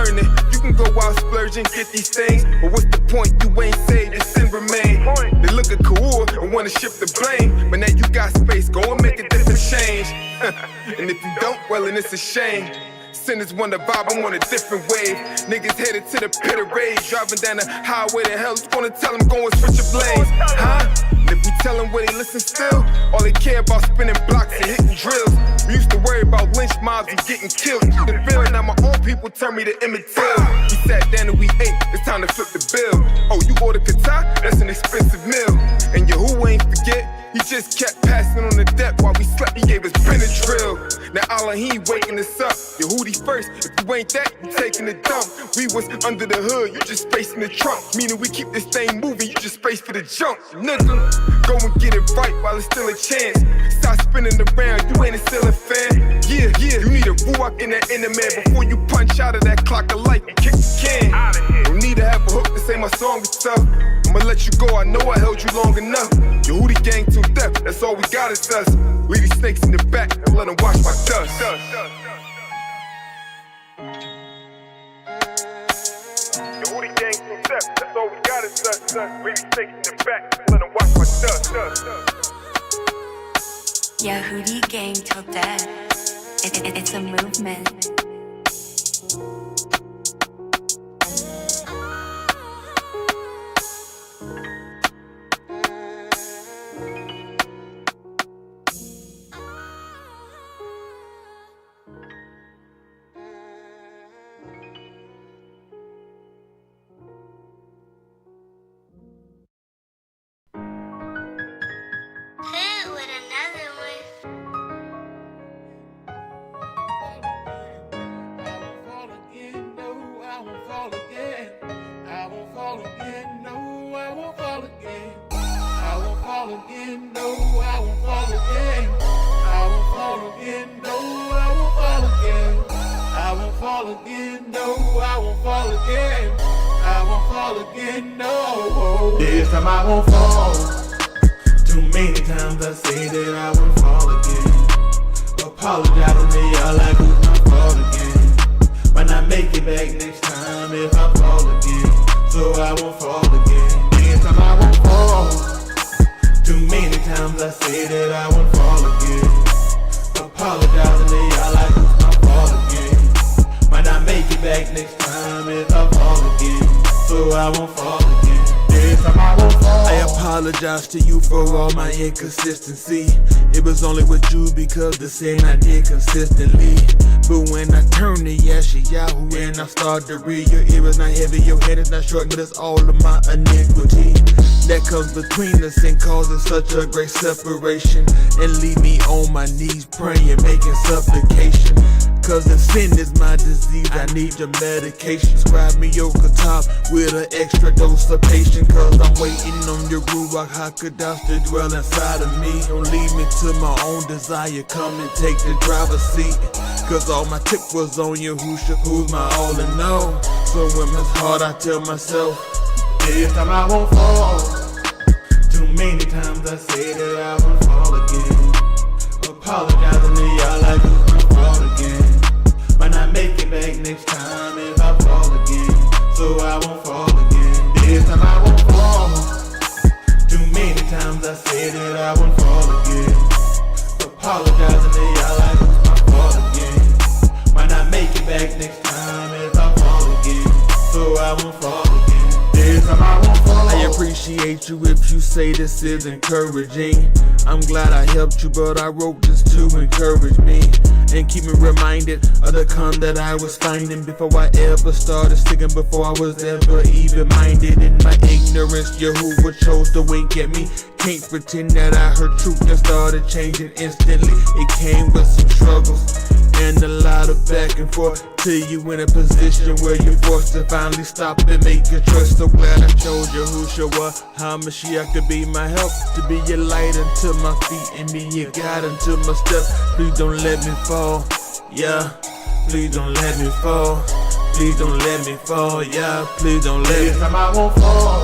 earning. You can go out splurging, get these things, but what's the point? You ain't saved, your sin remain. They look at cool and wanna shift the blame, but now you got space, go and make a different change. And if you don't, well, then it's a shame. Sinners want to vibe, I'm on a different wave. Niggas headed to the pit of rage, driving down the highway to hell. Who's gonna tell them go and switch your blades? Huh? And if we tell them where they listen still, all they care about spinning blocks and hitting drills. We used to worry about lynch mobs and getting killed. The feeling now my own people turn me to Emmett Till. We sat down and we ate, it's time to flip the bill. Oh, you ordered Qatar? That's an expensive meal. And Yahuwah ain't forget, he just kept passing on the debt while we slept, he gave us Benadryl. Now Elohim waking us up, Yehudi first, if you ain't that, you taking a dump. We was under the hood, you just spacing the trunk. Meaning we keep this thing moving, you just space for the junk. Nigga, go and get it right while it's still a chance. Stop spinning around, you ain't a ceiling fan. Yeah, you need a ruach in that inner man before you punch out of that clock of life and kick the can. Don't need to have a hook to say my song is tough. I'ma let you go, I know I held you long enough. Yehudi gang to death, that's all we got is us. Leave these snakes in the back and let them wash my dust. Yehudi gang to death, that's all we got is us. Leave these snakes in the back and let them wash my dust. Yehudi gang till death. It's a movement. This time I won't fall. Too many times I say that I won't fall again. Apologizing to y'all like it's my fault again. Might not make it back next time if I fall again. So I won't fall again. This time I won't fall. Too many times I say that I won't fall again. Apologizing to y'all like it's my fault again. Might not make it back next time if I fall again. So I won't fall again. I apologize to you for all my inconsistency. It was only with you because the sin I did consistently. But when I turn to Yahoo and I start to read, your ear is not heavy, your head is not short, but it's all of my iniquity that comes between us and causes such a great separation, and leave me on my knees praying, making supplication. Cause if sin is my disease, I need your medication. Scribe me your top with an extra dose of patience. Cause I'm waiting on your Ruach HaKodesh to dwell inside of me. Don't leave me to my own desire, come and take the driver's seat. Cause all my tip was on you, who's my all in all. So when it's hard, I tell myself, this time I won't fall. Too many times I say that I won't fall again. Apologizing to y'all like it's my fault again. Might not make it back next time if I fall again. So I won't fall again. This time I won't fall. Too many times I say that I won't fall again. Apologizing to y'all like it's my fault again. Might not make it back next time if I fall again. So I won't fall again. This time I won't fall. I appreciate you if you say this is encouraging. I'm glad I helped you, but I wrote this to encourage me and keep me reminded of the calm that I was finding before I ever started singing, before I was ever even minded. In my ignorance, Yahuwah chose to wink at me. Can't pretend that I heard truth and started changing instantly. It came with some struggles and a lot of back and forth, till you in a position where you're forced to finally stop and make a choice. So glad I chose Yahushua HaMashiach to be my help, to be your light unto my feet and be your guide unto my steps. Please don't let me fall, yeah. Please don't let me fall. Please don't let me fall, yeah. Please don't let me. This time I won't fall.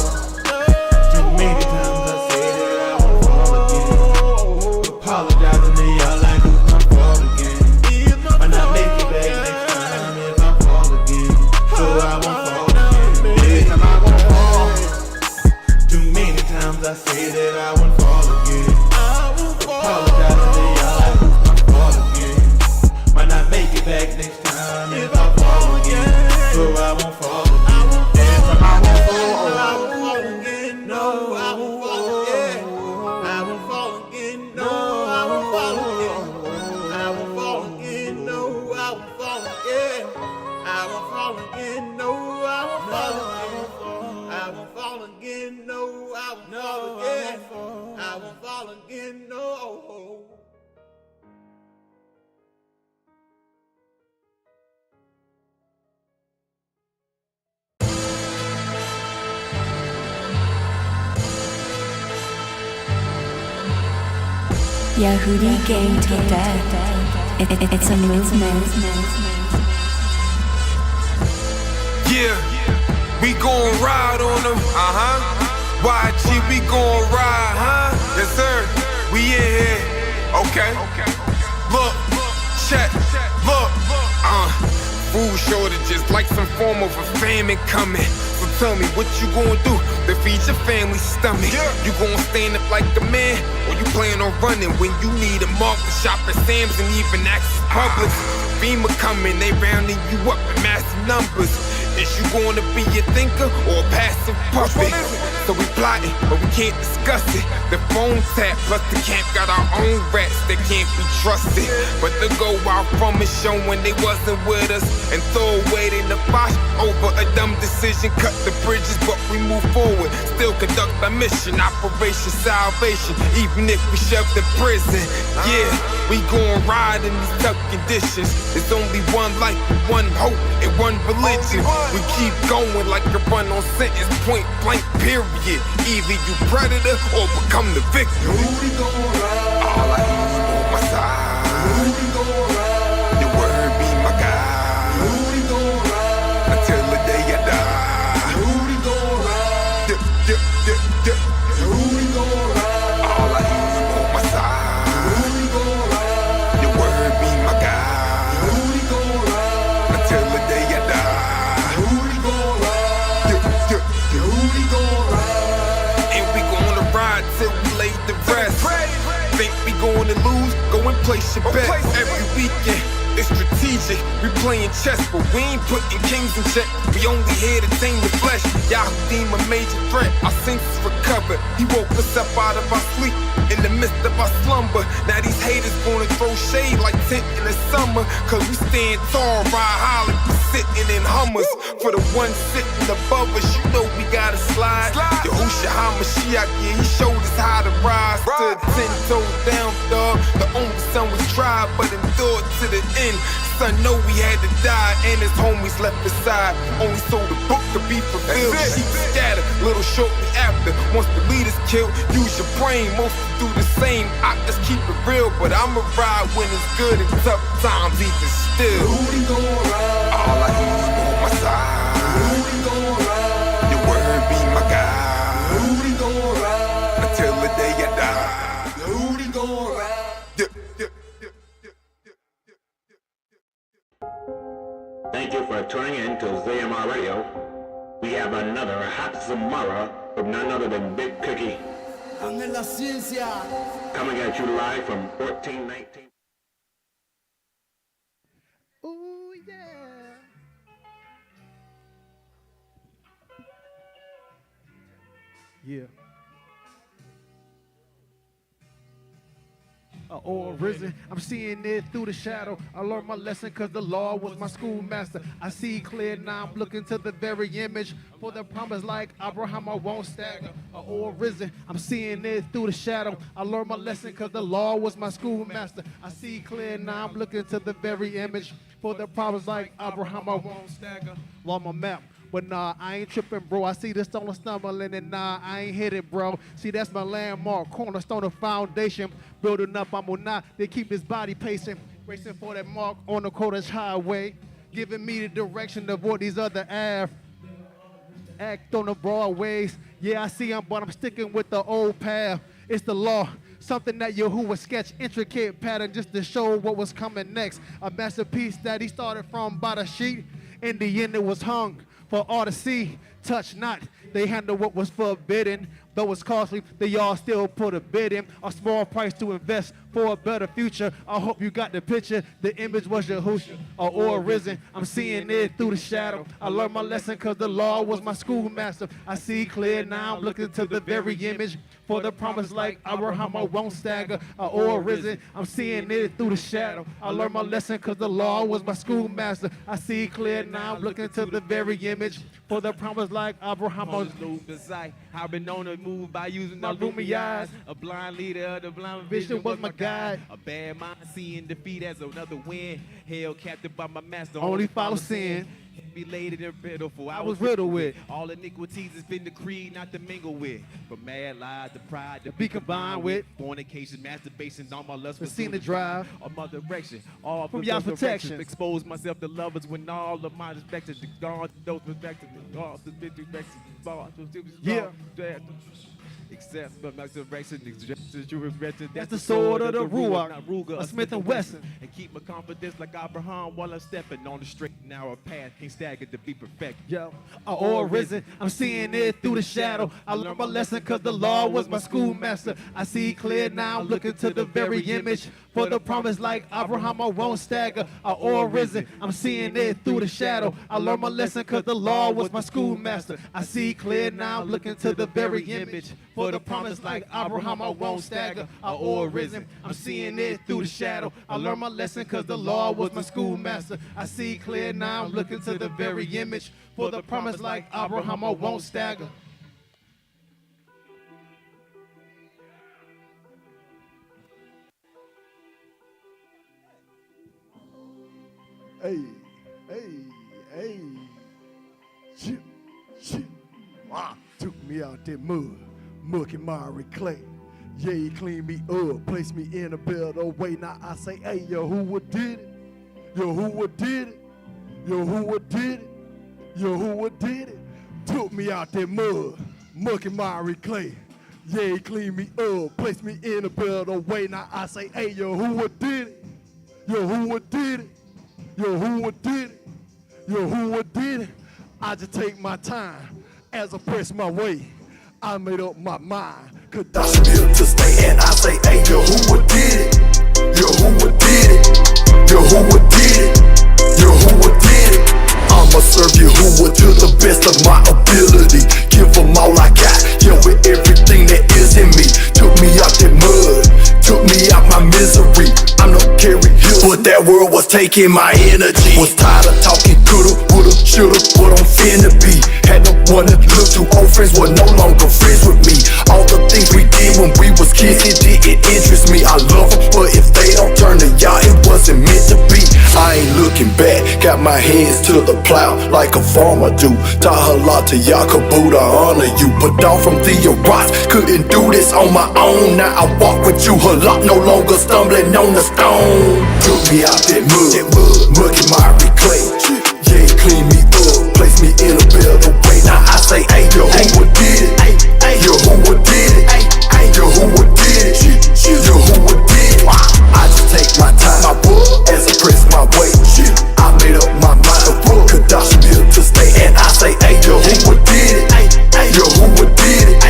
Too many times I say that I won't fall again. Apologizing to y'all like it's my fault again. Might not make it back next time if I fall again. So again, so I won't fall again. This time I won't fall again. No, I won't fall again. I won't fall again. No, I won't fall again. I won't fall again. No, I won't fall again. I won't fall again. No, I won't fall again. I won't fall again. No, I won't fall again. I won't fall again. No. Yahudi gang till death. It's a movement. Yeah, we gon' ride on them, YG, we gon' ride, Yes, sir, we in here, okay. Look, check, look, food shortages like some form of a famine coming. So tell me what you gon' do to feed your family's stomach. You gon' stand up like a man, or you plan on running when you need a mark to shop at Sam's and even Access Publix? FEMA coming, they rounding you up in massive numbers. Is you gonna be a thinker or a passive puppet? So we plotting, but we can't discuss it. The phone tap, plus the camp got our own rats that can't be trusted. But the go out from it showing they wasn't with us, and throw away in the box over a dumb decision. Cut the bridges, but we move forward. Still conduct our mission, Operation Salvation, even if we shoved in prison. Yeah, we gon' ride in these tough conditions. There's only one life, one hope, and one religion. We keep going like a run on sentence, point blank, period. Either you predator or become the victim. Rudy gon' ride. All I need on my side. Rudy gon' ride. Your word be my guide. Rudy gon' ride. Until the day I die. Rudy gon' ride. Rudy gon' ride. All I need on my side. Rudy gon' ride. Your word be my guide. Rudy gon' ride. Until the day I die. Rudy gon' ride. Rudy gon' ride. And we gonna ride till we lay the rest. Think we gonna lose? Go and place your bet. Every weekend, it's strategic. We playing chess, but we ain't putting kings in check. We only here to tame the flesh. Yahoo deem a major threat. Our senses recovered. He woke us up out of our sleep in the midst of our slumber. Now these haters gonna throw shade like tent in the summer. Cause we stand tall, ride high like we sitting in Hummers. For the one sitting above us, you know we gotta slide. Yahushua HaMashiach, yeah, he showed us how to rise. Stood 10 toes down, dog. The only son was tried, but endured to the end. Son know we had to die, and his homies left beside. Only so the book could be fulfilled. Sheep scattered, little shortly after. Once the leaders killed, use your brain. Most do the same. I just keep it real, but I'ma ride when it's good and tough times even still. Rudy gon' ride. All I need on my side. Rudy gon' ride. Your word be my guide. Rudy gon' ride. Until the day I die. Rudy gon' ride. Thank you for tuning in to ZMR Radio. We have another hot Zamara from none other than Big Cookie. Ángel la ciencia. Coming at you live from 1419. Ooh, yeah. Yeah. Or risen, I'm seeing it through the shadow. I learned my lesson cause the law was my schoolmaster. I see clear now, I'm looking to the very image. For the promise like Abraham, I won't stagger. Or risen, I'm seeing it through the shadow. I learned my lesson cause the law was my schoolmaster. I see clear now, I'm looking to the very image. For the promise like Abraham, I won't stagger. On my map. But nah, I ain't tripping, bro. I see the stone stumbling, and nah, I ain't hit it, bro. See, that's my landmark, cornerstone of foundation. Building up, I'm on not. They keep his body pacing, racing for that mark on the Kodesh highway, giving me the direction of what these other act on the broad ways. Yeah, I see him, but I'm sticking with the old path. It's the law. Something that Yahuwah sketch, intricate pattern just to show what was coming next. A masterpiece that he started from by the sheet. In the end, it was hung for all to see. touch not. They handle what was forbidden. Though it's costly, they all still put a bid in. A small price to invest for a better future. I hope you got the picture. The image was Yahushua or risen. I'm seeing it through the shadow. I learned my lesson cause the law was my schoolmaster. I see clear now, I'm looking to the very image. For the promise like Abraham, I won't stagger or risen. I'm seeing it through the shadow. I learned my lesson cause the law was my schoolmaster. I see clear now, I'm looking to the very image. For the promise like Abraham, I I've been known to move by using my roomy eyes. A blind leader of the blind Vision was my guide. A bad mind seeing defeat as another win. Held captive by my master. Only follow sin. Belated and pitiful. I was riddled with. All iniquities has been decreed not to mingle with. From mad lies to pride to be combined with. Fornication, masturbation, all my lust for seeing the drive. All my direction. All from y'all's protection. Expose myself to lovers when all of my respections gone. Those respections. All the directions. Yeah. Except for my direction, you regretted. That's the sword of the Ruach, a Smith & Wesson. And keep my confidence like Abraham while I'm stepping on the straight and narrow path. Can't stagger to be perfect. Yo, or risen, I'm seeing it through the shadow. I learned my lesson cause the law was my schoolmaster. I see clear now, I'm looking to the very image. For the promise like Abraham, I won't stagger. Or risen, I'm seeing it through the shadow. I learned my lesson cause the law was my schoolmaster. I see clear now, I'm looking to the very image. For the promise like Abraham, I won't stagger. Or risen, I'm seeing it through the shadow. I learned my lesson cause the law was my schoolmaster. I see clear now, I'm looking to the very image. For the promise like Abraham, I won't stagger. Hey, hey, hey. Shit, shit. Ah, took me out that mud, mucky, miry clay. Yeah, he cleaned me up, placed me in a better way. Now I say, hey, yo, who would did it? Yo, who would did it? Yo, who would did it? Yo, who would did it? Took me out that mud, mucky, miry clay. Yeah, he cleaned me up, placed me in a better way. Now I say, hey, yo, who would did it? Yo, who would did it? Yo, who would did it? Yo, who would did it? I just take my time as I press my way. I made up my mind. Cause I'm built to stay, and I say, hey, yo, who would did it? Yo, who would did it? Yo, who would did it? Yo, who would did it? I'ma serve you who would to the best of my ability. Give them all I got, yeah, with everything that is in me. Took me out that mud, took me out my misery. I'm no Carrie Hill, but that world was taking my energy. Was tired of talking, coulda, woulda, shoulda, what I'm finna be. Had no one to look to, old friends were no longer friends with me. All the things we did when we was kids, it didn't interest me. I love them, but if they don't turn to y'all, it wasn't meant to be. I ain't looking back, got my hands to the plow like a farmer do. Tahala to Yakabud, I honor you. But down from the rocks, couldn't do this on my own. Now I walk with you, halak, no longer stumbling on the stone. Took me out that mud, mucky, miry clay. Yeah, he cleaned me up, placed me in a better way. Now I say, hey, yo, who would did it? Yo, who would did it? Yo, who would did it? Yo, who would did it? I just take my time as I press my way. I made up my mind, Kadash built to stay. And I say, hey, yo, who would did it? Yo, who would did it?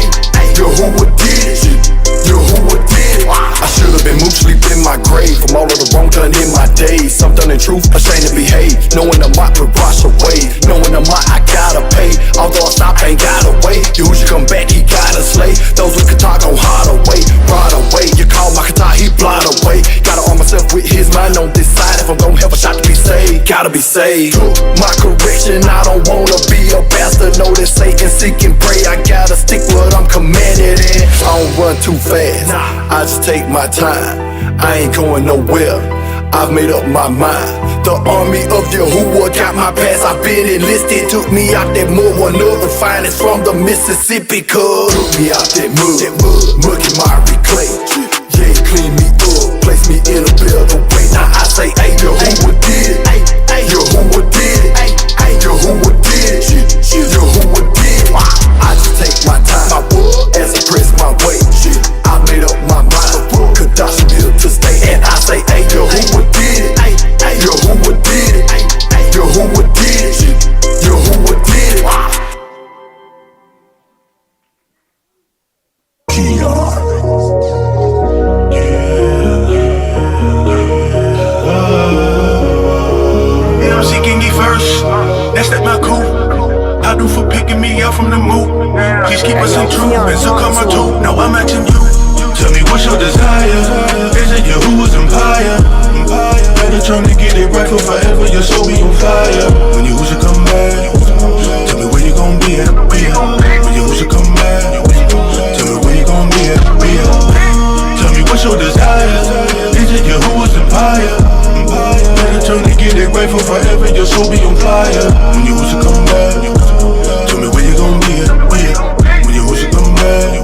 Yo, who would did it? Yo, who would did it? I should've been moved sleep in my grave from all of the wrong done in my days. Some done in truth, ashamed to behave. Knowing the might would wash away. Knowing the might I gotta pay. Although I stop, ain't got away. You should come back, he gotta slay. Those with Qatar gon' hide away, right away. You call my Qatar, he blind away. Gotta arm myself with his mind on this side. If I'm gon' have a shot to be saved, gotta be saved. My correction, I don't wanna be a bastard. Know that Satan seek and pray. I gotta stick what I'm commanded in. I don't run too fast, I just take my time. I ain't going nowhere, I've made up my mind. The army of Yahuwah got my pass, I've been enlisted. Took me out that mud, one of the finest from the Mississippi. Cuz took me out that mud, mucky, miry clay. Yeah, he cleaned me up, placed me in a better way. Now I say, hey, yo, who would did it? Yo, who would did it? Yo, who would did it? Yo, who would did it? I just take my time as I press my way. I made up my mind, Kadash built to stay. And I say, hey, yo, who would did it? Yo, who would did it? Yo, who would did it? Yo, who would did it? That's at my cool. I do for picking me up from the mood. Please keep us in truth, and so come my too. Now I'm asking you. Tell me what's your desire? Is it Yahuwah's empire? Better trying to get it right for forever. Your soul be on fire. When Yahuwah come back, tell me where you gon' be at. When Yahuwah come back, tell me where you gon' be at. Tell me what's your desire? Is it Yahuwah's empire? Better trying to get it right for forever. Your soul be on fire. When Yahuwah come back, tell me where you gon' be at. When Yahuwah come back,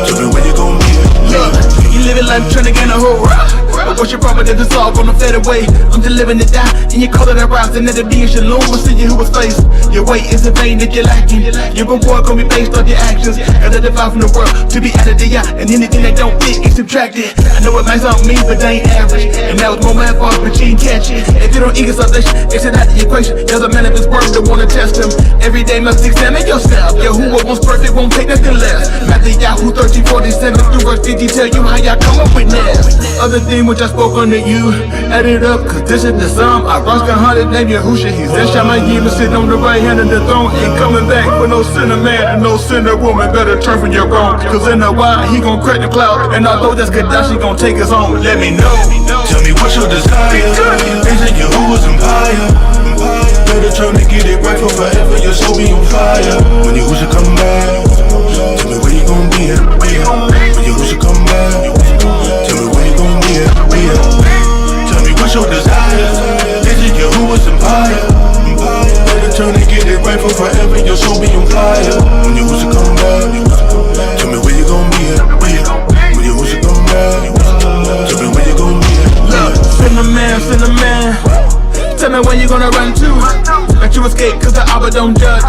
tell me where you gon' be at. Look, you living life trying to gain a whole rock. But what's your problem that it's all gonna fade away? I'm just living it down, and you call it a rise, and let it be in shalom. I'll see you who was face. Your weight is in vain that you're lacking. Your reward gonna be based on your actions. Gotta divide from the world to be out of the eye, and anything that don't fit is subtracted. I know it might sound mean, but they ain't average. And that was more my fault, but you ain't catch it. If you don't eat a salvation, exit out the equation. There's a man of his word that wanna test him. Every day must examine yourself. Yahuwah wants perfect, won't take nothing less. Matthew Yahoo 13:47 through verse 50 tell you how y'all come up with this. Other thing which I spoke unto you, add it up, cause this is the sum. I rock a hundred, name Yahusha. He said, Shamayim is sitting on the right hand of the throne. Ain't coming back for no sinner man and no sinner woman. Better turn from your wrong, cause in a while he gon' crack the cloud. And although that's Gaddafi gon' take us home, let me know. Tell me what's your desire? Is it Yahuwah's empire? Better trying to get it right for forever. Your soul be on fire. When Yahuwah come back, tell me where you gon' be at. When Yahuwah come back, tell me where you gon' be at. Tell me what's your desire? Is it Yahuwah's empire? Better trying to get it right for forever. Your soul be on fire. When Yahuwah come back, tell me where you gon' be at. When Yahuwah come back, tell me where you gon' be at. Look, sinner man, tell me when you gonna run to. Let you escape, cause the Abba don't judge.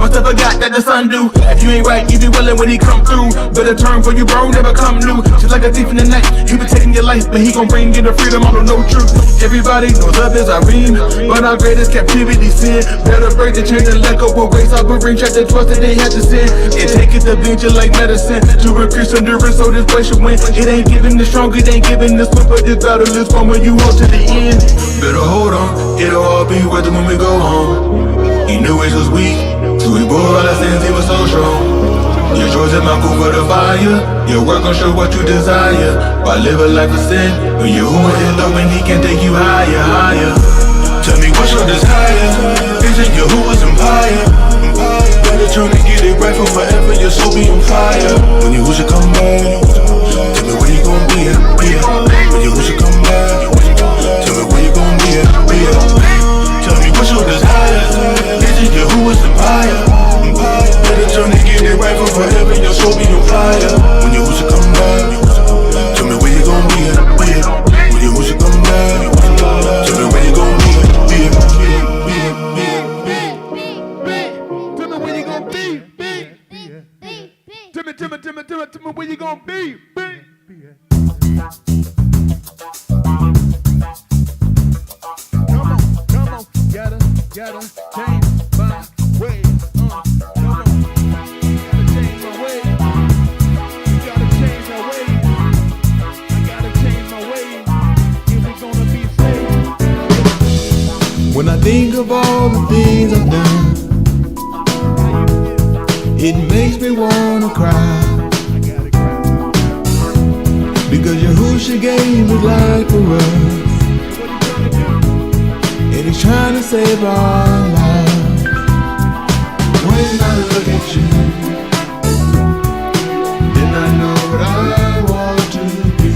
Must have forgot that the sun do. If you ain't right, you be willing when he come through. Better turn for you, bro, never come new. Just like a thief in the night, he be taking your life, but he gon' bring you the freedom, I don't know truth. Everybody knows love is Irene, but our greatest captivity sin. Better break the chain and let go of grace. I will bring track the trust that they had to sin. And take it to bench it like medicine, to increase endurance so this place should win. It ain't giving the strong, it ain't giving the swift, but this battle is fun when you hold to the end. Better hold on, it'll all be worth it when we go home. He knew it was weak, so he bore all our sins, he was so strong. Your joys in my cool for the fire. Your work gon' show what you desire. Why live a life of sin when Yahuwah is love and he can take you higher, higher? Tell me what's your desire? Is it Yahuwah's empire? Better trying to get it right for forever. Your soul be on fire. When Yahuwah come back, tell me where you gon' be at. When Yahuwah come back, tell me where you gon' be at. Tell me what's your desire? Is it Yahuwah's empire? Better trying to get it right for forever. Your soul be on fire. When Yahuwah come back, tell me where you gon' be at. When Yahuwah come back, tell me where you gon' be at. Tell me where you gon' be. Tell me where you gon' be. Come on, gotta change my way. Come on, gotta change my way. You gotta change my way. I gotta change my way. If we're gonna be saved. When I think of all the things I've done, it makes me wanna cry. Because Yahushua gave his life for us, and he's trying to save our lives. When I look at you, then I know what I want to be.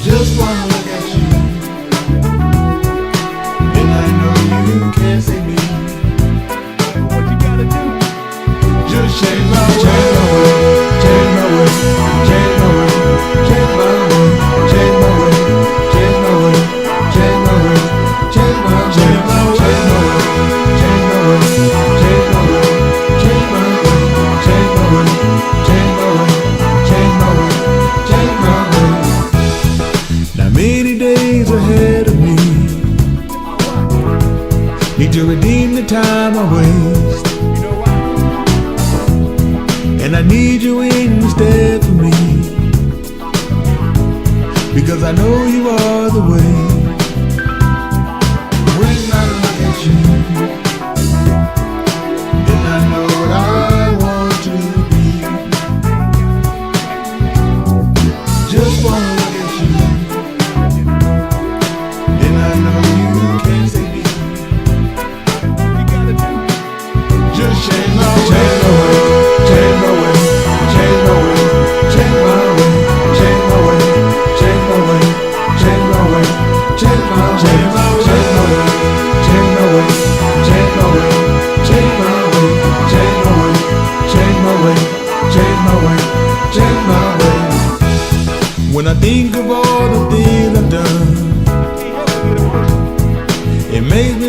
Just wanna look at you, and I know you can't see me. What you gotta do? Just change my way. Change my way, change my way, change my way, change my way, change my way, change my way, change my way, change my way, change my way, change my way, change my way, change my way, change my way, change my way, change my way. Now many days ahead of me, need to redeem the time I waste. And I need you instead for me, because I know you are the way.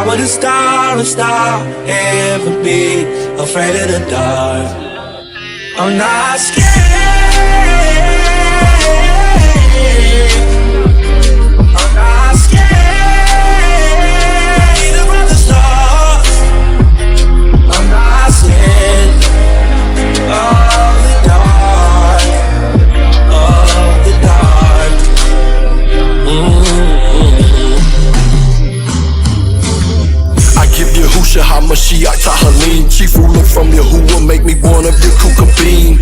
Why would a star ever be afraid of the dark? I'm not scared. I'm not scared even of the stars. I'm not scared of the dark, of the dark. I give you Husha HaMashiach Tahalim, chief ruler from Yahuwah, make me one of your kukabim.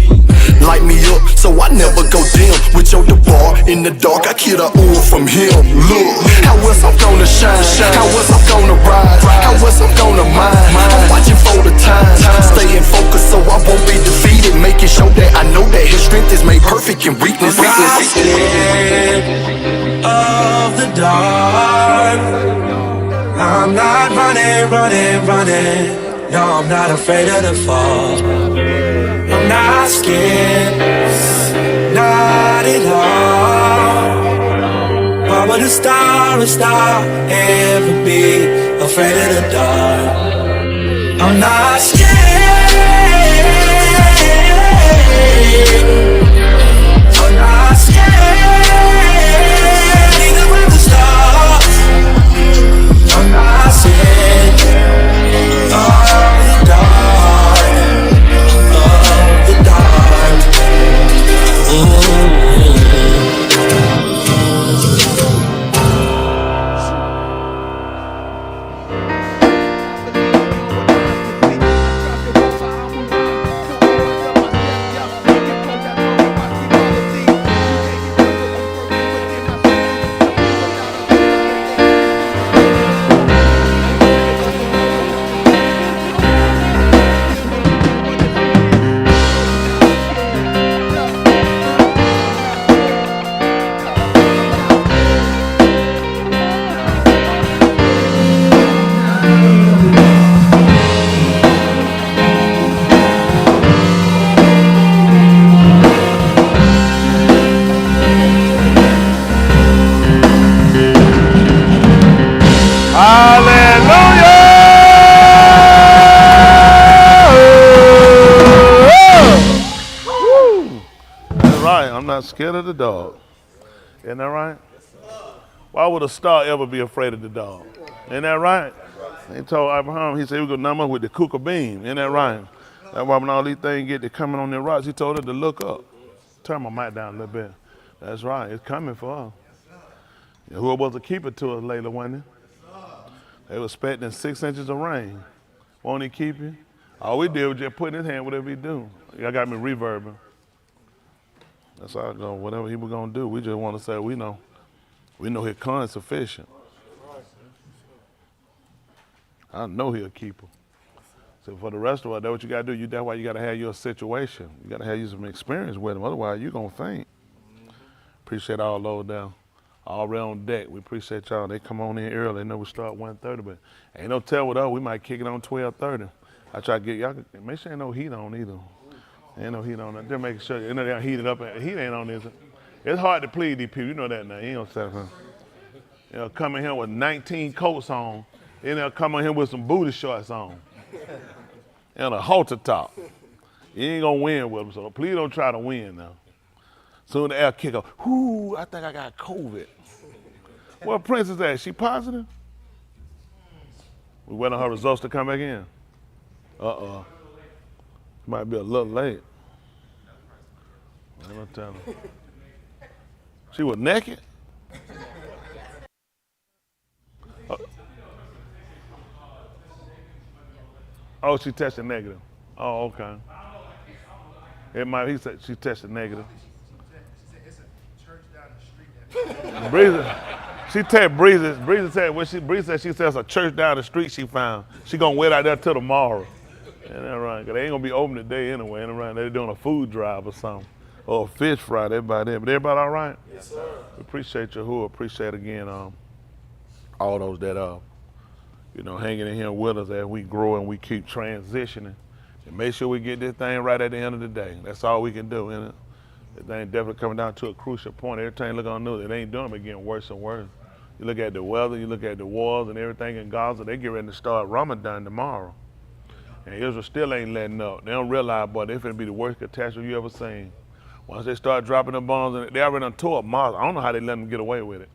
Light me up so I never go dim. With your debar in the dark, I kill the oil from him. Look, how else I'm gonna shine? How else I'm gonna rise? How else I'm gonna mine? I'm watching for the time, staying focused so I won't be defeated. Making sure that I know that his strength is made perfect in weakness. I'm not scared of the dark. I'm not running. No, I'm not afraid of the fall. I'm not scared, not at all. Why would a star ever be afraid of the dark? I'm not scared. I'm not scared even of the stars. I'm not scared of the dark, of the dark. Scared of the dog. Isn't that right? Why would a star ever be afraid of the dog? Isn't that right? He told Abraham, he said, we're going to number with the kukah beam. Isn't that right? That's why when all these things get to coming on their rocks, he told her to look up. Turn my mic down a little bit. That's right. It's coming for us. Who was to keep it to us later, wasn't it? They were expecting 6 inches of rain. Won't he keep you? All we did was just put in his hand whatever he do. Y'all got me reverbing. That's how I go. Whatever he was gonna do, we just want to say we know his con is sufficient. I know he'll keep her. So for the rest of us, that's what you gotta do. That's why you gotta have your situation. You gotta have you some experience with him. Otherwise, you gonna faint. Appreciate all those down, already on deck. We appreciate y'all. They come on in early. They know we start 1:30, but ain't no tell with us. We might kick it on 12:30. I try to get y'all. Make sure ain't no heat on either. Ain't no heat on it. Just making sure they're heated up. Heat ain't on this. It's hard to please these people. You know that now. You don't say they'll come in here with 19 coats on, then they'll come in here with some booty shorts on and a halter top. You ain't gonna win with them, so please don't try to win now. Soon the air kick up. Whoo! I think I got COVID. Where Princess at? She positive? We waiting on her results to come back in. Might be a little late. I'm gonna tell her. She was naked? Oh, she tested negative. Oh, okay. He said she tested negative. She said it's a church down the street. Breezy, she said Breezy said Breezy said she says a church down the street she found. She gonna wait out there till tomorrow. Ain't that right? Cause they ain't gonna be open today anyway. Ain't that right? They're doing a food drive or something. Or a fish fry, everybody there. But everybody all right? Yes, sir. We appreciate you who appreciate again all those that hanging in here with us as we grow and we keep transitioning. And make sure we get this thing right at the end of the day. That's all we can do, isn't it? The thing definitely coming down to a crucial point. Every time you look on the news, it ain't doing but getting worse and worse. You look at the weather, you look at the wars and everything in Gaza, they get ready to start Ramadan tomorrow. And Israel still ain't letting up. They don't realize, boy, they're finna be the worst catastrophe you ever seen. Once they start dropping the bombs, and they already done tore up mosques. I don't know how they let them get away with it.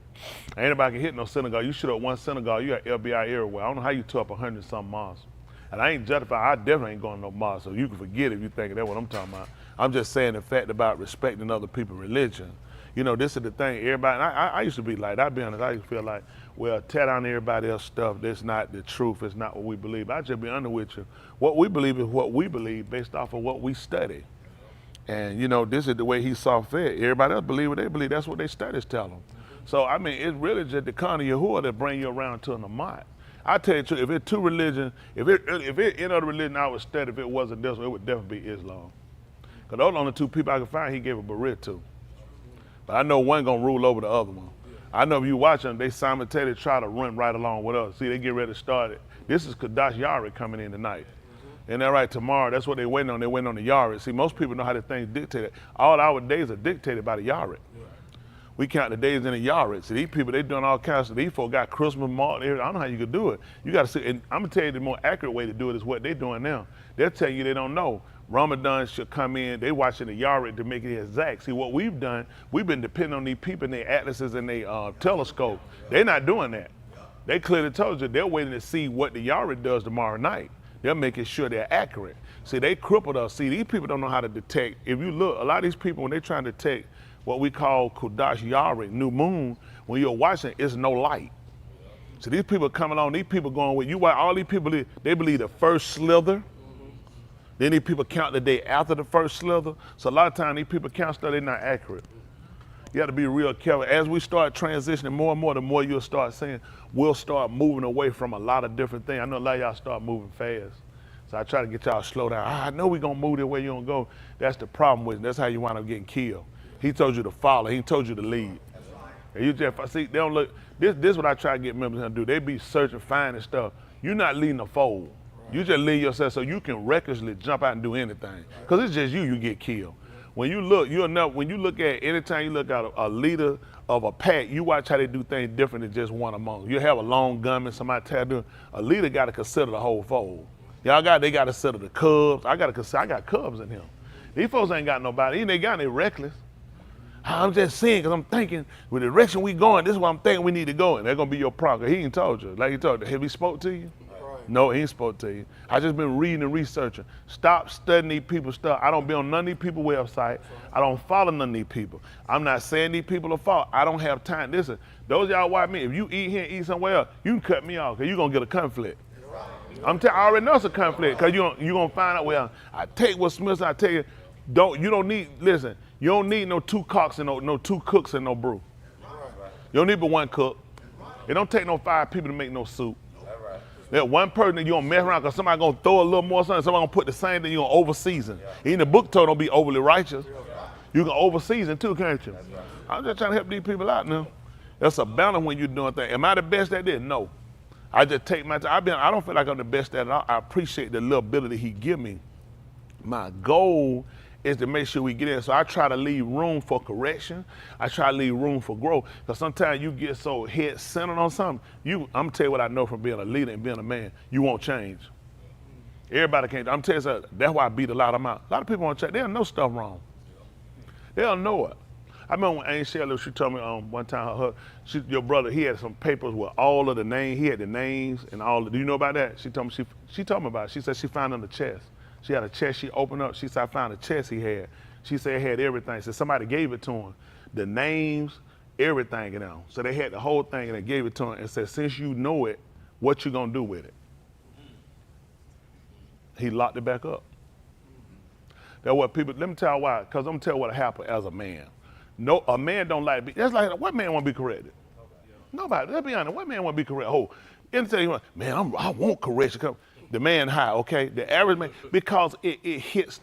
Ain't nobody can hit no synagogue. You shoot up one synagogue, you got FBI everywhere. I don't know how you tore up 100-something mosques. And I ain't justified, I definitely ain't going to no mosque, so you can forget if you think that's what I'm talking about. I'm just saying the fact about respecting other people's religion. You know, this is the thing, everybody, I used to be like, I'll be honest, I used to feel like, well, tear down everybody else's stuff, that's not the truth, it's not what we believe. I just be honest with you. What we believe is what we believe based off of what we study. And you know, this is the way he saw fit. Everybody else believe what they believe, that's what their studies tell them. So, I mean, it's really just the kind of Yahuwah that bring you around to an Amat. I tell you the truth, if it's two religions, if it any other religion I would study, if it wasn't this one, it would definitely be Islam. Because those are the only two people I could find he gave a berit to. But I know one gonna rule over the other one. I know if you watch them, they simultaneously try to run right along with us. See, they get ready to start it. This is Kadash Yared coming in tonight. And they're right, tomorrow, that's what they're waiting on. They're waiting on the Yared. See, most people know how the thing's dictated. All our days are dictated by the Yared. We count the days in the Yared. See, these people, they doing all kinds of, these folks got Christmas mark, I don't know how you could do it. You got to see, and I'm going to tell you the more accurate way to do it is what they're doing now. They're telling you they don't know. Ramadan should come in, they watching the Yared to make it exact. See, what we've done, we've been depending on these people and their atlases and their telescope. They're not doing that. They clearly told you they're waiting to see what the Yared does tomorrow night. They're making sure they're accurate. See, they crippled us. See, these people don't know how to detect. If you look, a lot of these people, when they're trying to detect what we call Kudash Yared, new moon, when you're watching, it's no light. So these people come along, these people going with, you watch all these people, they believe the first slither. Then these people count the day after the first slither. So a lot of times these people count stuff, they're not accurate. You have to be real careful. As we start transitioning more and more, the more you'll start seeing, we'll start moving away from a lot of different things. I know a lot of y'all start moving fast. So I try to get y'all to slow down. I know we're gonna move the way you don't go. That's the problem with it. That's how you wind up getting killed. He told you to follow, he told you to lead. And you just, see, they don't look, this is what I try to get members to do. They be searching, finding stuff. You're not leading the fold. You just lead yourself so you can recklessly jump out and do anything. Because it's just you get killed. When you look, you'll know, when you look at, anytime you look at a leader of a pack, you watch how they do things different than just one among. You have a lone gunman, somebody tell you, a leader got to consider the whole fold. They got to consider the cubs. I got cubs in him. These folks ain't got nobody, even they got any reckless. I'm just saying, because I'm thinking, with the direction we going, this is what I'm thinking we need to go, and they're going to be your problem. He ain't told you. Like he told you, have he spoke to you? No, he ain't spoke to you. I just been reading and researching. Stop studying these people's stuff. I don't be on none of these people's website. I don't follow none of these people. I'm not saying these people are fault. I don't have time. Listen, those y'all watch me, if you eat here and eat somewhere else, you can cut me off, because you're going to get a conflict. I already know it's a conflict, because you're going to find out, well, I take what Smith said, I tell you, you don't need no two cooks and no two cooks and no brew. You don't need but one cook. It don't take no 5 people to make no soup. That one person that you don't mess around because somebody gonna throw a little more something, somebody gonna put the same thing, you gonna over season. Even the book told don't be overly righteous. You can over season too, can't you? I'm just trying to help these people out now. That's a balance when you're doing things. Am I the best at this? No. I just take my time. I don't feel like I'm the best at it. I appreciate the little ability he give me. My goal is to make sure we get in. So I try to leave room for correction. I try to leave room for growth. Because sometimes you get so head centered on something. I'm gonna tell you what I know from being a leader and being a man. You won't change. Everybody can't. I'm telling you something. That's why I beat a lot of them out. A lot of people won't change. They don't know stuff wrong. They don't know it. I remember when Aunt Shelley, she told me one time, your brother, he had some papers with all of the names. He had the names and all. Do you know about that? She told me about it. She said she found it on the chest. She had a chest she opened up. She said, I found a chest he had. She said it had everything. She said somebody gave it to him. The names, everything, So they had the whole thing and they gave it to him and said, since you know it, what you gonna do with it? He locked it back up. That's what people, let me tell you why, because I'm gonna tell you what happened as a man. No, a man don't like, that's like, what man wanna be corrected? Nobody, let's be honest, what man wanna be corrected? Oh, anything, man, I want correction. The man high, okay? The average man, because it hits,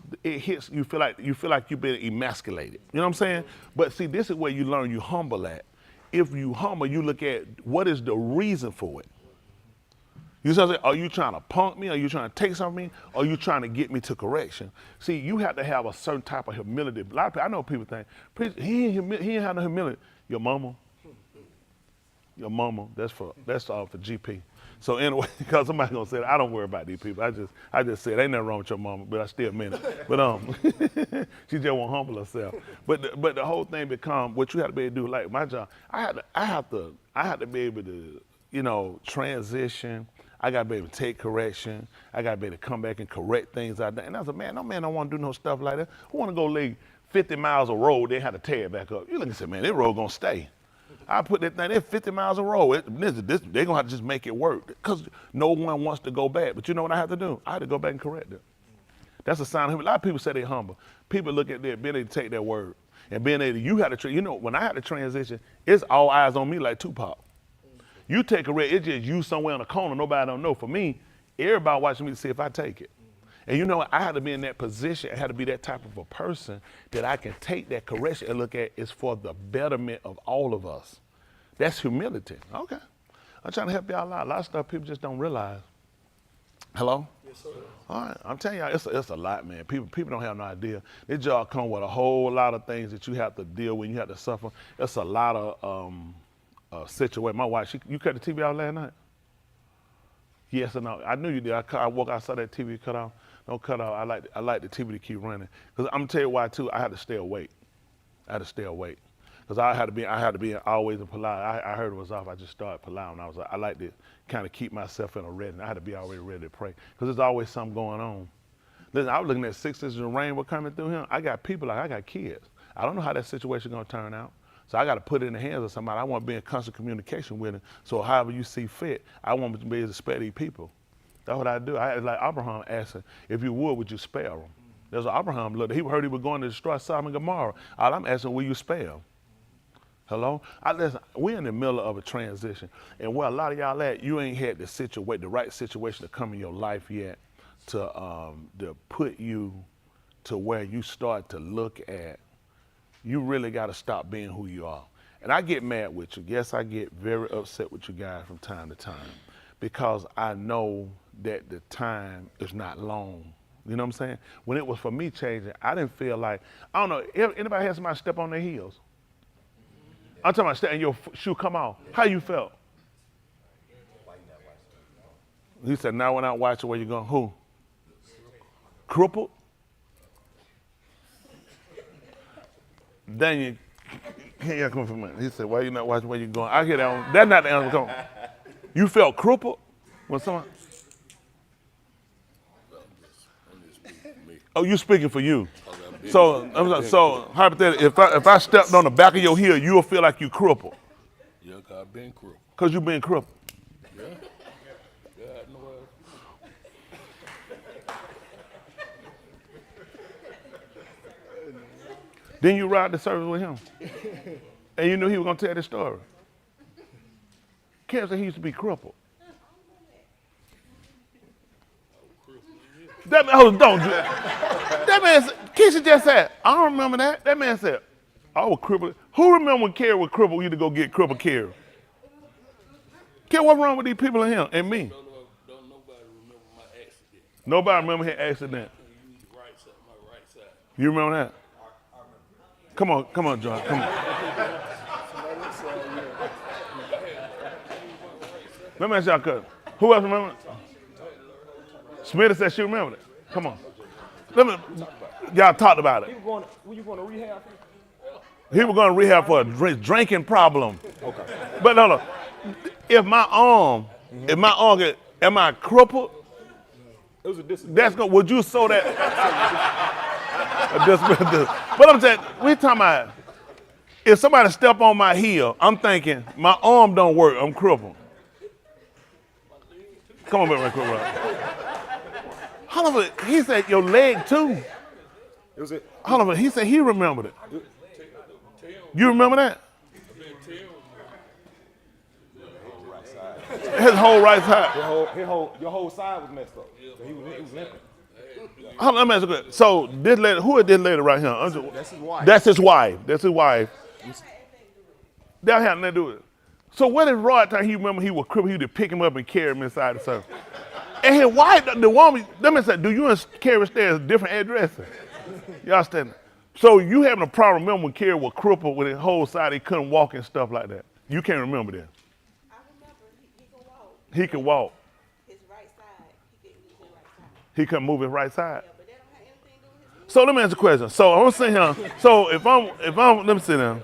you feel like you've been emasculated. You know what I'm saying? But see, this is where you learn you humble at. If you humble, you look at what is the reason for it. You know what I'm saying? Are you trying to punk me? Are you trying to take something from me? Or are you trying to get me to correction? See, you have to have a certain type of humility. A lot of people, I know people think, he ain't have no humility. Your mama, Your mama, that's all for GP. So anyway, because somebody's gonna say, I don't worry about these people. I just said, ain't nothing wrong with your mama, but I still meant it. But she just won't humble herself. But the whole thing become what you have to be able to do. Like my job, I have to be able to, you know, transition. I gotta be able to take correction. I gotta be able to come back and correct things out there. And I was like, man, no man don't want to do no stuff like that. Who want to go lay 50 miles of road? They had to tear it back up. You look and say, man, this road gonna stay. I put that thing, there's 50 miles of road. They're gonna have to just make it work because no one wants to go back. But you know what I have to do? I had to go back and correct it. That's a sign of humility. A lot of people say they're humble. People look at that, being able to take their word. And being able to, you had to, you know, when I had to transition, it's all eyes on me like Tupac. You take a red, it's just you somewhere in a corner, nobody don't know. For me, everybody watching me to see if I take it. And you know, I had to be in that position, I had to be that type of a person that I can take that correction and look at it's for the betterment of all of us. That's humility. Okay. I'm trying to help y'all out. A lot of stuff people just don't realize. Hello? Yes, sir. All right. I'm telling y'all, it's a lot, man. People don't have no idea. This job come with a whole lot of things that you have to deal with, you have to suffer. It's a lot of situations. My wife, you cut the TV out last night? Yes or no? I knew you did. I woke outside that TV cut off. Don't cut off. I like the TV to keep running. Because I'm gonna tell you why too. I had to stay awake. Because I had to be always in polite. I heard it was off. I just started polite, and I like to kind of keep myself in a readiness. I had to be already ready to pray because there's always something going on. Listen, I was looking at 6 inches of rain was coming through here. I got people I got kids. I don't know how that situation gonna turn out. So I got to put it in the hands of somebody. I want to be in constant communication with them. So however you see fit, I want to be able to spare these people. That's what I do. Like Abraham asking, if you would you spare them? There's an Abraham, look, he heard he was going to destroy Sodom and Gomorrah. All I'm asking, will you spare them? Hello? Listen, we're in the middle of a transition. And where a lot of y'all at, you ain't had the right situation to come in your life yet to put you to where you start to look at, you really got to stop being who you are. And I get mad with you. Yes, I get very upset with you guys from time to time because I know that the time is not long. You know what I'm saying? When it was for me changing, I didn't feel like, I don't know, anybody had somebody step on their heels? I'm talking about stepping and your shoe come off. How you felt? He said, now when I watch it, where you going? Who? Crippled? Then you come from me. He said, why you not watching where you going? I hear that one. That's not the answer. Come on. You felt crippled when someone? Oh, you speaking for you. So hypothetically, if I stepped on the back of your heel, you'll feel like you crippled. Yeah, cause I've been crippled. Cause you've been crippled. Yeah. Yeah, I know. Then you ride the service with him, and you knew he was gonna tell this story. Ken said he used to be crippled. That man, Keisha just said, I don't remember that. That man said, I was crippled. Who remember when Kerry was crippled? We had to go get crippled Kerry. Kerry, what's wrong with these people in here and me? Don't nobody remember my accident. Nobody remember his accident. My right side. You remember that? Come on, John. Come on. Let me ask y'all a question. Who else remember? Smith said she remembered it. Come on. Y'all talked about it. Were you going to rehab? He was going to rehab for a drinking problem. Okay. But no. If my arm, am I crippled? It was a disability. Would you sew that? But I'm saying, we talking about, if somebody step on my heel, I'm thinking, my arm don't work, I'm crippled. Come on back right quick, bro. Hold on, he said your leg too. It was it. Hold on, he said he remembered it. You remember that? His whole right side. Your whole side was messed up. So he was limping. Hold on, let me ask you a question. So this lady, who is this lady right here? That's his wife. That's his wife. That had nothing to do with it. So what is Rod time he remember he was crippled, he would pick him up and carry him inside the service. And his wife, the woman, let me say, do you and Carrie stay at different addresses? Y'all standing. So you having a problem remember when Carrie was crippled with his whole side, he couldn't walk and stuff like that. You can't remember that. He can walk. His right side, he couldn't use his right side. He couldn't move his right side. Yeah, but that don't have anything to do with his So let me ask you a question. So I'm saying here, so if I'm, let me sit down.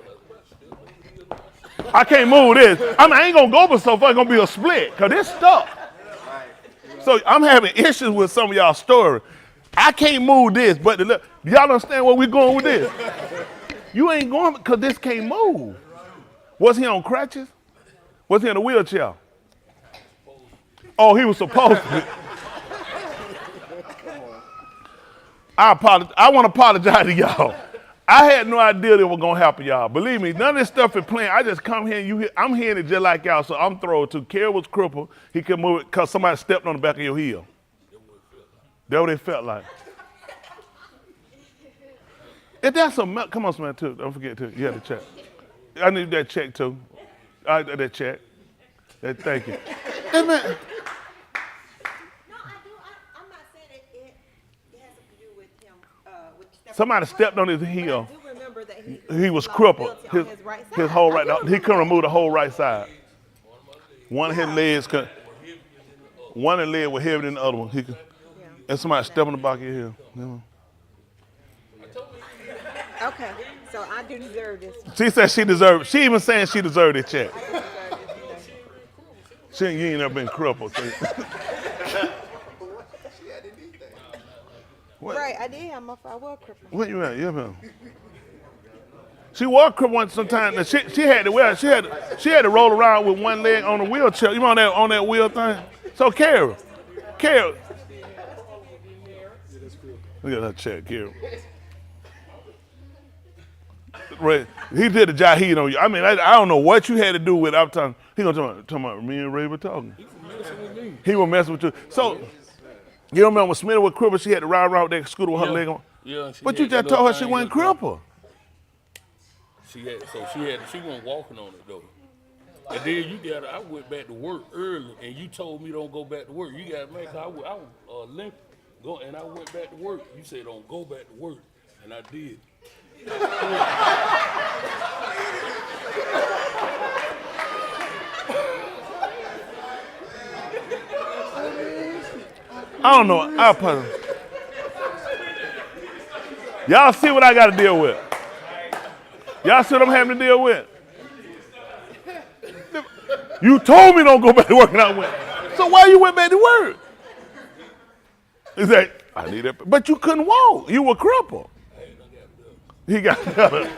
I can't move this. I ain't gonna go but so far. It's gonna be a split, cause it's stuck. So I'm having issues with some of y'all story. I can't move this, but y'all understand where we going with this? You ain't going because this can't move. Was he on crutches? Was he in a wheelchair? Oh, he was supposed to. I apologize. I want to apologize to y'all. I had no idea it was gonna happen, y'all. Believe me, none of this stuff is playing. I just come here and I'm hearing it just like y'all, so I'm throwing too. Kerry was crippled. He couldn't move it because somebody stepped on the back of your heel. That's what it felt like. If that's a come on, Samantha, too. Don't forget to. You have to check. I need that check too. That check. Thank you. Amen. Somebody stepped on his heel. I do remember that he was crippled. His whole right. He couldn't remove the whole right side. One of his legs could. One of his legs was heavier than the other one. He could, and somebody stepped on the back of your heel. Okay, so I do deserve this. She said she deserved. She even saying she deserved this check. You ain't never been crippled. Right, I did have my I was crippled. What you at? Yeah, she was crippled once sometimes. She had to roll around with one leg on a wheelchair. You know on that wheel thing? So Carol. Look at that check, Carol. Right. He did the jahid on you. I mean, I don't know what you had to do with it. I'm talking. He gonna talk about me and Ray were talking. He was messing with you. So you remember when Smith was crippled, she had to ride around with that scooter with her leg on? Yeah. But you just told her she wasn't crippled. She wasn't walking on it though. And then I went back to work early, and you told me don't go back to work. You got mad, I was limping, and I went back to work. You said don't go back to work, and I did. I don't know. I'll put him. Y'all see what I got to deal with? Y'all see what I'm having to deal with? You told me don't go back to work, and I went. So why you went back to work? He said, I need that. But you couldn't walk. You were crippled. He got better.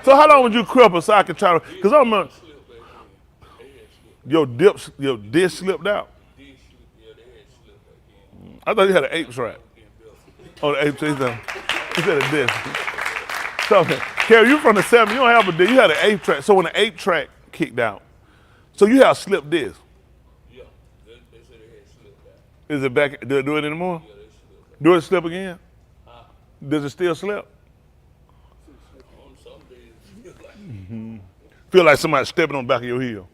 So how long was you crippled so I could try to, because I remember your disc slipped out. I thought you had an ape track. Oh, the ape track. He said a disc. So, Carrie, you from the 70s, you don't have a disc. You had an ape track. So when the ape track kicked out, so you have slipped disc. Yeah, they said they had slipped out. Is it back? Do it do it anymore? Yeah, they slipped out. Do it slip again? Does it still slip? On some days, it feels like Feel like somebody stepping on the back of your heel.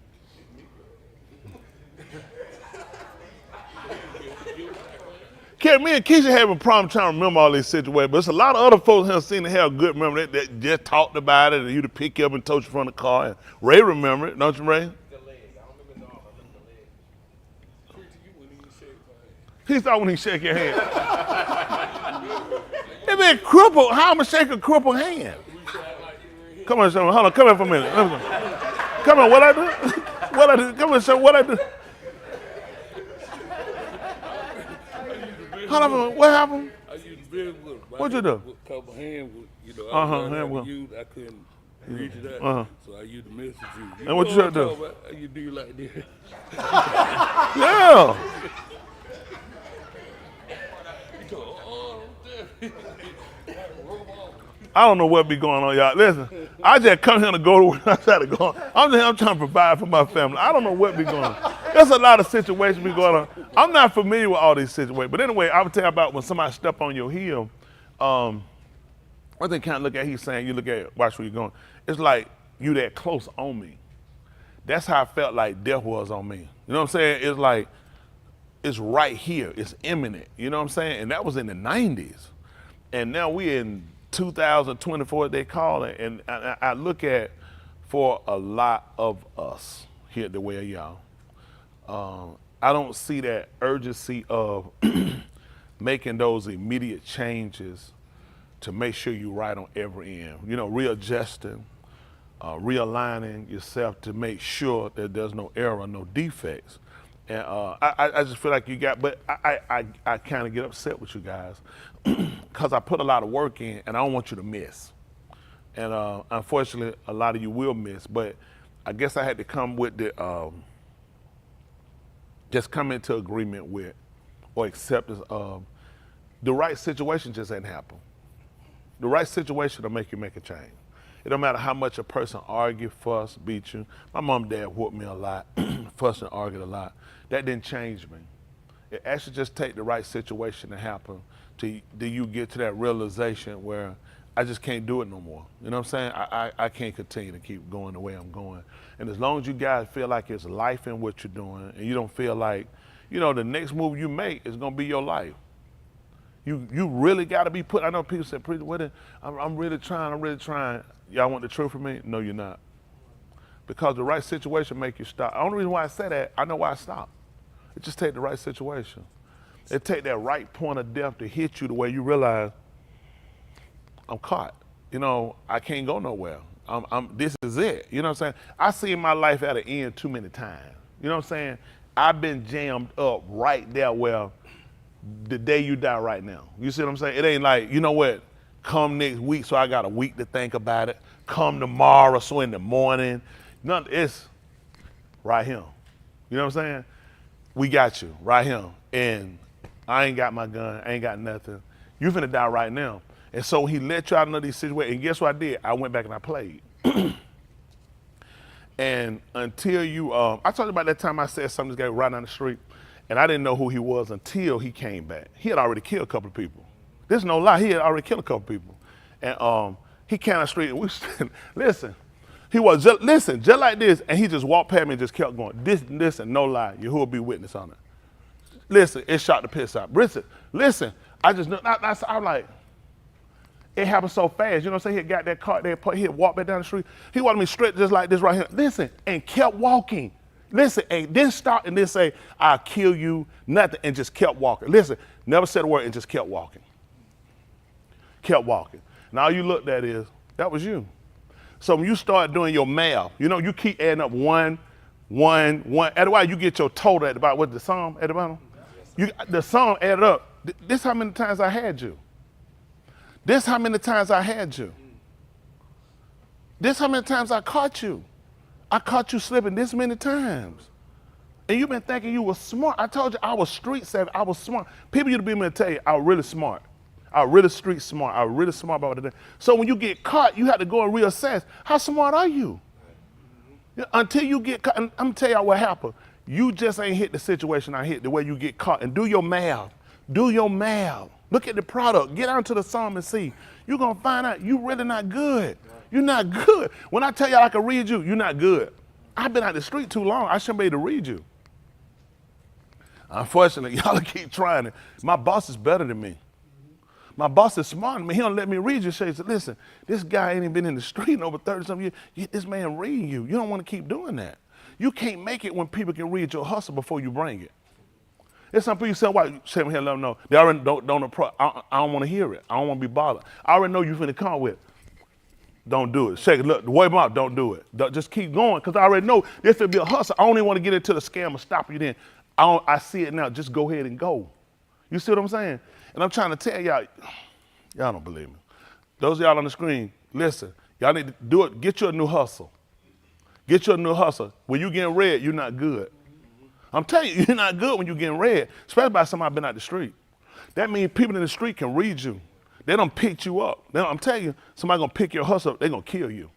Me and Keisha having a problem trying to remember all these situations, but there's a lot of other folks here seem to have good memory that just talked about it and you to pick you up and told you from the car. And Ray remember it, don't you, Ray? He thought when he shake your hand. If it's crippled, how am I shake a crippled hand? Come on, show me. Hold on, come here for a minute. Come on, what I do? What I do? Come on, show me what I do. Hold on, what happened? I used to be with What'd you do? With a couple hands, I couldn't reach it out, so I used to mess with you. And what you trying to do? You do like this. Yeah. I don't know what be going on, y'all. Listen, I just come here to go to where I try to go. I'm trying to provide for my family. I don't know what be going on. There's a lot of situations be going on. I'm not familiar with all these situations. But anyway, I would tell you about when somebody step on your heel. One thing kind of look at, he's saying, you look at, watch where you're going. It's like you that close on me. That's how I felt like death was on me. You know what I'm saying? It's like, it's right here. It's imminent. You know what I'm saying? And that was in the 90s. And now we're in 2024, they call it, and I look at for a lot of us here at the Way of Yah, I don't see that urgency of making those immediate changes to make sure you're right on every end. You know, readjusting, realigning yourself to make sure that there's no error, no defects. And I just feel like you got, but I kind of get upset with you guys because I put a lot of work in and I don't want you to miss. And unfortunately, a lot of you will miss, but I guess I had to come with the, just come into agreement with or acceptance of the right situation just ain't happen. The right situation will make you make a change. It don't matter how much a person argue, fuss, beat you. My mom and dad whooped me a lot, fussed and argued a lot. That didn't change me. It actually just take the right situation to happen till you get to that realization where I just can't do it no more. You know what I'm saying? I can't continue to keep going the way I'm going. And as long as you guys feel like it's life in what you're doing and you don't feel like, you know, the next move you make is gonna be your life. You really gotta be put, I know people say, I'm really trying. Y'all want the truth from me? No, you're not. Because the right situation make you stop. The only reason why I say that, I know why I stopped. It just take the right situation. It take that right point of death to hit you the way you realize, I'm caught. You know, I can't go nowhere. This is it. You know what I'm saying? I seen my life at an end too many times. You know what I'm saying? I've been jammed up right there where the day you die right now. You see what I'm saying? It ain't like, you know what, come next week, so I got a week to think about it. Come tomorrow, so in the morning. None, it's right here. You know what I'm saying? We got you right here. And I ain't got my gun, I ain't got nothing. You finna die right now. And so he let you out of these situations. And guess what I did? I went back and I played. And until you, I told you about that time I said something to this guy right down the street, and I didn't know who he was until he came back. He had already killed a couple of people. There's no lie, he had already killed a couple of people. And he came down the street and we listen, he was just like this, and he just walked past me and just kept going. Listen, no lie, you who will be witness on it. Listen, it shot the piss out. Listen, I just know, I'm like, it happened so fast. You know what I'm saying? He got that car there, he had walked back down the street. He wanted me straight just like this right here. Listen, and kept walking. Listen, and then stop and then say, I'll kill you, nothing, and just kept walking. Listen, never said a word and just kept walking. Kept walking. Now all you looked at is, that was you. So when you start doing your math, you know, you keep adding up one. At the while you get your total at the bottom. What's the sum at the bottom? The sum added up. This how many times I had you. This how many times I had you. This how many times I caught you. I caught you slipping this many times. And you've been thinking you were smart. I told you I was street savvy. I was smart. People used to be able to tell you I was really smart. I was really street smart. I was really smart about what I did. So when you get caught, you have to go and reassess. How smart are you? Until you get caught, and I'm gonna tell y'all what happened. You just ain't hit the situation I hit the way you get caught. And do your math. Do your math. Look at the product. Get out to the sum and see. You're gonna find out you really not good. You're not good. When I tell y'all I can read you, you're not good. I've been out the street too long. I shouldn't be able to read you. Unfortunately, y'all keep trying it. My boss is better than me. My boss is smarter than me. He don't let me read you. He said, listen, this guy ain't even been in the street in over 30-something years. This man reading you. You don't want to keep doing that. You can't make it when people can read your hustle before you bring it. There's some people say, why? Say here, let them know. They already don't I don't want to hear it. I don't want to be bothered. I already know you finna come with. Don't do it. Shake it. Look, wave them out. Don't do it. Just keep going, because I already know this will be a hustle. I only want to get into the scam and stop you then. I see it now. Just go ahead and go. You see what I'm saying? And I'm trying to tell y'all don't believe me. Those of y'all on the screen, listen, y'all need to do it. Get you a new hustle. Get you a new hustle. When you getting red, you're not good. I'm telling you, you're not good when you're getting red, especially by somebody been out the street. That means people in the street can read you. They don't pick you up. I'm telling you, somebody gonna pick your hustle up, they gonna kill you.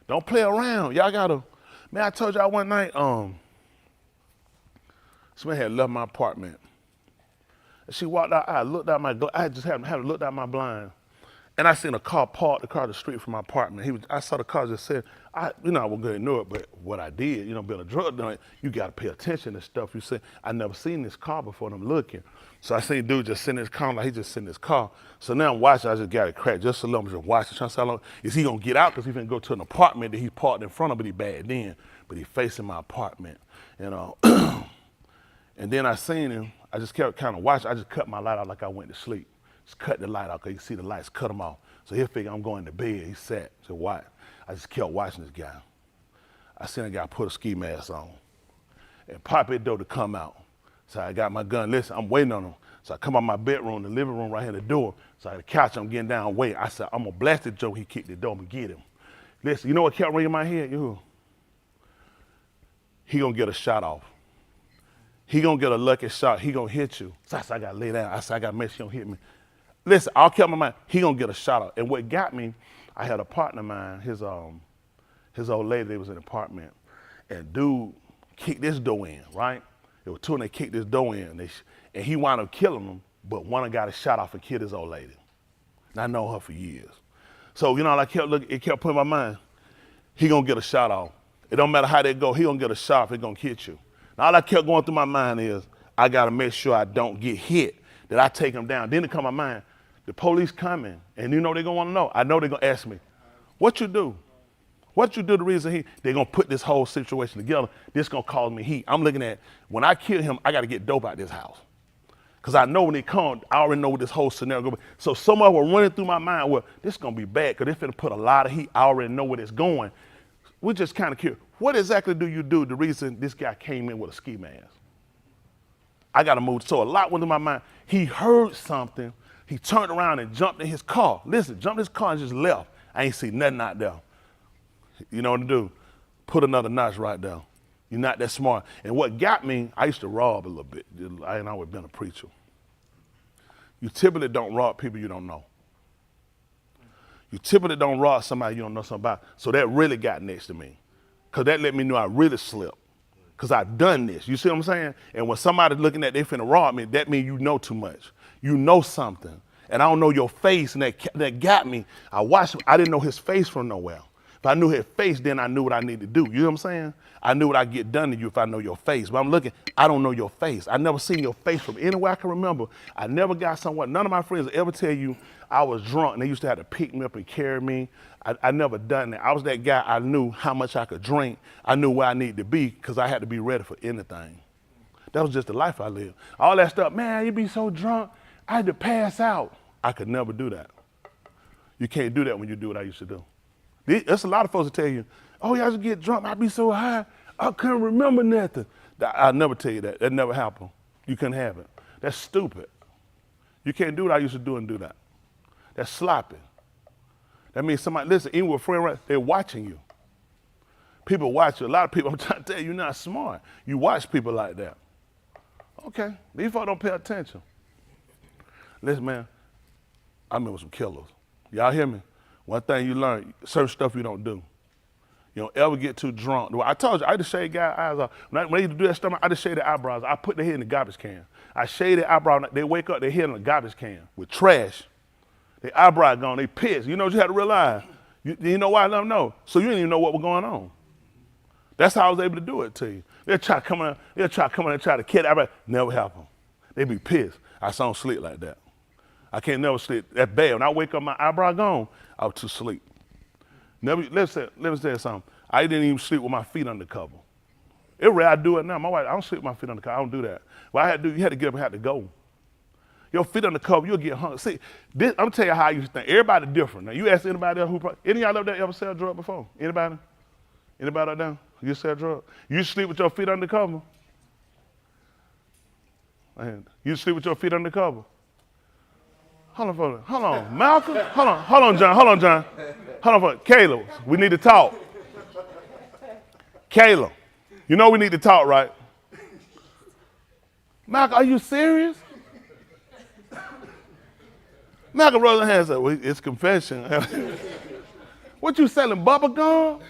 Don't play around. Y'all gotta, man, I told y'all one night, somebody had left my apartment. And she walked out, I just had looked out my blind. And I seen a car parked across the street from my apartment. I saw the car just said, I wasn't gonna ignore it, but what I did, being a drug dealer, you gotta pay attention to stuff. You say, I never seen this car before, and I'm looking. So I seen dude just sitting in his car, like he just sitting in his car. So now I'm watching, I just got it cracked just a little, I'm just watching, trying to see how long, is he gonna get out? Because he's gonna go to an apartment that he parked in front of, but he bad then, but he facing my apartment, And then I seen him, I just kept kind of watching, I just cut my light out like I went to sleep. Just cut the light out, because you see the lights, cut them off. So he'll figure I'm going to bed. He sat, said, why? I just kept watching this guy. I seen a guy put a ski mask on and pop his door to come out. So I got my gun, listen, I'm waiting on him. So I come out my bedroom, the living room right here, the door. So I had the couch, I'm getting down, wait. I said, I'm gonna blast the joke, he kicked the door, I'm gonna get him. Listen, you know what kept ringing in my head? He gonna get a shot off. He gonna get a lucky shot, he gonna hit you. So I said, I gotta lay down. I said, I gotta make sure he don't hit me. Listen, I'll keep my mind, he gonna get a shot out. And what got me, I had a partner of mine, his old lady, they was in an apartment, and dude kicked this door in, right? There were two and they kicked this door in, and he wound up killing them, but one of got a shot off and killed his old lady. And I know her for years. So, I kept looking, it kept putting in my mind, he gonna get a shot off. It don't matter how they go, he gonna get a shot off, he gonna hit you. And all I kept going through my mind is, I gotta make sure I don't get hit, that I take him down. Then it come to my mind, the police coming, and they're gonna wanna know. I know they're gonna ask me, what you do? What you do the reason they're gonna put this whole situation together, this gonna cause me heat. I'm looking at, when I kill him, I gotta get dope out this house. Because I know when they come, I already know what this whole scenario gonna be. So some of them were running through my mind, well, this gonna be bad, because they're finna put a lot of heat, I already know where it's going. We're just kind of curious, what exactly do you do the reason this guy came in with a ski mask? I gotta move, so a lot went through my mind. He heard something, he turned around and jumped in his car. Listen, jumped in his car and just left. I ain't see nothing out there. You know what to do? Put another notch right there. You're not that smart. And what got me, I used to rob a little bit. I ain't always been a preacher. You typically don't rob people you don't know. You typically don't rob somebody you don't know something about. So that really got next to me. Because that let me know I really slipped. Because I've done this. You see what I'm saying? And when somebody's looking at they finna rob me, that means you know too much. You know something. And I don't know your face, and that got me. I watched him. I didn't know his face from nowhere. If I knew his face, then I knew what I need to do. You know what I'm saying? I knew what I'd get done to you if I know your face. But I'm looking, I don't know your face. I never seen your face from anywhere I can remember. I never got somewhere. None of my friends will ever tell you I was drunk and they used to have to pick me up and carry me. I never done that. I was that guy, I knew how much I could drink. I knew where I needed to be because I had to be ready for anything. That was just the life I lived. All that stuff, man, you be so drunk, I had to pass out. I could never do that. You can't do that when you do what I used to do. There's a lot of folks that tell you, oh, yeah, I just get drunk, I be so high, I couldn't remember nothing. I'll never tell you that. That never happened. You couldn't have it. That's stupid. You can't do what I used to do and do that. That's sloppy. That means somebody, listen, even with a friend, right, they're watching you. People watch you. A lot of people, I'm trying to tell you, you're not smart. You watch people like that. Okay, these folks don't pay attention. Listen, man, I remember some killers. Y'all hear me? One thing you learn, certain stuff you don't do. You don't ever get too drunk. Well, I told you, I just shade guys' eyes off. When I used to do that stuff, I just shade their eyebrows. I put their head in the garbage can. I shade their eyebrows. They wake up, their head in the garbage can with trash. Their eyebrow gone, they pissed. You know what you had to realize? You know why I let them know? So you didn't even know what was going on. That's how I was able to do it to you. They'll try to come in and try to kill everybody. Never happen. They be pissed. I don't sleep like that. I can't never sleep that bad. When I wake up, my eyebrow gone, I was too sleep. Never. Let me say something. I didn't even sleep with my feet under cover. It's rare I do it now. My wife, I don't sleep with my feet under cover. I don't do that. But I had to do. You had to get up and had to go. Your feet under cover, you'll get hungry. See, I'm gonna tell you how I used to think. Everybody different. Now you ask anybody else any of y'all ever sell drugs before? Anybody? Anybody out there? You sell drugs? You sleep with your feet under cover? You sleep with your feet under cover? Hold on, Malcolm. Hold on, John. Hold on, Caleb. We need to talk. Caleb, you know we need to talk, right? Malcolm, are you serious? Malcolm rose his hand and said, well, it's confession. What you selling, bubble gum?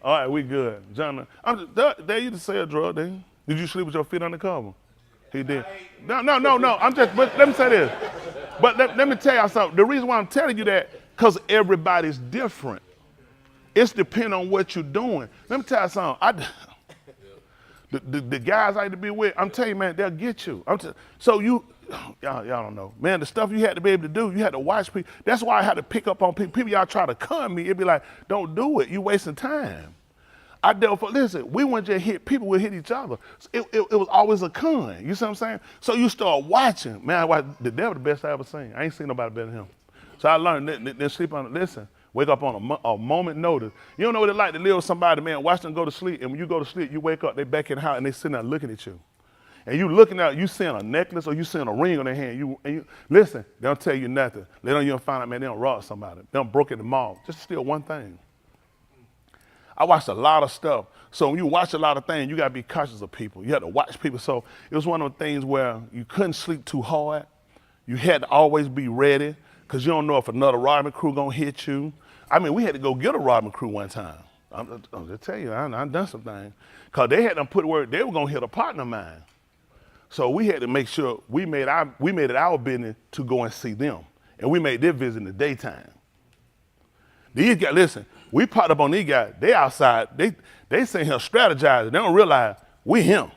All right, we good. John, they used to sell drugs, didn't you? Did you sleep with your feet under cover? He did. No. But let me say this. But let me tell y'all something. The reason why I'm telling you that, because everybody's different. It's depending on what you're doing. Let me tell you something. The guys I like to be with, I'm telling you, man, they'll get you. So y'all don't know. Man, the stuff you had to be able to do, you had to watch people. That's why I had to pick up on people. People y'all try to con me, it'd be like, don't do it. You wasting time. Listen, we wouldn't just hit people, we hit each other. It was always a con. You see what I'm saying? So you start watching. Man, I watched the devil the best I ever seen. I ain't seen nobody better than him. So I learned, then sleep on it. Listen, wake up on a moment notice. You don't know what it's like to live with somebody, man, watch them go to sleep, and when you go to sleep, you wake up, they back in the house, and they sitting there looking at you. And you looking out, you seeing a necklace or you seeing a ring on their hand. Listen, they don't tell you nothing. They don't even find out, man, they don't rob somebody. They don't broke in the mall. Just steal one thing. I watched a lot of stuff. So when you watch a lot of things, you gotta be cautious of people. You have to watch people. So it was one of the things where you couldn't sleep too hard. You had to always be ready, because you don't know if another robbing crew gonna hit you. I mean, we had to go get a robbing crew one time. I'm just tell you, I've done some things. Because they had them put word, they were gonna hit a partner of mine. So we had to make sure we made it our business to go and see them. And we made their visit in the daytime. These guys, listen, we popped up on these guys, they outside, they sitting here strategizing. They don't realize we him.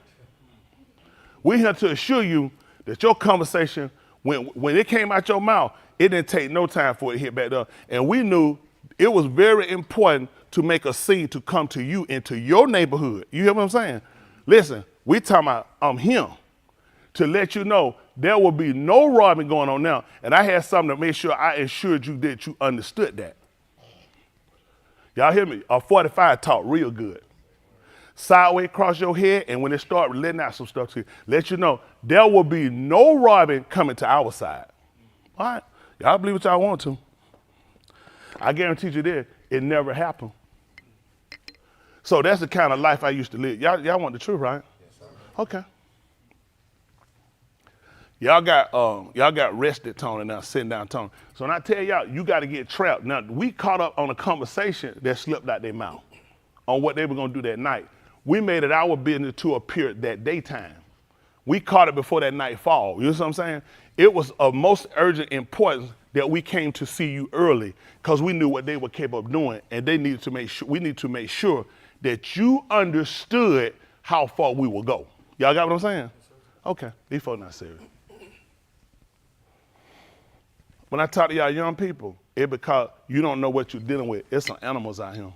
We here to assure you that your conversation, when it came out your mouth, it didn't take no time for it to hit back up. And we knew it was very important to make a scene to come to you into your neighborhood. You hear what I'm saying? Listen, we talking about I'm him to let you know there will be no robbing going on now. And I had something to make sure I assured you that you understood that. Y'all hear me? A 45 talk real good. Sideways across your head, and when they start letting out some stuff to you, let you know there will be no robbing coming to our side. All right? Y'all believe what y'all want to. I guarantee you this, it never happened. So that's the kind of life I used to live. Y'all want the truth, right? Yes, sir. Okay. Y'all got rested Tony now, sitting down Tony. So when I tell y'all, you got to get trapped. Now, we caught up on a conversation that slipped out their mouth on what they were going to do that night. We made it our business to appear that daytime. We caught it before that night fall. You know what I'm saying? It was of most urgent importance that we came to see you early, because we knew what they were capable of doing, and they needed to make sure, we need to make sure that you understood how far we will go. Y'all got what I'm saying? Okay, these folks not serious. When I talk to y'all young people, it's because you don't know what you're dealing with. It's some animals out here.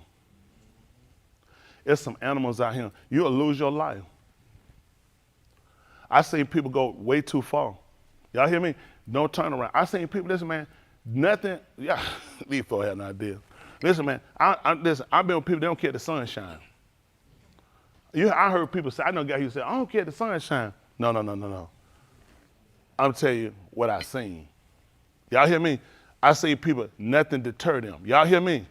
It's some animals out here. You'll lose your life. I seen people go way too far. Y'all hear me? Don't turn around. I seen people, listen, man, nothing, yeah, these folks have no idea. Listen, man, listen, I've been with people, they don't care the sunshine. I heard people say, I know a guy who said, I don't care the sunshine. No. I'm telling you what I seen. Y'all hear me? I see people, nothing deter them. Y'all hear me?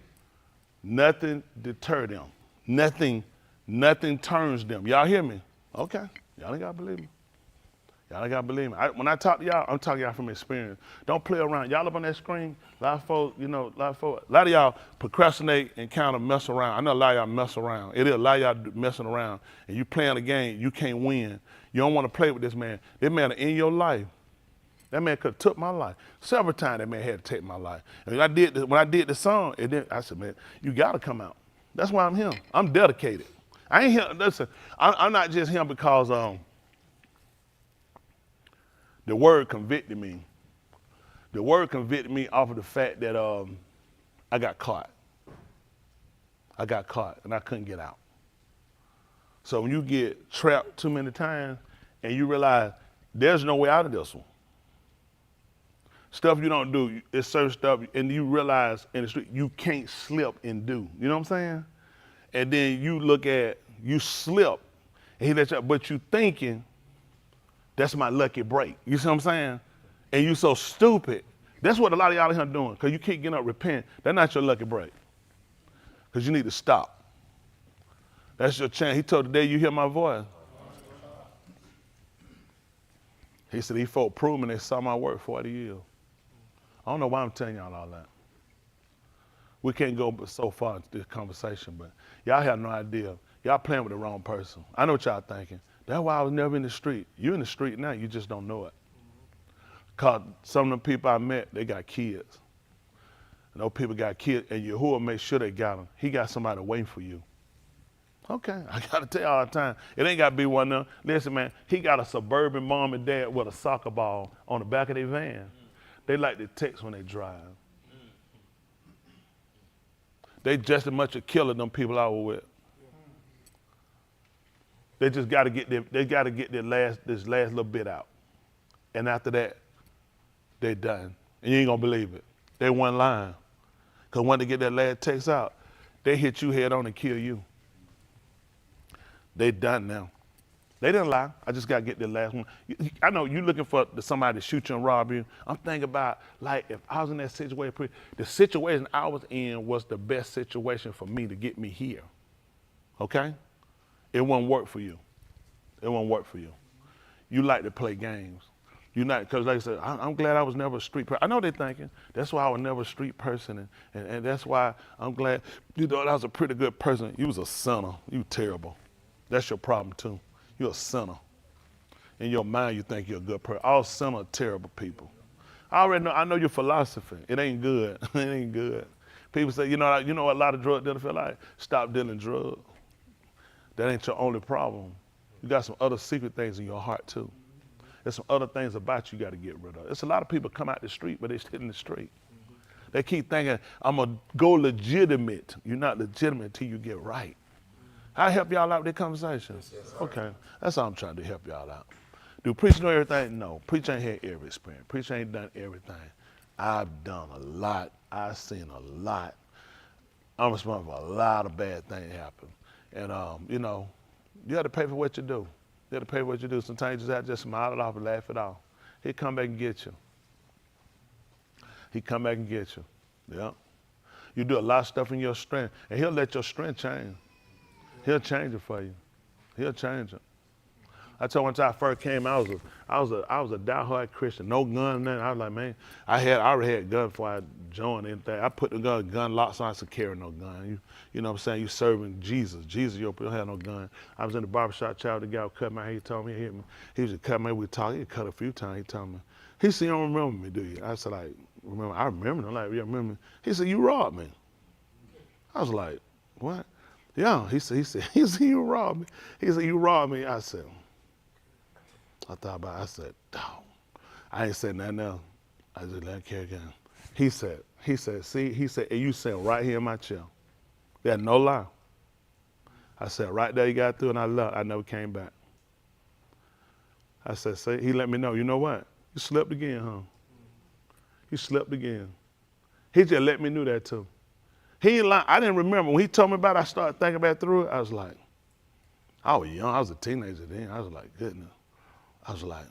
Nothing deter them. Nothing turns them. Y'all hear me? Okay. Y'all ain't gotta believe me. Y'all ain't gotta believe me. When I talk to y'all, I'm talking to y'all from experience. Don't play around. Y'all up on that screen, a lot of y'all procrastinate and kind of mess around. I know a lot of y'all mess around. It is a lot of y'all messing around, and you playing a game, you can't win. You don't want to play with this man. This man is in your life. That man could have took my life. Several times that man had to take my life. And when I did the song, I said, man, you gotta come out. That's why I'm him. I'm dedicated. I ain't him, listen, I'm not just him because the word convicted me. The word convicted me off of the fact that I got caught. I got caught and I couldn't get out. So when you get trapped too many times and you realize there's no way out of this one. Stuff you don't do, it's certain stuff, and you realize in the street you can't slip and do. You know what I'm saying? And then you look at, you slip, and he lets you out, but you thinking, that's my lucky break. You see what I'm saying? And you so stupid. That's what a lot of y'all are doing, because you keep getting up, repent. That's not your lucky break. Because you need to stop. That's your chance. He told the day you hear my voice. He said, these folk proved me they saw my work 40 years. I don't know why I'm telling y'all all that. We can't go so far into this conversation, but y'all have no idea. Y'all playing with the wrong person. I know what y'all thinking. That's why I was never in the street. You're in the street now, you just don't know it. Cause some of the people I met, they got kids. And those people got kids, and Yahuwah make sure they got them. He got somebody waiting for you. Okay, I gotta tell you all the time. It ain't gotta be one of them. Listen, man, he got a suburban mom and dad with a soccer ball on the back of their van. They like to text when they drive. They just as much a killer than people I was with. They just gotta get this last little bit out. And after that, they done. And you ain't gonna believe it. They one line. Cause when they get that last text out, they hit you head on and kill you. They done now. They didn't lie. I just got to get the last one. I know you looking for somebody to shoot you and rob you. I'm thinking about, like, if I was in that situation, the situation I was in was the best situation for me to get me here. Okay? It won't work for you. It won't work for you. You like to play games. You not, because like I said, I'm glad I was never a street person. I know they're thinking. That's why I was never a street person. And that's why I'm glad, you know, I was a pretty good person. You was a sinner. You terrible. That's your problem too. You're a sinner. In your mind, you think you're a good person. All sinners are terrible people. I already know. I know your philosophy. It ain't good. It ain't good. People say, you know what a lot of drug dealers feel like? Stop dealing drugs. That ain't your only problem. You got some other secret things in your heart too. There's some other things about you got to get rid of. There's a lot of people come out the street, but they sit in the street. They keep thinking, I'm going to go legitimate. You're not legitimate until you get right. I help y'all out with this conversation? Okay, that's all I'm trying to help y'all out. Do preachers know everything? No, preacher ain't had every experience. Preacher ain't done everything. I've done a lot. I've seen a lot. I'm responsible for a lot of bad things happen. And, you know, you have to pay for what you do. You have to pay for what you do. Sometimes you just have to just smile it off and laugh it off. He'll come back and get you. He come back and get you. Yeah. You do a lot of stuff in your strength, and he'll let your strength change. He'll change it for you. He'll change it. I told one time I first came, I was a diehard Christian, no gun, nothing. I was like, man, I already had a gun before I joined anything. I put the gun locks on, I said, carry no gun. You know what I'm saying? You serving Jesus. Jesus, you don't have no gun. I was in the barbershop, child, the guy cut my hair, he told me he hit me. He was just cut my hair, we talked, he cut a few times, he told me. He said, you don't remember me, do you? I said, like, remember, I remember. I'm like, yeah, remember me. He said, you robbed me. I was like, what? Yeah, he said, you robbed me. He said, you robbed me. I said, I thought about it. I said, dog. I ain't said nothing else. I just let him carry again. He said, and you sitting right here in my chair. There's no lie. I said, right there you got through and I left. I never came back. I said, he let me know, you know what? You slept again, huh? You slept again. He just let me know that too. He ain't lying. I didn't remember. When he told me about it, I started thinking about it through it. I was like, I was young. I was a teenager then. I was like, goodness. I was like,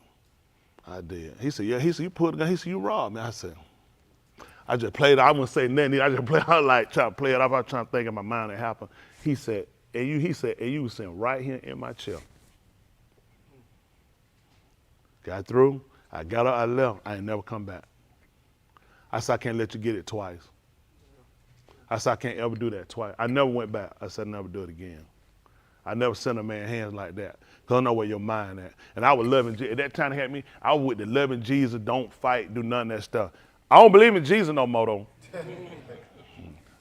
I did. He said, yeah. He said, you pulled the gun. He said, you robbed me. I said, I just played it. I wouldn't say nothing. I just played. I was like trying to play it off. I was trying to think in my mind it happened. He said, and you was sitting right here in my chair. Got through. I got up. I left. I ain't never come back. I said, I can't let you get it twice. I said, I can't ever do that twice. I never went back. I said, never do it again. I never sent a man hands like that. Because I know where your mind at. And I was loving Jesus. At that time it had me, I was with the loving Jesus, don't fight, do none of that stuff. I don't believe in Jesus no more though.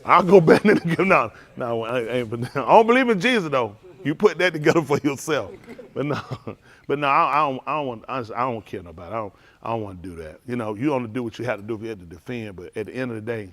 I'll go back and give no, I don't believe in Jesus though. You put that together for yourself. But no, I don't want, honestly, I don't care nobody. I don't want to do that. You know, you only do what you have to do if you have to defend, but at the end of the day,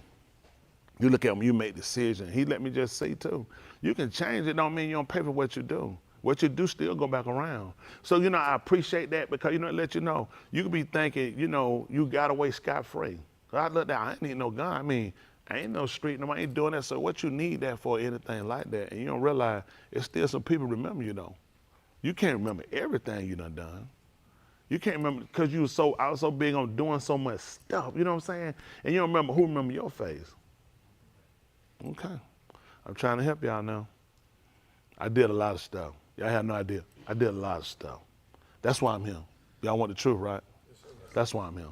you look at him, you make decisions. He let me just say too, you can change it, don't mean you don't pay for what you do. What you do still go back around. So, you know, I appreciate that because, you know, it let you know, you could be thinking, you know, you got away scot-free. I looked at, I ain't need no gun. I mean, I ain't no street, nobody ain't doing that. So what you need that for, anything like that? And you don't realize it's still some people remember you though. You can't remember everything you done. You can't remember because I was so big on doing so much stuff, you know what I'm saying? And you don't remember who remember your face. Okay, I'm trying to help y'all now. I did a lot of stuff. Y'all have no idea. I did a lot of stuff. That's why I'm here. Y'all want the truth, right? That's why I'm here.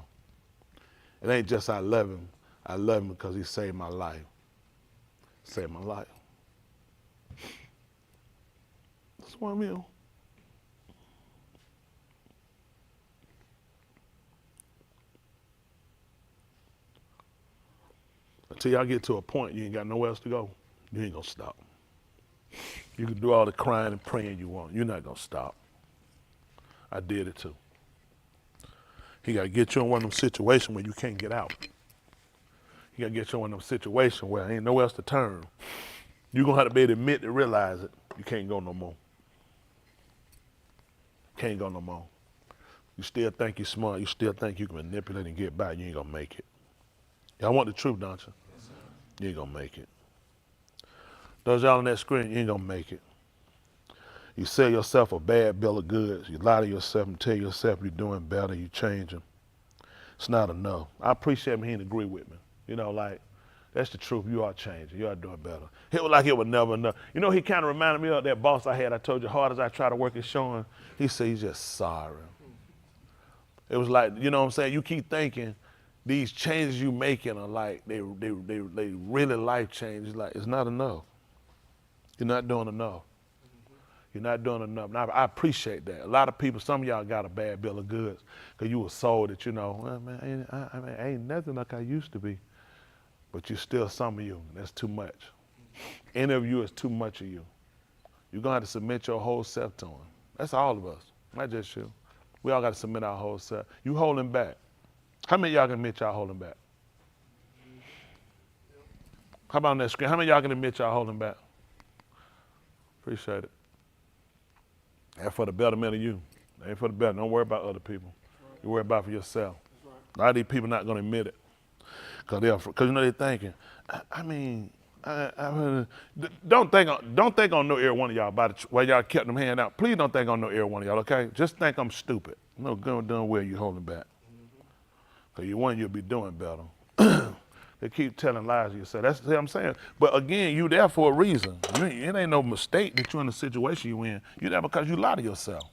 It ain't just I love him. I love him because he saved my life. Saved my life. That's why I'm here. until y'all get to a point you ain't got nowhere else to go, you ain't gonna stop. You can do all the crying and praying you want. You're not gonna stop. I did it too. He gotta get you in one of them situations where you can't get out. He gotta get you in one of them situations where ain't nowhere else to turn. You're gonna have to be able to admit to realize it. You can't go no more. Can't go no more. You still think you're smart. You still think you can manipulate and get by. You ain't gonna make it. Y'all want the truth, don't you? Yes, you ain't gonna make it. Those y'all on that screen, you ain't gonna make it. You sell yourself a bad bill of goods. You lie to yourself and tell yourself you're doing better. You changing. It's not enough. I appreciate him. He didn't agree with me. You know, like, that's the truth. You are changing. You are doing better. It was like it was never enough. You know, he kind of reminded me of that boss I had. I told you, hard as I try to work, it's showing. He said he's just sorry. It was like, you know what I'm saying? You keep thinking these changes you making are like, they really life changes. Like, it's not enough. You're not doing enough. You're not doing enough. Now, I appreciate that. A lot of people, some of y'all got a bad bill of goods because you were sold that, you know, well, man, I ain't nothing like I used to be. But you're still some of you. That's too much. Any of you is too much of you. You're going to have to submit your whole self to him. That's all of us, not just you. We all got to submit our whole self. You holding back. How many of y'all can admit y'all holding back? How about on that screen? How many of y'all can admit y'all holding back? Appreciate it. That's for the betterment of you. That ain't for the better. Don't worry about other people. You worry about it for yourself. A lot of these people not going to admit it. Because you know they're thinking, don't think on no every one of y'all about it, while y'all kept them hand out. Please don't think on no every one of y'all, okay? Just think I'm stupid. No, doing well, you holding back. Because you want you'll be doing better. They keep telling lies to yourself. That's what I'm saying. But again, you there for a reason. It ain't no mistake that you're in the situation you in. You there because you lie to yourself.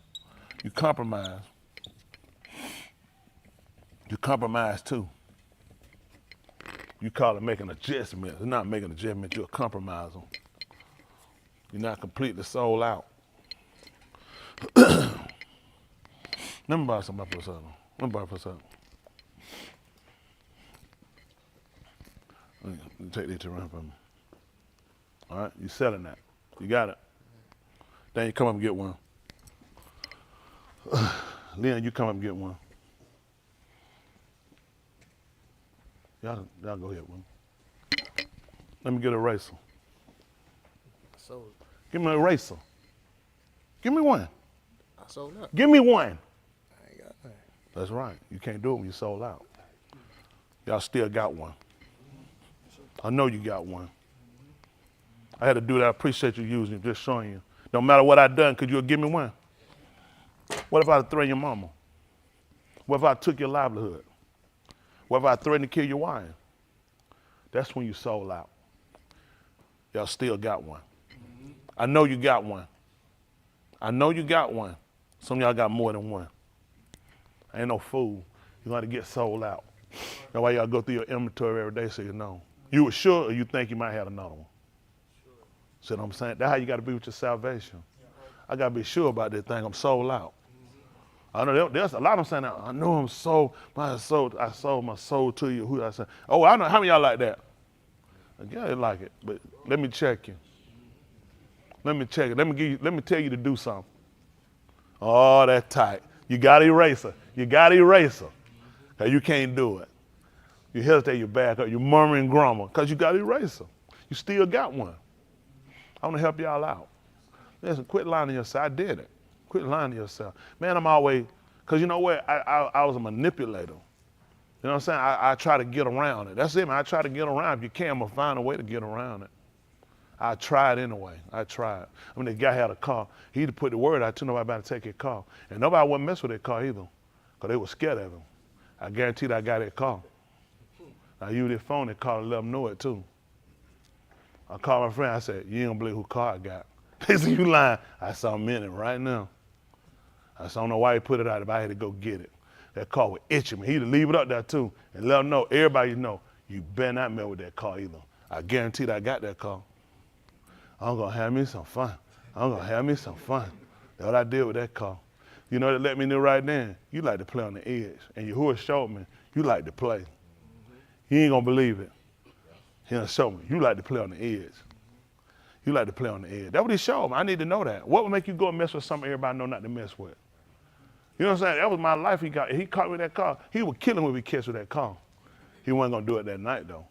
You compromise. You compromise too. You call it making adjustments. It's not making adjustments, you're a compromiser. You're not completely sold out. Let me borrow somebody for a second. Let me borrow for a second. Let me take these to run from me. All right, you selling that. You got it. Then you come up and get one. Leon, you come up and get one. Y'all go ahead with me. Let me get an eraser. Give me an eraser. Give me one. I sold out. Give me one. I ain't got nothing. That's right. You can't do it when you sold out. Y'all still got one. I know you got one. I had to do that. I appreciate you using it, just showing you. No matter what I done, could you give me one? What if I threatened your mama? What if I took your livelihood? What if I threatened to kill your wife? That's when you sold out. Y'all still got one. I know you got one. I know you got one. Some of y'all got more than one. I ain't no fool. You're going to get sold out. That's why y'all go through your inventory every day so you know. You were sure or you think you might have another one? See what I'm saying? That's how you got to be with your salvation. I got to be sure about this thing. I'm sold out. I know there's a lot of them saying, I know I'm sold. I sold my soul to you. Who I said? Oh, I know. How many of y'all like that? Yeah, they like it, but let me check you. Let me check it. Let me tell you to do something. Oh, that's tight. You got an eraser. You got an eraser. Cause you can't do it. You hesitate, you back up, you murmur and grumble, because you got an eraser. You still got one. I want to help y'all out. Listen, quit lying to yourself. I did it. Quit lying to yourself. Man, I'm always, because you know what? I was a manipulator. You know what I'm saying? I try to get around it. That's it, man. I try to get around. If you can, I'm going to find a way to get around it. I tried anyway. I tried. I mean, the guy had a car. He'd put the word out to nobody about to take his car. And nobody wouldn't mess with that car either, because they were scared of him. I guaranteed I got that car. I used his phone and called and let him know it too. I called my friend. I said, you ain't gonna believe who car I got. He said, you lying. I saw him in it right now. I said, I don't know why he put it out, but I had to go get it. That car was itching me. He'd leave it up there too and let him know, everybody know, you better not mess with that car either. I guaranteed I got that car. I'm gonna have me some fun. I'm gonna have me some fun. That's what I did with that car. You know, that let me know right then, you like to play on the edge. And Yahuwah showed me, you like to play. You ain't gonna believe it. He done showed me, you like to play on the edge. You like to play on the edge. That's what he showed me. I need to know that. What would make you go and mess with something everybody know not to mess with? You know what I'm saying? That was my life. He caught me with that car. He would kill him if he catch with that car. He wasn't gonna do it that night though.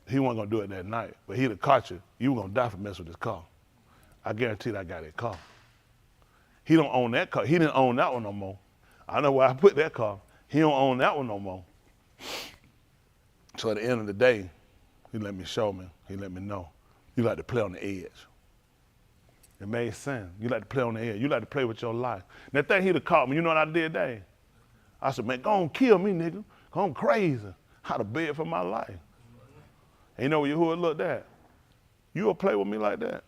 He wasn't gonna do it that night. But he'd have caught you. You were gonna die for messing with this car. I guarantee I got that car. He don't own that car. He didn't own that one no more. I know where I put that car. He don't own that one no more. So at the end of the day, he let me show me. He let me know. You like to play on the edge. It made sense. You like to play on the edge. You like to play with your life. That thing he'd have caught me. You know what I did that? I said, man, go on, kill me, nigga. I'm crazy. How to beg for my life. And you know who would look at? You'll play with me like that.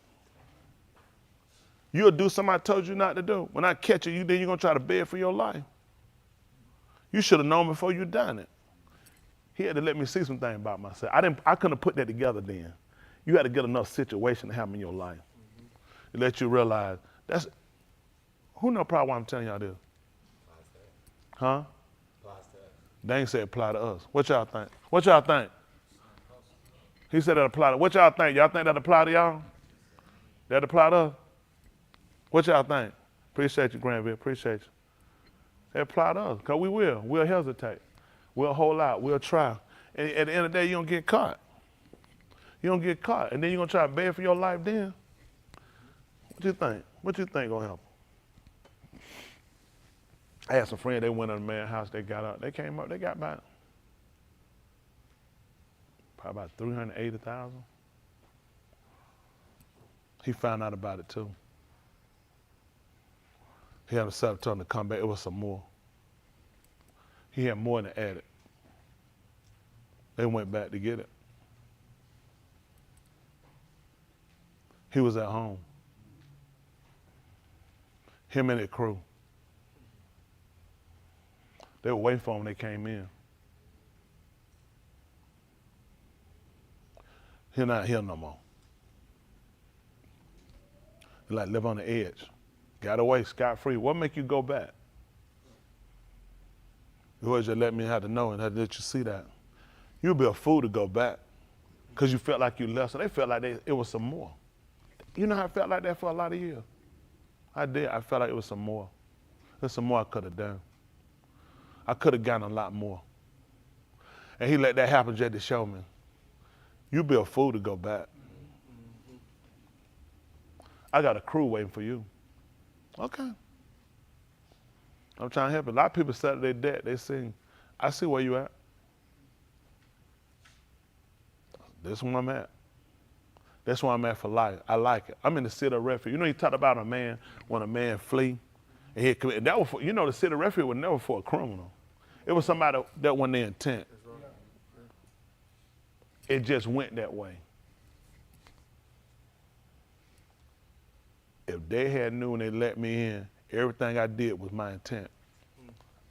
You'll do something I told you not to do. When I catch you, then you're gonna try to beg for your life. You should have known before you done it. He had to let me see some things about myself. I couldn't have put that together then. You had to get enough situation to happen in your life. To let you realize who know probably why I'm telling y'all this? Huh? They ain't said apply to us. What y'all think? What y'all think? He said that apply to, what y'all think? Y'all think that apply to y'all? That apply to us? What y'all think? Appreciate you, Granville, appreciate you. That apply to us, because we will. We'll hesitate. We'll hold out, we'll try. And at the end of the day, you don't get caught. You don't get caught. And then you're gonna try to beg for your life then? What you think? What you think gonna happen? I had some friends, they went in a man's house, they got up, they came up, they got probably about 380,000. He found out about it too. He had a set ton to come back, it was some more. He had more in the attic. They went back to get it. He was at home. Him and their crew. They were waiting for him when they came in. He's not here no more. He like live on the edge. Got away scot-free. What make you go back? You always just let me have to know and had to let you see that. You'd be a fool to go back because you felt like you left. So they felt like it was some more. You know how I felt like that for a lot of years? I did. I felt like it was some more. There's some more I could have done. I could have gotten a lot more. And he let that happen just to show me. You'd be a fool to go back. I got a crew waiting for you. Okay. I'm trying to help you. A lot of people settle their debt. They sing, I see where you at. This is where I'm at. That's where I'm at for life. I like it. I'm in the city of refuge. You know, he talked about a man, when a man flee, and he commit. That was for, you know, the city of refuge was never for a criminal. It was somebody that wasn't their intent. It just went that way. If they had knew when they let me in, everything I did was my intent,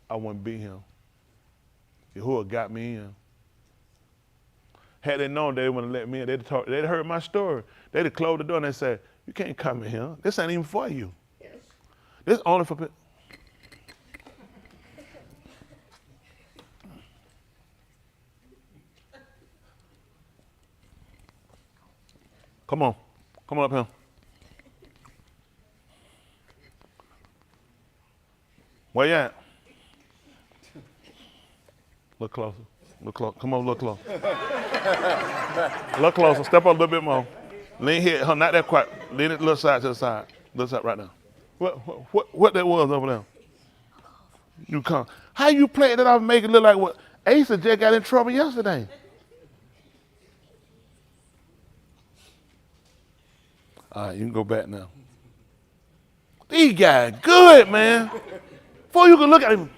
I wouldn't be here. Yahuwah got me in. Had they known they wouldn't let me in, they'd heard my story. They'd have closed the door and they said, you can't come in here. This ain't even for you. Yes. This only for people. Come on. Come on up here. Where you at? Look closer. Look close. Come on, look close. Look closer. Step up a little bit more. Lean here. Not that quiet. Lean it a little side to the side. Little side right now. What that was over there? You come. How you playing that off and make it look like what? Asa just got in trouble yesterday. All right, you can go back now. These guys good, man. Before you can look at him.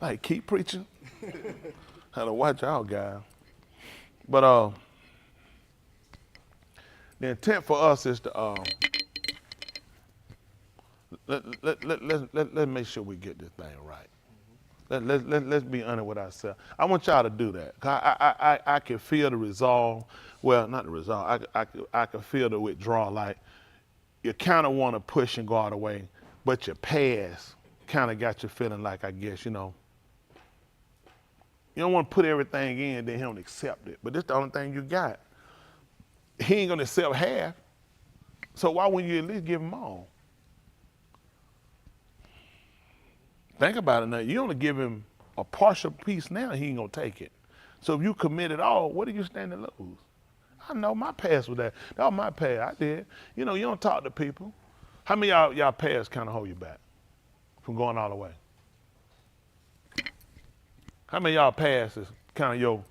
Like, keep preaching. Had to watch out, guys. But the intent for us is to let's make sure we get this thing right. Let's be honest with ourselves. I want y'all to do that. I can feel the resolve. Well, not the resolve. I can feel the withdrawal. Like you kind of want to push and go all the way, but your past kind of got you feeling like, I guess, you know, You don't want to put everything in, then he don't accept it. But this the only thing you got. He ain't gonna accept half. So why wouldn't you at least give him all? Think about it now. You only give him a partial piece now, he ain't gonna take it. So if you commit it all, what are you stand to lose? I know my past was that. That was my past. I did. You know, you don't talk to people. How many of y'all past kind of hold you back from going all the way? How many of y'all past is kind of your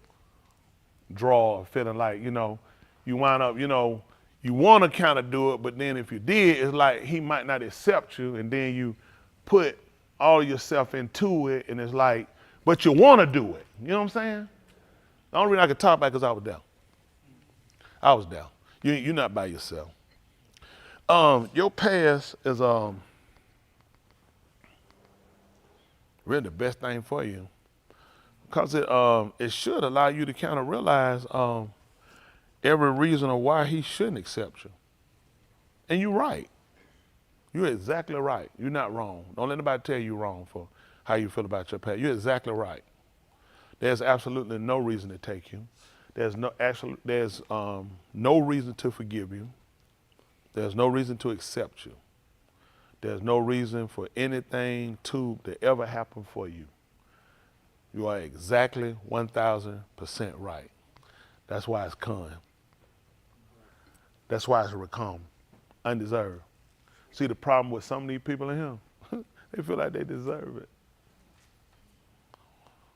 draw, feeling like, you know, you wind up, you know, you want to kind of do it, but then if you did, it's like he might not accept you, and then you put all yourself into it, and it's like, but you want to do it. You know what I'm saying? The only reason I could talk about it because I was down. I was down. You're not by yourself. Your past is really the best thing for you, because it should allow you to kind of realize every reason of why he shouldn't accept you. And you're right. You're exactly right. You're not wrong. Don't let anybody tell you wrong for how you feel about your past. You're exactly right. There's absolutely no reason to take you. There's no reason to forgive you. There's no reason to accept you. There's no reason for anything to ever happen for you. You are exactly 1,000% right. That's why it's con. That's why it's recom. Undeserved. See the problem with some of these people in here? They feel like they deserve it.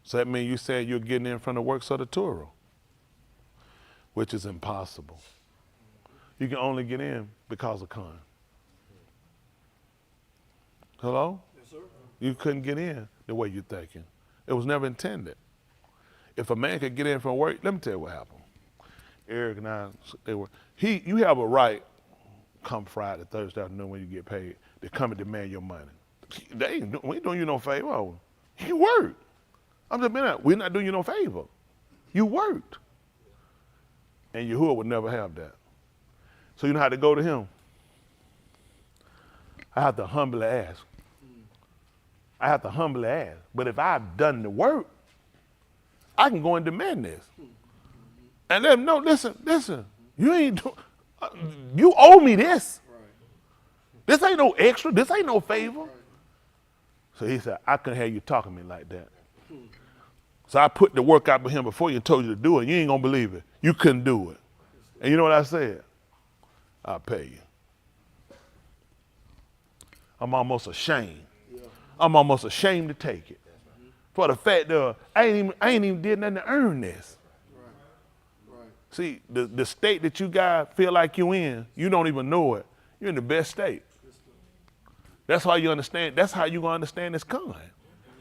So that means you said you're getting in from the works of the Torah, which is impossible. You can only get in because of con. Hello? Yes, sir. You couldn't get in the way you're thinking. It was never intended. If a man could get in from work, let me tell you what happened. Eric and I, you have a right come Friday, Thursday afternoon when you get paid to come and demand your money. We ain't doing you no favor. You worked. I'm just being honest. We're not doing you no favor. You worked. And Yahuwah would never have that. So you know how to go to him? I have to humbly ask. I have to humbly ask. But if I've done the work, I can go and demand this. And let them know, listen, you ain't you owe me this. This ain't no extra, this ain't no favor. So he said, I couldn't have you talking to me like that. So I put the work out with him before you and told you to do it. You ain't gonna believe it. You couldn't do it. And you know what I said? I'll pay you. I'm almost ashamed. I'm almost ashamed to take it. For the fact that I ain't even did nothing to earn this. See, the state that you guys feel like you in, you don't even know it. You're in the best state. That's why you understand, that's how you gonna understand this con.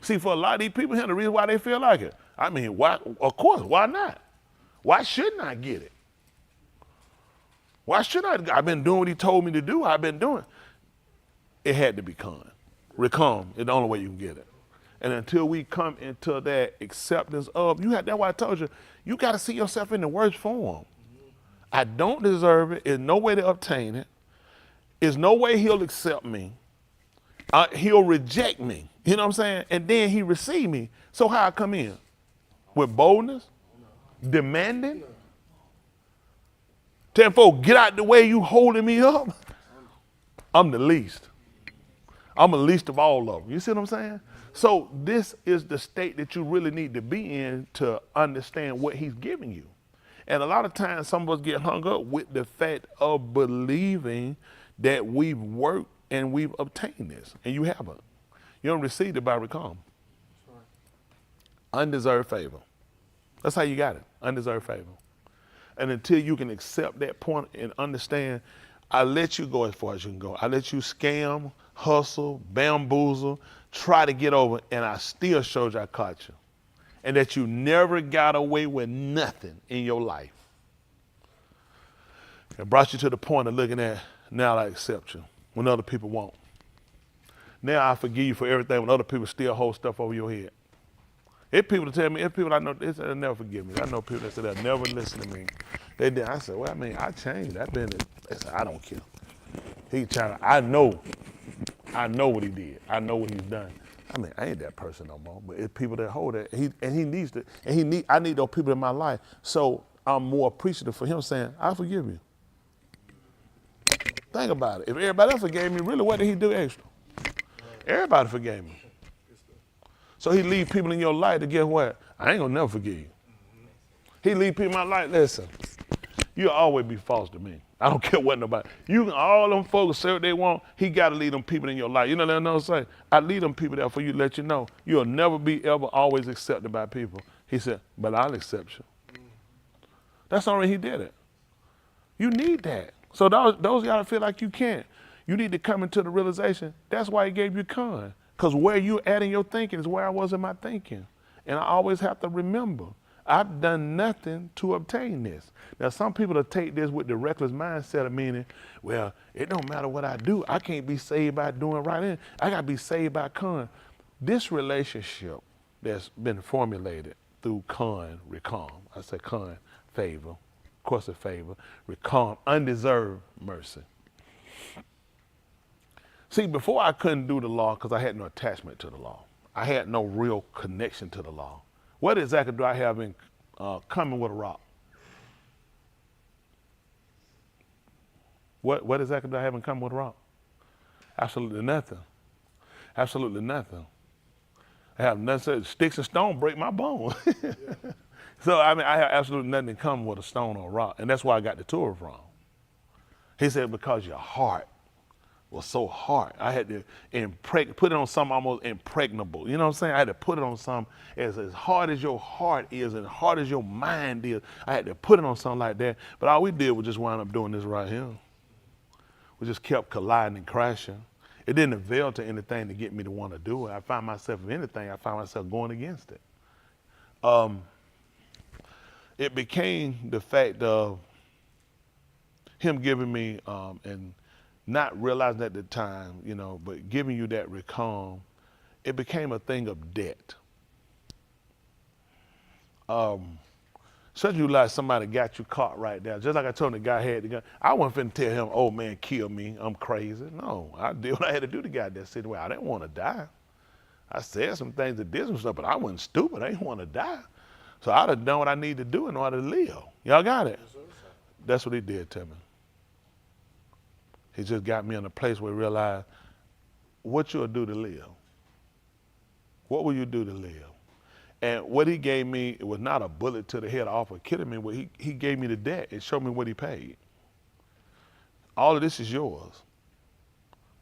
See, for a lot of these people here, the reason why they feel like it, I mean, why? Of course, why not? Why shouldn't I get it? Why should I? I've been doing what he told me to do. I've been doing. It had to be con. Recom is the only way you can get it. And until we come into that acceptance of, that's why I told you, you got to see yourself in the worst form. I don't deserve it. There's no way to obtain it. There's no way he'll accept me. He'll reject me. You know what I'm saying? And then he receive me. So how I come in? With boldness? Demanding? Telling folks, get out the way, you holding me up. I'm the least. I'm the least of all of them. You see what I'm saying? So this is the state that you really need to be in to understand what he's giving you. And a lot of times some of us get hung up with the fact of believing that we've worked and we've obtained this, and you haven't. You don't receive it by recall. Undeserved favor. That's how you got it, undeserved favor. And until you can accept that point and understand, I let you go as far as you can go. I let you scam, hustle, bamboozle, try to get over, and I still showed you I caught you. And that you never got away with nothing in your life. It brought you to the point of looking at, now I accept you, when other people won't. Now I forgive you for everything when other people still hold stuff over your head. If people tell me, if people I know, they'll never forgive me. I know people that say they'll never listen to me. They did. I said, well, I mean, I changed. They said, I don't care. He trying to, I know what he did. I know what he's done. I mean, I ain't that person no more, but it's people that hold that. He needs to, I need those people in my life. So I'm more appreciative for him saying, I forgive you. Think about it. If everybody else forgave me, really, what did he do extra? Everybody forgave me. So he leave people in your life to get what? I ain't gonna never forgive you. He leave people in my life, listen, you'll always be false to me. I don't care what nobody. You can all them folks say what they want. He got to lead them people in your life. You know what I know say? I lead them people there for you to let you know you'll never be ever always accepted by people. He said, but I'll accept you. That's already he did it. You need that. So those y'all feel like you can't. You need to come into the realization. That's why he gave you con. Because where you at in your thinking is where I was in my thinking. And I always have to remember, I've done nothing to obtain this. Now, some people will take this with the reckless mindset of meaning, well, it don't matter what I do. I can't be saved by doing right in. I got to be saved by con. This relationship that's been formulated through con, recalm. I say con, favor, of course of favor, recalm, undeserved mercy. See, before I couldn't do the law because I had no attachment to the law. I had no real connection to the law. What exactly do I have in common with a rock? What exactly do I have in common with a rock? Absolutely nothing. Absolutely nothing. I have nothing. Sticks and stone break my bone. So I mean, I have absolutely nothing in common with a stone or a rock, and that's where I got the Torah from. He said, because your heart was so hard. I had to put it on something almost impregnable. You know what I'm saying? I had to put it on something as hard as your heart is and hard as your mind is. I had to put it on something like that. But all we did was just wind up doing this right here. We just kept colliding and crashing. It didn't avail to anything to get me to want to do it. I found myself, if anything, I found myself going against it. It became the fact of him giving me and not realizing at the time, you know, but giving you that recalm, it became a thing of debt. Such you like somebody got you caught right there. Just like I told the guy had the gun. I wasn't finna tell him, oh man, kill me, I'm crazy. No, I did what I had to do to get that situation. I didn't want to die. I said some things that did some stuff, but I wasn't stupid. I didn't want to die. So I'd have done what I need to do in order to live. Y'all got it? That's what he did to me. He just got me in a place where he realized what you'll do to live. What will you do to live? And what he gave me, it was not a bullet to the head off of killing me, but he gave me the debt and showed me what he paid. All of this is yours.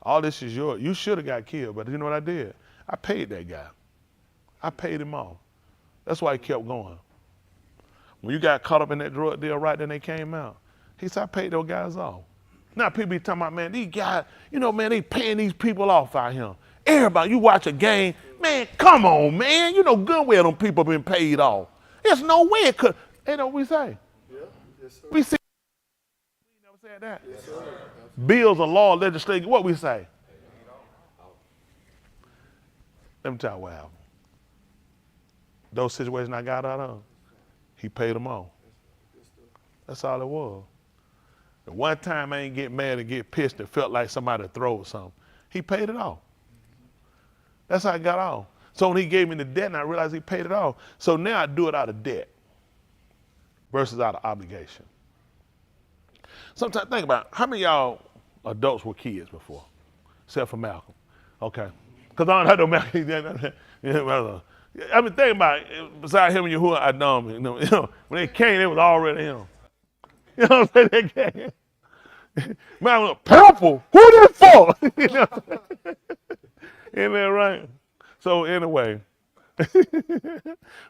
All this is yours. You should have got killed, but you know what I did? I paid that guy. I paid him off. That's why he kept going. When you got caught up in that drug deal right then they came out, he said, I paid those guys off. Now people be talking about, man, these guys, you know, man, they paying these people off out here. Everybody, you watch a game, man, come on, man. You know good well them people been paid off. There's no way it could. Ain't know what we say? Yeah, yes, sir. We see, we never said that. Yes, sir. Bills and law, legislation, what we say? Let me tell you what happened. Those situations I got out of, he paid them off. That's all it was. The one time I ain't get mad and get pissed and felt like somebody throw something, he paid it off. That's how I got off. So when he gave me the debt and I realized he paid it off, so now I do it out of debt versus out of obligation. Sometimes think about it. How many of y'all adults were kids before? Except for Malcolm. Okay. Because I don't have no Malcolm. I mean, think about it. Besides him and Yahuwah, I know him. You know, when they came, it was already him. You know what I'm saying? They came. Man, was purple. Who this for? You know? Isn't that right? So anyway,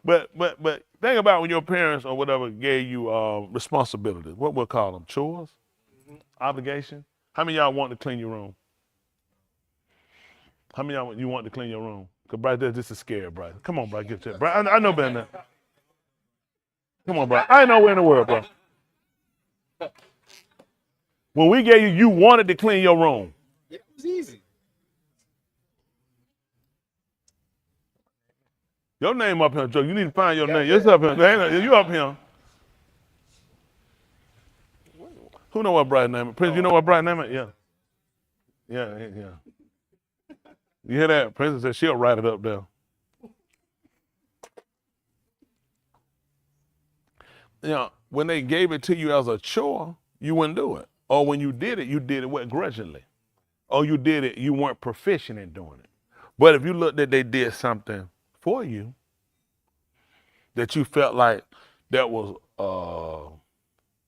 but think about when your parents or whatever gave you responsibilities. What we'll call them, chores, obligation. How many of y'all want to clean your room? How many of y'all you want to clean your room? Cause brother, this is scary, bro. Come on, bro, get to it, bro. I know better than that. Come on, bro. I ain't nowhere in the world, bro. When we gave you, you wanted to clean your room. It was easy. Your name up here, Joe. You need to find your name. You're up here. You up here. Who know what Brian name is? Prince, you know what Brian name is? Yeah. Yeah. You hear that? Princess said she'll write it up there. You know, when they gave it to you as a chore, you wouldn't do it. Or when you did it what, grudgingly. Or you did it, you weren't proficient in doing it. But if you looked at they did something for you that you felt like that was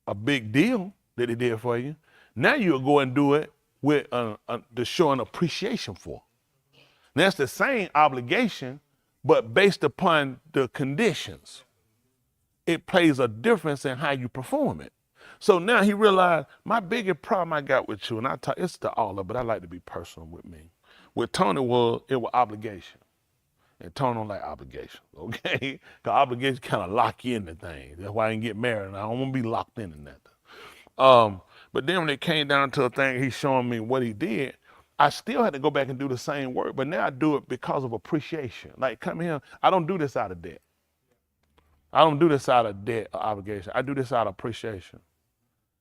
a big deal that they did for you, now you'll go and do it with the showing appreciation for. And that's the same obligation, but based upon the conditions. It plays a difference in how you perform it. So now he realized my biggest problem I got with you, and it's to all of it, but I like to be personal with me. With Tony it was obligation. And Tony don't like obligation, okay? Because obligation kind of lock you into things. That's why I didn't get married, and I don't want to be locked into nothing. But then when it came down to a thing, he's showing me what he did, I still had to go back and do the same work, but now I do it because of appreciation. Like, come here, I don't do this out of debt. I don't do this out of debt or obligation. I do this out of appreciation.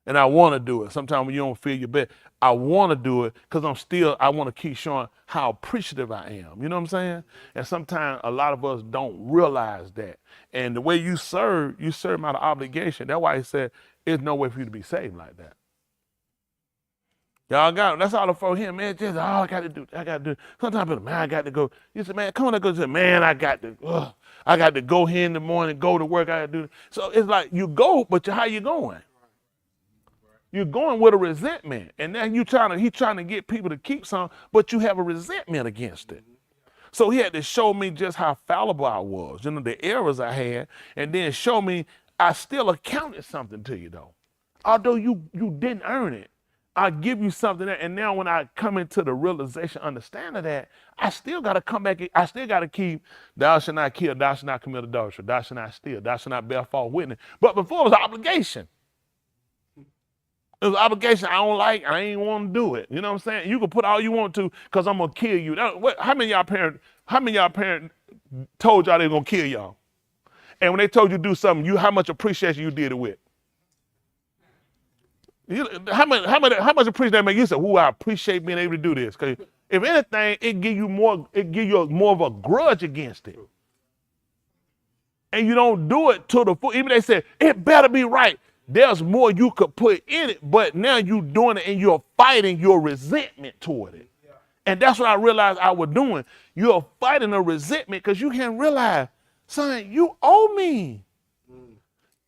And I want to do it. Sometimes when you don't feel your best, I want to do it because I want to keep showing how appreciative I am. You know what I'm saying? And sometimes a lot of us don't realize that. And the way you serve out of obligation. That's why he said, there's no way for you to be saved like that. Y'all got it. That's all for him, man. Just, I got to do. Sometimes people, man, I got to go. You say, man, come on, go. Say, man, I got to go here in the morning, go to work. I got to do. So it's like you go, but how you going? You're going with a resentment, and now he's trying to get people to keep some, but you have a resentment against it. So he had to show me just how fallible I was, the errors I had, and then show me I still accounted something to you though, although you didn't earn it. I give you something that, and now when I come into the realization, understanding that, I still got to come back. I still got to keep, thou shalt not kill, thou shalt not commit adultery, thou shalt not steal, thou shalt not bear false witness. But before it was an obligation. It was an obligation I don't like. I ain't want to do it. You know what I'm saying? You can put all you want to because I'm going to kill you. How many of y'all parents told y'all they were going to kill y'all? And when they told you to do something, how much appreciation you did it with? How much appreciation that make you say, I appreciate being able to do this. Because if anything, it give you more of a grudge against it. And you don't do it to the full. Even they said, it better be right. There's more you could put in it, but now you're doing it and you're fighting your resentment toward it. Yeah. And that's what I realized I was doing. You're fighting a resentment because you can't realize, son, you owe me.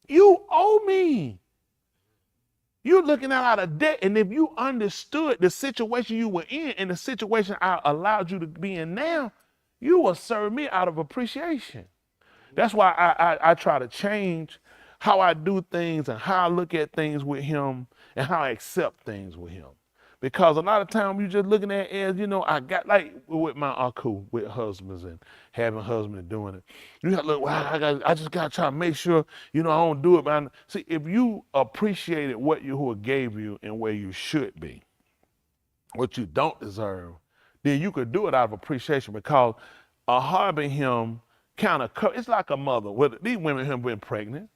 You owe me. You're looking out of debt, and if you understood the situation you were in and the situation I allowed you to be in now, you will serve me out of appreciation. That's why I try to change how I do things and how I look at things with him and how I accept things with him. Because a lot of times you just looking at it as, I got like with my uncle, with husbands and having husbands and doing it. You got to look, I just got to try to make sure, I don't do it. But see, if you appreciated what who gave you and where you should be, what you don't deserve, then you could do it out of appreciation because harboring him kind of, it's like a mother. These women have been pregnant.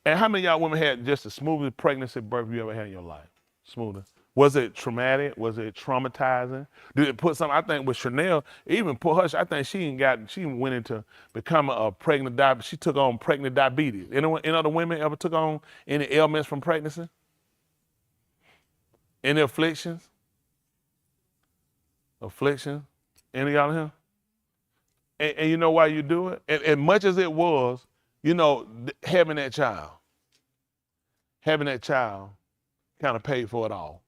And how many of y'all women had just the smoothest pregnancy birth you ever had in your life? Smoothest. Was it traumatic? Was it traumatizing? Did it put something? I think with Chanel, even put her, I think she went into becoming a pregnant diabetes. She took on pregnant diabetes. Any other women ever took on any ailments from pregnancy? Any afflictions? Affliction? Any of y'all here? And you know why you do it? And as much as it was, having that child kind of paid for it all.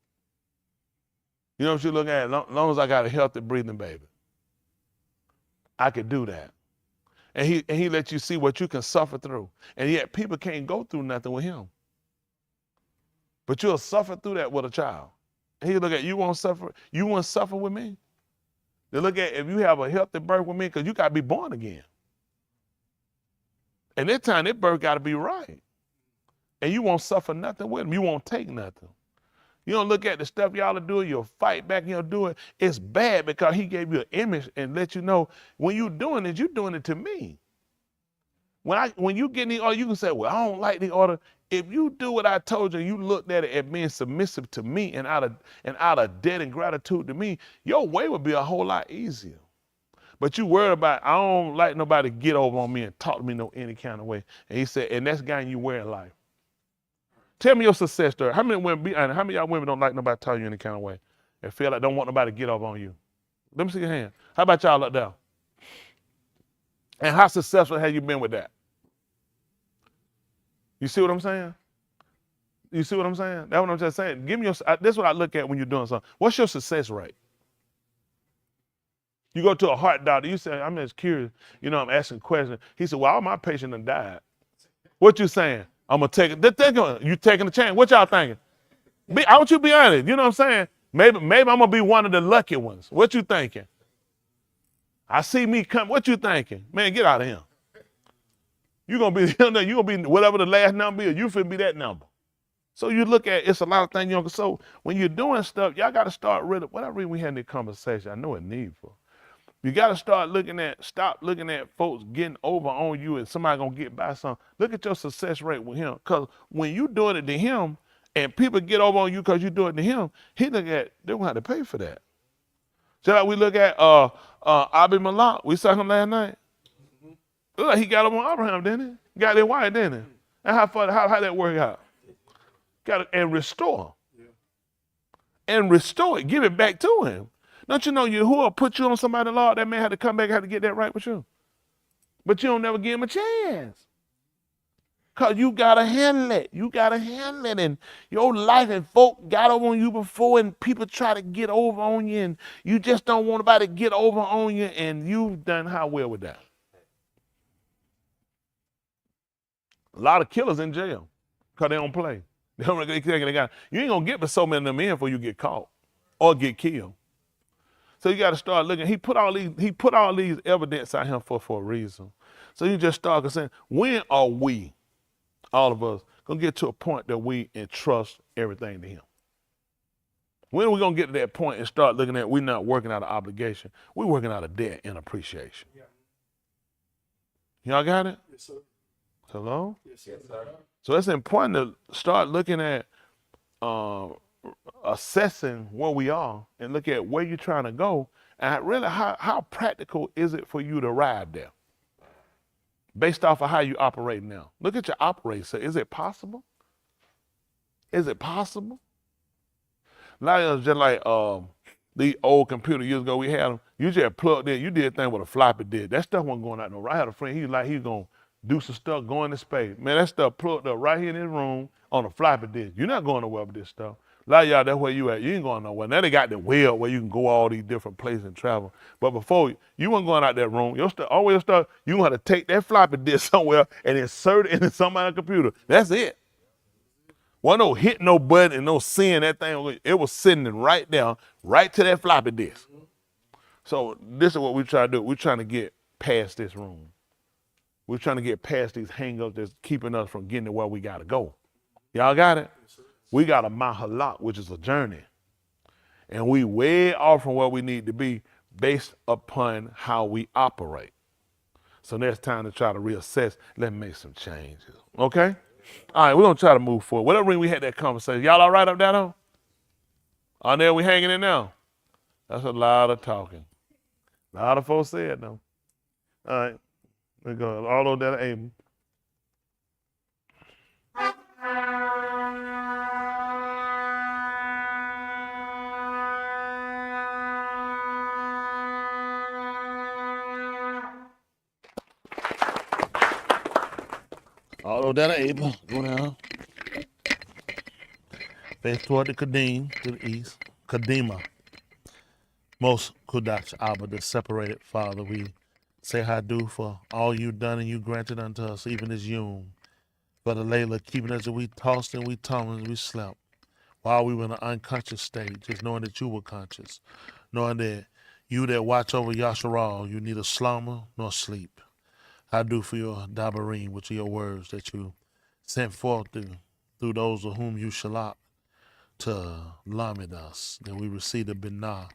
You know what you look at? As long as I got a healthy, breathing baby, I could do that. And he let you see what you can suffer through. And yet people can't go through nothing with him. But you'll suffer through that with a child. And he look at, you won't suffer with me? They look at, if you have a healthy birth with me, because you got to be born again. And this time, that birth got to be right. And you won't suffer nothing with him. You won't take nothing. You don't look at the stuff y'all are doing, you'll fight back and you'll do it. It's bad because he gave you an image and let you know when you're doing it to me. When you get in the order, you can say, well, I don't like the order. If you do what I told you, you looked at it as being submissive to me and out of debt and gratitude to me, your way would be a whole lot easier. But you worried about, I don't like nobody to get over on me and talk to me any kind of way. And he said, and that's guiding you where in life? Tell me your success story. How many women, be honest, how many of y'all women don't like nobody to talk to you any kind of way and feel like don't want nobody to get over on you? Let me see your hand. How about y'all up there? And how successful have you been with that? You see what I'm saying? You see what I'm saying? That's what I'm just saying. Give me your, this is what I look at when you're doing something. What's your success rate? You go to a heart doctor, you say, I'm just curious, you know, I'm asking questions. He said, well, all my patients done died. What you saying? I'm gonna take it. You taking a chance. What y'all thinking? I want you to be honest. You know what I'm saying? Maybe I'm gonna be one of the lucky ones. What you thinking? I see me come. What you thinking? Man, get out of here. You gonna be whatever the last number is. You finna be that number. So you look at, it's a lot of things you don't. So when you're doing stuff, y'all got to start really. Whatever reason we had this conversation, I know it needful. You got to stop looking at folks getting over on you and somebody gonna get by something. Look at your success rate with him. Cause when you doing it to him and people get over on you cause you do it to him, he look at, they're gonna have to pay for that. Just like we look at Abi Malak, we saw him last night. Look, he got over on Abraham, didn't he? Got their wife, didn't he? And how that work out? Got it and restore. And restore it, give it back to him. Don't you know Yahuwah put you on somebody's law, that man had to come back and had to get that right with you. But you don't never give him a chance. Because you got to handle it. You got to handle it. And your life and folk got over on you before and people try to get over on you and you just don't want nobody to get over on you and you've done how well with that? A lot of killers in jail because they don't play. You ain't going to get but so many of them in before you get caught or get killed. So you got to start looking. He put all these evidence out here for a reason. So you just start saying, when are we, all of us, gonna get to a point that we entrust everything to him? When are we gonna get to that point and start looking at we're not working out of obligation, we're working out of debt and appreciation? Yeah. Y'all got it? Yes, sir. Hello? Yes, sir. So it's important to start looking at assessing where we are and look at where you're trying to go and really how practical is it for you to arrive there based off of how you operate now. Look at your operating. So is it possible? Is it possible? A lot of us just like the old computer years ago we had them. You just plugged in. You did a thing with a floppy disk. That stuff wasn't going out no. I had a friend. He was going to do some stuff, go into space. Man, that stuff plugged up right here in his room on a floppy disk. You're not going nowhere with this stuff. A lot of y'all, that's where you at. You ain't going nowhere. Now they got the wheel where you can go all these different places and travel. But before, you weren't going out that room. Your stuff, all your stuff, you gonna have to take that floppy disk somewhere and insert it into somebody's computer. That's it. Wasn't no hit no button and no seeing that thing. It was sitting right there, right to that floppy disk. So this is what we try to do. We're trying to get past this room. We're trying to get past these hang-ups that's keeping us from getting to where we gotta go. Y'all got it? We got a mahalak, which is a journey. And we way off from where we need to be based upon how we operate. So now it's time to try to reassess. Let's make some changes. Okay? All right, we're going to try to move forward. Whatever reason we had that conversation. Y'all all right up there, though? On there, we hanging in now? That's a lot of talking. A lot of folks said, though. All right. We go all over there to Abel. All over there to Abel. Go down. Face toward the Kadim, to the east. Kadima. Most Kudash Abba, the separated Father, we say Hadu for all you done and you granted unto us, even as Yom. For the Layla, keeping us as we tossed and we tumbled and we slept. While we were in an unconscious state, just knowing that you were conscious. Knowing that you that watch over Yasharal, you neither slumber nor sleep. I do for your dabarim, which are your words that you sent forth through those of whom you shalak to lamid us, that we receive the binah,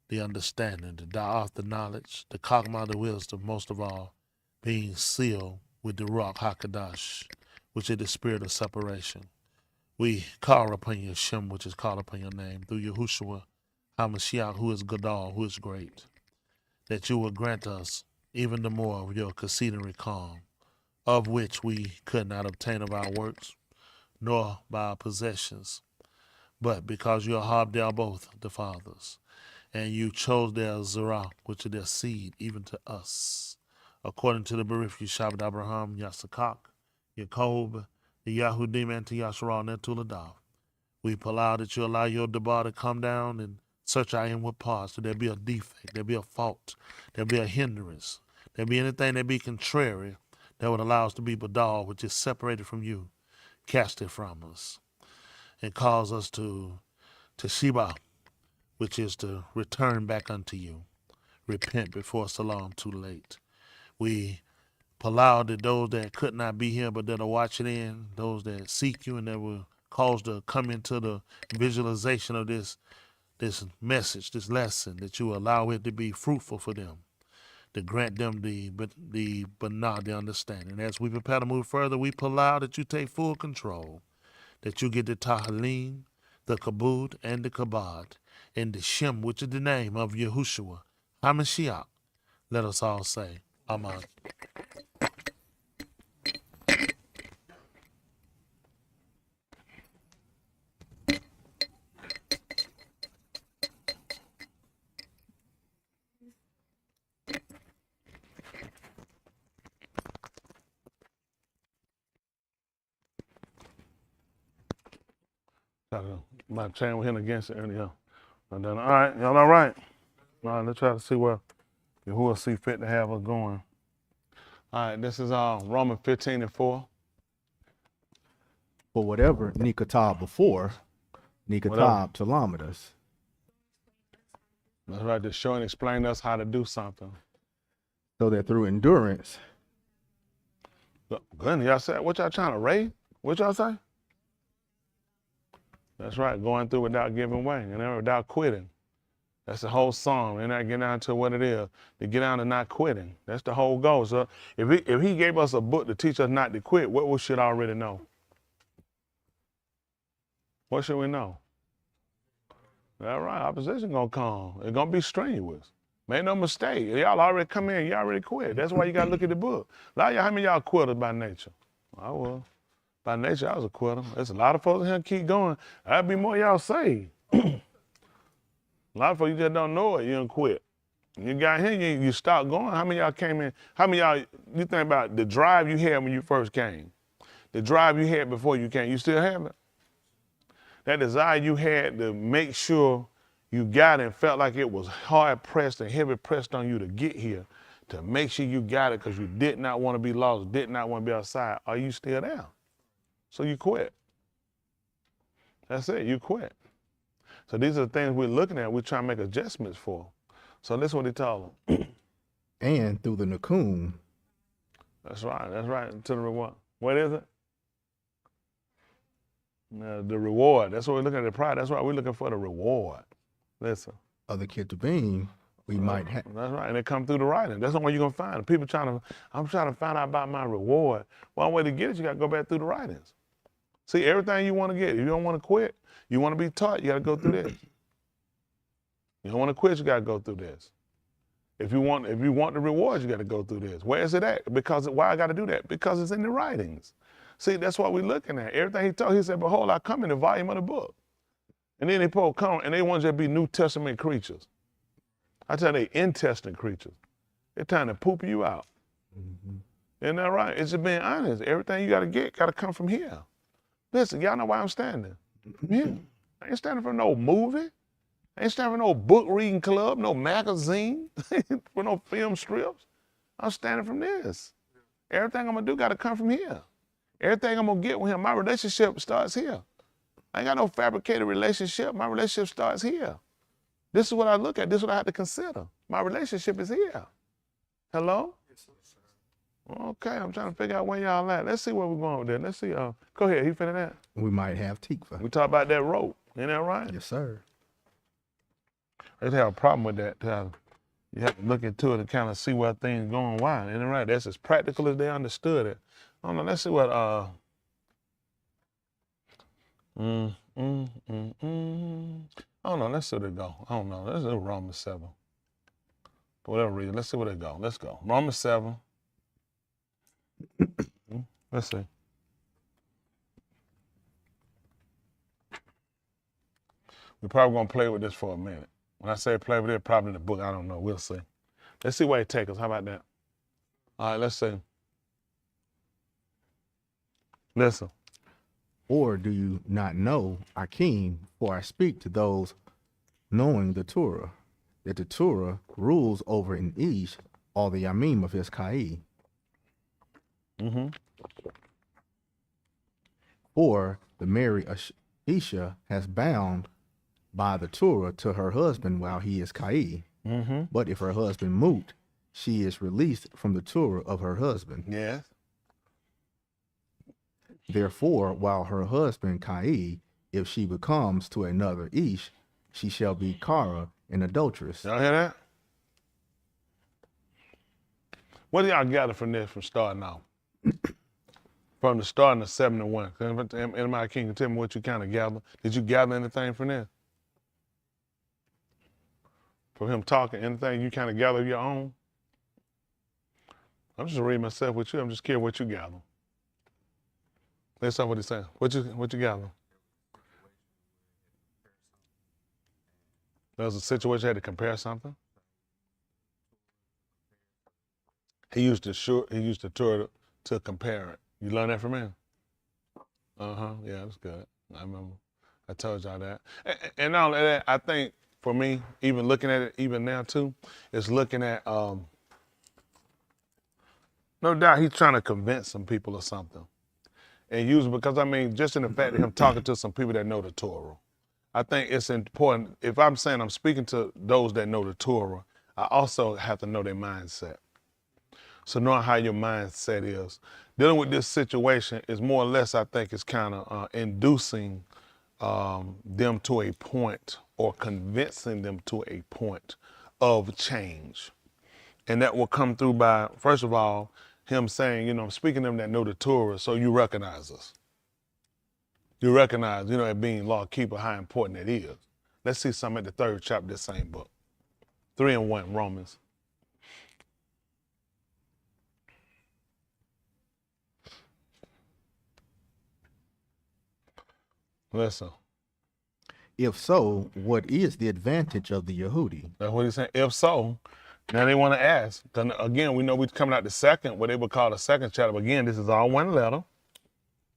the understanding, the da'af, the knowledge, the kagma, the wisdom, most of all, being sealed with the Ruach HaKadosh, which is the spirit of separation. We call upon your Shem, which is called upon your name, through Yahushua HaMashiach, who is Gadol, who is great. that you will grant us even the more of your exceeding calm, of which we could not obtain of our works, nor by our possessions, but because you have there both the fathers, and you chose their Zerah, which is their seed, even to us, according to the Berith Yeshabbat Abraham, Yasakak, Yaakov, the Yahudim, and to Yasharal, and to Ladav. We allow that you allow your debar to come down and search our inward parts, so there be a defect, there be a fault, there be a hindrance, there be anything that be contrary that would allow us to be badal, which is separated from you. Cast it from us and cause us to Sheba, which is to return back unto you. Repent before Salam too late. We allow that those that could not be here but that are watching in, those that seek you and that will cause to come into the visualization of this message, this lesson, that you allow it to be fruitful for them, to grant them but not the understanding. As we prepare to move further, we allow that you take full control, that you get the Tahalim, the Kabud, and the Kabad, and the Shem, which is the name of Yahushua HaMashiach. Let us all say, Amen. My chain with him against it earlier. And then, all right, y'all all right? All right, let's try to see where Yahuwah see fit to have us going. All right, this is Romans 15:4. For whatever Nikatab before, Nikatab Talamidas. That's right, to show and explain us how to do something. So that through endurance. Good, y'all say, what y'all trying to raise? What y'all say? That's right, going through without giving way and then without quitting. That's the whole song. And I get down to what it is, to get down to not quitting. That's the whole goal. So if he gave us a book to teach us not to quit, what we should already know? What should we know? All right, opposition gonna come. It's gonna be strenuous. Make no mistake. Y'all already come in, you already quit. That's why you gotta look at the book. A lot of y'all, how many of y'all quitters by nature? I was. By nature, I was a quitter. There's a lot of folks in here keep going. That'd be more y'all say. A lot of folks, you just don't know it, you don't quit. You got here, you stop going. How many of y'all came in? How many of y'all, you think about the drive you had when you first came? The drive you had before you came, you still have it? That desire you had to make sure you got it and felt like it was hard pressed and heavy pressed on you to get here, to make sure you got it because you did not want to be lost, did not want to be outside. Are you still there? So you quit. That's it, you quit. So these are the things we're looking at, we're trying to make adjustments for. So this is what he told them. And through the Nakum. That's right, to the reward. What is it? The reward. That's what we're looking at, the pride. That's why we're looking for the reward. Listen. Other Ketubim, we might have. That's right, and it come through the writing. That's the one you're gonna find. People I'm trying to find out about my reward. One way to get it, you gotta go back through the writings. See, everything you want to get, if you don't want to quit, you want to be taught, you got to go through this. You don't want to quit, you got to go through this. If you want the rewards, you got to go through this. Where is it at? Because why I got to do that? Because it's in the writings. See, that's what we're looking at. Everything he told, he said, behold, I come in the volume of the book. And then they come and they want you to be New Testament creatures. I tell you, they intestine creatures. They're trying to poop you out. Mm-hmm. Isn't that right? It's just being honest. Everything you got to get got to come from here. Listen, y'all know why I'm standing. Yeah. I ain't standing for no movie. I ain't standing for no book reading club, no magazine, for no film strips. I'm standing from this. Everything I'm gonna do gotta come from here. Everything I'm gonna get with him, my relationship starts here. I ain't got no fabricated relationship. My relationship starts here. This is what I look at. This is what I have to consider. My relationship is here. Hello? Okay, I'm trying to figure out where y'all at. Let's see where we're going with that. Let's see. Go ahead. He finna that. We might have tikva. We talk about that rope. Ain't that right? Yes, sir. They have a problem with that. You have to look into it and kind of see where things going. Why? Ain't that right? That's as practical as they understood it. I don't know. Let's see what. I don't know. Let's see where they go. I don't know. Let's do Romans 7. For whatever reason. Let's see where they go. Let's go. Romans 7. Let's see. We're probably going to play with this for a minute. When I say play with it, probably in the book, I don't know. We'll see. Let's see where it takes us. How about that? All right, let's see. Listen. Or do you not know, Akeem, for I speak to those knowing the Torah, that the Torah rules over an Ish, all the Yamim of his Kai. Mm-hmm. For the married Isha has bound by the Torah to her husband while he is Kai. Mm-hmm. But if her husband moot, she is released from the Torah of her husband. Yes. Therefore, while her husband Kai, if she becomes to another Ish, she shall be Kara, an adulteress. Y'all hear that? What do y'all gather from this from starting off? From the starting of 7 to 1. Anybody can tell me what you kind of gather? Did you gather anything from this? From him talking, anything you kind of gather of your own? I'm just reading myself with you. I'm just curious what you gather. Let's start what he's saying. What you gather? There was a situation you had to compare something. He used the Torah to compare it. You learned that from him? Uh-huh. Yeah, that's good. I remember. I told y'all that. And all of that, I think for me, even looking at it even now too, is looking at no doubt he's trying to convince some people of something. And use because I mean, just in the fact of him talking to some people that know the Torah. I think it's important. If I'm saying I'm speaking to those that know the Torah, I also have to know their mindset. So knowing how your mindset is, dealing with this situation is more or less, I think, is kind of inducing them to a point or convincing them to a point of change. And that will come through by, first of all, him saying, you know, I'm speaking to them that know the Torah, so you recognize us. You recognize, you know, it being law keeper, how important it is. Let's see some at the 3rd chapter of this same book. 3 and 1, Romans. Listen. If so, what is the advantage of the Yehudi? That's what he's saying. If so, now they want to ask. Again, we know we're coming out the second, what they would call the 2nd chapter. But again, this is all one letter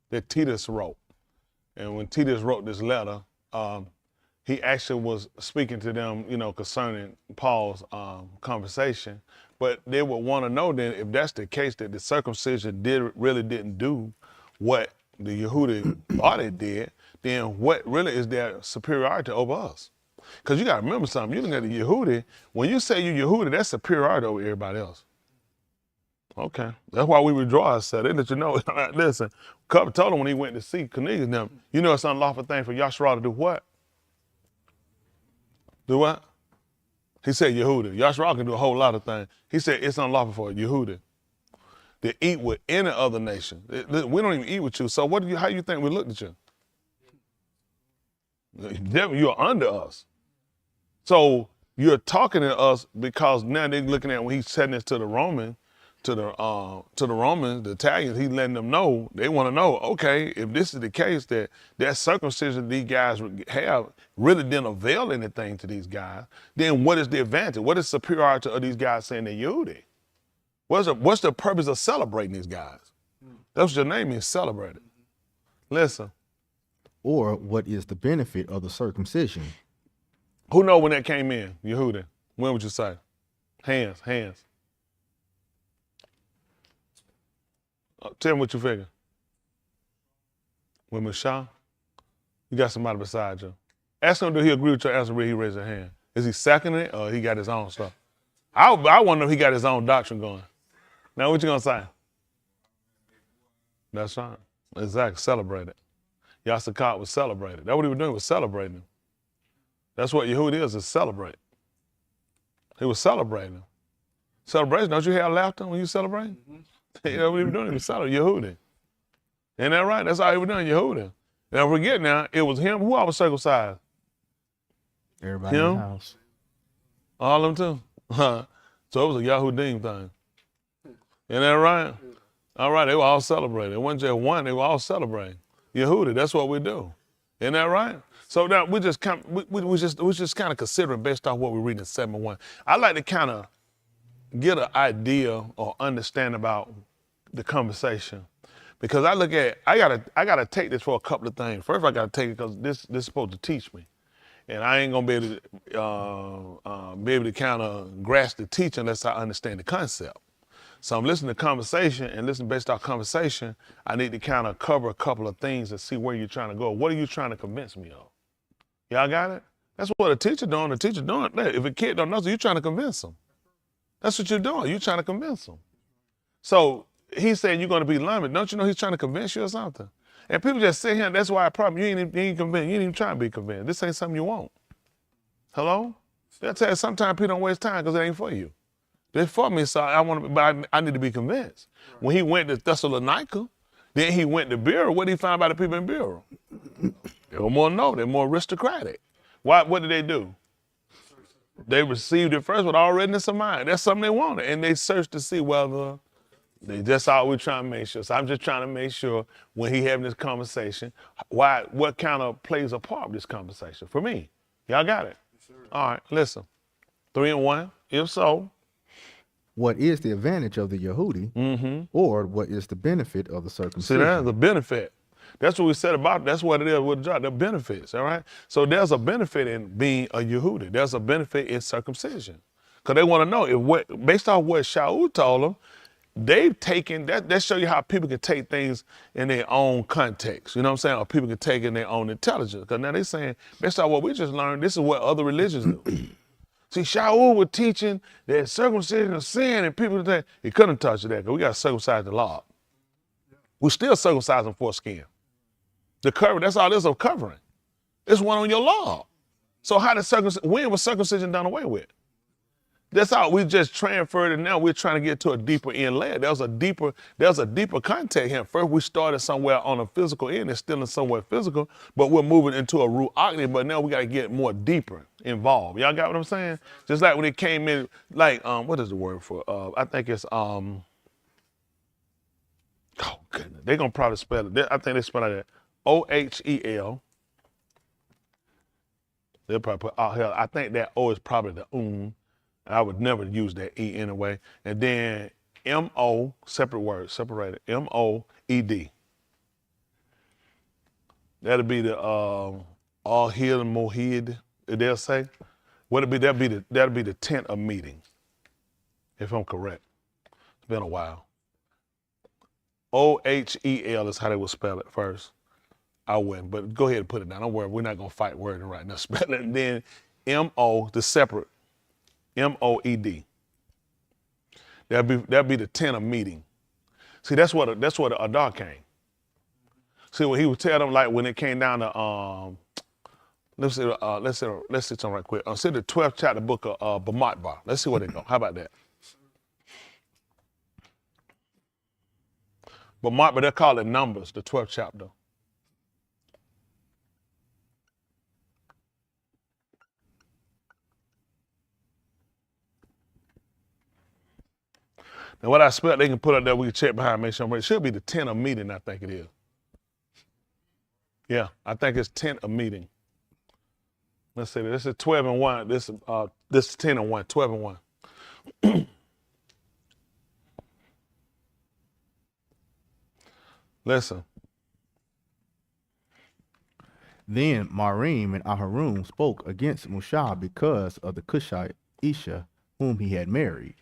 that Titus wrote. And when Titus wrote this letter, he actually was speaking to them, you know, concerning Paul's conversation. But they would want to know then, if that's the case, that the circumcision really didn't do what the Yehudi thought it did, then what really is their superiority over us? Because you got to remember something. You look at the Yehudi, when you say you Yehudi, that's superiority over everybody else. Okay. That's why we withdraw ourselves. They let you know. Listen, Cup told him when he went to see Cornelius, now, you know it's an unlawful thing for Yashua to do what? Do what? He said Yehudi. Yashua can do a whole lot of things. He said it's unlawful for Yehudi to eat with any other nation. We don't even eat with you. So how you think we looked at you? You're under us. So you're talking to us because now they're looking at when he's setting this to the Romans, the Italians, he's letting them know, they want to know, okay, if this is the case that circumcision these guys have really didn't avail anything to these guys, then what is the advantage? What is superiority of these guys saying they're Yehudi? What's the purpose of celebrating these guys? That's what your name means, celebrated. Listen. Or what is the benefit of the circumcision? Who know when that came in, Yehudi? When would you say? Hands. Tell me what you figure. When Mashah? You got somebody beside you. Ask him, do he agree with your answer when he raised his hand? Is he seconding it or he got his own stuff? I want to know if he got his own doctrine going. Now what you gonna say? That's right. Exactly, celebrate it. Yasakat was celebrated. That's what he was doing, was celebrating him. That's what Yehudi is celebrate. He was celebrating him. Celebration, don't you have laughter when you celebrate? Mm-hmm. You know what he was doing? He was celebrating Yehudi. Ain't that right? That's all he was doing, Yehudi. Now forget now, it was him. Who all was circumcised? Everybody in the house. All of them too? So it was a Yahudim thing. Isn't that right? All right, they were all celebrating. It wasn't just one, they were all celebrating. Yehudi, that's what we do. Isn't that right? So now we just kind of considering based off what we read in 7:1. I like to kind of get an idea or understand about the conversation. Because I look at, I gotta take this for a couple of things. First, I gotta take it because this is supposed to teach me. And I ain't gonna be able to kind of grasp the teaching unless I understand the concept. So I'm listening to conversation and listening based off conversation, I need to kind of cover a couple of things and see where you're trying to go. What are you trying to convince me of? Y'all got it? That's what a teacher doing. The teacher doing. If a kid don't know, so you're trying to convince them. That's what you're doing. You're trying to convince them. So he's saying you're going to be limited. Don't you know he's trying to convince you or something? And people just sit here, and that's why I problem. You ain't convinced. You ain't even trying to be convinced. This ain't something you want. Hello? They'll tell you sometimes people don't waste time because it ain't for you. It's for me, so I need to be convinced. When he went to Thessalonica, then he went to Berea. What did he find about the people in Berea? They were more noble. They're more aristocratic. What did they do? They received it first with all readiness of mind. That's something they wanted. And they searched to see whether that's all we're trying to make sure. So I'm just trying to make sure when he having this conversation, what kind of plays a part of this conversation for me. Y'all got it? All right, listen. 3 and 1. If so, what is the advantage of the Yehudi, or what is the benefit of the circumcision? See, that's the benefit. That's what we said about it. That's what it is with the job, the benefits, all right? So there's a benefit in being a Yehudi. There's a benefit in circumcision. Because they want to know, based off what Shaul told them, they've taken, that show you how people can take things in their own context, you know what I'm saying? Or people can take it in their own intelligence. Because now they're saying, based on what we just learned, this is what other religions do. See, Shaul was teaching that circumcision is sin, and people think he couldn't touch that because we got to circumcise the law. We still circumcising foreskin. The cover, that's all this is, covering. It's one on your law. So how did when was circumcision done away with? That's how we just transferred it. Now we're trying to get to a deeper end layer. There's a deeper context here. First, we started somewhere on a physical end. It's still in somewhere physical, but we're moving into a ruach. But now we got to get more deeper involved. Y'all got what I'm saying? Just like when it came in, like, what is the word for? I think it's, oh goodness, they're going to probably spell it. I think they spell it O-H-E-L. They'll probably put, I think that O is probably the I would never use that E anyway. And then M-O, separate word, separated, M-O-E-D. That'll be the Al-Hid and Mohid, they'll say. What'll be, that'll be the tent of meeting, if I'm correct. It's been a while. O-H-E-L is how they would spell it first. I wouldn't, but go ahead and put it down. Don't worry, we're not gonna fight wording right now. Spell it, and then M-O, the separate, M-O-E-D. That'd be the tent of meeting. See, that's what the Adar came. See, when he would tell them, like when it came down to let's see something right quick. See the 12th chapter book of Bamotbar. Let's see where they go. How about that? Bamotbar, they call it Numbers, the 12th chapter. And what I spelled, they can put up there, we can check behind, make sure. It should be the tent of meeting, I think it is. Yeah, I think it's tent of meeting. Let's see, this is 12 and 1. This is 10 and 1, 12 and 1. Listen. Then Marim and Aharon spoke against Mushah because of the Cushite Isha whom he had married.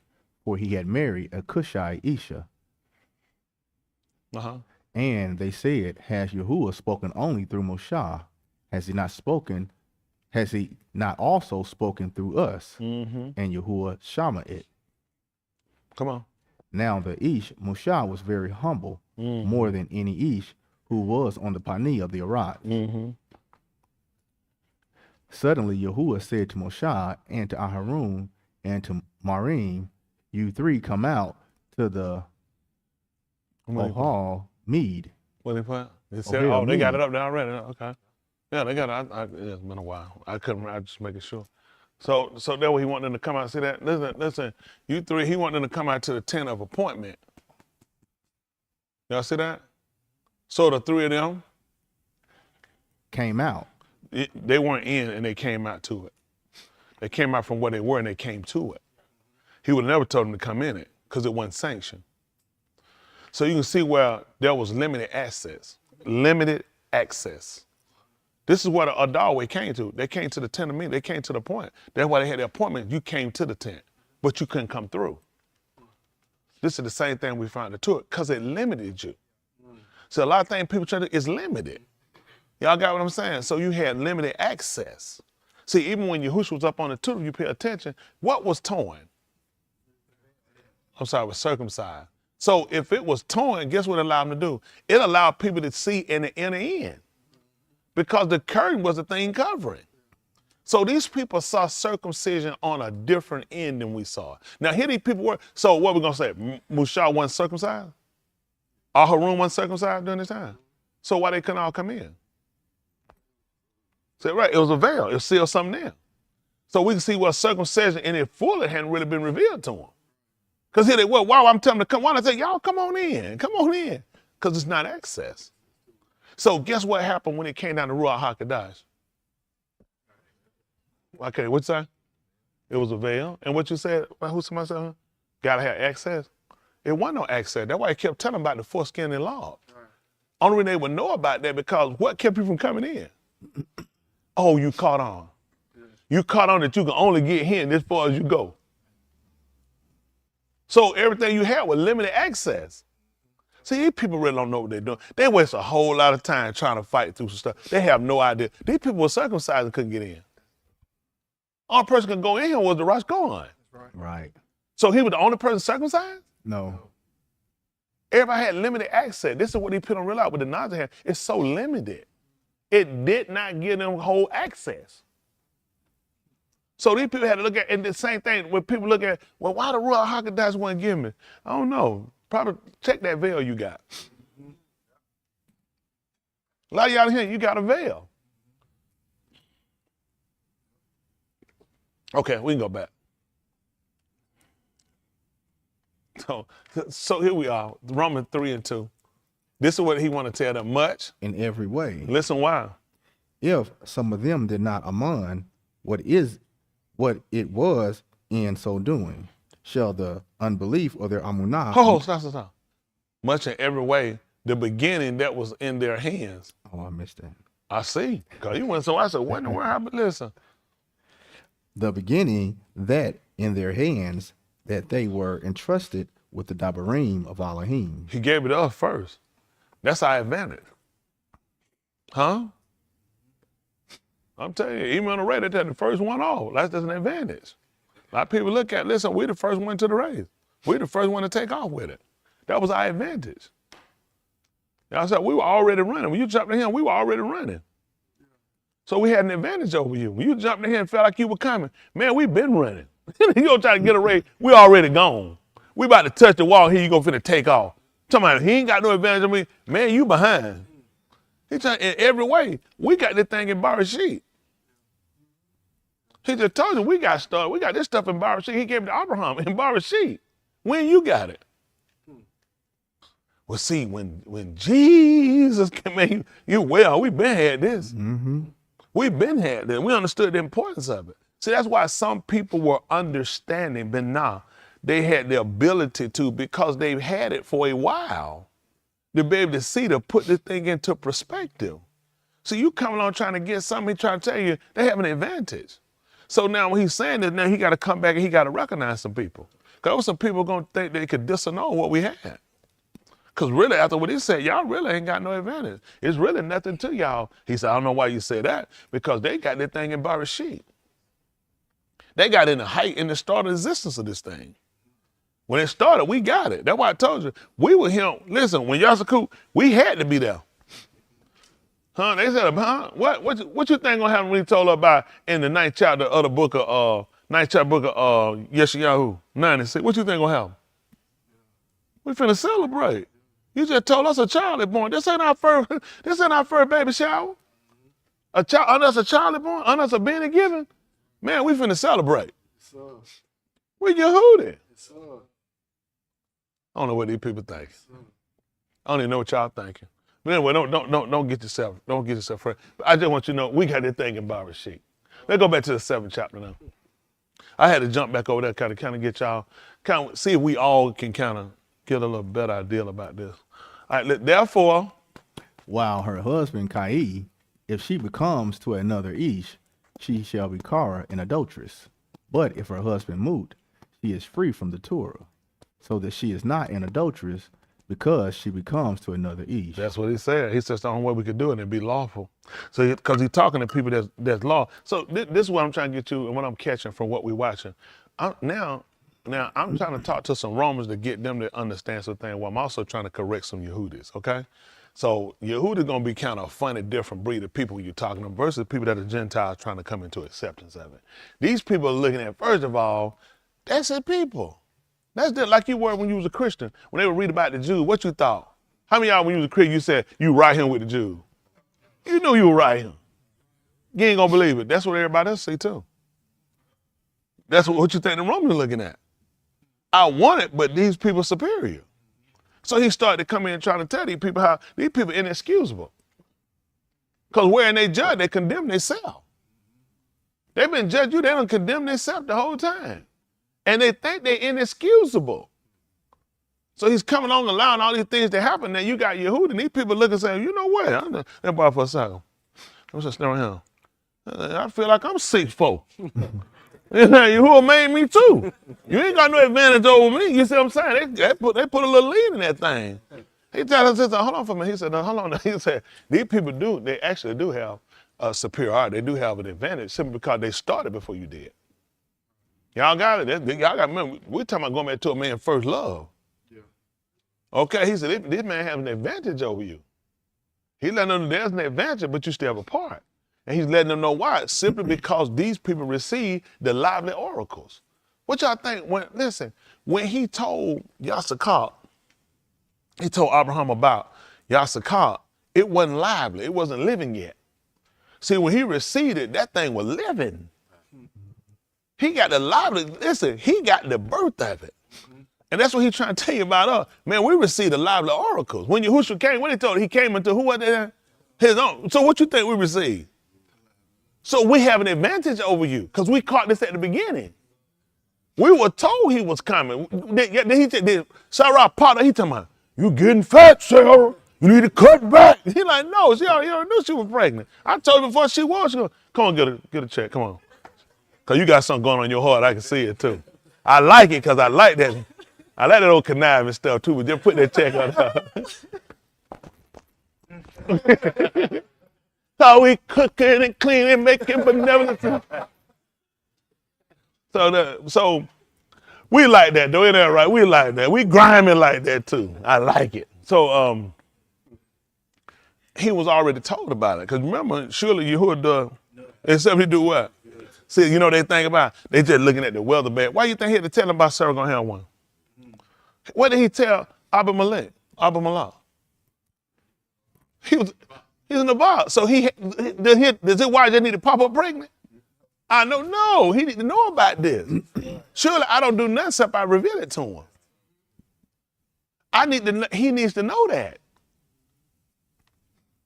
For he had married a Cushite Isha. And they said, has Yahuwah spoken only through Moshe? Has he not also spoken through us? And Yahuwah shama it. Come on. Now the Ish, Moshe, was very humble, more than any Ish who was on the Pani of the Arad. Suddenly Yahuwah said to Moshe and to Aharon and to Marim, you three come out to the Ohal Mead. What they put? They said, they got it up there already. Okay. Yeah, they got it. It's been a while. I just making sure. So that way he wanted them to come out. See that? Listen, you three, he wanted them to come out to the tent of appointment. Y'all see that? So the three of them came out. They weren't in and they came out to it. They came out from where they were and they came to it. He would have never told them to come in it because it wasn't sanctioned. So you can see where there was limited access. Limited access. This is what a doorway came to. They came to the tent of meeting. They came to the point. That's why they had the appointment. You came to the tent, but you couldn't come through. This is the same thing we found the tour because it limited you. So a lot of things people try to, it's limited. Y'all got what I'm saying? So you had limited access. See, even when Yahushua was up on the tour, you pay attention, what was torn? I'm sorry, was circumcised. So if it was torn, guess what it allowed them to do? It allowed people to see in the inner end because the curtain was the thing covering. So these people saw circumcision on a different end than we saw. Now here these people were, so what we gonna say? Mushah wasn't circumcised? Harun wasn't circumcised during this time? So why they couldn't all come in? So right, it was a veil, it sealed something there. So we can see what circumcision in it fully hadn't really been revealed to them. Because here they were, wow, I'm telling them to come. Why don't I say, y'all come on in, because it's not access. So guess what happened when it came down to Ruach HaKodesh? Okay, what's that? It was a veil. And what you said, who somebody said, huh? Gotta have access. It wasn't no access. That's why he kept telling them about the foreskin and law. Right. Only reason they would know about that because what kept you from coming in? Oh, you caught on. Yeah. You caught on that you can only get here this far as you go. So everything you had was limited access. See, these people really don't know what they're doing. They waste a whole lot of time trying to fight through some stuff. They have no idea. These people were circumcised and couldn't get in. Only person could go in here was the Rosh Golan. Right. So he was the only person circumcised? No. Everybody had limited access. This is what these people don't realize with the Nazir had. It's so limited. It did not give them whole access. So these people had to look at, and the same thing when people look at, well, why the Ruach HaKodesh wouldn't give me? I don't know. Probably check that veil you got. A lot of y'all here, you got a veil. Okay, we can go back. So here we are, Romans 3:2. This is what he want to tell them, much. In every way. Listen why. If some of them did not amend what it was in so doing, shall the unbelief or their amunah. Stop. Much in every way, the beginning that was in their hands. Oh, I missed that. I see. Because you went so I said, what in the world happened? Listen. The beginning that in their hands that they were entrusted with the Dabarim of Elohim. He gave it to us first. That's our advantage. Huh? I'm telling you, even on the radio, that's the first one off. That's just an advantage. A lot of people look at, listen, we're the first one to the race. We're the first one to take off with it. That was our advantage. Y'all said we were already running. When you jumped in here, we were already running. So we had an advantage over you. When you jumped in here and felt like you were coming, man, we've been running. You don't try to get a race, we already gone. We about to touch the wall here, you gonna finna take off. Talking about he ain't got no advantage of me. Man, you behind. He trying in every way. We got this thing in Barashit. He just told you we got stuff. We got this stuff in Barashit. He gave it to Abraham in Barashit. When you got it? Well, see, when Jesus came in, we've been had this. Mm-hmm. We've been had this. We understood the importance of it. See, that's why some people were understanding, but now they had the ability to, because they've had it for a while, to be able to see, to put this thing into perspective. So you coming on trying to get something, he trying to tell you, they have an advantage. So now when he's saying this, now he got to come back and he got to recognize some people. Because some people going to think they could disannul what we had. Because really, after what he said, y'all really ain't got no advantage. It's really nothing to y'all. He said, I don't know why you say that, because they got that thing in Barashit. They got in the height, in the start of existence of this thing. When it started, we got it. That's why I told you, we were here. Listen, when Yasaku, we had to be there. Huh? They said, huh? What you think gonna happen when he told her about in the ninth chapter of the book of Yeshayahu 96? What you think gonna happen? We finna celebrate. You just told us a child is born. This ain't our first baby shower. Unless a child is born, unless a being given. Man, we finna celebrate. Sir. We Yehudi. Sir. I don't know what these people think. I don't even know what y'all thinking. But anyway, don't get yourself fresh. I just want you to know we got this thing in Baba Sheik. Let's go back to the 7th chapter now. I had to jump back over there, kind of get y'all, see if we all can kind of get a little better idea about this. All right, therefore, while her husband Kai, if she becomes to another ish, she shall be Kara, an adulteress. But if her husband Mut, she is free from the Torah, so that she is not an adulteress, because she becomes to another ish. That's what he said. He says the only way we could do it and be lawful. So because he's talking to people that's law. So this is what I'm trying to get to and what I'm catching from what we're watching. Now I'm trying to talk to some Romans to get them to understand something. While I'm also trying to correct some Yehudis, okay? So Yehudi gonna be kind of a funny, different breed of people you're talking to versus people that are Gentiles trying to come into acceptance of it. These people are looking at, first of all, that's his people. That's just like you were when you was a Christian. When they would read about the Jews, what you thought? How many of y'all when you was a Christian, you said, you right here with the Jews? You knew you were right here. You ain't gonna believe it. That's what everybody else say too. That's what you think the Romans are looking at. I want it, but these people are superior. So he started to come in and trying to tell these people how these people are inexcusable. Because wherein they judge, they condemn themselves. They've been judging you, they don't condemn themselves the whole time. And they think they're inexcusable. So he's coming along allowing all these things to happen. Now you got Yehudi, and these people looking and saying, you know what? That boy for a second. I'm just staring at him. I feel like I'm 6'4". Yahuwah made me too. You ain't got no advantage over me. You see what I'm saying? They put a little lead in that thing. He told us, hold on for a minute. He said, no, hold on. He said, these people they actually do have a superiority. They do have an advantage simply because they started before you did. Y'all got it. Y'all got to remember, we're talking about going back to a man's first love. Yeah. Okay, he said, this man has an advantage over you. He's letting them know there's an advantage, but you still have a part. And he's letting them know why. Simply because these people receive the lively oracles. What y'all think? When he told Yasakar, he told Abraham about Yasakar, it wasn't lively. It wasn't living yet. See, when he received it, that thing was living. He got the lively, listen, he got the birth of it. And that's what he's trying to tell you about us. Man, we received the lively oracles. When Yahushua came, when he told he came into who was there? His own. So what you think we received? So we have an advantage over you because we caught this at the beginning. We were told he was coming. Sarah Potter, he talking about, you getting fat, Sarah. You need to cut back. He like, no, she already knew she was pregnant. I told her before she was. She goes, come on, get a check, come on. Because you got something going on in your heart. I can see it too. I like it because I like that. I like that old conniving stuff too, but just put that check on her. So we cooking and cleaning, making benevolence. So we like that though, ain't that right? We like that. We grimy like that too. I like it. So he was already told about it. Because remember, surely Yahuwah except he do what? See, you know they think about, they just looking at the weather bed. Why you think he had to tell them about Sarah gonna have one? What did he tell Abimelech? He's in the box. So does his wife just need to pop up pregnant? I know, no, he need to know about this. Surely I don't do nothing except I reveal it to him. He needs to know that.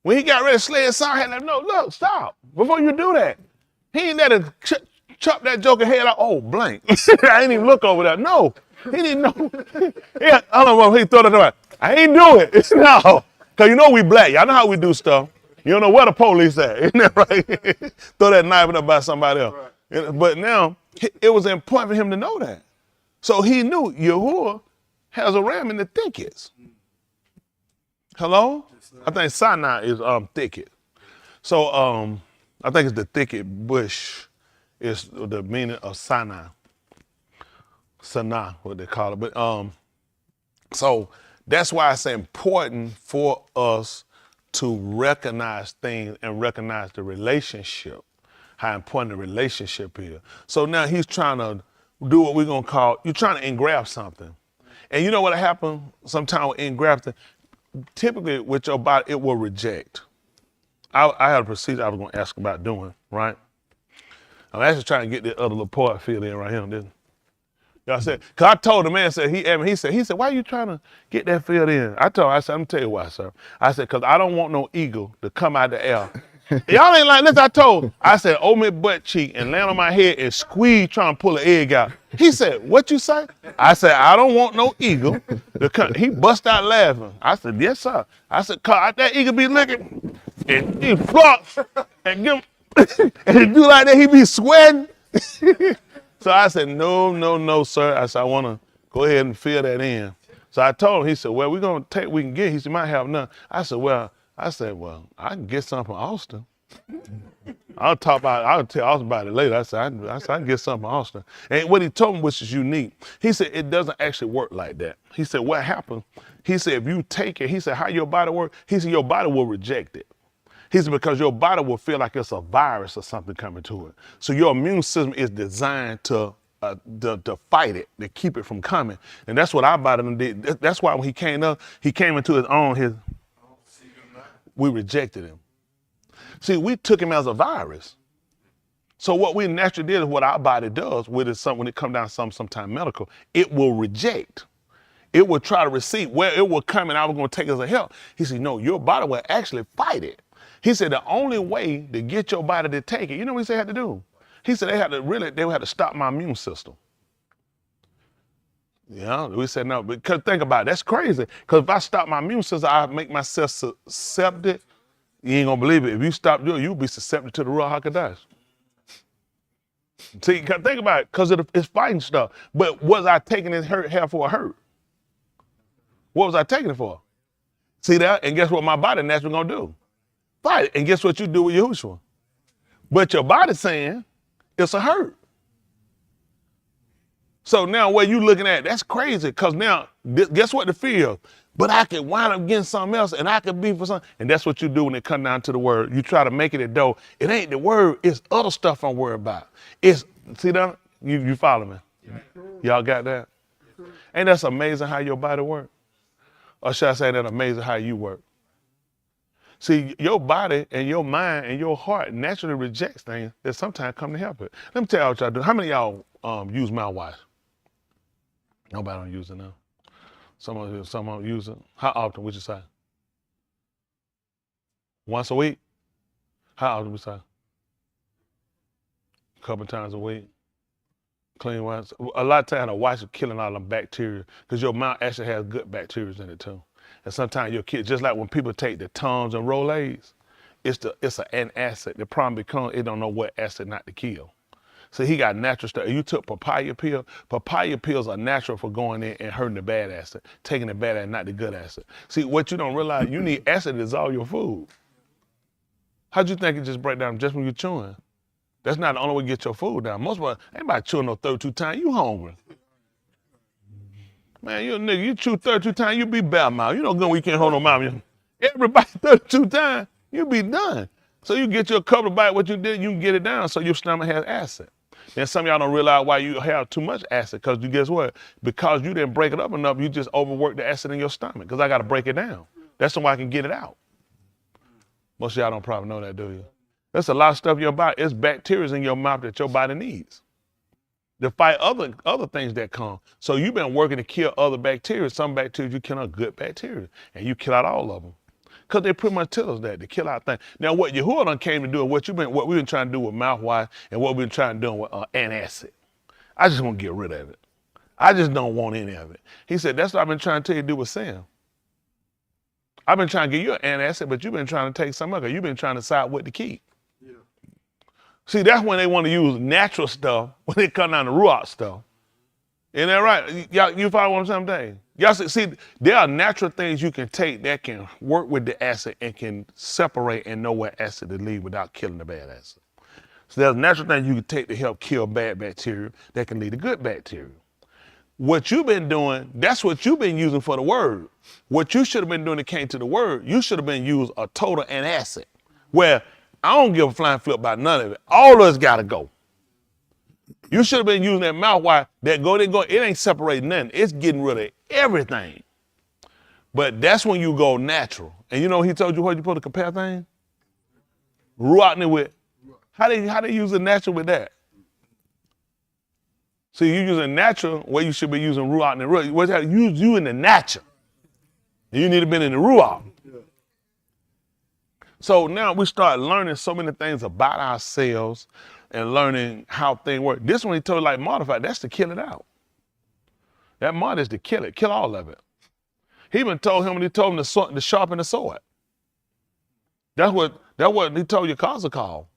When he got ready to slay his son, I had to let him know, look, stop. Before you do that. He ain't let him chop that joker head out. Oh, blank. I ain't even look over there. No, he didn't know. Yeah, I don't know if he thought it away. I ain't do it. No, because you know we black. Y'all know how we do stuff. You don't know where the police at. Isn't that right? Throw that knife up by somebody else. Right. But now, it was important for him to know that. So he knew Yahuwah has a ram in the thickets. Hello? I think Sinai is thicket. So I think it's the thicket bush is the meaning of Sinai. Sinai, what they call it. But so that's why it's important for us to recognize things and recognize the relationship, how important the relationship is. So now he's trying to do what we're gonna call, you're trying to engraft something. And you know what happened sometimes with engrafting? Typically with your body, it will reject. I had a procedure I was gonna ask about doing, right? I'm actually trying to get the other little part filled in right here. Y'all said, cause I told the man, he said, why are you trying to get that filled in? I told him, I said, I'm gonna tell you why, sir. I said, cause I don't want no eagle to come out the air. Y'all ain't like this. I said, hold me butt cheek and land on my head and squeeze trying to pull an egg out. He said, what you say? I said, I don't want no eagle to come. He bust out laughing. I said, yes, sir. I said, cause that eagle be licking and he flops and give him, and he do like that, he be sweating. So I said, no, sir. I said, I want to go ahead and fill that in. So I told him, he said, well, we can get, he said, might have none. I said, well, I can get some from Austin. I'll tell Austin about it later. I said, I can get some from Austin. And what he told me, which is unique, he said, it doesn't actually work like that. He said, what happened? He said, if you take it, he said, how your body works? He said, your body will reject it. He said, because your body will feel like it's a virus or something coming to it. So your immune system is designed to fight it, to keep it from coming. And that's what our body did. That's why when he came into his own, we rejected him. See, we took him as a virus. So what we naturally did is what our body does when it comes down sometime medical, it will reject. It will try to receive where it will come and I was going to take it as a help. He said, no, your body will actually fight it. He said the only way to get your body to take it, you know what he said they had to do? He said they would have to stop my immune system. Yeah, we said no, because think about it, that's crazy. Because if I stop my immune system, I make myself susceptible. You ain't gonna believe it. If you stop doing it, you'll be susceptible to the Ruach HaKodesh. See, think about it, because it's fighting stuff. But was I taking this hair for a hurt? What was I taking it for? See that? And guess what my body naturally gonna do? Fight it. And guess what you do with Yahushua? But your body's saying it's a hurt. So now what you looking at, that's crazy, because now, guess what the fear? But I could wind up getting something else and I could be for something. And that's what you do when it comes down to the word. You try to make it a dough. It ain't the word, it's other stuff I'm worried about. See that? You follow me? Y'all got that? Ain't that amazing how your body works? Or should I say that amazing how you work? See, your body and your mind and your heart naturally rejects things that sometimes come to help it. Let me tell y'all what y'all do. How many of y'all use mouthwash? Nobody don't use it now. Some of use it. How often would you say? Once a week? How often would you say? A couple times a week. Clean once. A lot of times a wash is killing all them bacteria because your mouth actually has good bacteria in it too. And sometimes your kids, just like when people take the Tums and Rolaids, it's an acid. The problem becomes it don't know what acid not to kill. So he got natural stuff. You took papaya pills are natural for going in and hurting the bad acid, taking the bad acid, not the good acid. See, what you don't realize, you need acid to dissolve your food. How'd you think it just break down just when you're chewing? That's not the only way to get your food down. Most of us, anybody chewing no 32 times, you hungry. Man, you a nigga, you chew 32 times, you be bad mouth. You know good when you can't hold no mouth. Everybody 32 times, you be done. So you get your couple of bites, what you did, you can get it down so your stomach has acid. Then some of y'all don't realize why you have too much acid, because you guess what? Because you didn't break it up enough, you just overworked the acid in your stomach, because I got to break it down. That's the way I can get it out. Most of y'all don't probably know that, do you? There's a lot of stuff in your body. It's bacteria in your mouth that your body needs to fight other things that come. So you've been working to kill other bacteria. Some bacteria, you kill out good bacteria, and you kill out all of them. Because they pretty much tell us that, to kill out things. Now, what Yahuwah done came to do, and what we've been trying to do with mouthwash, and what we've been trying to do with antacid. I just want to get rid of it. I just don't want any of it. He said, that's what I've been trying to tell you to do with Sam. I've been trying to give you an antacid, but you've been trying to take some of it. You've been trying to decide what to keep. Yeah. See, that's when they want to use natural stuff, when they come down to Ruach stuff. Isn't that right? Y'all, you follow what I'm saying? Y'all see, there are natural things you can take that can work with the acid and can separate and know what acid to leave without killing the bad acid. So there's natural things you can take to help kill bad bacteria that can lead to good bacteria. What you've been doing, that's what you've been using for the word. What you should have been doing that came to the word, you should have been using a total antacid, where I don't give a flying flip about none of it. All of us got to go. You should have been using that mouthwash that go, it ain't separating nothing. It's getting rid of everything. But that's when you go natural. And you know he told you what you supposed to compare things? Ruach with. How they use the natural with that? See, you using natural where you should be using ruach and the ruach. What's that? Use you in the natural. You need to be in the ruach. So now we start learning so many things about ourselves and learning how things work. This one he told like modify, that's to kill it out. That mod is to kill it, kill all of it. He even told him when he told him to sharpen the sword. That's what he told your cause call.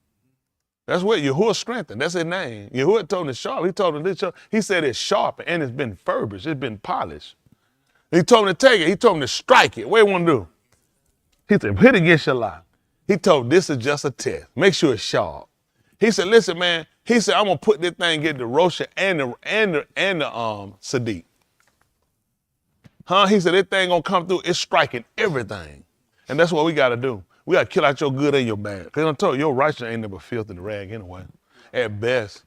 That's what Yahuwah strengthened. That's his name. Yahuwah told him to sharpen. He told him this. He said it's sharp and it's been furbished. It's been polished. He told him to take it. He told him to strike it. What do you want to do? He said, hit against your life. He told him, this is just a test. Make sure it's sharp. He said, listen, man. He said, I'm gonna put this thing, get the Rosha and the Sadiq. Huh? He said, this thing gonna come through. It's striking everything. And that's what we gotta do. We gotta kill out your good and your bad. Because I told you, your righteousness ain't never filthy to rag anyway. At best.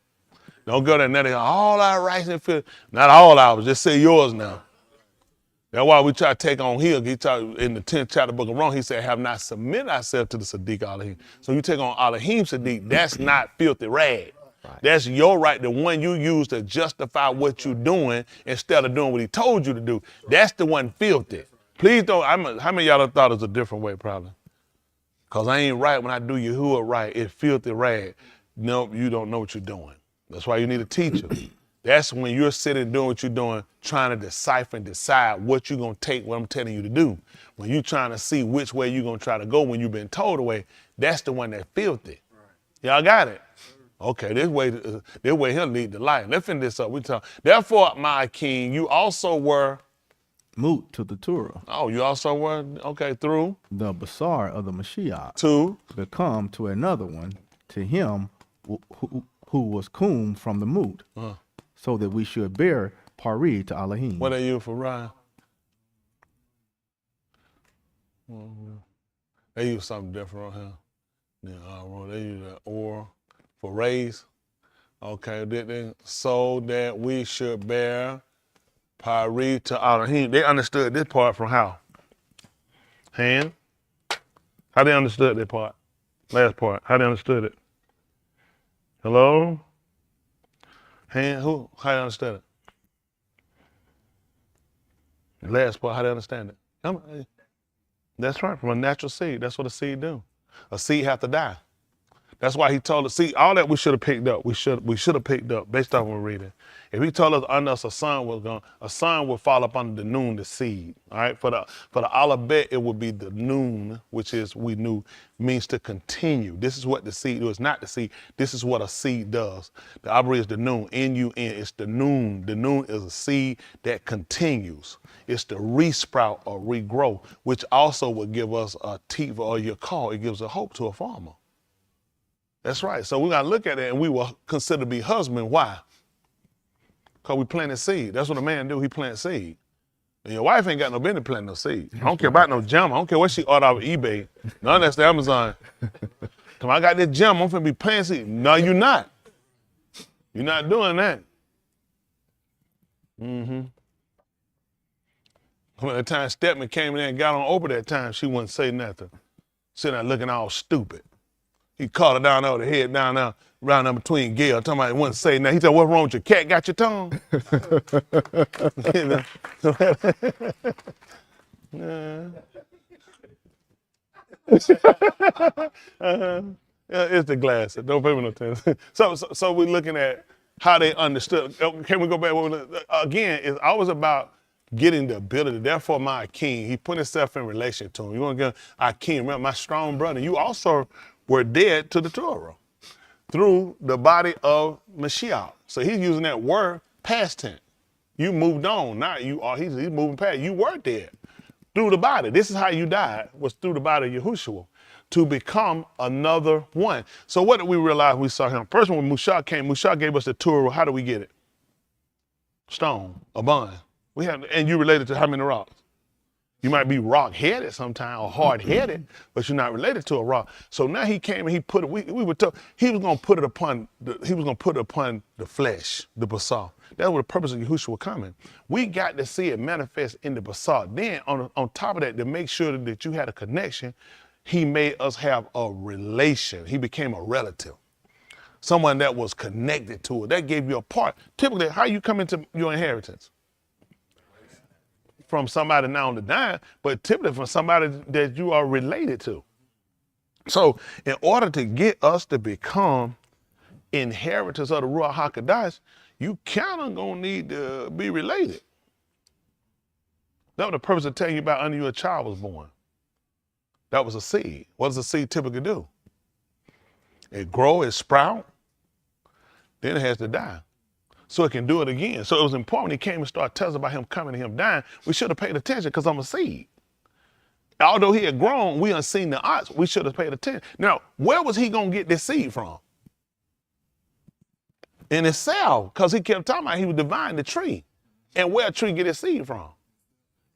Don't go there and all our righteousness filthy. Not all ours, just say yours now. That's why we try to take on him. He talked in the 10th chapter book of Rome, he said, have not submitted ourselves to the Sadiq Elohim. So you take on Elohim Sadiq, that's not filthy rag. Right. That's your right, the one you use to justify what you're doing instead of doing what he told you to do. That's the one filthy. Please don't, how many of y'all have thought it's a different way probably? Because I ain't right when I do Yahuwah right, it's filthy rag. No, you don't know what you're doing. That's why you need a teacher. That's when you're sitting doing what you're doing, trying to decipher and decide what you're going to take, what I'm telling you to do. When you're trying to see which way you're going to try to go when you've been told a way, that's the one that's filthy. Right. Y'all got it? Okay, this way he'll lead the light. Let's finish this up. We talk. Therefore, my king, you also were Moot to the Torah. Oh, you also were, okay, through the Basar of the Mashiach. To become to another one, to him who was Kum from the Moot. So that we should bear pari to Elohim. What are you for Ryan? They use something different on here. Yeah, they use that or for raise. Okay, so that we should bear pari to Elohim. They understood this part from how? Hand. How they understood that part? Last part. How they understood it? Hello? Hand, who? How they understand it? The last part, how they understand it? That's right, from a natural seed. That's what a seed do. A seed have to die. That's why he told us, see, all that we should have picked up, we should have picked up based on what we're reading. If he told us under us a son would fall up under the noon, the seed. All right. For the alphabet, it would be the noon, which is we knew means to continue. This is what the seed is, not the seed. This is what a seed does. The Abri is the noon, N-U-N, it's the noon. The noon is a seed that continues. It's the re-sprout or regrow, which also would give us a tiva or your call. It gives a hope to a farmer. That's right. So we got to look at it and we will consider to be husband. Why? Because we planted seed. That's what a man do. He plant seed. And your wife ain't got no business planting no seed. I don't care about no gem. I don't care what she ordered off of eBay. None that's the Amazon. Come on, I got this gem. I'm finna be planting seed. No, you're not. You're not doing that. When the time Stepman came in there and got on over that time, she wouldn't say nothing. Sitting there looking all stupid. He caught her down over the head, down there, around there between Gail, talking about he wouldn't say nothing. He said, what's wrong with your cat? Got your tongue? It's the glass. Don't pay me no attention. So we're looking at how they understood. Can we go back? Again, it's always about getting the ability. Therefore, my king, he put himself in relation to him. You want to get our king, remember, my strong brother. You also were dead to the Torah through the body of Mashiach. So he's using that word past tense. You moved on. Now you are, he's moving past. You were dead through the body. This is how you died, was through the body of Yahushua to become another one. So what did we realize when we saw him? First, when Mashiach came, Mashiach gave us the Torah. How do we get it? Stone, a bond. We have, and you related to how many rocks? You might be rock-headed sometime or hard-headed, but you're not related to a rock. So now he came and he put it. We were told he was going to put it upon the flesh, the basar. That's what the purpose of Yahushua coming. We got to see it manifest in the basar. Then on top of that, to make sure that you had a connection, he made us have a relation. He became a relative. someone that was connected to it. That gave you a part. Typically, how you come into your inheritance? From somebody now on the dime, but typically from somebody that you are related to. So in order to get us to become inheritors of the Ruach HaKodesh, you kind of gonna need to be related. That was the purpose of telling you about under you a child was born. That was a seed. What does a seed typically do? It grow, it sprout, then it has to die. So it can do it again. So it was important when he came and started telling us about him coming and him dying, we should have paid attention because I'm a seed. Although he had grown, we unseen the odds, we should have paid attention. Now, where was he gonna get this seed from? In his cell, because he kept talking about he was dividing the tree. And where a tree get its seed from?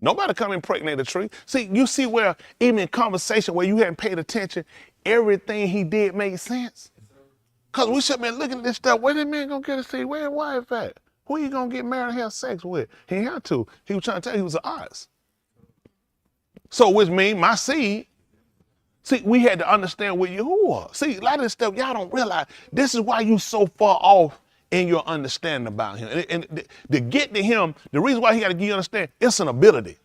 Nobody come impregnate a tree. See, you see where even in conversation where you hadn't paid attention, everything he did made sense? Because we should have been looking at this stuff. Where that man gonna get a seed? Where his wife at? Who you gonna get married and have sex with? He had to. He was trying to tell you he was an ox. So which means my seed, see, we had to understand where Yahuwah. See, a lot of this stuff y'all don't realize. This is why you so far off in your understanding about him. And to get to him, the reason why he got to give you understand, it's an ability.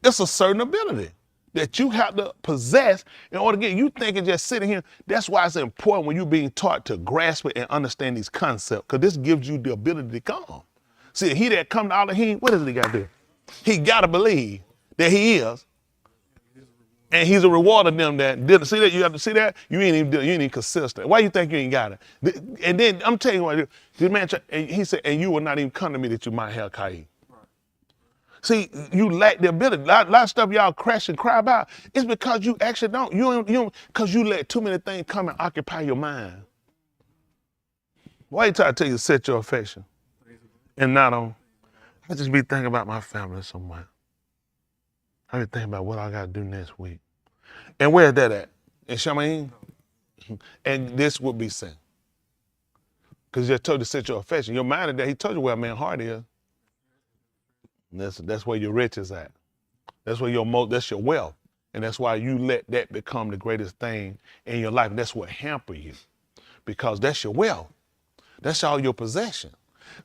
It's a certain ability that you have to possess in order to get, you thinking just sitting here, that's why it's important when you're being taught to grasp it and understand these concepts, because this gives you the ability to come. See, he that come to Elohim, what does he got to do? He got to believe that he is, and he's a reward of them that didn't. See that? You have to see that? You ain't even consistent. Why you think you ain't got it? And then I'm telling you what, this man, he said, and you will not even come to me that you might have Kai. See, you lack the ability. A lot of stuff y'all crash and cry about, it's because you actually don't. You don't, because you let too many things come and occupy your mind. Why you try to tell you to set your affection? And not on, I just be thinking about my family so much. I be thinking about what I got to do next week. And where's that at? In Shamaim? And this would be sin. Because he just told you to set your affection. Your mind is that he told you where a man's heart is. That's where your riches at. That's where that's your wealth. And that's why you let that become the greatest thing in your life. And that's what hamper you. Because that's your wealth. That's all your possession.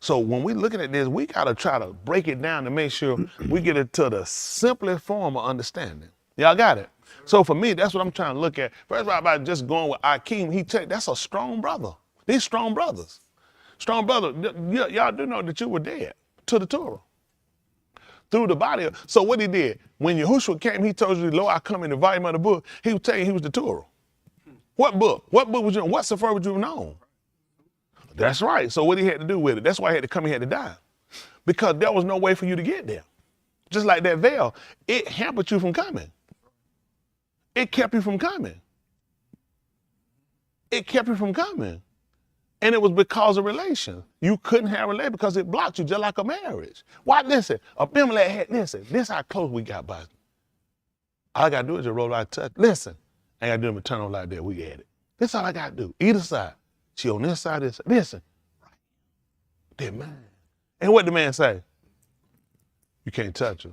So when we're looking at this, we got to try to break it down to make sure we get it to the simplest form of understanding. Y'all got it? So for me, that's what I'm trying to look at. First of all, about just going with Akeem, that's a strong brother. These strong brothers. Strong brother, y'all do know that you were dead to the Torah. Through the body. So what he did, when Yahushua came, he told you, Lord, I come in the volume of the book. He was telling you he was the Torah. What book? What book was you on? What Sefer would you known? That's right. So what he had to do with it? That's why he had to come, he had to die. Because there was no way for you to get there. Just like that veil, it hampered you from coming. It kept you from coming. It kept you from coming. And it was because of relation. You couldn't have a relation because it blocked you just like a marriage. Why, listen, Abimelech had, listen, this how close we got by. All I got to do is just roll out touch. Listen, I ain't got to do them eternal like that. We had it. This all I got to do. Either side. She on this side, this side. Listen. They're mine. And what the man say? You can't touch her.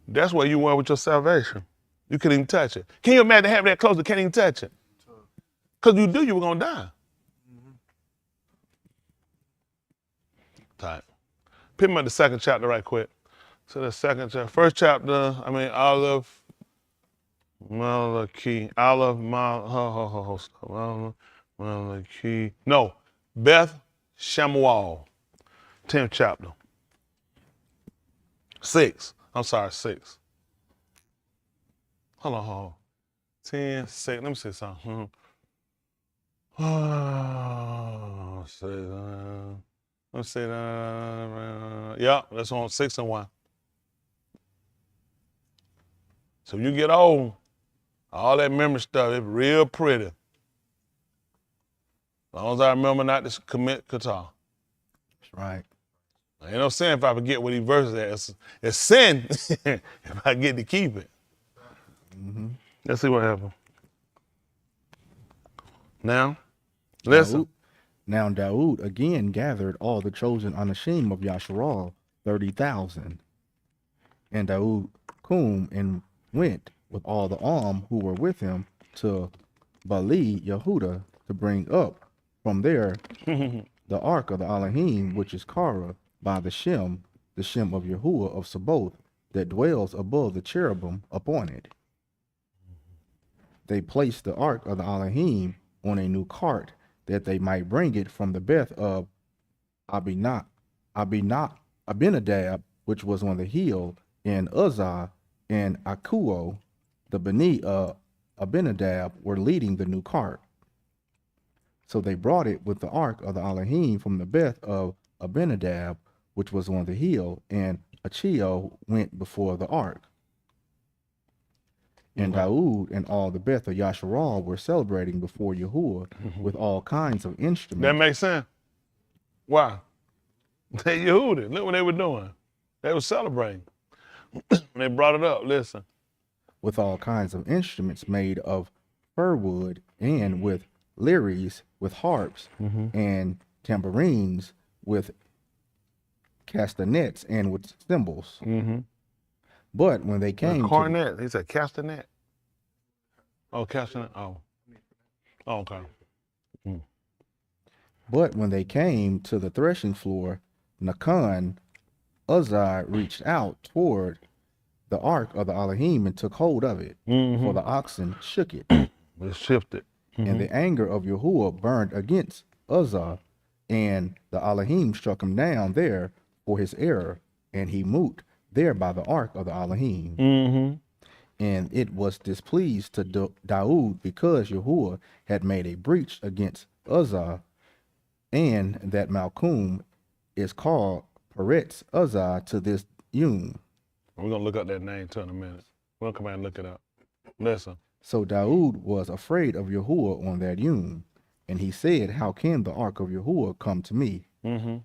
That's where you were with your salvation. You couldn't even touch it. Can you imagine having that close and can't even touch it? Because you do, you were going to die. Type. Pick me up the second chapter right quick. So the second chapter, first chapter, Aleph, Malachi, Aleph, Malachi. No, Beth Shemuel, 10th chapter. 6. I'm sorry, 6. Hold on. 10, 6. Let me see something. Let's see that. Yeah, that's on 6 and 1. So you get old, all that memory stuff, it's real pretty. As long as I remember not to commit qatar. That's right. Ain't no sin if I forget what these verses are. It's sin if I get to keep it. Mm-hmm. Let's see what happens. Now, listen. Now Daoud again gathered all the chosen Anashim of Yasharal, 30,000. And Daoud cum and went with all the who were with him to Bali Yehuda to bring up from there the ark of the Elohim, which is Kara, by the Shem of Yahuwah of Sabaoth, that dwells above the cherubim upon it. They placed the ark of the Elohim on a new cart, that they might bring it from the Beth of Abinadab, which was on the hill, and Uzzah and Akuo, the Beni of Abinadab, were leading the new cart. So they brought it with the ark of the Elohim from the Beth of Abinadab, which was on the hill, and Achio went before the ark. And Daoud and all the Beth of Yasharal were celebrating before Yahuwah with all kinds of instruments. That makes sense. Why? They Yehudin. Look what they were doing. They were celebrating. They brought it up. Listen. With all kinds of instruments made of fir wood, and with lyres, with harps, and tambourines, with castanets, and with cymbals. But when they came cornet, he said castanet. Oh, castanet. Oh, okay. But when they came to the threshing floor, Nakan, Uzzah reached out toward the ark of the Elohim and took hold of it, for the oxen shook it. It shifted. And the anger of Yahuwah burned against Uzzah, and the Elohim struck him down there for his error, and he moot there by the ark of the Elohim. And it was displeased to Daoud because Yahuwah had made a breach against Uzzah, and that Malchum is called Peretz Uzzah to this Yom. We're going to look up that name too in a minute. We'll come out and look it up. Listen. So Daoud was afraid of Yahuwah on that Yom, and he said, how can the ark of Yahuwah come to me? And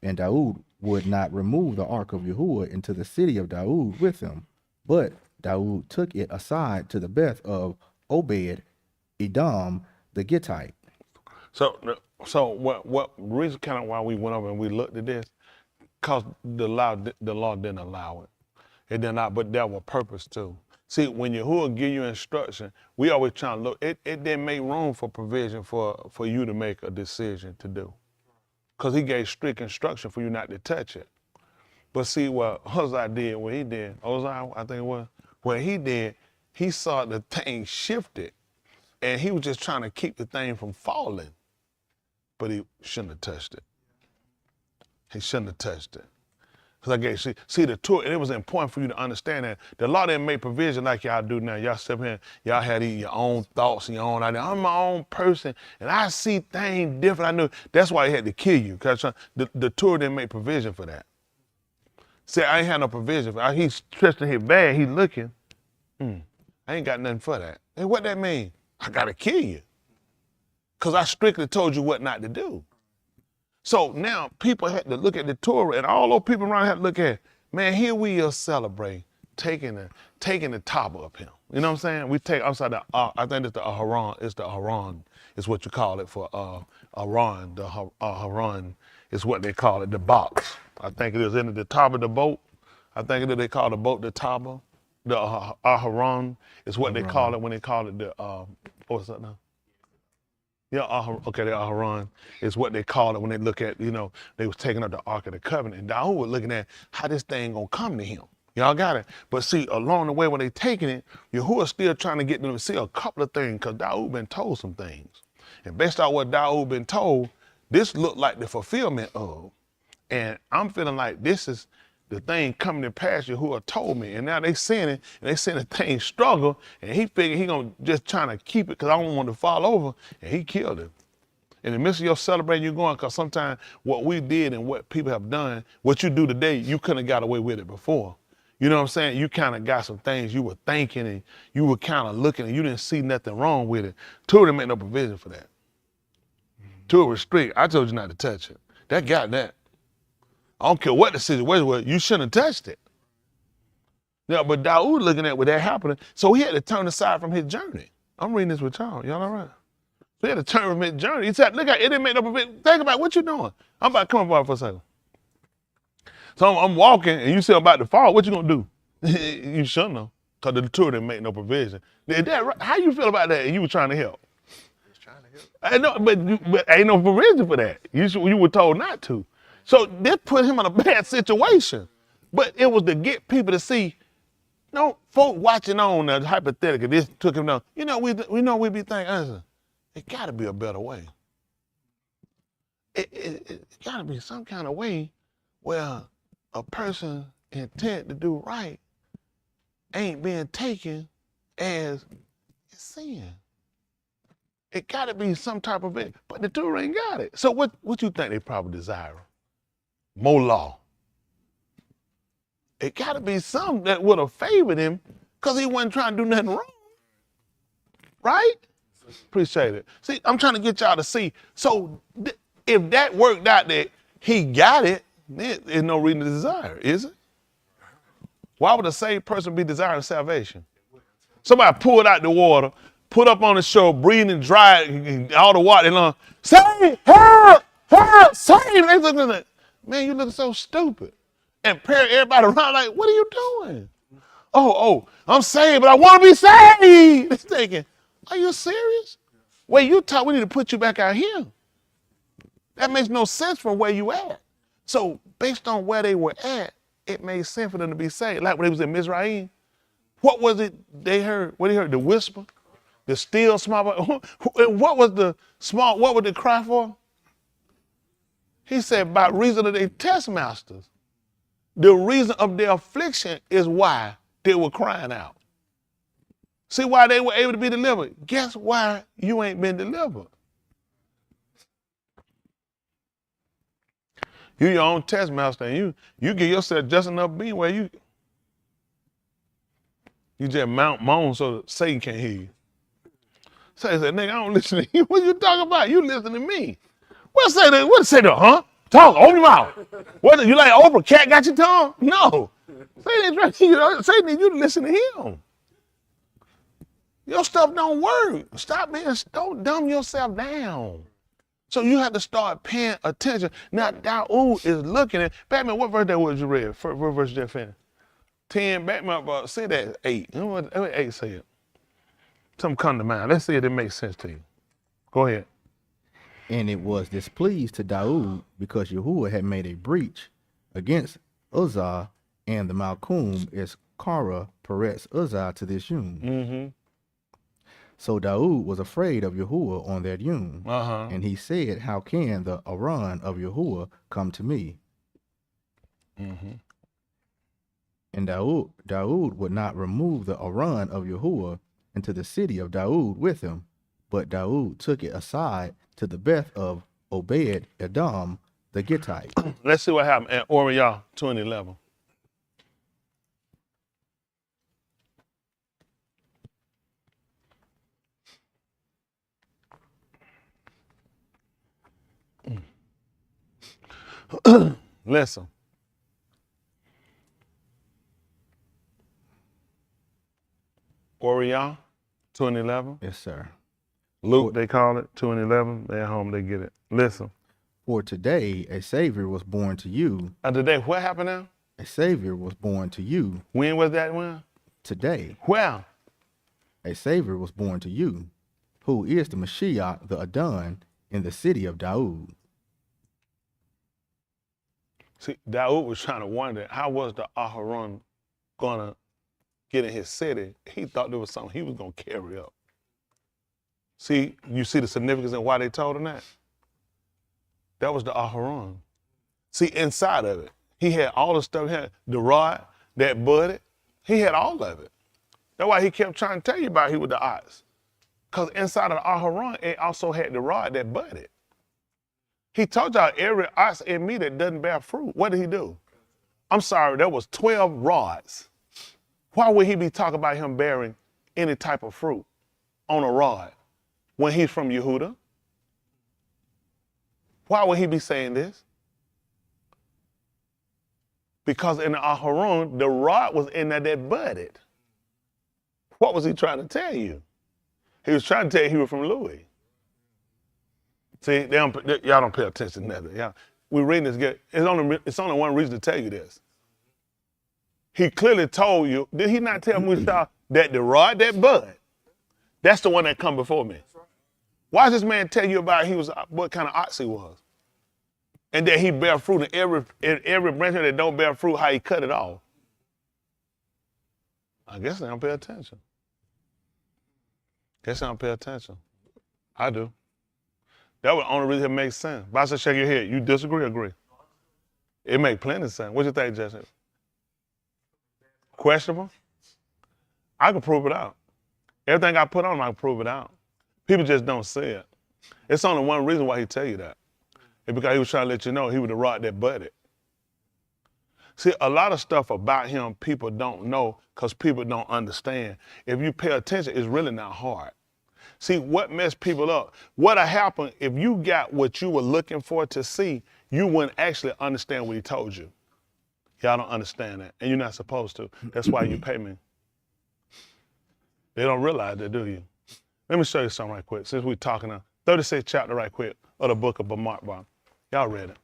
Daoud would not remove the ark of Yahuwah into the city of Daoud with him, but Daoud took it aside to the Beth of Obed Edom the Gittite. So what reason kind of why we went over and we looked at this, because the law didn't allow it. It did not, but there was purpose too. See, when Yahuwah give you instruction, we always try to look, it didn't make room for provision for you to make a decision to do. Because he gave strict instruction for you not to touch it. But see what Uzzah did, Uzzah, I think it was, what he did, he saw the thing shifted, and he was just trying to keep the thing from falling. But he shouldn't have touched it. He shouldn't have touched it. Because I gave, see the Torah, and it was important for you to understand that the law didn't make provision like y'all do now. Y'all sit here, y'all had your own thoughts and your own idea. I'm my own person, and I see things different. I knew that's why he had to kill you, because the Torah didn't make provision for that. See, I ain't had no provision for that. He's stretching his bag, he looking. I ain't got nothing for that. Hey, what that mean? I gotta kill you. Because I strictly told you what not to do. So now people had to look at the Torah, and all those people around had to look at, man, here we are celebrating, taking the top of him. You know what I'm saying? We take, I'm sorry, I think it's the Aharon, is what you call it for Aharon. The Aharon is what they call it, the box. I think it is in the top of the boat. I think they call the boat the Taba. The Aharon is what they call it when they call it the, what's that now? Yeah, okay, the Aharon is what they call it when they look at, they was taking up the Ark of the Covenant. And Daoud was looking at how this thing gonna come to him. Y'all got it? But see, along the way when they taking it, Yahuwah still trying to get them to see a couple of things, because Daoud been told some things. And based on what Daoud been told, this looked like the fulfillment of. And I'm feeling like this is the thing coming to pass Yahuwah told me. And now they seeing it, and they seeing the thing struggle, and he figured he gonna just trying to keep it because I don't want to fall over, and he killed him. In the midst of your celebrating, you're going, because sometimes what we did and what people have done, what you do today, you couldn't have got away with it before. You know what I'm saying? You kind of got some things you were thinking, and you were kind of looking, and you didn't see nothing wrong with it. Torah didn't make no provision for that. Torah was strict. I told you not to touch it. That got that. I don't care what the situation was, you shouldn't have touched it. Yeah, but Daoud looking at what that happening, so he had to turn aside from his journey. I'm reading this with y'all. Y'all all right? So he had to turn from his journey. He said, look at it, didn't make no provision. Think about what you're doing. I'm about to come up for a second. So I'm walking, and you say I'm about to fall. What you gonna do? You shouldn't have, because the Torah didn't make no provision. How you feel about that? And you were trying to help. I know, but ain't no provision for that. You were told not to. So this put him in a bad situation. But it was to get people to see, no, folk watching on hypothetically, this took him down. You know, we be thinking, it gotta be a better way. It gotta be some kind of way where a person intent to do right ain't being taken as sin. It gotta be some type of it, but the Torah ain't got it. So what you think they probably desire? More law. It gotta be something that would have favored him because he wasn't trying to do nothing wrong. Right? Appreciate it. See, I'm trying to get y'all to see. So if that worked out that he got it, there's no reason to desire, is it? Why would a saved person be desiring salvation? Somebody pulled out the water, put up on the shore, breathing dry, all the water, and save, help, save. They looking at, man, you look so stupid. And everybody around like, what are you doing? Oh, I'm saved, but I want to be saved. They're thinking, are you serious? Wait, you taught we need to put you back out here. That makes no sense from where you at. So based on where they were at, it made sense for them to be saved. Like when they was in Mizraim, what was it they heard? What they heard? The whisper? The still small voice? What was the small, what would they cry for? He said, by reason of their test masters. The reason of their affliction is why they were crying out. See why they were able to be delivered? Guess why you ain't been delivered? You your own test master, and you give yourself just enough being where you just moan so that Satan can't hear you. Satan said, nigga, I don't listen to you. What you talking about? You listen to me. What say that, huh? Talk, open your mouth. What, you like Oprah, cat got your tongue? No. Satan needs you to listen to him. Your stuff don't work. Don't dumb yourself down. So you have to start paying attention. Now, Daoud is looking at, Batman, what verse that was you read? What verse did you finish? 10, Batman, say that 8. What 8 say it? Something come to mind. Let's see if it makes sense to you. Go ahead. And it was displeased to Daoud because Yahuwah had made a breach against Uzzah and the Malchum is Kara Peretz Uzzah to this Yom. Mm-hmm. So Daoud was afraid of Yahuwah on that Yom. And he said, how can the Aran of Yahuwah come to me? Mm-hmm. And Daoud would not remove the Aran of Yahuwah into the city of Daoud with him, but Daoud took it aside to the Beth of Obed Edom the Gittite. Let's see what happened at Way of Yah 2011. Listen. Way of Yah 2011. Yes, sir. Luke, they call it 2:11. They're at home, they get it. Listen. For today a Savior was born to you. Today, what happened now? A Savior was born to you. When was that when? Today. Where? A Savior was born to you, who is the Mashiach, the Adon, in the city of Daoud. See, Daoud was trying to wonder, how was the Aharon gonna get in his city? He thought there was something he was gonna carry up. See, you see the significance in why they told him that? That was the Aharon. See, inside of it, he had all the stuff. He had the rod that budded. He had all of it. That's why he kept trying to tell you about he was the ox. Because inside of the Aharon, it also had the rod that budded. He told y'all every ox in me that doesn't bear fruit, what did he do? I'm sorry, there was 12 rods. Why would he be talking about him bearing any type of fruit on a rod when he's from Yehuda? Why would he be saying this? Because in the Aharon, the rod was in there that budded. What was he trying to tell you? He was trying to tell you he was from Louis. See, y'all don't pay attention to nothing. We reading this. It's only one reason to tell you this. He clearly told you, did he not tell Musa that the rod that bud, that's the one that come before me? Why does this man tell you about what kind of ox he was? And that he bear fruit in every branch that don't bear fruit, how he cut it off. I guess they don't pay attention. Guess they don't pay attention. I do. That was the only reason it makes sense. But I said, shake your head. You disagree or agree? It makes plenty of sense. What you think, Jesse? Questionable? I can prove it out. Everything I put on him, I can prove it out. People just don't see it. It's only one reason why he tell you that. It's because he was trying to let you know he would have rocked that buddy. See, a lot of stuff about him people don't know because people don't understand. If you pay attention, it's really not hard. See, what messed people up, what'd happen if you got what you were looking for to see, you wouldn't actually understand what he told you. Y'all don't understand that, and you're not supposed to. That's why you pay me. They don't realize that, do you? Let me show you something right quick, since we're talking now. 36th chapter right quick of the book of Mark. Y'all read it.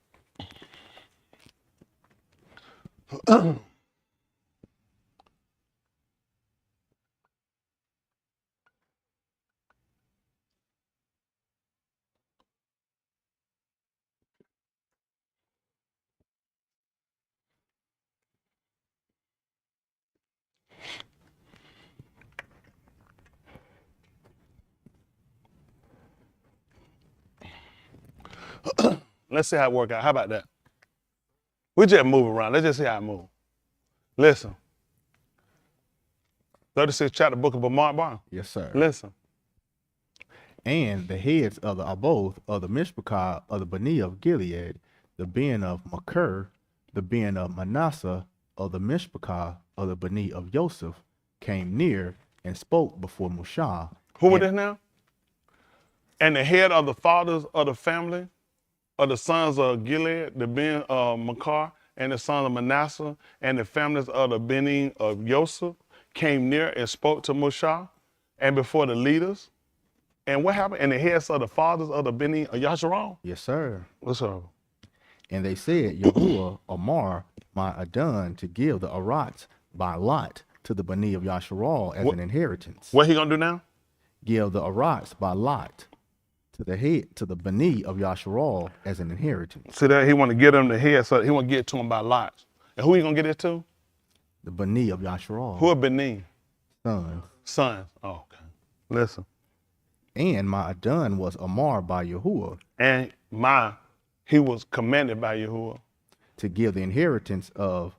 Let's see how it work out. How about that? We just move around. Let's just see how it move. Listen. 36th chapter, book of Mark. Yes, sir. Listen. And the heads of the Aboth of the Mishpachah of the Bani of Gilead, the Ben of Machir, the Ben of Manasseh of the Mishpachah of the Bani of Joseph, came near and spoke before Moshe. Who was this now? And the head of the fathers of the family of the sons of Gilead, the Ben of Machir, and the sons of Manasseh, and the families of the Bani of Joseph, came near and spoke to Moshe and before the leaders. And what happened? And the heads of the fathers of the Bani of Yasharal? Yes, sir. What's up? And they said, Yahuwah Amar my Adon to give the Arats by lot to the Bani of Yasharal as an inheritance. What he gonna do now? Give the Arats by lot to the Bani of Yasharal as an inheritance. See that he want to get them the head, so he want to get to them by lots. And who he gonna get it to? The Bani of Yasharal. Who are Bani? Sons. Sons. Oh, okay. Listen. And my Adon was Amar by Yahuwah. And he was commanded by Yahuwah to give the inheritance of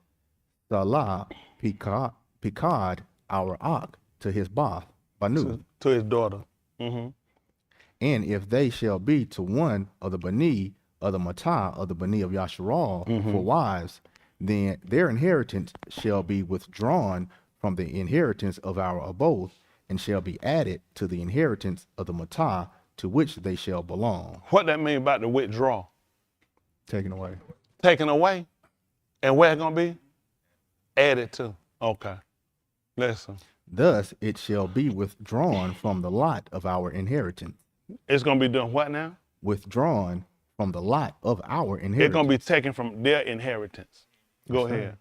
Salah Pekad our Ak to his Banu. To his daughter. Mm-hmm. And if they shall be to one of the Bani of the Matah of the Bani of Yasharal for wives, then their inheritance shall be withdrawn from the inheritance of our Aboth, and shall be added to the inheritance of the Matah to which they shall belong. What that mean about the withdraw? Taken away. Taken away? And where it gonna be? Added to. Okay. Listen. Thus it shall be withdrawn from the lot of our inheritance. It's gonna be doing what now? Withdrawn from the lot of our inheritance. It's gonna be taken from their inheritance. Go ahead.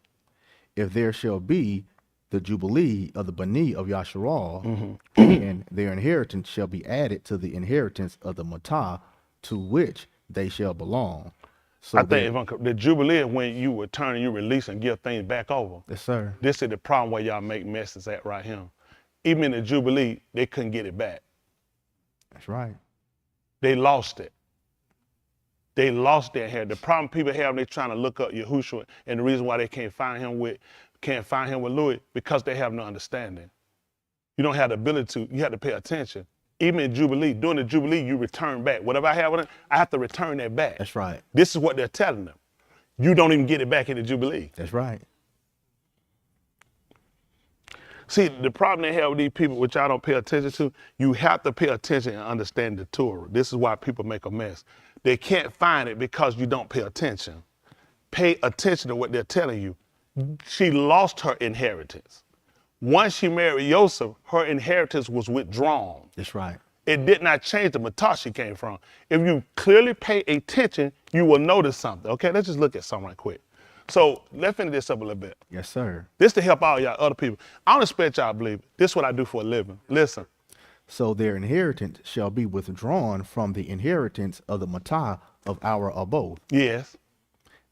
If there shall be the jubilee of the Bani of Yasharal, and their inheritance shall be added to the inheritance of the Matah to which they shall belong. So I think the jubilee is when you return and you release and give things back over. Yes, sir. This is the problem where y'all make messes at right here. Even in the jubilee, they couldn't get it back. That's right. They lost it. They lost their hair. The problem people have when they're trying to look up Yahushua, and the reason why they can't find him with Louis, because they have no understanding. You don't have the ability to. You have to pay attention. Even in Jubilee, during the Jubilee, you return back. Whatever I have with it, I have to return that back. That's right. This is what they're telling them. You don't even get it back in the Jubilee. That's right. See, the problem they have with these people, which I don't pay attention to, you have to pay attention and understand the Torah. This is why people make a mess. They can't find it because you don't pay attention. Pay attention to what they're telling you. She lost her inheritance. Once she married Joseph, her inheritance was withdrawn. That's right. It did not change the matah she came from. If you clearly pay attention, you will notice something. Okay, let's just look at something right quick. So let's finish this up a little bit. Yes, sir. This to help all y'all other people. I don't expect y'all to believe it. This is what I do for a living. Listen. So their inheritance shall be withdrawn from the inheritance of the Matah of our abode. Yes.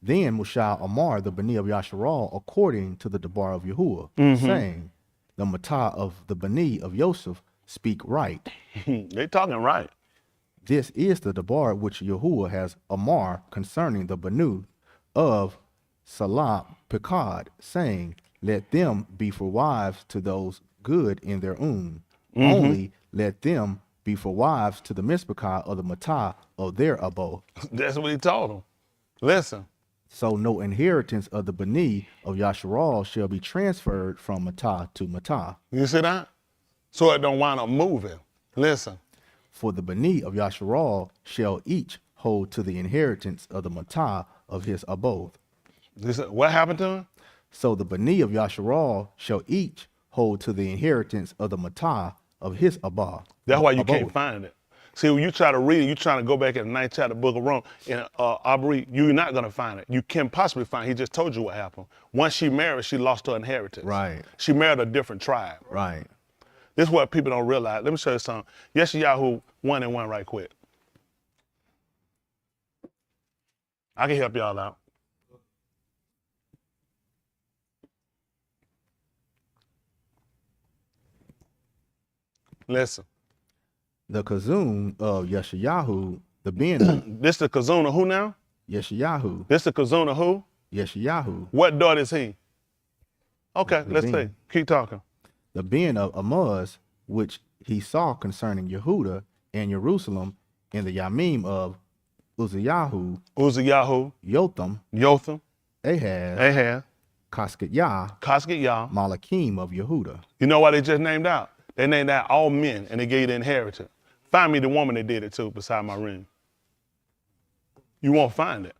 Then Mushal Amar, the Bani of Yasharal, according to the Debar of Yahuwah, saying, the Matah of the Bani of Yosef speak right. They talking right. This is the Debar which Yahuwah has Amar concerning the Banu of Salah Pekad, saying, let them be for wives to those good in their only let them be for wives to the Mispakah of the Matah of their abode. That's what he told them. Listen. So no inheritance of the Bani of Yasharal shall be transferred from Matah to Matah. You see that? So it don't wind up moving. Listen. For the Bani of Yasharal shall each hold to the inheritance of the Matah of his abode. Listen, what happened to him? So the Bani of Yasharal shall each hold to the inheritance of the Matah of his abode. That's why you can't find it. See, when you try to read it, you're trying to go back in the 9th chapter, book of Rome, in Abri, you're not going to find it. You can possibly find it. He just told you what happened. Once she married, she lost her inheritance. Right. She married a different tribe. Right. This is what people don't realize. Let me show you something. Yeshayahu 1-1 right quick. I can help y'all out. Listen. The Kazun of Yeshayahu, the Ben. This the Kazun of who now? Yeshayahu. This the Kazun of who? Yeshayahu. What daughter is he? Okay, let's see. Keep talking. The Ben of Amaz, which he saw concerning Yehuda and Jerusalem in the Yamim of Uzziyahu, Yotham, Ahaz, Koskit-Yah, Malakim of Yehuda. You know why they just named out? They named out all men and they gave the inheritance. Find me the woman that did it too beside my ring. You won't find it.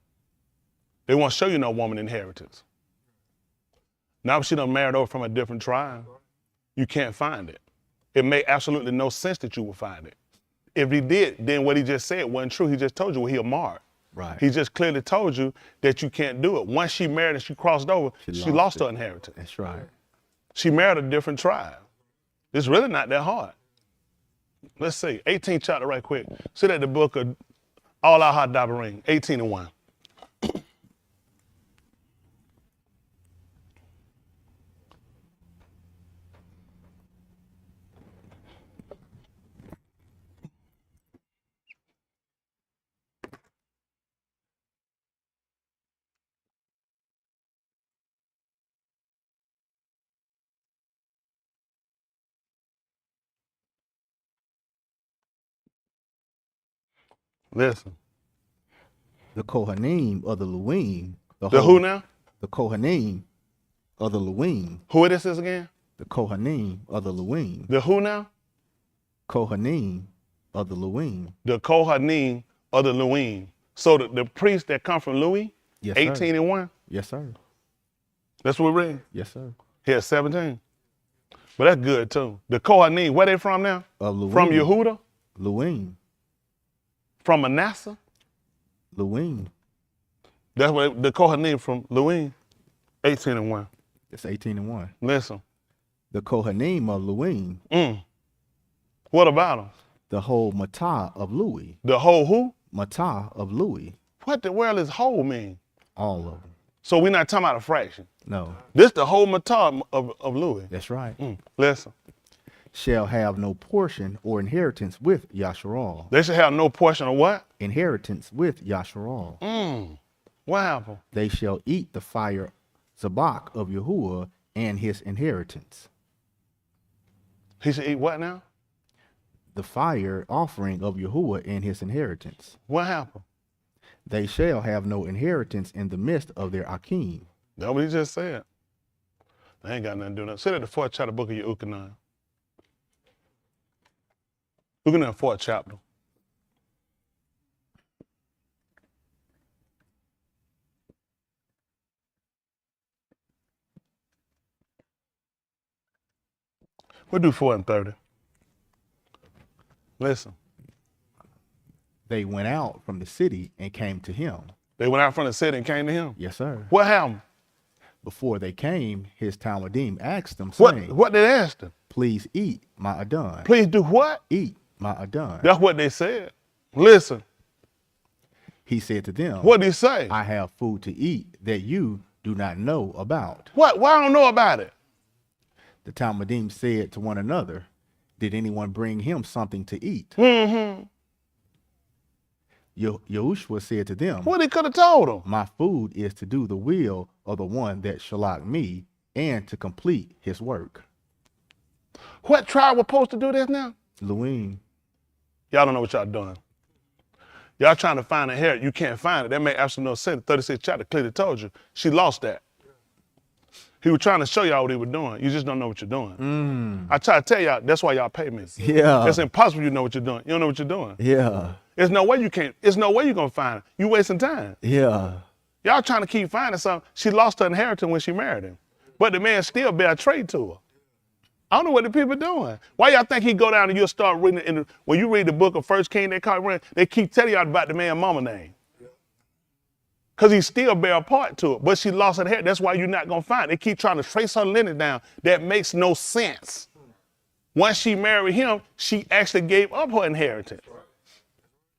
They won't show you no woman inheritance. Now if she done married over from a different tribe, you can't find it. It make absolutely no sense that you will find it. If he did, then what he just said wasn't true. He just told you what he marred. Right. He just clearly told you that you can't do it. Once she married and she crossed over, she lost her inheritance. That's right. She married a different tribe. It's really not that hard. Let's see, 18th chapter right quick. Sit at the book of All Our Hot Dabaring, 18-1. Listen. The Kohanim of the Luim. The who now? The Kohanim of the Luim. Who this is again? The Kohanim of the Luim. The who now? Kohanim of the Luim. The Kohanim of the Luim. So the priests that come from Louis, yes, 18-1? Yes, sir. That's what we're reading? Yes, sir. Here, 17. But that's good too. The Kohanim, where they from now? Luim. From Yehuda? Luim. From Manasseh? Luim. That's what the Kohanim from Luim, 18-1. It's 18-1. Listen. The Kohanim of Luim. What about them? The whole Matah of Louis. The whole who? Matah of Louis. What the world is whole mean? All of them. So we're not talking about a fraction? No. This the whole Matah of Louis. That's right. Listen. Shall have no portion or inheritance with Yasharal. They should have no portion of what? Inheritance with Yasharal. What happened? They shall eat the fire Zabak of Yahuwah and his inheritance. He should eat what now? The fire offering of Yahuwah and his inheritance. What happened? They shall have no inheritance in the midst of their Akim. That's what he just said. They ain't got nothing to do with that. Sit at the 4th chapter book of Yehukanan. Looking at the 4th chapter. We'll do 4 and 30. Listen. They went out from the city and came to him. They went out from the city and came to him? Yes, sir. What happened? Before they came, his Talmudim asked them, saying, What did they ask them? please eat my Adon. Please do what? Eat my Adon. That's what they said. Listen. He said to them, what did he say? I have food to eat that you do not know about. What? Why I don't know about it? The Talmudim said to one another, did anyone bring him something to eat? Mm-hmm. Yahushua said to them, what he could have told them? My food is to do the will of the one that shalak me and to complete his work. What tribe was supposed to do this now? Luim. Y'all don't know what y'all doing. Y'all trying to find a heritage. You can't find it. That made absolutely no sense. 36th chapter clearly told you. She lost that. He was trying to show y'all what he was doing. You just don't know what you're doing. I try to tell y'all, that's why y'all pay me. Yeah. It's impossible you know what you're doing. You don't know what you're doing. Yeah. There's no way you can't. There's no way you're going to find it. You wasting time. Yeah. Y'all trying to keep finding something. She lost her inheritance when she married him. But the man still bear trade to her. I don't know what the people are doing. Why y'all think he go down and you'll start reading when you read the book of 1 King, they keep telling y'all about the man mama name. Because he still bear a part to it. But she lost her hair. That's why you're not going to find it. They keep trying to trace her lineage down. That makes no sense. Once she married him, she actually gave up her inheritance.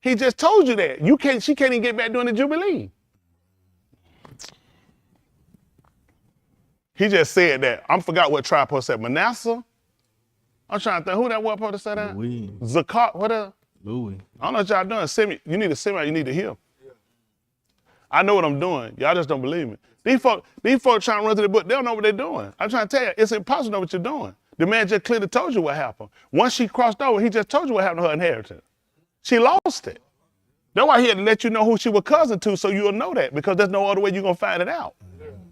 He just told you that. She can't even get back during the Jubilee. He just said that. I forgot what tribe supposed to say. Manasseh? I'm trying to think who that was supposed to say that? Louis. Zakat, what else? Louis. I don't know what y'all doing. Send me, you need to send me, you need to hear. I know what I'm doing. Y'all just don't believe me. These folks trying to run to the book, they don't know what they're doing. I'm trying to tell you, it's impossible to know what you're doing. The man just clearly told you what happened. Once she crossed over, he just told you what happened to her inheritance. She lost it. That's why he had to let you know who she was cousin to so you'll know that, because there's no other way you're going to find it out.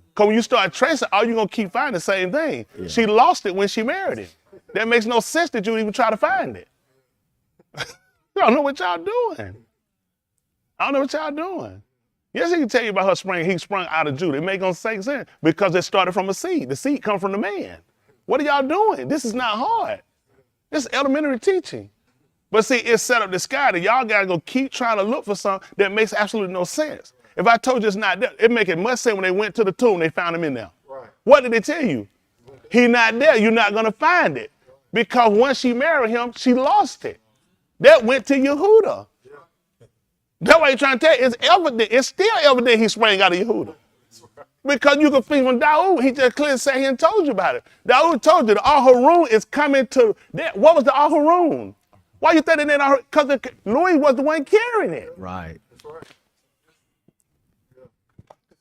Because when you start tracing, all you're going to keep finding the same thing. Yeah. She lost it when she married him. That makes no sense that you would even try to find it. You don't know what y'all doing. I don't know what y'all doing. Yes, he can tell you about her spring. He sprung out of Judah. It makes no sense because it started from a seed. The seed comes from the man. What are y'all doing? This is not hard. This is elementary teaching. But see, it's set up the sky that y'all got to go keep trying to look for something that makes absolutely no sense. If I told you it's not there, it make it much sense when they went to the tomb, they found him in there. Right. What did they tell you? He's not there. You're not going to find it. Because once she married him, she lost it. That went to Yehuda. Yeah. That's why you're trying to tell you. It's evident. It's still evident he sprang out of Yehuda. Right. Because you can think from Daoud, he just clearly said he and told you about it. Daoud told you the Aharun is coming to that. What was the Aharun? Why you think that? Because Louis was the one carrying it. Right. That's right.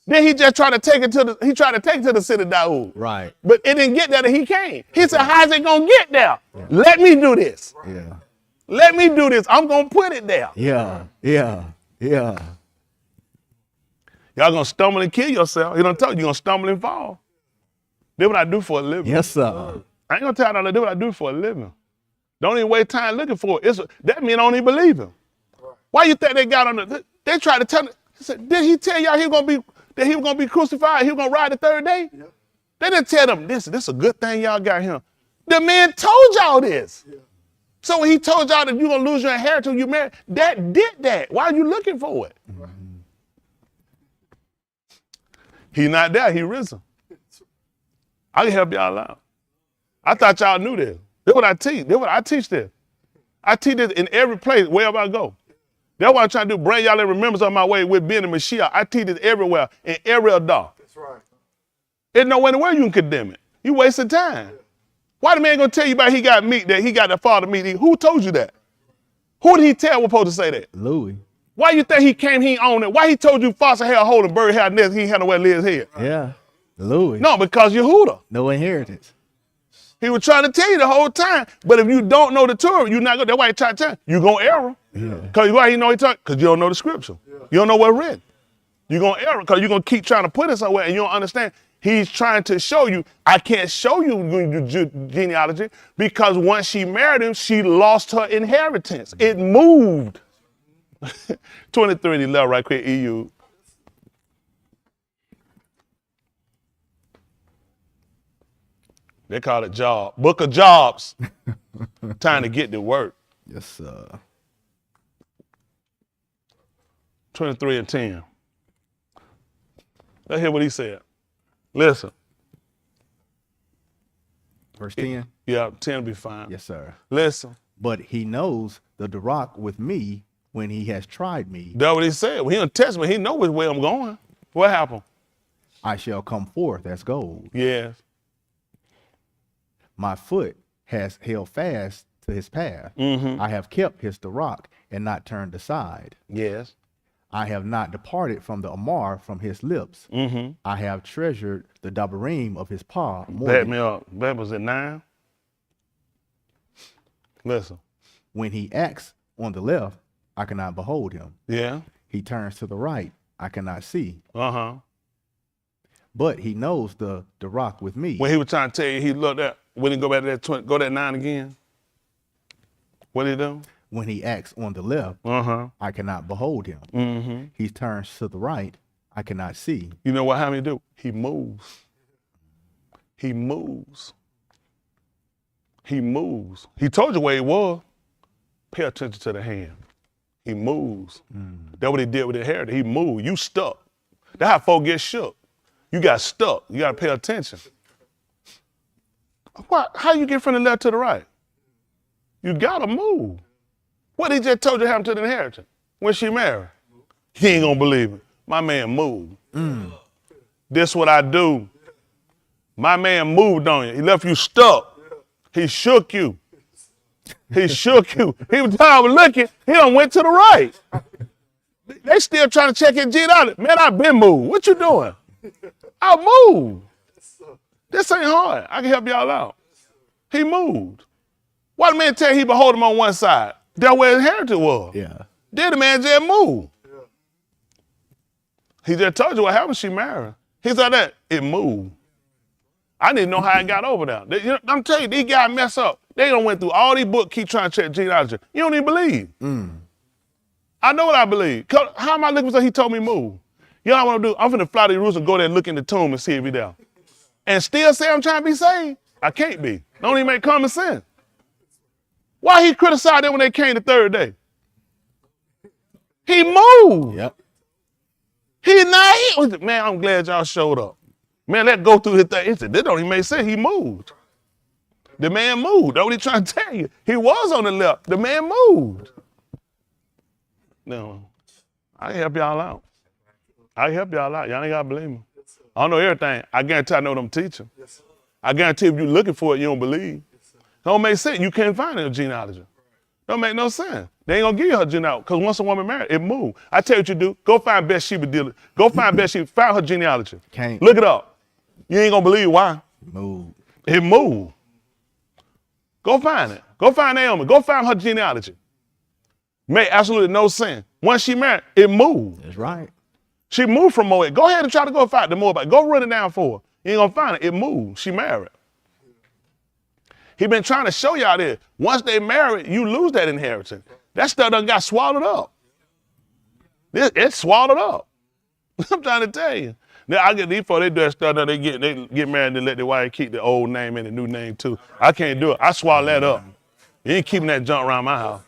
Then he just tried to take it to the city of Daoud. Right. But it didn't get there till he came. He said, how's it gonna get there? Yeah. Let me do this. Yeah. Let me do this. I'm gonna put it there. Yeah. Yeah. Yeah. Y'all gonna stumble and kill yourself. He don't tell you, you're gonna stumble and fall. That's what I do for a living. Yes, sir. I ain't gonna tell y'all that's what I do for a living. Don't even waste time looking for it. That mean I don't even believe him. Why you think they got on the, they tried to tell me, did he tell y'all that he was gonna be crucified, he was gonna ride the third day? Yep. They didn't tell them, this is a good thing y'all got him. The man told y'all this. Yeah. So when he told y'all that you're gonna lose your inheritance when you marry, that did that. Why are you looking for it? Right. He not there, he risen. I can help y'all out. I thought y'all knew this. That's what I teach. That's what I teach this. I teach this in every place, wherever I go. That's what I'm trying to do, bring y'all in remembrance of my way with being a Mashiach. I teach this everywhere, in every adult. That's right. There's no anywhere you can condemn it. You wasting time. Yeah. Why the man gonna tell you about he got meat, that he got the father meat? Who told you that? Who did he tell was supposed to say that? Louis. Why you think he came, he owned it? Why he told you foster hair holding bird hair nest, he had nowhere to lay his head? Yeah, Louis. No, because Yehuda. No inheritance. He was trying to tell you the whole time, but if you don't know the Torah, you're not going to, that's why he tried to tell you, you're going to error. Because why you know he talking? Because you don't know the scripture. Yeah. You don't know what's written. You're going to error because you're going to keep trying to put it somewhere and you don't understand. He's trying to show you, I can't show you genealogy because once she married him, she lost her inheritance. It moved. 23 and 11 right quick, EU. They call it job. Book of jobs. Time to get to work. Yes, sir. 23 and 10. Let's hear what he said. Listen. Verse 10? Yeah, 10 will be fine. Yes, sir. Listen. But he knows the rock with me when he has tried me. That's what he said. When he don't test me, he know which way I'm going. What happened? I shall come forth as gold. Yes. My foot has held fast to his path. Mm-hmm. I have kept his rock and not turned aside. Yes. I have not departed from the Amar from his lips. Mm-hmm. I have treasured the Dabarim of his paw. Back me up. That was at 9. Listen. When he acts on the left, I cannot behold him. Yeah. He turns to the right, I cannot see. Uh-huh. But he knows the rock with me. When he was trying to tell you, he looked at, when he go back to that 20, go that 9 again. What did he do? When he acts on the left, I cannot behold him. Mm-hmm. He turns to the right, I cannot see. You know what he do? He moves. He moves. He moves. He told you where he was. Pay attention to the hand. He moves. That's what he did with the inheritance. He moved. You stuck. That's how folk get shook. You got stuck. You got to pay attention. What? How you get from the left to the right? You got to move. What he just told you happened to the inheritance when she married? He ain't gonna believe it. My man moved. This what I do. My man moved on you. He left you stuck. He shook you. He shook you. He was tired of looking. He done went to the right. They still trying to check his genealogy. Man, I been moved. What you doing? I moved. This ain't hard. I can help y'all out. He moved. Why the man tell you he behold him on one side? That's where his inheritance was. Yeah. Then the man just moved. He just told you what happened. She married. He said that it moved. I didn't know how it got over there. I'm telling you, these guys mess up. They done went through all these books, keep trying to check genealogy. You don't even believe. I know what I believe. How am I looking for? He told me move. You know what I want to do? I'm finna fly to Jerusalem, go there and look in the tomb and see if he there. And still say I'm trying to be saved? I can't be. Don't even make common sense. Why he criticized them when they came the third day? He moved. Yep. He not here. Man, I'm glad y'all showed up. Man, let's go through his thing. He said, this don't even make sense. He moved. The man moved. That's what he trying to tell you. He was on the left. The man moved. No, I can help y'all out. I can help y'all out. Y'all ain't got to believe me. I don't know everything. I guarantee I know what I'm teaching. I guarantee if you're looking for it, you don't believe. Don't make sense. You can't find it in genealogy. Don't make no sense. They ain't gonna give you her genealogy because once a woman married, it moved. I tell you what you do. Go find Bathsheba dealer. Go find Bathsheba. Find her genealogy. Can't. Look it up. You ain't gonna believe why. Moved. It moved. Go find it. Go find Naomi. Go find her genealogy. Make absolutely no sense. Once she married, it moved. That's right. She moved from Moab. Go ahead and try to go find the Moabite. Go run it down for her. You ain't gonna find it. It moved. She married. He been trying to show y'all this. Once they married, you lose that inheritance. That stuff done got swallowed up. It's swallowed up. I'm trying to tell you. Now I get these folks, they do that stuff, they get married and let their wife keep the old name and the new name too. I can't do it. I swallow that up. You ain't keeping that junk around my house.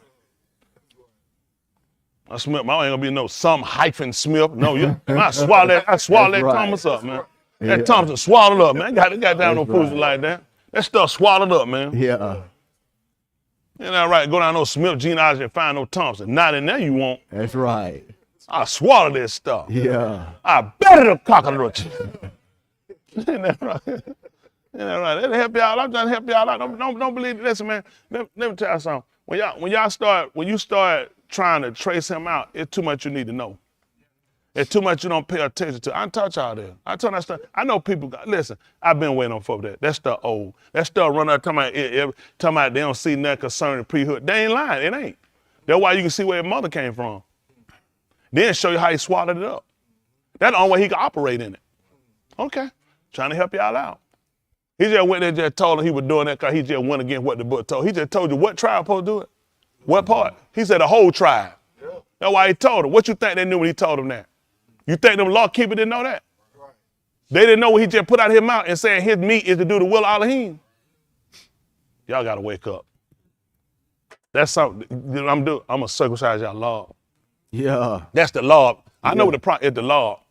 I ain't gonna be no some hyphen Smith. No, I swallow that right. Thomas up, man. That Thompson swallowed up, man. Got down no fools like that. That stuff swallowed up, man. Yeah. Ain't that right? Go down no Smith genealogy and find no Thompson. Not in there you won't. That's right. I swallow this stuff. Yeah. I bet it a cockroach. Ain't that right? Ain't that right? That'll help y'all out. I'm trying to help y'all out. Don't believe it. Listen, man. Let me tell you something. When you start trying to trace him out, it's too much you need to know. It's too much you don't pay attention to. I touch all that. I tell that stuff. I know people. Listen, I've been waiting on for that. That stuff old. That stuff run out talking about they don't see nothing concerning priesthood. They ain't lying. It ain't. That's why you can see where his mother came from. Then show you how he swallowed it up. That's the only way he can operate in it. Okay, trying to help y'all out. He just went there and just told him he was doing that because he just went against what the book told. He just told you what tribe supposed to do it. What part? He said the whole tribe. That's why he told him. What you think they knew when he told them that? You think them law keepers didn't know that? They didn't know what he just put out his mouth and saying his meat is to do the will of Elohim. Y'all got to wake up. That's something I'm doing. I'm going to circumcise y'all law. Yeah. That's the law. I know what the problem is, the law.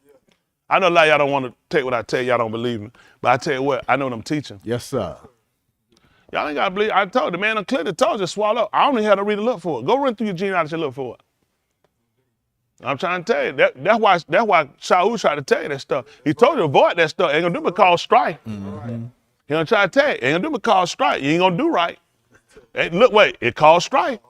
I know a lot of y'all don't want to take what I tell you. Y'all don't believe me. But I tell you what, I know what I'm teaching. Yes, sir. Y'all ain't gotta believe. I told the man, I'm clearly told you to swallow up. I don't even have to read and look for it. Go run through your genealogy and look for it. I'm trying to tell you. That's why Shaul tried to tell you that stuff. He told you to avoid that stuff. Ain't gonna do but cause strife. He gonna try to tell you. Ain't gonna do but cause strife. You ain't gonna do right. Hey, look, wait, it caused strife.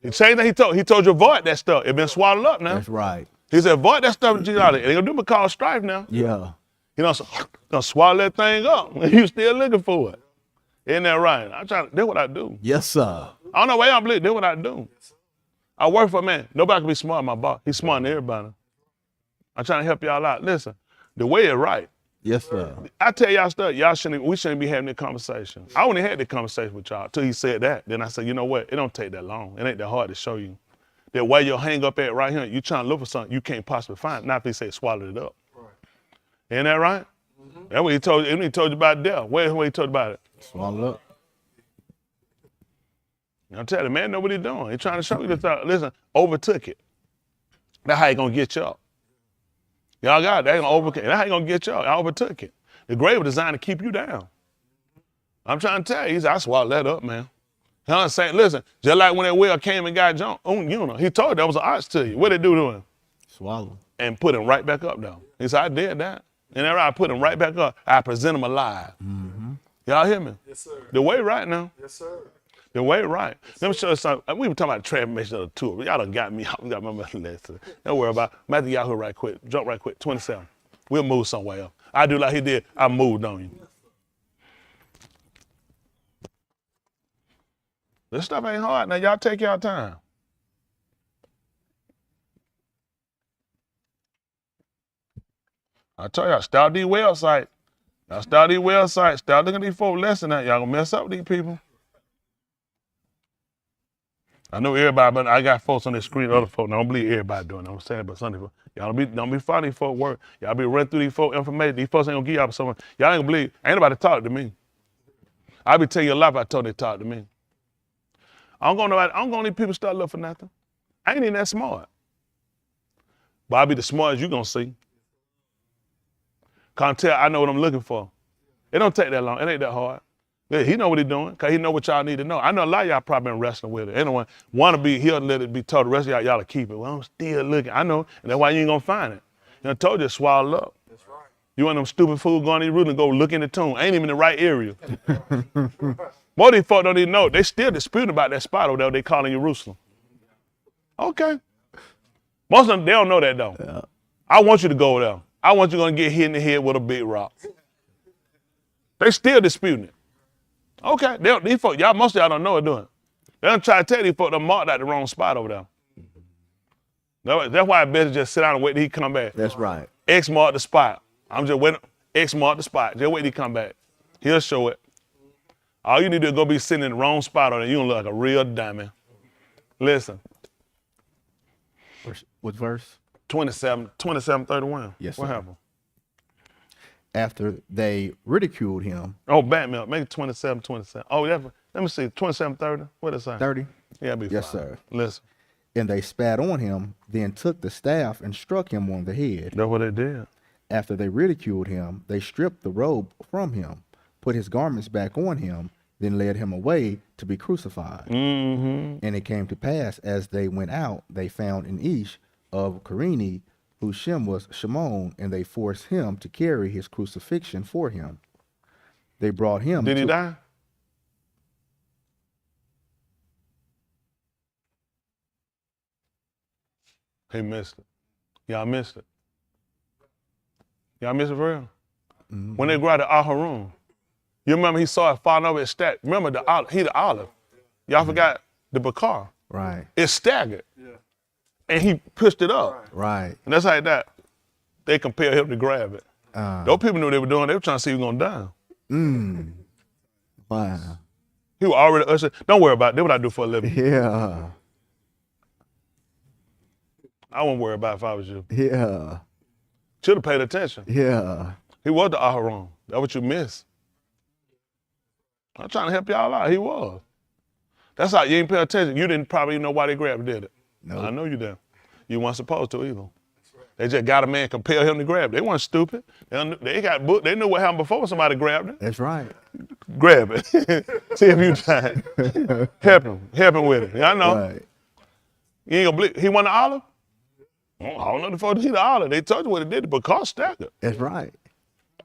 The same thing he told you to avoid that stuff. It been swallowed up now. That's right. He said, avoid that stuff in genealogy. It ain't gonna do but cause strife now. Yeah. You know, so, gonna swallow that thing up. You still looking for it. Isn't that right? I'm trying to, that's what I do. Yes, sir. I don't know why y'all believe, that's what I do. I work for a man. Nobody can be smart than my boss. He's smarter than everybody. I'm trying to help y'all out. Listen, the way is right. Yes, sir. I tell y'all stuff, we shouldn't be having this conversation. I only had this conversation with y'all till he said that. Then I said, you know what? It don't take that long. It ain't that hard to show you. That where you'll hang up at right here, you trying to look for something you can't possibly find. Not if he say swallow it up. Right. Ain't that right? That's what he told you. He told you about death. Where's what he told you about it? Swallow up. I'm telling you, man, know what he's doing. He's trying to show you this. Listen, overtook it. That's how he gonna get you up. Y'all got it. That's how he gonna get you up. I overtook it. The grave was designed to keep you down. I'm trying to tell you, I swallowed that up, man. You know what I'm saying? Listen, just like when that whale came and got John, he told you that was an ox to you. What did it do to him? Swallow. And put him right back up, though. He said, I did that. And then I put him right back up. I present him alive. Y'all hear me? Yes, sir. The way right now. Yes, sir. The way right. Let me show you something. We were talking about the transformation of the tour. Y'all done got me. I got my lesson. Don't worry about it. Matthew Yahoo right quick. Jump right quick. 27. We'll move somewhere else. I do like he did. I moved on you. This stuff ain't hard. Now, y'all take y'all time. I tell y'all, start these websites. Y'all start these websites. Start looking at these folks lesson out. Y'all gonna mess up with these people. I know everybody, but I got folks on this screen, other folks. I don't believe everybody doing it. I'm saying it, but some people. Y'all don't be funny folk work. Y'all be running through these folk information. These folks ain't gonna give y'all someone. Y'all ain't gonna believe. Ain't nobody talk to me. I be telling you a lot if I told they talk to me. I don't gonna need people to start looking for nothing. I ain't even that smart. But I be the smartest you gonna see. Can't tell I know what I'm looking for. It don't take that long. It ain't that hard. Yeah, he know what he doing, because he know what y'all need to know. I know a lot of y'all probably been wrestling with it. Anyone want to be here and let it be told. The rest of y'all to keep it. Well, I'm still looking. I know, and that's why you ain't going to find it. I told you to swallow up. That's right. You want them stupid fools going to these roots and go look in the tomb. Ain't even in the right area. Most of these folks don't even know. They still disputing about that spot over there they calling Jerusalem. Okay. Most of them, they don't know that, though. Yeah. I want you to go there. I want you going to get hit in the head with a big rock. They still disputing it. Okay, these folks, most of y'all don't know what they're doing. They don't try to tell these folks they marked out the wrong spot over there. That's why I better just sit down and wait till he come back. That's right. X marked the spot. I'm just waiting. X marked the spot. Just wait till he come back. He'll show it. All you need to do is go be sitting in the wrong spot on it. You're going to look like a real diamond. Listen. What verse? 27:31. Yes, what sir. happened? After they ridiculed him. Oh, Batman, make it 27:27. Oh, yeah, let me see, 27:30. What is that? 30? Yeah, it'll be yes, fine. sir. Listen. And they spat on him, then took the staff and struck him on the head. That's what they did. After they ridiculed him, they stripped the robe from him, put his garments back on him, then led him away to be crucified. Mm-hmm. And it came to pass, as they went out, they found an Ish of Carini, whose Shem was Shimon, and they forced him to carry his crucifixion for him. They brought him. Did he die? He missed it. Y'all missed it. Y'all missed it for real? Mm-hmm. When they grabbed the Aharon, you remember he saw it falling over his stack. Remember the olive. Y'all forgot the Bakar. Right. It staggered. Yeah. And he pushed it up. Right. And that's like that. They compelled him to grab it. Those people knew what they were doing. They were trying to see who was going to die. Wow. He was already ushered. Don't worry about it. That's what I do for a living. Yeah. I wouldn't worry about it if I was you. Yeah. Should have paid attention. Yeah. He was the Aharon. That's what you missed. I'm trying to help y'all out. He was. That's how you ain't pay attention. You didn't probably know why they grabbed it, did it? No. I know you didn't. You weren't supposed to either. They just got a man, compel him to grab it. They weren't stupid. They got book. They knew what happened before somebody grabbed it. That's right. Grab it. See if you try. Help him with it. Yeah, I know. Right. You ain't gonna believe. He won the olive? I don't know the fuck he the olive. They told you what he did, but cost staggered. That's right.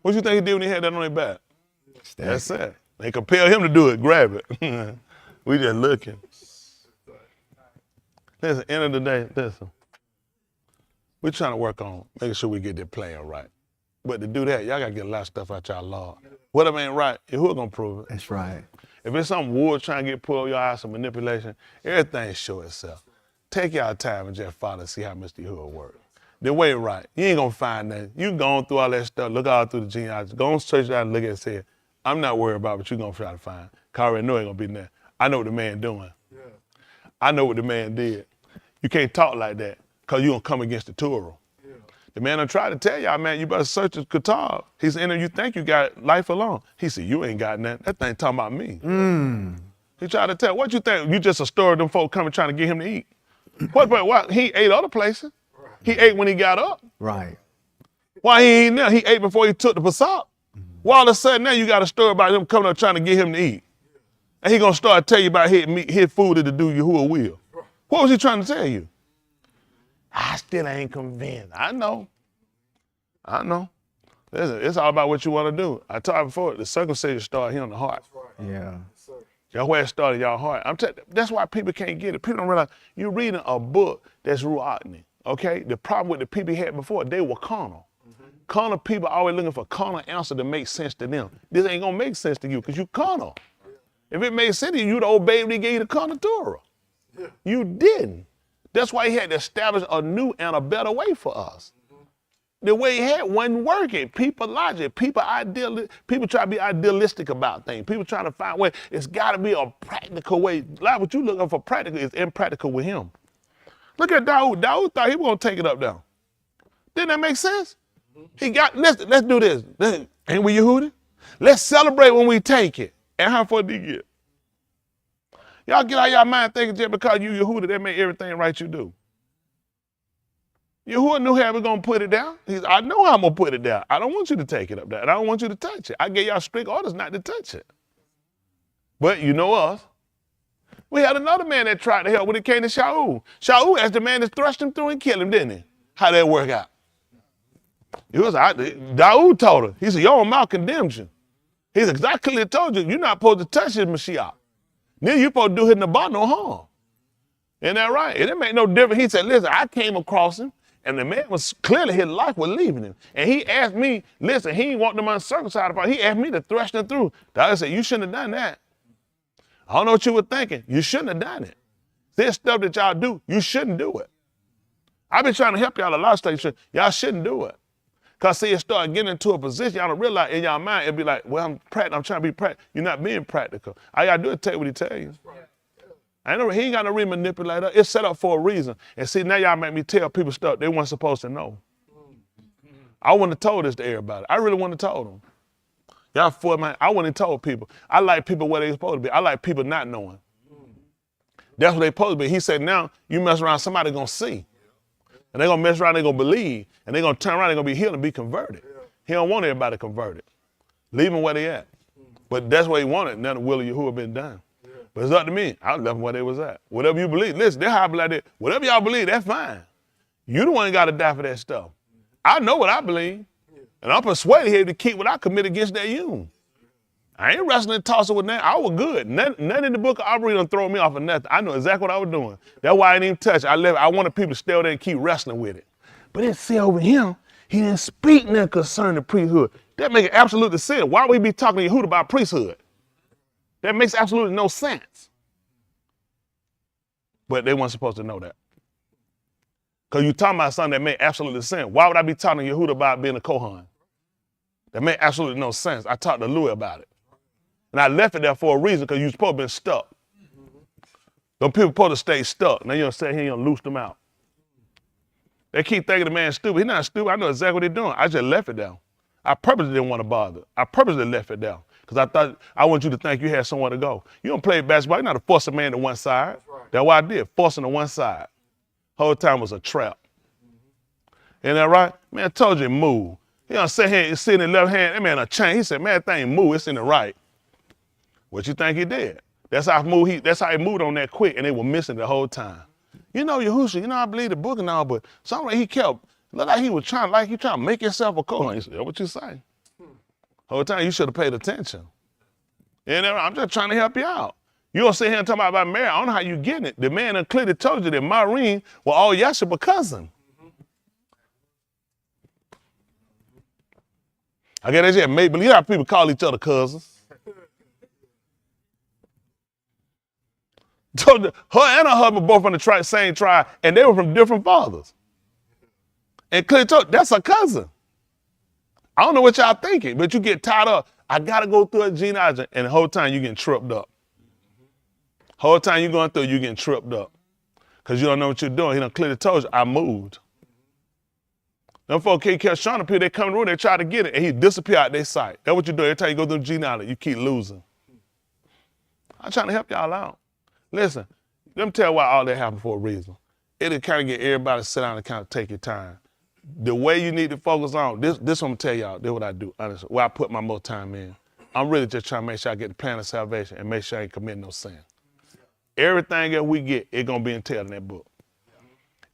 What you think he did when he had that on his back? That's it. They compel him to do it. Grab it. We just looking. Listen, end of the day, listen. We're trying to work on making sure we get that plan right. But to do that, y'all gotta get a lot of stuff out y'all law. Whatever ain't right, who gonna prove it? That's right. If it's some wood trying to get pulled your eyes, some manipulation, everything show itself. Take y'all time and just follow and see how Mr. Hood works. The way right, you ain't gonna find nothing. You going through all that stuff, look all through the genealogy, go on search it out and look at it and say, I'm not worried about what you gonna try to find. Cause I already know it ain't gonna be there. I know what the man doing. Yeah. I know what the man did. You can't talk like that, cause you gonna come against the Torah. Yeah. The man done tried to tell y'all, man, you better search the Qatar. He said, you think you got life alone. He said, you ain't got nothing. That thing talking about me. He tried to tell, what you think? You just a story of them folk coming trying to get him to eat. What? He ate other places. Right. He ate when he got up. Right. Why he ain't now? He ate before he took the Passat. Why all of a sudden now you got a story about him coming up trying to get him to eat? And he gonna start tell you about his food to do Yahuwah will. What was he trying to tell you? I still ain't convinced. I know. Listen, it's all about what you want to do. I told you before, the circumcision started here on the heart. Yeah. Y'all where it started y'all heart. That's why people can't get it. People don't realize you're reading a book that's Ruachni, okay? The problem with the people he had before, they were carnal. Carnal people always looking for carnal answer to make sense to them. This ain't gonna make sense to you because you carnal. If it made sense to you, you'd obey when he gave you the carnal Torah. You didn't. That's why he had to establish a new and a better way for us. The way he had wasn't working. People logic, people try to be idealistic about things. People trying to find a way. It's got to be a practical way. Like what you looking for practical is impractical with him. Look at Dawood. Dawood thought he was gonna take it up down. Didn't that make sense? He got, let's do this. Ain't we Yehudi? Let's celebrate when we take it. And how far did he get? Y'all get out of your mind thinking just because you Yehudi, that make everything right you do. Yahuwah knew how he was going to put it down. He said, I know how I'm going to put it down. I don't want you to take it up there. And I don't want you to touch it. I gave y'all strict orders not to touch it. But you know us. We had another man that tried to help when it came to Shaul. Shaul asked the man to thrust him through and kill him, didn't he? How'd that work out? Dawood told her. He said, your own mouth condemns you. He said, because I clearly told you, you're not supposed to touch his Mashiach. Then you're supposed to do his Nabat no harm. Isn't that right? It didn't make no difference. He said, listen, I came across him, and the man was clearly his life was leaving him. And he asked me, listen, he didn't want them uncircumcised about. He asked me to thrust him through. I said, you shouldn't have done that. I don't know what you were thinking. You shouldn't have done it. This stuff that y'all do, you shouldn't do it. I've been trying to help y'all a lot of stuff. Y'all shouldn't do it. Because see, it start getting into a position, y'all don't realize in y'all mind, it'll be like, well, I'm trying to be practical. You're not being practical. All you gotta do is tell you what he tell you. He ain't got no real manipulator. It's set up for a reason. And see, now y'all make me tell people stuff they weren't supposed to know. I wouldn't have told this to everybody. I really wouldn't have told them. Y'all for man, I wouldn't have told people. I like people where they supposed to be. I like people not knowing. That's what they supposed to be. He said, now you mess around, somebody gonna see. And they're gonna mess around, they're gonna believe, and they're gonna turn around, they're gonna be healed and be converted. He don't want everybody converted. Leave them where they at. But that's what he wanted, none of the will of Yahuwah been done. But it's up to me. I left them where they was at. Whatever you believe, listen, they're high like that. Whatever y'all believe, that's fine. You the one that gotta die for that stuff. I know what I believe, and I'm persuaded here to keep what I commit against that you. I ain't wrestling and tossing with that. I was good. Nothing in the book of Aubrey done throw me off of nothing. I know exactly what I was doing. That's why I didn't even touch it. I wanted people to stay over there and keep wrestling with it. But then see over him, he didn't speak nothing concerning priesthood. That makes absolute sense. Why would we be talking to Yehud about priesthood? That makes absolutely no sense. But they weren't supposed to know that. Because you're talking about something that made absolutely sense. Why would I be talking to Yehud about being a Kohan? That made absolutely no sense. I talked to Louis about it. And I left it there for a reason, because you're supposed to be stuck. Those people supposed to stay stuck. Now you're going to sit here and you're going to loose them out. They keep thinking the man's stupid. He's not stupid. I know exactly what they're doing. I just left it down. I purposely didn't want to bother. I purposely left it down. Because I thought, I want you to think you had somewhere to go. You don't play basketball. You're not to force a man to one side. That's what I did, forcing to one side. Whole time was a trap. Ain't that right? Man, I told you to move. He done sit here, sit in the left hand, that man a chain. He said, man, that thing move, it's in the right. What you think he did? That's how he moved on that quick, and they were missing the whole time. You know, Yahushua, you know, I believe the book and all, but something he kept, look like he was trying to make himself a cool. He said, that's what you say. Whole time you should have paid attention. And I'm just trying to help you out. You don't sit here and talk about marriage. I don't know how you getting it. The man clearly told you that Maureen was all Yashua cousin. I guess that's just make believe how people call each other cousins. Told her and her husband both from the same tribe, and they were from different fathers. And clearly told that's her cousin. I don't know what y'all thinking, but you get tied up. I gotta go through a genealogy, and the whole time you getting tripped up. Whole time you going through, you getting tripped up. Because you don't know what you're doing. He done clearly told you, I moved. Them folks kept showing people, they come in the room, they try to get it, and he disappear out their sight. That's what you do. Every time you go through the genealogy, you keep losing. I'm trying to help y'all out. Listen, let me tell you why all that happened for a reason. It'll kind of get everybody to sit down and kind of take your time. The way you need to focus on, this what I'm gonna tell y'all, this is what I do, honestly, where I put my most time in. I'm really just trying to make sure I get the plan of salvation and make sure I ain't committing no sin. Everything that we get, it's gonna be entailed in that book.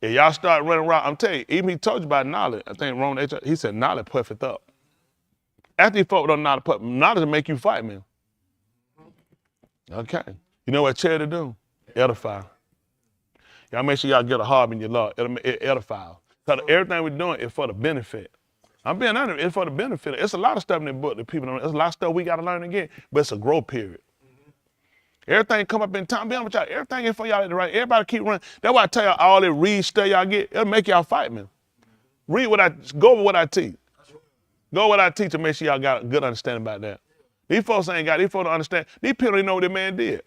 If y'all start running around, I'm telling you, even he told you about knowledge. I think Roman, he said knowledge perfect up. After you folk don't know knowledge will make you fight, man. Okay. You know what charity do? Edify. Y'all make sure y'all get a heart in your Lord. It edifies. Because everything we're doing is for the benefit. I'm being honest, it's for the benefit. It's a lot of stuff in the book that people don't know. There's a lot of stuff we got to learn again, but it's a growth period. Everything come up in time. Be honest with y'all, everything is for y'all at the right. Everybody keep running. That's why I tell y'all all that read stuff y'all get, it'll make y'all fight, man. Go over what I teach. Go over what I teach and make sure y'all got a good understanding about that. These folks ain't got, these folks don't understand. These people don't even know what that man did.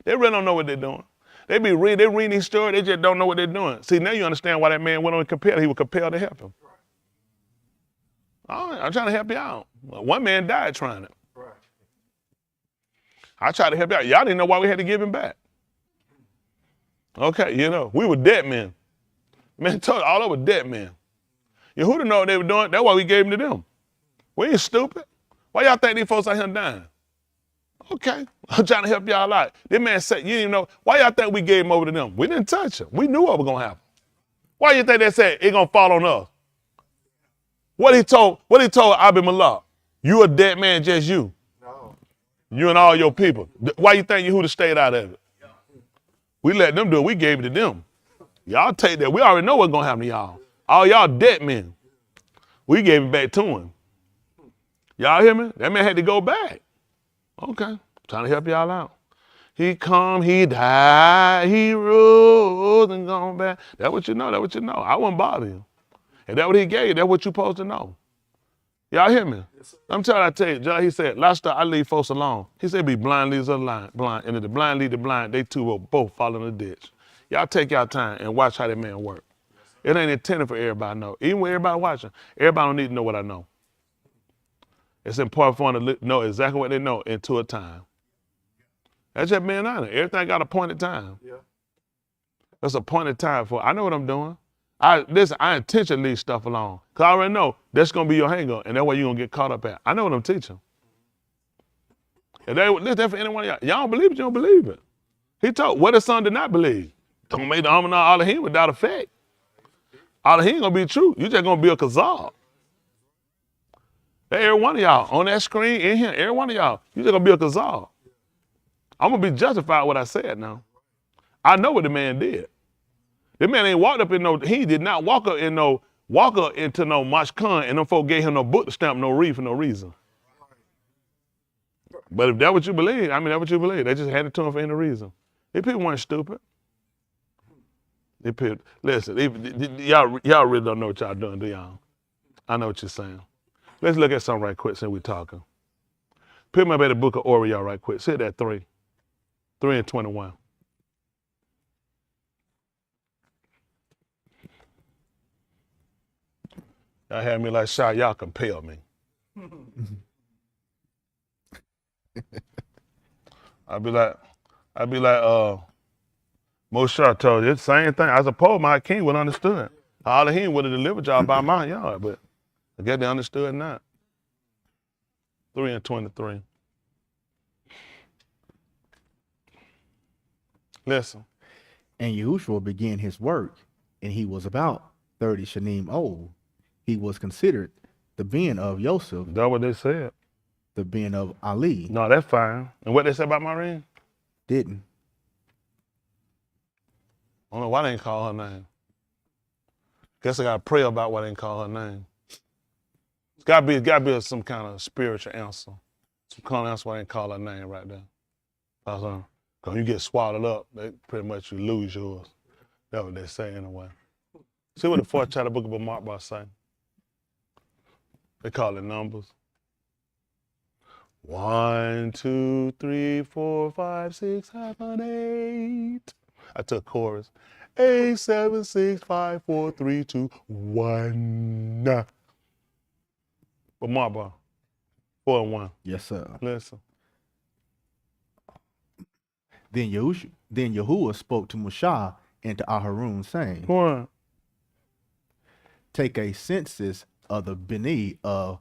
They really don't know what they're doing. They reading these stories, they just don't know what they're doing. See, now you understand why that man went on and compelled. He was compelled to help him. I'm trying to help you out. One man died trying it. I tried to help you out. Y'all didn't know why we had to give him back. Okay, you know, we were dead men. Man, told all of us dead men. You know, who didn't know what they were doing? That's why we gave them to them. We ain't stupid. Why y'all think these folks out here dying? Okay, I'm trying to help y'all out. This man said, you didn't know, why y'all think we gave him over to them? We didn't touch him. We knew what was gonna happen. Why you think they said it's gonna fall on us? What he told Abin Malak? You a dead man, just you. No. You and all your people. Why you think Yehuda stayed out of it? We let them do it, we gave it to them. Y'all take that, we already know what's gonna happen to y'all. All y'all dead men. We gave it back to him. Y'all hear me? That man had to go back. Okay, trying to help y'all out. He come, he died, he rose and gone back. That's what you know, that's what you know. I wouldn't bother you. And that's what he gave you, that's what you supposed to know. Y'all hear me? Yes, I'm trying to tell you, John, he said, last time I leave folks alone. He said, be blind leads the blind. And if the blind lead the blind, they two will both fall in the ditch. Y'all take y'all time and watch how that man work. It ain't intended for everybody to know. Even when everybody watching, everybody don't need to know what I know. It's important for them to know exactly what they know into a time. That's just being honest. Everything got a appointed time. Yeah. There's a appointed time for it. I know what I'm doing. I intentionally leave stuff alone. Because I already know that's going to be your hang-up, and that's where you're going to get caught up at. I know what I'm teaching. And that's for anyone of y'all. Y'all don't believe it, you don't believe it. He told, what if son did not believe? Don't make the Amunah Elohim without effect. Elohim going to be true. You just going to be a kazal. Every one of y'all on that screen in here, every one of y'all, you just gonna be a kazal. I'm gonna be justified what I said now. I know what the man did. The man ain't walked up in he did not walk up into no mashkan and them folk gave him no book to stamp no read for no reason. But if that's what you believe, I mean, that's what you believe. They just had it to him for any reason. These people weren't stupid. Listen, y'all really don't know what y'all doing, do y'all? I know what you're saying. Let's look at something right quick since we're talking. Pick me up at the book of Oriel right quick. Sit at 3 and 21. Y'all had me like, Shy, y'all compel me. I'd be like, Moshe told you the same thing. I suppose my king would understand. All he would have delivered y'all by my yard, but I guess they understood not. 3 and 23. Listen. And Yahushua began his work, and he was about 30 shanim old. He was considered the ben of Joseph. That's what they said. The ben of Ali. No, that's fine. And what they said about Maureen? Didn't. I don't know why they didn't call her name. Guess I gotta pray about why they didn't call her name. It's gotta be some kind of spiritual answer. Some kind of answer why they didn't call her name right there. Because you get swallowed up, they pretty much you lose yours. That's what they say anyway. See what the fourth chapter book of Mark about say. They call it numbers. 1, 2, 3, 4, 5, 6, 7, 8. I took chorus. 8, 7, 6, 5, 4, 3, 2, 1. But Mark, 4 and 1. Yes, sir. Listen. Then Yahuwah spoke to Mushah and to Aharun, saying, What? Take a census of the Beni of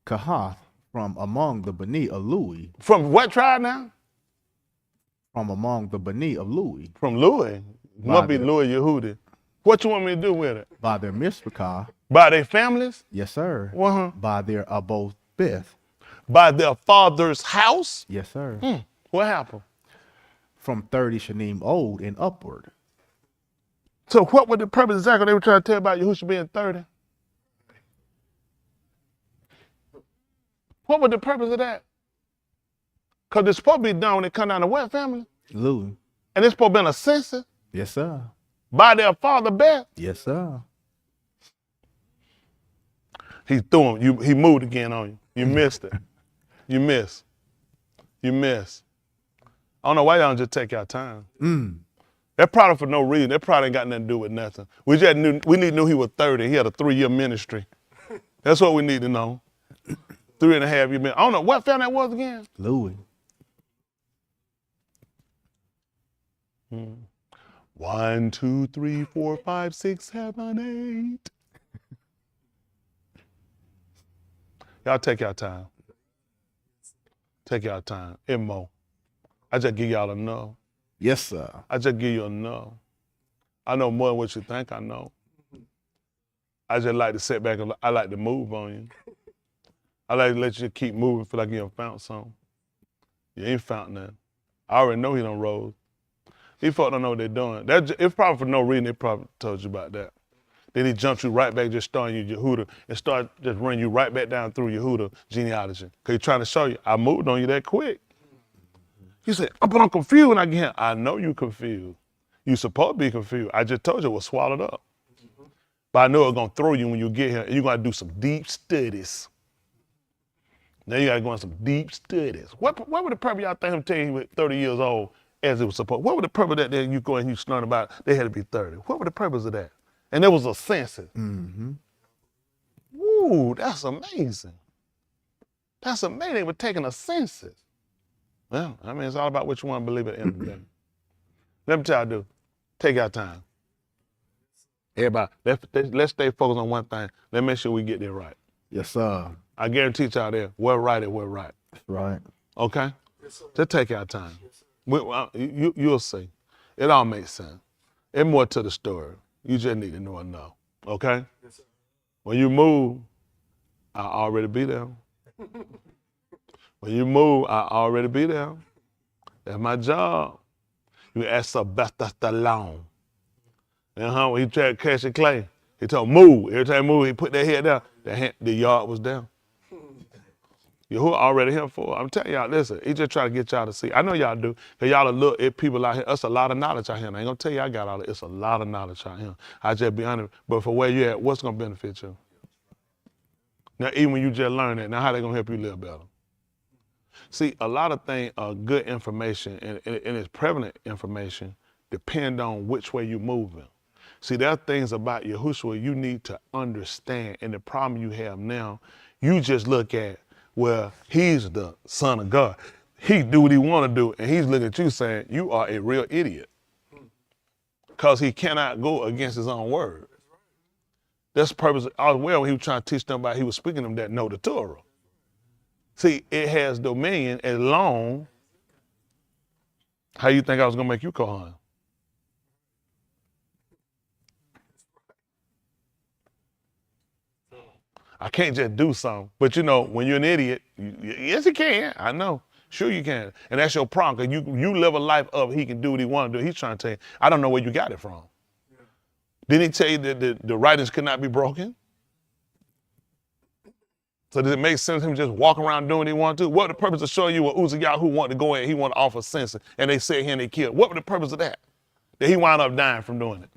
Kahath from among the Beni of Louis. From what tribe now? From among the Beni of Louis. From Louis? Must be Louis Yehudi. What you want me to do with it? By their mispakah. By their families? Yes, sir. Uh-huh. By their above Beth. By their father's house? Yes, sir. What happened? From 30 shanim old and upward. So what was the purpose exactly they were trying to tell about Yahushua being 30? What was the purpose of that? Because it's supposed to be done when it come down to what family? Louis. And it's supposed to be a census? Yes, sir. By their father Beth? Yes, sir. He threw him. He moved again on you. You missed it. You missed. You missed. I don't know why y'all don't just take your time. That probably for no reason. That probably ain't got nothing to do with nothing. We just knew he was 30. He had a 3-year ministry. That's what we need to know. 3.5 year ministry. I don't know what family that was again. Louis. 1, 2, 3, 4, 5, 6, 7, 8. Y'all take your time. Take your time. And more. I just give y'all enough. Yes, sir. I just give you enough. I know more than what you think I know. I just like to sit back and I like to move on you. I like to let you keep moving, feel like you done found something. You ain't found nothing. I already know he done rose. These folks don't know what they're doing. It's probably for no reason they probably told you about that. Then he jumped you right back, just starting you Yehuda, and start just running you right back down through Yehuda genealogy. Because he's trying to show you, I moved on you that quick. He said, but I'm confused when I get here. I know you confused. You supposed to be confused. I just told you it was swallowed up. But I know it's going to throw you when you get here, and you're going to do some deep studies. Now you got to go on some deep studies. What would the purpose y'all think him telling you with 30 years old as it was supposed? What would the purpose of that then you go and you learn about they had to be 30? What was the purpose of that? And there was a census. Ooh, that's amazing. That's amazing. They were taking a census. Well, I mean, it's all about what you want to believe at the end of the day. Let me tell you, do. Take our time. Everybody, let's stay focused on one thing. Let's make sure we get there right. Yes, sir. I guarantee y'all there, we're right and we're right. Right. Okay? Just take our time. You'll see. It all makes sense. There's more to the story. You just need to know enough. Okay? Yes, sir. When you move, I'll already be there. When you move, I'll already be there. That's my job. You ask Sylvester Stallone. When he tried to catch the clay, he told him, move. Every time he moved, he put that head down. The yard was down. Yahuwah already here for it. I'm telling y'all, listen, he just trying to get y'all to see. I know y'all do, because y'all look at people out here. It's a lot of knowledge out here. And I ain't going to tell you I got all of it. It's a lot of knowledge out here. I just be honest. But for where you at, what's going to benefit you? Now, even when you just learn that, now how they going to help you live better? See, a lot of things are good information, and it's prevalent information, depend on which way you're moving. See, there are things about Yahushua you need to understand, and the problem you have now, you just look at, well, he's the son of God. He do what he want to do, and he's looking at you saying, you are a real idiot. Because he cannot go against his own word. That's the purpose as well when he was trying to teach them about, he was speaking to them that know the Torah. See, it has dominion as long. How you think I was gonna make you Kohan? I can't just do something. But you know, when you're an idiot, yes you can, I know. Sure you can. And that's your problem, because you live a life of he can do what he want to do. He's trying to tell you, I don't know where you got it from. Yeah. Didn't he tell you that the writings could not be broken? So does it make sense him just walking around doing what he wanted to? What the purpose of showing you what Uzziah wanted to go in, he wanted to offer census, and they said here and they killed? What was the purpose of that? That he wound up dying from doing it.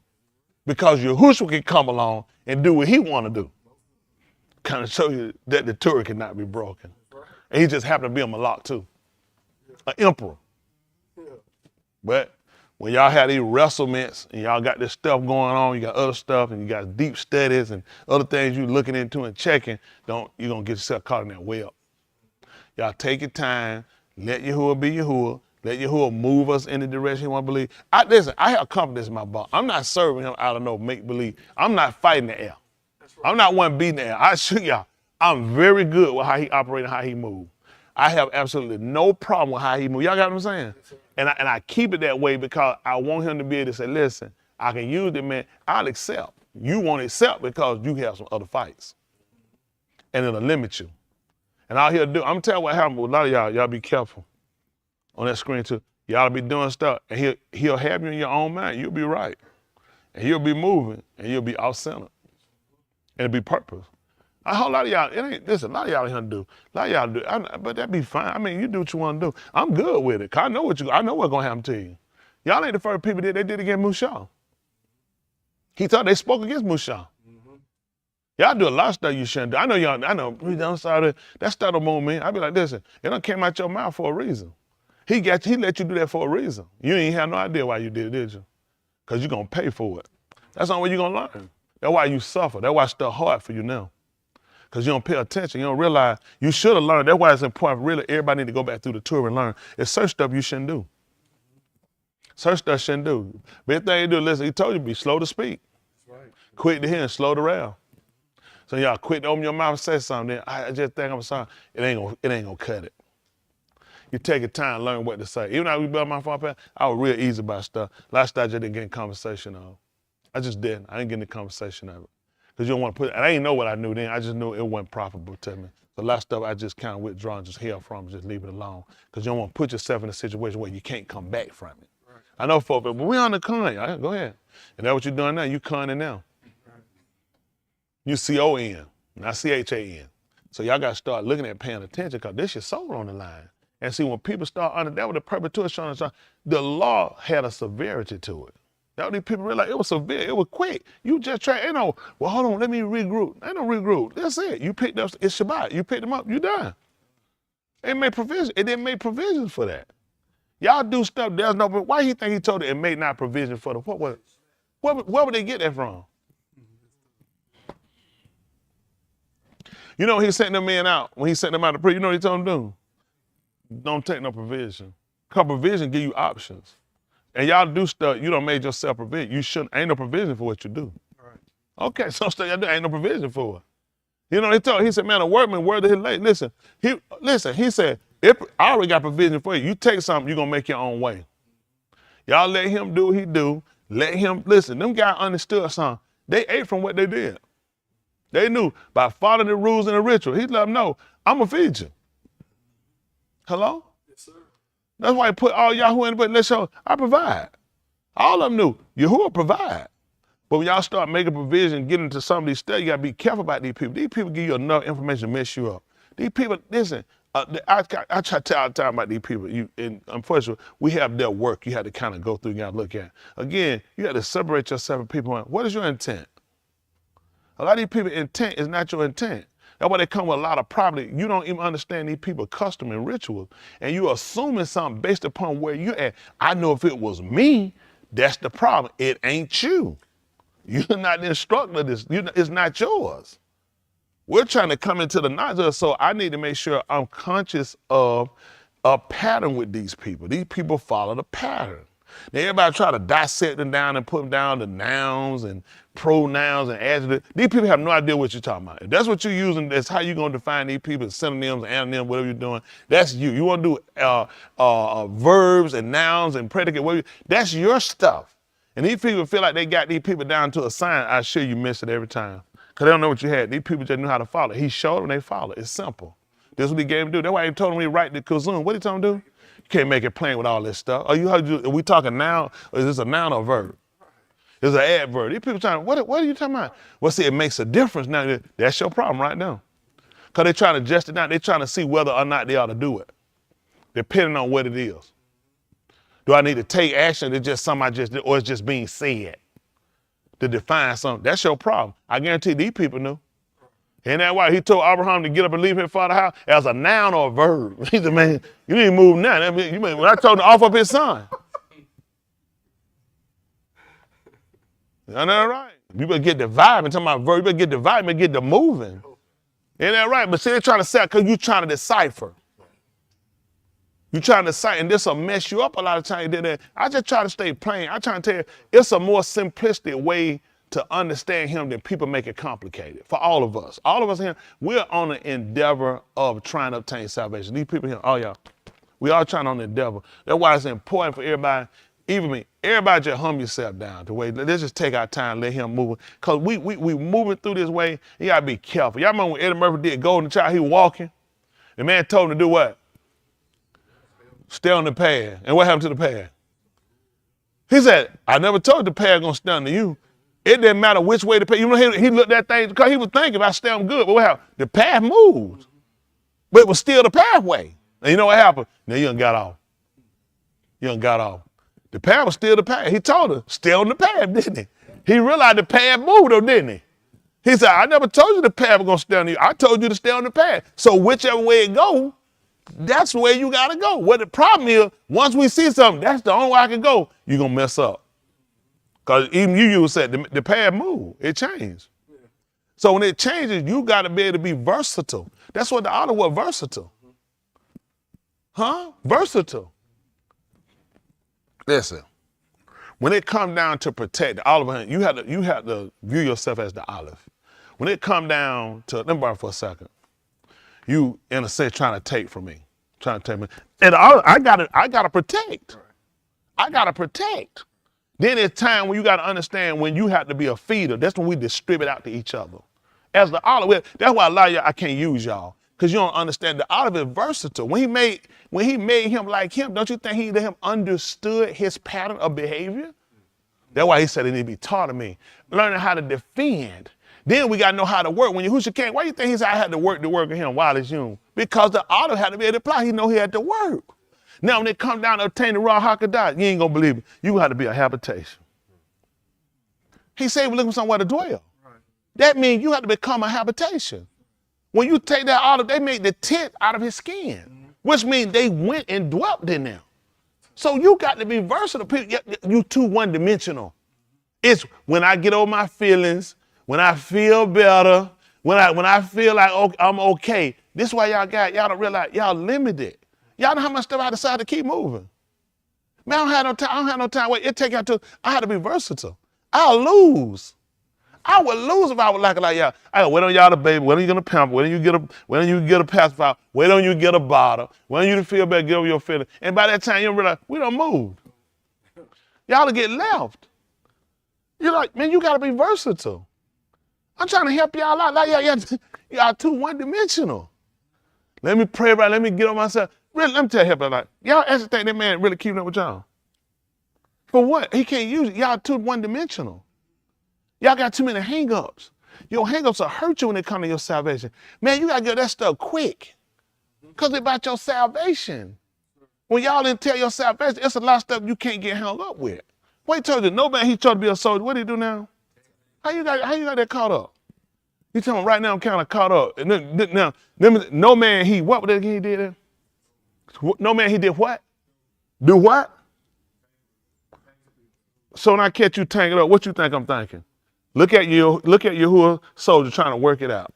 Because Yahushua can come along and do what he want to do. Kind of show you that the Torah cannot be broken. And he just happened to be a Malak too. An emperor. But when y'all have these wrestlements and y'all got this stuff going on, you got other stuff and you got deep studies and other things you looking into and checking, you're going to get yourself caught in that web. Y'all take your time, let Yahuwah be Yahuwah, let Yahuwah move us in the direction he want to believe. Listen, I have confidence in my boss. I'm not serving him out of no make-believe. I'm not fighting the air. I'm not one beating the air. I assure y'all, I'm very good with how he operates and how he moves. I have absolutely no problem with how he moves. Y'all got what I'm saying? And I keep it that way because I want him to be able to say, listen, I can use it, man. I'll accept. You won't accept because you have some other fights. And it'll limit you. And all he'll do, I'm telling you what happened with a lot of y'all be careful on that screen too. Y'all be doing stuff and he'll have you in your own mind. You'll be right. And he'll be moving and you'll be off-centered. And it'll be purpose. A whole lot of y'all, listen, a lot of y'all here do. A lot of y'all do, but that'd be fine. I mean, you do what you want to do. I'm good with it, cause I know what's gonna happen to you. Y'all ain't the first people that they did against Musha. He thought they spoke against Musha. Mm-hmm. Y'all do a lot of stuff you shouldn't do. I know, we done started, that stuff don't move me. I be like, listen, it done came out your mouth for a reason. He let you do that for a reason. You ain't have no idea why you did it, did you? Cause you're gonna pay for it. That's the only way you're gonna learn. That's why you suffer. That's why it's still hard for you now. Because you don't pay attention. You don't realize you should have learned. That's why it's important. Really, everybody need to go back through the tour and learn. It's certain stuff you shouldn't do. Certain stuff shouldn't do. But thing you do, listen, he told you to be slow to speak. That's right. Quick to hear and slow to rail. So y'all quick to open your mouth and say something. Then I just think I'm sorry. It ain't gonna cut it. You take your time to learn what to say. Even though we built my phone, I was real easy about stuff. Last night I just didn't get in conversation of. I just didn't. I didn't get in the conversation of it. Because you don't want to put it, I didn't know what I knew then. I just knew it wasn't profitable to me. So a lot of stuff I just kind of withdraw and just heal from, just leave it alone. Because you don't want to put yourself in a situation where you can't come back from it. Right. I know folks, but we on the con, go ahead. And that's what you're doing now, you conning now. Right. You C-O-N, not C-H-A-N. So y'all got to start looking at paying attention because this your soul on the line. And see, when people start under, that was the perpetuation, the law had a severity to it. That these people realize it was severe, it was quick. You just try, well, hold on, let me regroup. Ain't no regroup, that's it. You picked up, it's Shabbat, you picked them up, you done. It didn't make provisions for that. Y'all do stuff, there's no, but why he think he told it made not provision for them? What was it? Where would they get that from? You know, he sent them men out, when he sent them out to pray, you know what he told them to do? Don't take no provision. Because provision give you options. And y'all do stuff, you don't make yourself provision. You shouldn't, ain't no provision for what you do. Right. Okay, some stuff y'all do, ain't no provision for it. You know, he said, man, a workman worthy his late. Listen, he said, I already got provision for you. You take something, you're gonna make your own way. Y'all let him do what he do. Let him, listen, them guys understood something. They ate from what they did. They knew by following the rules and the ritual. He let them know, I'm gonna feed you. Hello? Yes, sir. That's why he put all Yahuwah in, but let's show, I provide. All of them knew, Yahuwah provide. But when y'all start making provision, getting into some of these stuff, you gotta be careful about these people. These people give you enough information to mess you up. These people, listen, I try to tell all the time about these people, and unfortunately, we have their work you have to kind of go through and you gotta look at. Again, you have to separate yourself from people. What is your intent? A lot of these people's intent is not your intent. That's why they come with a lot of problem. You don't even understand these people's custom and rituals. And you're assuming something based upon where you're at. I know if it was me, that's the problem. It ain't you. You're not the instructor of this. It's not yours. We're trying to come into the knowledge, so I need to make sure I'm conscious of a pattern with these people. These people follow the pattern. Now everybody try to dissect them down and put them down to nouns and pronouns and adjectives. These people have no idea what you're talking about. If that's what you're using, that's how you're gonna define these people, synonyms, antonyms, whatever you're doing. That's you. You wanna do verbs and nouns and predicate, that's your stuff. And these people feel like they got these people down to a science. I assure you miss it every time. Because they don't know what you had. These people just knew how to follow. He showed them, they follow. It's simple. This is what he gave them to do. That's why he told them he write the kazoo. What did he tell them to do? You can't make it plain with all this stuff. Are we talking noun, or is this a noun or a verb? It's an adverb. These people trying, what are you talking about? Well, see, it makes a difference now. That's your problem right now. Because they're trying to adjust it down. They're trying to see whether or not they ought to do it, depending on what it is. Do I need to take action? It's just something I just did, or it's just being said to define something? That's your problem. I guarantee these people knew. And that's why he told Abraham to get up and leave his father's house as a noun or a verb. He said, man, you need to move now. When I told him to offer up his son. Isn't that right? You better get the vibe. And talking about verb, you better get the vibe, you better get the moving. Ain't that right? But see, they're trying to say, because you're trying to decipher. You're trying to decipher, and this will mess you up a lot of times. I just try to stay plain. I'm trying to tell you, it's a more simplistic way to understand him than people make it complicated for all of us. All of us here, we're on an endeavor of trying to obtain salvation. These people here, oh yeah, we all trying on the endeavor. That's why it's important for everybody, even me, everybody just hum yourself down to wait. Let's just take our time, let him move. Because we moving through this way, you gotta be careful. Y'all remember when Eddie Murphy did Golden Child, he was walking? The man told him to do what? Stay on the path. And what happened to the path? He said, I never told you the path gonna stay under you. It didn't matter which way the path. You know, he looked at things because he was thinking, if I stay on good, but what happened? The path moved, but it was still the pathway. And you know what happened? Now you done got off. You done got off. The path was still the path. He told her, stay on the path, didn't he? He realized the path moved though, didn't he? He said, I never told you the path was gonna stay on you. I told you to stay on the path. So whichever way it goes, that's the way you gotta go. What the problem is, once we see something, that's the only way I can go, you're gonna mess up. Because even you said the path moved, it changed. Yeah. So when it changes, you gotta be able to be versatile. That's what the author was, versatile. Huh? Versatile. Listen, when it comes down to protect the olive, you have to view yourself as the olive. When it comes down to, let me borrow for a second. You, in a sense, trying to take from me. Trying to take me. And I gotta protect. I gotta protect. Then it's time when you got to understand when you have to be a feeder. That's when we distribute out to each other. As the olive, that's why a lot of y'all, I can't use y'all. Because you don't understand the olive is versatile. When he made him like him, don't you think he understood his pattern of behavior? That's why he said it need to be taught to me. Learning how to defend. Then we got to know how to work. When Yahushua came, why do you think he said I had to work with him while it's young? Because the olive had to be able to apply. He know he had to work. Now, when it come down to obtain the raw hakadah, you ain't gonna believe it. You got to be a habitation. He said we're looking for somewhere to dwell. Right. That means you have to become a habitation. When you take that olive, they made the tent out of his skin, which means they went and dwelt in there. So you got to be versatile. You too one-dimensional. It's when I get over my feelings, when I feel better, when I feel like I'm okay. This is why y'all don't realize y'all limited. Y'all know how much stuff I decided to keep moving. Man, I don't have no time. Wait, it take out to, I had to be versatile. I'll lose. I would lose if I was like y'all. I go, wait on y'all the baby, wait on you get a pamper, wait on you get a pacifier, wait on you get a bottle, wait on you to feel better, get over your feelings. And by that time you realize we don't move. Y'all will get left. You're like, man, you gotta be versatile. I'm trying to help y'all out. Like, y'all too one-dimensional. Let me pray about it, let me get on myself. Really, let me tell you, like, y'all actually think that man really keeping up with y'all? For what? He can't use it. Y'all too one-dimensional. Y'all got too many hang-ups. Your hang-ups will hurt you when it comes to your salvation. Man, you got to get that stuff quick because it's about your salvation. When y'all didn't tell your salvation, it's a lot of stuff you can't get hung up with. What he told you? No man, he tried to be a soldier. What do he do now? How you got that caught up? You tell me right now I'm kind of caught up. And now, no man, what did he did? No man, he did what? Do what? So when I catch you tangled up, what you think I'm thinking? Look at you who a soldier trying to work it out.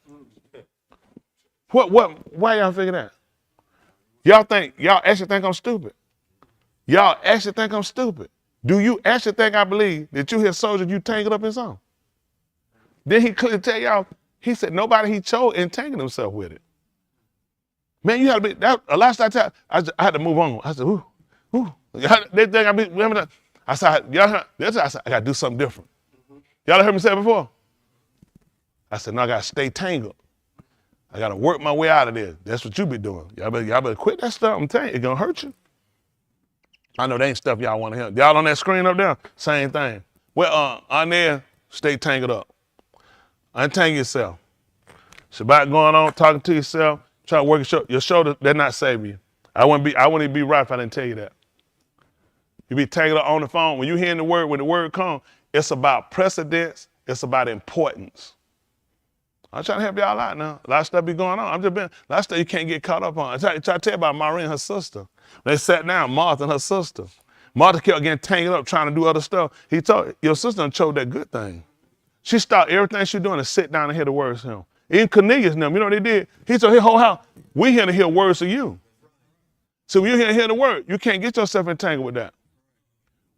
Why y'all figure that? Y'all actually think I'm stupid. Y'all actually think I'm stupid. Do you actually think I believe that you hear soldiers you tangled up in something? Then he clearly tell y'all, he said nobody he chose entangled himself with it. Man, you had to be, that, a lot of time, I had to move on. I said, ooh. They think I be, remember that? I said, y'all, I said, I got to do something different. Y'all heard me say it before? I said, no, I got to stay tangled. I got to work my way out of there. That's what you be doing. Y'all better quit that stuff. I'm telling you, it's going to hurt you. I know that ain't stuff y'all want to hear. Y'all on that screen up there? Same thing. Well, on there, stay tangled up. Untangle yourself. Shabbat going on, talking to yourself, trying to work your shoulder, they're not saving you. I wouldn't even be right if I didn't tell you that. You be tangled up on the phone. When you hearing the word, when the word comes, it's about precedence, it's about importance. I'm trying to help y'all out now. A lot of stuff be going on. A lot of stuff you can't get caught up on. I try to tell you about Maureen and her sister. They sat down, Martha and her sister. Martha kept getting tangled up trying to do other stuff. He told your sister done chose that good thing. She stopped everything she doing to sit down and hear the words of him. Even Cornelius and them, you know what they did? He told his whole house, we here to hear words of you. So when you here to hear the word, you can't get yourself entangled with that.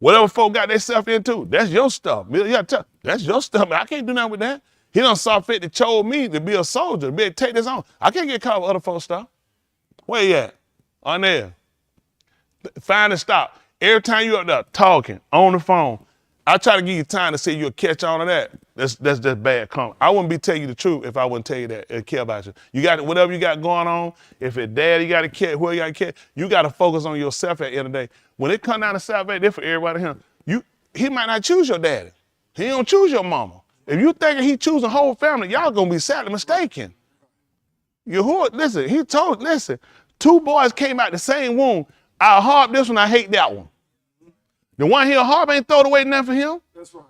Whatever folk got themselves into, that's your stuff. That's your stuff. I can't do nothing with that. He done saw fit to chose me to be a soldier, to be able to take this on. I can't get caught up with other folks' stuff. Where you at? On there. Find and stop. Every time you up there talking, on the phone, I try to give you time to see you'll catch on to that. That's just bad karma. I wouldn't be telling you the truth if I wouldn't tell you that and care about you. You got whatever you got going on, if it's dad you got to care, whoever you got to care, you got to focus on yourself at the end of the day. When it come down to salvation, that's for everybody here. He might not choose your daddy. He don't choose your mama. If you thinking he choosing a whole family, y'all gonna be sadly mistaken. Listen, two boys came out the same womb. I harp this one, I hate that one. The one here harp ain't throwed away nothing for him. That's right.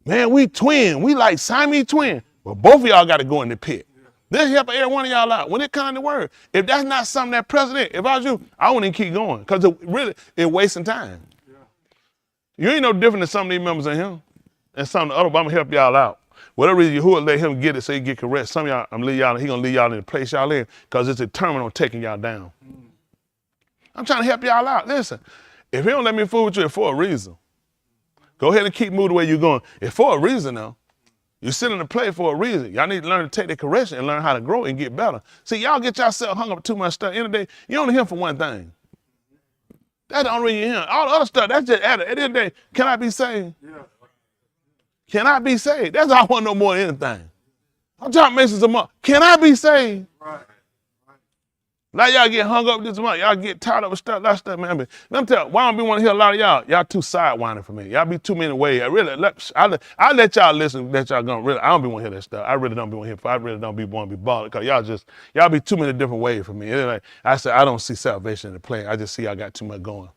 Man, we twin. We like Siamese twin. But both of y'all got to go in the pit. This help every one of y'all out. When it comes to word, if that's not something that president, if I was you, I wouldn't even keep going because it's wasting time. Yeah. You ain't no different than some of these members in here and some of the other, but I'm going to help y'all out. Whatever reason, who will let him get it so he get correct. Some of y'all, he going to leave y'all in the place y'all in because it's determined on taking y'all down. I'm trying to help y'all out. Listen, if he don't let me fool with you, it's for a reason. Go ahead and keep moving the way you're going. It's for a reason now. You sit in the play for a reason. Y'all need to learn to take the correction and learn how to grow and get better. See, y'all get yourself hung up too much stuff. In the day, you only here for one thing. That's the only reason you're here. All the other stuff, that's just added. At the end of the day, can I be saved? Yeah. Can I be saved? That's all I want no more than anything. I'm trying to message them up. Can I be saved? Right. Now y'all get hung up this month. Y'all get tired of stuff, that stuff, man. Let me tell you, why don't be want to hear a lot of y'all? Y'all too sidewinding for me. Y'all be too many ways. I let y'all listen that y'all gonna really, I don't be want to hear that stuff. I really don't be want to hear, I really don't be want to be bothered because y'all be too many different ways for me. Like, I said, I don't see salvation in the plan. I just see y'all got too much going.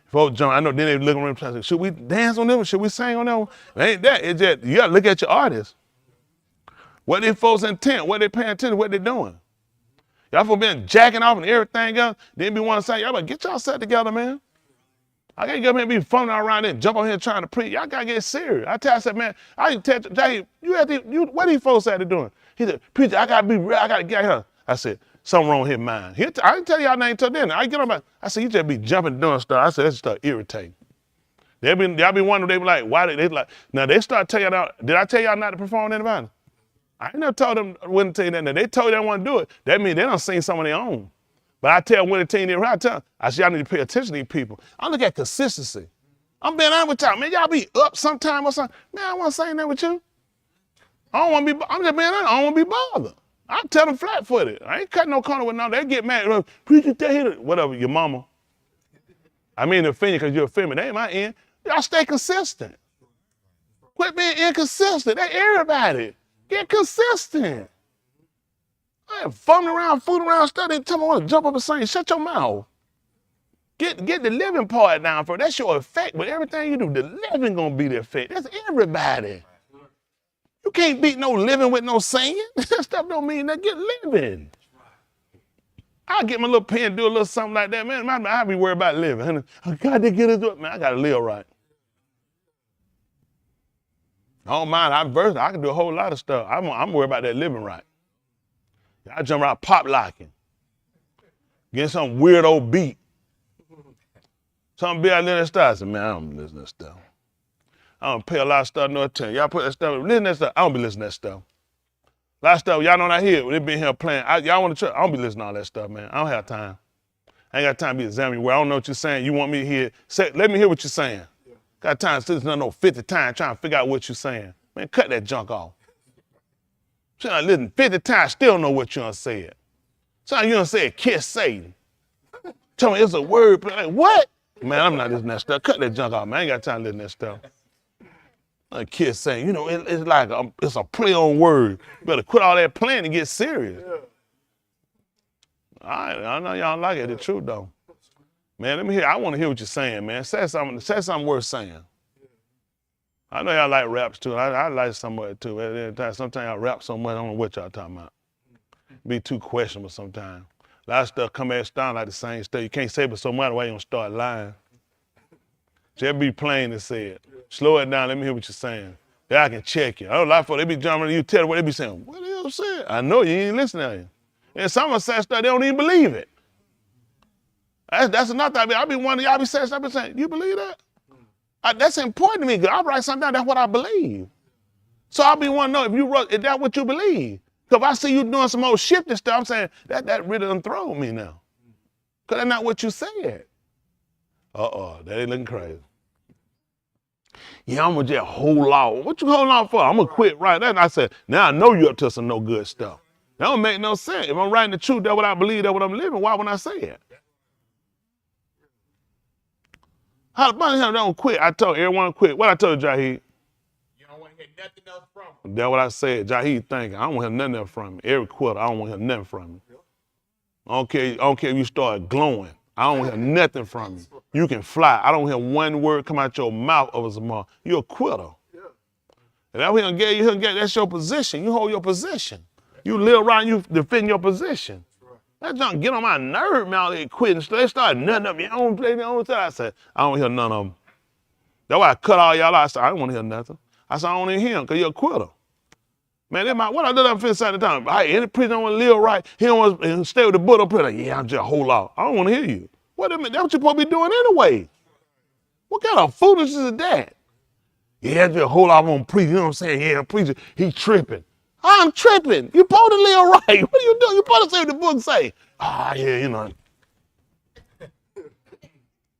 Folks, John, I know then they looking around and say, should we dance on them? Should we sing on them? It ain't that. It's just, you gotta look at your artists. What they folks intent, what they paying attention, what they doing. Y'all for been jacking off and everything else, then be want to say, y'all better get y'all set together, man. I can't get up here and be funning around there and jump on here trying to preach. Y'all gotta get serious. I said, man, I tell Jay, what these folks had to doing? He said, preacher, I gotta get here. I said, something wrong with his mind. I didn't tell y'all nothing until then. I get on I said, you just be jumping doing stuff. I said, that stuff irritating. Y'all be wondering, they be like, why did they like, now they start telling y'all, did I tell y'all not to perform to anybody? I ain't never told them, wouldn't tell you that. Now, they told you they want to do it. That means they done seen some of their own. But I tell them when they tell you, I tell them, I say, y'all need to pay attention to these people. I look at consistency. I'm being honest with y'all. Man, y'all be up sometime or something. Man, I want to say that with you. I don't want to be, I'm just being honest. I don't want to be bothered. I tell them flat-footed. I ain't cutting no corner with no, they get mad. Preacher, whatever, your mama. I mean, offend you because you're offended. That ain't my end. Y'all stay consistent. Quit being inconsistent. That's everybody. Get consistent. I ain't fumbling around, fooling around, studying, tell me I want to jump up and sing. Shut your mouth. Get the living part down first. That's your effect. But everything you do, the living gonna be the effect. That's everybody. You can't beat no living with no singing. That stuff don't mean that. Get living. I'll get my little pen, do a little something like that, man. I'll be worried about living. I got to get it up, man. I gotta live right. I don't mind. I can do a whole lot of stuff. I'm worried about that living right. I jump around pop locking. Getting some weird old beat. Something be out there that stuff. I said, man, I don't listen to that stuff. I don't pay a lot of stuff no attention. Y'all put that stuff, listen to that stuff. I don't be listening to that stuff. A lot of stuff y'all know not here. They been here playing. Y'all want to church. I don't be listening to all that stuff, man. I don't have time. I ain't got time to be examining where I don't know what you're saying. You want me to hear? Let me hear what you're saying. Yeah. Got time to sit no 50 times trying to figure out what you're saying. Man, cut that junk off. So I listen 50 times, still know what you done said. So you done said kiss Satan. Tell me it's a word. Like, what? Man, I'm not listening to that stuff. Cut that junk off, man. I ain't got time to listen to that stuff. A kid saying, you know, it's like it's a play on word. You better quit all that playing and get serious. Yeah. I know y'all like it. The truth though, man. Let me hear. I want to hear what you're saying, man. Say something worth saying. I know y'all like raps too. I like some of it too. Sometimes y'all rap so much, I don't know what y'all talking about. Be too questionable sometimes. A lot of stuff come at sound like the same stuff. You can't say it so much. Why you gonna start lying? Just be plain and say it. Slow it down. Let me hear what you're saying. Then I can check you. I know a lot of folks, they be jumping and you tell them what they be saying. What the hell said? I know you ain't listening to you. And some of them say stuff, they don't even believe it. That's another thing. I be wondering, y'all be saying stuff, I be saying, you believe that? That's important to me, because I write something down, that's what I believe. So I be wanting to know if you wrote, is that what you believe? Because if I see you doing some old shifting stuff, I'm saying, that really done thrown me now. Because that's not what you said. That ain't looking crazy. Yeah, I'm gonna just hold out. What you holding out for? I'm gonna quit right there. And I said, now I know you up to some no good stuff. That don't make no sense. If I'm writing the truth, that's what I believe, that's what I'm living. Why wouldn't I say it? How the bunch of him don't quit? I told everyone to quit. What I told Jahid? You don't want to hear nothing else from him. That's what I said. Jahid thinking, I don't want to hear nothing else from him. Every quarter, I don't want to hear nothing from him. I don't care if you start glowing. I don't hear nothing from you. You can fly. I don't hear one word come out your mouth over tomorrow. You're a quitter. Yeah. And that's what he gonna get. That's your position. You hold your position. You live around, you defend your position. That junk get on my nerve, man. They quitting. They start nutting up your own play, their own time. I said, I don't hear none of them. That's why I cut all y'all out. I said, I don't want to hear nothing. I said, I don't even hear him because you're a quitter. Man, what I did, I'm finna say the time. Hey, any preacher don't want to live right. He don't want to stay with the butt up here. Like, yeah, I'm just a whole lot. I don't want to hear you. Wait a minute, that's what you're supposed to be doing anyway. What kind of foolishness is that? Yeah, just a whole lot on preacher. You know what I'm saying? Yeah, preacher, he tripping. I'm tripping. You supposed to live right. What are you doing? You supposed to say what the book say. Yeah, you know.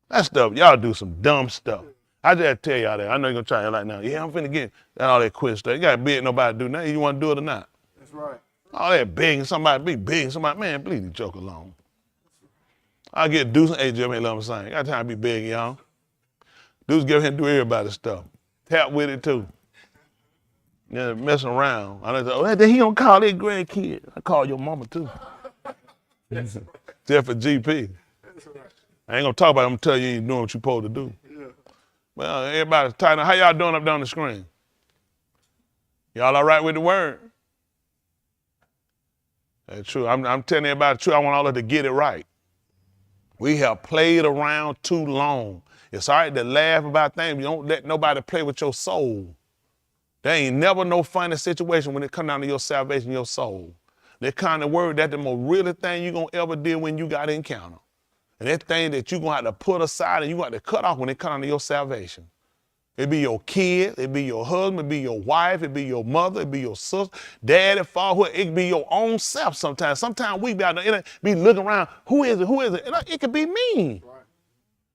That stuff, y'all do some dumb stuff. I just tell y'all that. I know you're going to try it like now. Yeah, I'm finna get all that quit stuff. You got to beg nobody to do nothing. You want to do it or not. That's right. All that begging somebody, be begging somebody. Man, please joke along. I get Deuce and AJ, man, let them sing. Got time to be begging, y'all. Deuce give him to do everybody's stuff. Tap with it, too. Yeah, messing around. I know, he don't call that grandkid. I call your mama, too. Just for GP. I ain't going to talk about it. I'm going to tell you ain't doing what you're supposed to do. Yeah. Well, everybody's tight. How y'all doing up there on the screen? Y'all all right with the word? That's true. I'm telling everybody the truth. I want all of them to get it right. We have played around too long. It's all right to laugh about things, but you don't let nobody play with your soul. There ain't never no funny situation when it comes down to your salvation, your soul. That kind of word, that's the most real thing you're going to ever deal when you got to encounter. And that thing that you're going to have to put aside and you're going to have to cut off when it comes down to your salvation. It be your kid, it be your husband, it be your wife, it be your mother, it be your sister, daddy, father, it be your own self sometimes. Sometimes we be out there, be looking around, who is it? It could be me. Right.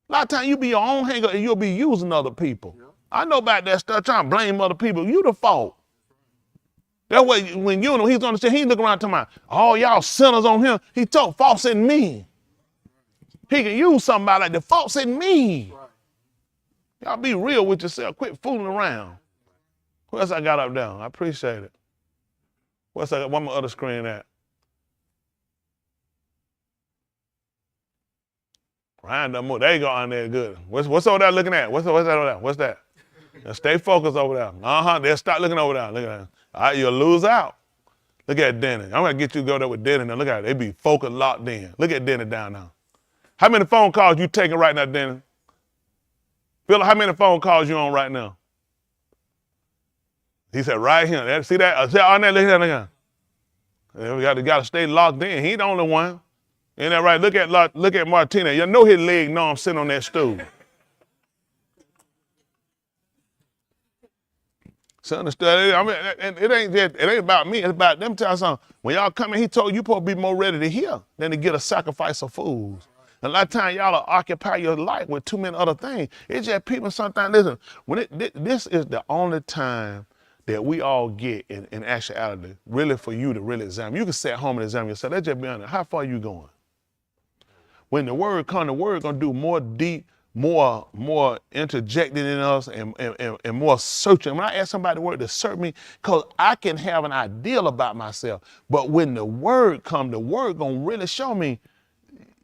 A lot of times you be your own hanger and you'll be using other people. Yeah. I know about that stuff, trying to blame other people. You the fault. That way, when you know he's on the shit, he look around talking about, all y'all sinners on him. He told faults in me. He can use somebody like the faults in me. Right. Y'all be real with yourself. Quit fooling around. What else I got up there? I appreciate it. What's that? One more other screen at? Ryan done more. There you go on there. Good. What's over there looking at? What's that over there? What's that? Now stay focused over there. They'll start looking over there. Look at that. All right, you'll lose out. Look at Denny. I'm going to get you to go there with Denny now. Look at it. They be focused, locked in. Look at Denny down now. How many phone calls you taking right now, Denny? Phil, how many phone calls you on right now? He said, right here. See that? See on there? Look at that. We got to stay locked in. He ain't the only one. Ain't that right? Look at Martina. You know his leg know I'm sitting on that stool. So understand? I mean, and it ain't about me. It's about them. Tell you something. When y'all come in, he told you supposed to be more ready to hear than to get a sacrifice of fools. And a lot of times y'all will occupy your life with too many other things. It's just people sometimes, listen, when this is the only time that we all get in actuality, really for you to really examine. You can sit at home and examine yourself. Let's just be honest. How far are you going? When the word comes, the word gonna do more deep, more interjecting in us and more searching. When I ask somebody the word to search me, because I can have an ideal about myself. But when the word comes, the word gonna really show me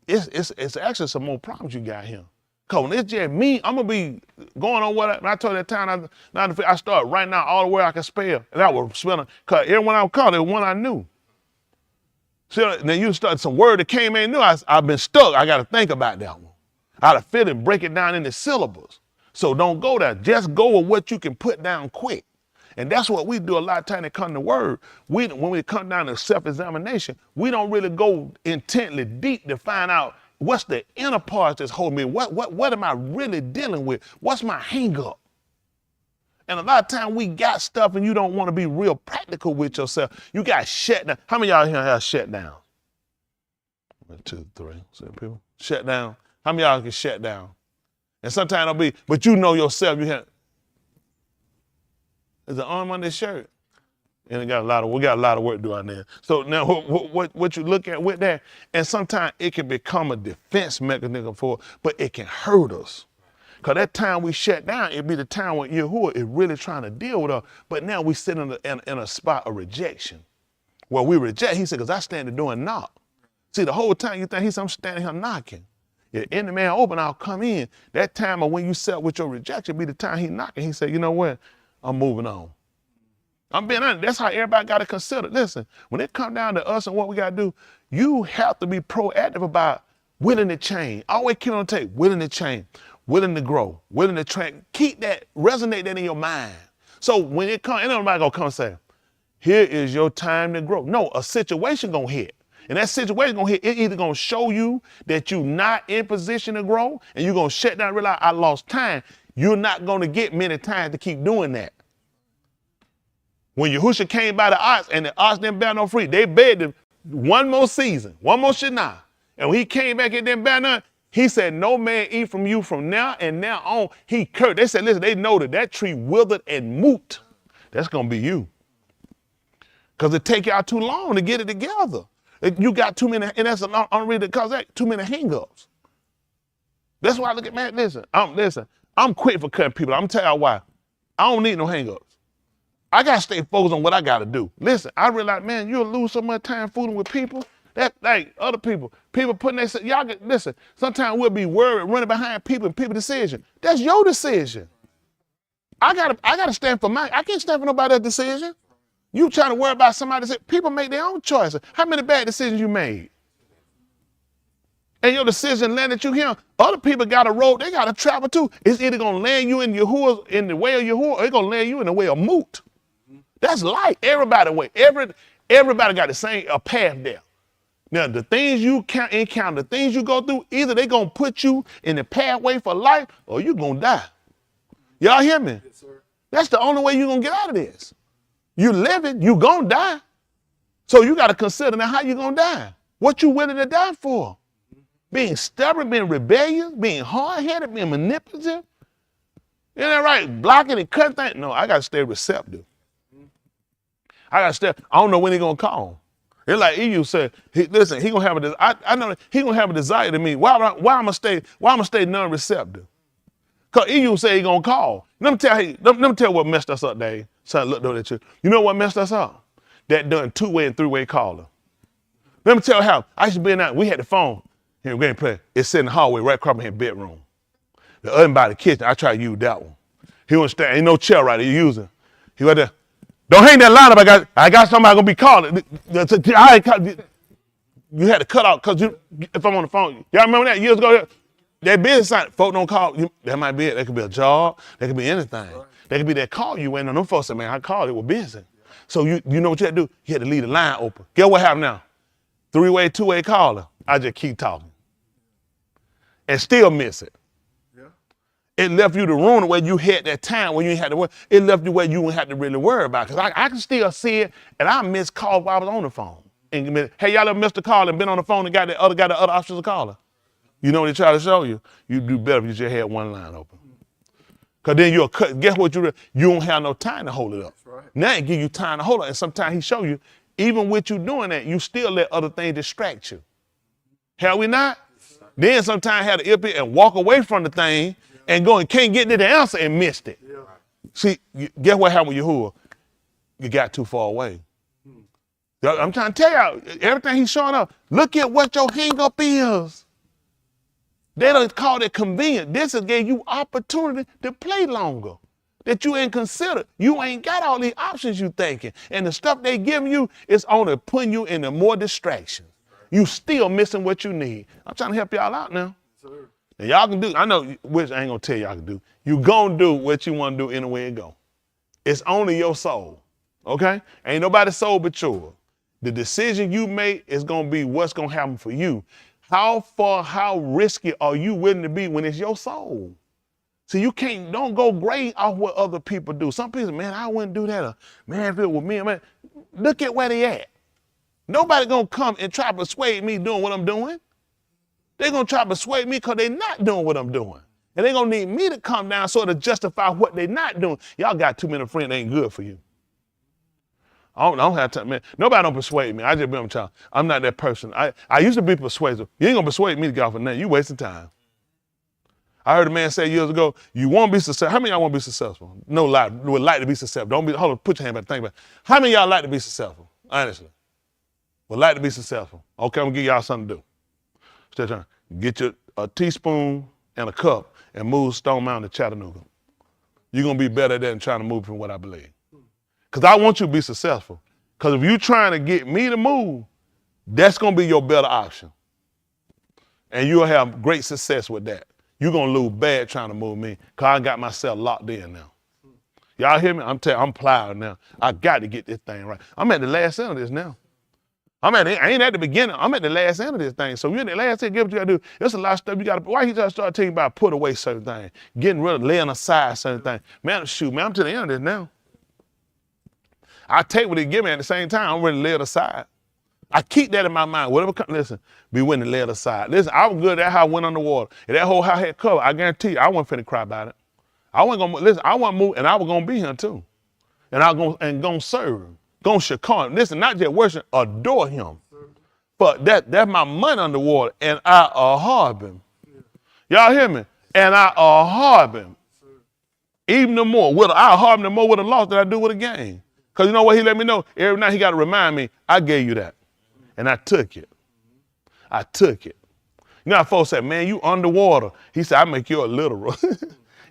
it's actually some more problems you got here. Cause when it's just me, I'm gonna be going on what I told that time I started writing out all the words I could spell. And I was spelling, cause everyone I was called, it was one I knew. So then you start some word that came in new, I've been stuck. I gotta think about that one. I gotta fit and break it down into syllables. So don't go there. Just go with what you can put down quick. And that's what we do a lot of time that come to word. When we come down to self-examination, we don't really go intently deep to find out what's the inner part that's holding me. What am I really dealing with? What's my hang up? And a lot of time we got stuff and you don't want to be real practical with yourself. You got shut down. How many of y'all here have shut down? 1, 2, 3, 7 people. Shut down. How many of y'all can shut down? And sometimes it'll be, but you know yourself, you have, there's an arm on this shirt. And we got a lot of work to do on there. So now what you look at with that, and sometimes it can become a defense mechanism for, but it can hurt us. Cause that time we shut down, it'd be the time when Yahuwah is really trying to deal with us. But now we sit in a spot of rejection. Where we reject, he said, cause I stand at the door and knock. See, the whole time you think he said, I'm standing here knocking. If any man open, I'll come in. That time of when you set with your rejection be the time he knocking. He said, you know what? I'm moving on. I'm being honest. That's how everybody got to consider. Listen, when it come down to us and what we got to do, you have to be proactive about willing to change. Always keep on the tape, willing to change, willing to grow, willing to train. Keep that, resonate that in your mind. So when it comes, ain't nobody gonna come and say, here is your time to grow. No, a situation gonna hit. And that situation gonna hit, it either gonna show you that you're not in position to grow and you're gonna shut down and realize I lost time. You're not gonna get many times to keep doing that. When Yahushua came by the ox and the ox didn't bear no fruit, they begged him one more season, one more Shana. And when he came back and didn't bear none, he said, no man eat from you from now and now on. He cursed. They said, listen, they know that tree withered and moot. That's gonna be you. Because it take y'all too long to get it together. You got too many, and that's an unreal cause that too many hang-ups. That's why I look at, man, listen, I'm quick for cutting people. I'm telling you why. I don't need no hang-ups. I gotta stay focused on what I gotta do. Listen, I realize, man, you'll lose so much time fooling with people. That, like other people putting their, y'all get, listen, sometimes we'll be worried, running behind people and people's decision. That's your decision. I gotta stand for mine. I can't stand for nobody's decision. You trying to worry about somebody, people make their own choices. How many bad decisions you made? And your decision landed you here. Other people got a road, they got to travel too. It's either going to land you in Yahuwah, in the way of Yahuwah, or it's going to land you in the way of Moot. That's life. Everybody way. Everybody got the same path there. Now, the things you encounter, the things you go through, either they going to put you in the pathway for life or you going to die. Y'all hear me? Yes, sir. That's the only way you're going to get out of this. You living, you gonna die. So you gotta consider now how you gonna die. What you willing to die for? Being stubborn, being rebellious, being hard-headed, being manipulative. Isn't that right? Blocking and cutting things. No, I gotta stay receptive. I don't know when he gonna call. It's like EU said, listen, he gonna have I know he gonna have a desire to me. Why I'm gonna stay non-receptive? Cause EU said he gonna call. Let me tell you what messed us up, Dave. Son looked over at you. You know what messed us up? That done 2-way and 3-way caller. Let me tell you how. I used to be in that. We had the phone. Here, we're gonna play. It's sitting in the hallway right across my bedroom. The oven by the kitchen. I try to use that one. He won't stand. Ain't no chair right there. You using. He right there. Don't hang that line up. I got somebody gonna be calling. You had to cut out because if I'm on the phone. Y'all remember that years ago? That business sign, folks don't call you. That might be it. That could be a job. That could be anything. That could be that call you waiting on them folks. Say, man, I called. It was busy. So you know what you had to do? You had to leave the line open. Guess what happened now? 3-way, 2-way caller. I just keep talking. And still miss it. Yeah. It left you the room where you had that time when you ain't had to worry. It left you where you wouldn't have to really worry about it. Because I can still see it, and I missed calls while I was on the phone. And, hey, y'all ever missed a call and been on the phone and got the other options of calling? You know what they try to show you? You do better if you just had one line open. Because then you'll cut. Guess what? You don't have no time to hold it up. Right. Now it give you time to hold it. And sometimes he show you, even with you doing that, you still let other things distract you. Have we not? Then sometimes have to up it and walk away from the thing and go and can't get to the answer and missed it. Yeah. See, guess what happened with Yahuwah? You got too far away. I'm trying to tell y'all, everything he's showing up, look at what your hang up is. They don't call it convenient. This has gave you opportunity to play longer. That you ain't considered. You ain't got all these options you thinking. And the stuff they giving you is only putting you into more distractions. You still missing what you need. I'm trying to help y'all out now. Sir. And y'all can do, I know, which I ain't gonna tell y'all can do. You gonna do what you wanna do anywhere it go. It's only your soul, okay? Ain't nobody's soul but yours. The decision you make is gonna be what's gonna happen for you. How risky are you willing to be when it's your soul? See, don't go great off what other people do. Some people, man, I wouldn't do that. Man, if it was me, man, look at where they at. Nobody gonna come and try to persuade me doing what I'm doing. They're gonna try to persuade me because they're not doing what I'm doing. And they're gonna need me to come down sort of justify what they're not doing. Y'all got too many friends that ain't good for you. I don't have time, man. Nobody don't persuade me. I just be on child. I'm not that person. I used to be persuasive. You ain't gonna persuade me to get off of nothing. You wasting time. I heard a man say years ago, you won't be successful. How many of y'all want to be successful? No lie, would like to be successful. Hold on, put your hand back, think about it. How many of y'all like to be successful? Honestly. Would like to be successful. Okay, I'm gonna give y'all something to do. Still trying. Get your a teaspoon and a cup and move Stone Mountain to Chattanooga. You're gonna be better at that than trying to move from what I believe. Because I want you to be successful. Because if you're trying to get me to move, that's going to be your better option. And you'll have great success with that. You're going to lose bad trying to move me because I got myself locked in now. Y'all hear me? I'm plowing now. I got to get this thing right. I'm at the last end of this now. I ain't at the beginning. I'm at the last end of this thing. So you're at the last end, get what you got to do. There's a lot of stuff you got to, why he just start telling you about put away certain things, getting rid of, laying aside certain things. Man, shoot, man, I'm to the end of this now. I take what they give me at the same time. I'm ready to lay it aside. I keep that in my mind. Whatever comes, listen, be willing to lay it aside. Listen, I was good at how I went underwater. If that whole house had cover, I guarantee you, I wasn't finna cry about it. I wasn't gonna, listen, I wasn't move, and I was gonna be here too. And I was gonna serve him, gonna shakar him. Listen, not just worship, adore him. But that's my money underwater, and I harbor him. Y'all hear me? And I harbor him. Even the more, I harbor him more with a loss than I do with a gain. Because you know what he let me know? Every night he got to remind me, I gave you that. And I took it. I took it. You know how folks say, man, you underwater. He said, I make you a literal.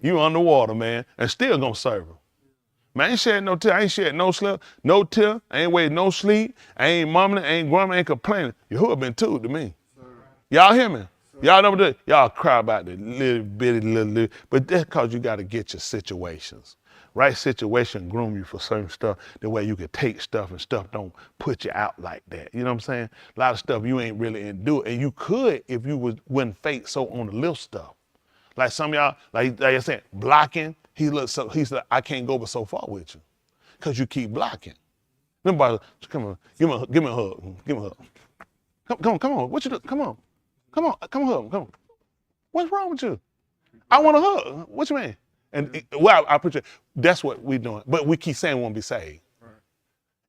You underwater, man, and still going to serve him. Man, I ain't shedding no tear. I ain't shedding no sleep, no tear. I ain't waiting no sleep. I ain't mumbling, I ain't grumbling, I ain't complaining. Yahuwah been too to me. Y'all hear me? Y'all know that? Y'all cry about the little bitty, but that's because you got to get your situations. Right situation groom you for certain stuff, the way you could take stuff and stuff don't put you out like that. You know what I'm saying? A lot of stuff you ain't really into it. And you could if you wouldn't fake so on the little stuff. Like some of y'all, like I said, blocking, he said, I can't go but so far with you. Because you keep blocking. Remember, come on, give me a hug. Give me a hug. Come on. What you do? Come on, hug. Come on. What's wrong with you? I want a hug. What you mean? And well, I appreciate that's what we're doing. But we keep saying we won't be saved. Right.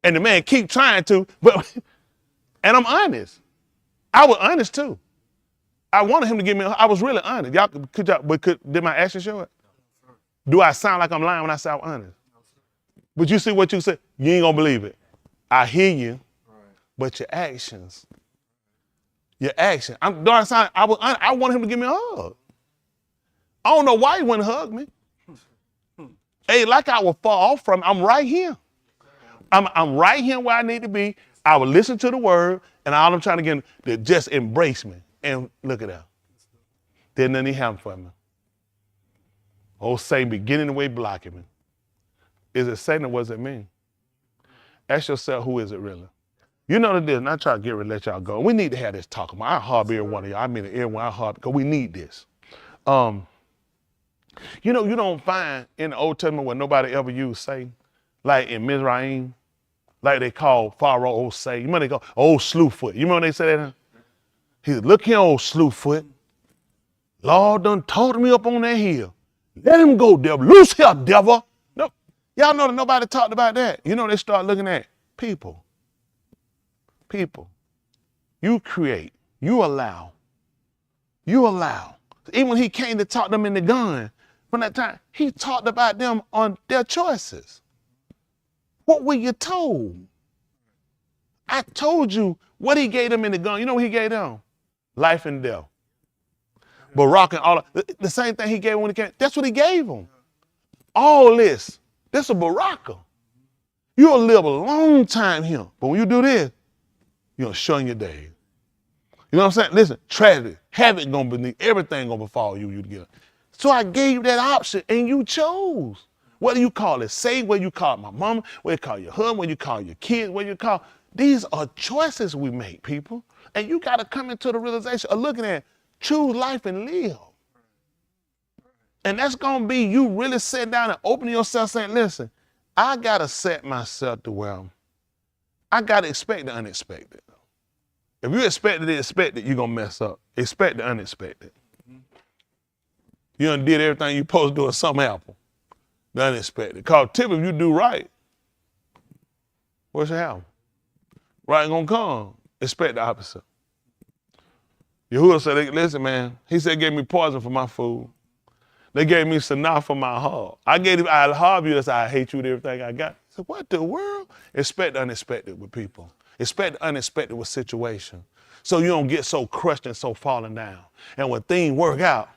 And the man keep trying to, but and I'm honest. I was honest too. I wanted him to give me I was really honest. Did my action show it? Do I sound like I'm lying when I say I'm honest? But you see what you said, you ain't gonna believe it. I hear you, but your actions. I wanted him to give me a hug. I don't know why he wouldn't hug me. Hey, like I will fall off from, I'm right here. I'm right here where I need to be. I will listen to the word, and all I'm trying to get him to just embrace me. And look at that. Didn't nothing happen for me. Old Satan beginning the way blocking me. Is it Satan or was it me? Ask yourself, who is it really? You know what it is, and I try to get ready to let y'all go. We need to have this talk. I harbor every one of y'all. I mean everyone I harbor, because we need this. You know, you don't find in the Old Testament where nobody ever used Satan, like in Mizraim, like they call Pharaoh old Satan. You remember they go, old Slewfoot. You remember they said that? He said, look here, old Slewfoot. Lord done taught me up on that hill. Let him go, devil. Loose here, devil. No, y'all know that nobody talked about that. You know, they start looking at people. People. You create. You allow. You allow. Even when he came to talk them in the gun, from that time, he talked about them on their choices. What were you told? I told you what he gave them in the gun. You know what he gave them? Life and death. Barack and all the same thing he gave when he came. That's what he gave them. All this. This is a Baraka. You'll live a long time here. But when you do this, you're gonna shun your days. You know what I'm saying? Listen, tragedy, havoc gonna be, everything gonna befall you to get it. So I gave you that option and you chose. What do you call it? Say what you call my mama, what you call your husband, what you call your kids, what you call. These are choices we make, people. And you gotta come into the realization of looking at choose life and live. And that's gonna be you really sitting down and opening yourself saying, listen, I gotta set myself to where I gotta expect the unexpected. If you expect the expected, you're gonna mess up. Expect the unexpected. You done did everything you supposed to do and something happen. The unexpected. Because typically if you do right, what's gonna happen? Right gonna come. Expect the opposite. Yahuwah said, listen, man, he said, gave me poison for my food. They gave me sanah for my heart. I harm you, that's how I hate you with everything I got. I said, what the world? Expect the unexpected with people. Expect the unexpected with situations. So you don't get so crushed and so falling down. And when things work out,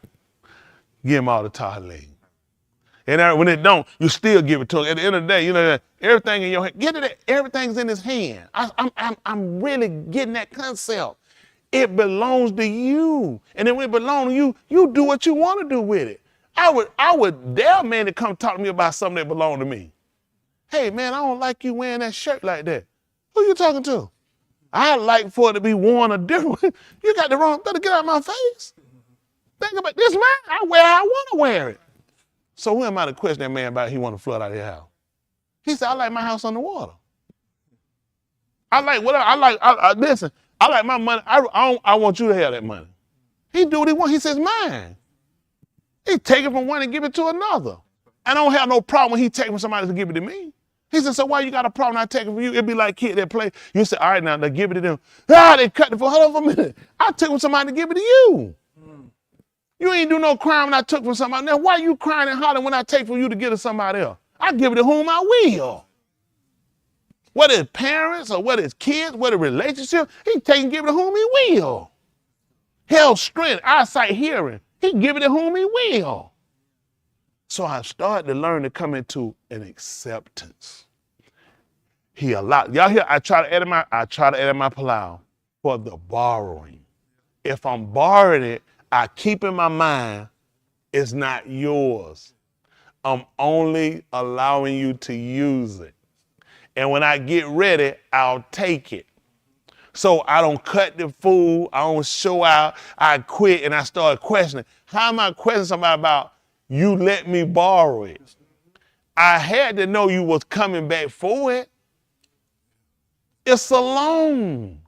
give them all the tahleel. And when it don't, you still give it to him. At the end of the day, you know, everything in your hand, get it, everything's in his hand. I'm really getting that concept. It belongs to you. And then when it belongs to you, you do what you want to do with it. I would dare a man to come talk to me about something that belonged to me. Hey man, I don't like you wearing that shirt like that. Who you talking to? I like for it to be worn a different way. You got the wrong, better get out of my face. Think about this, man. I wear how I want to wear it. So who am I to question that man about he want to flood out of his house? He said, I like my house on the water. I like whatever. Listen, I like my money. I want you to have that money. He do what he want. He says mine. He take it from one and give it to another. I don't have no problem when he take from somebody to give it to me. He said, so why you got a problem not taking from you? It'd be like kids that play. You say, all right, now they give it to them. They cut it for, hold on for a minute. I took from somebody to give it to you. You ain't do no crime when I took from somebody. Now why you crying and hollering when I take from you to give to somebody else? I give it to whom I will. Whether it's parents or whether it's kids, whether it's relationship, he take and give it to whom he will. Health, strength, eyesight, hearing, he give it to whom he will. So I started to learn to come into an acceptance. He allowed, y'all hear, I try to edit my palau for the borrowing. If I'm borrowing it, I keep in my mind, it's not yours. I'm only allowing you to use it. And when I get ready, I'll take it. So I don't cut the food, I don't show out, I quit and I start questioning. How am I questioning somebody about you let me borrow it? I had to know you was coming back for it. It's a loan.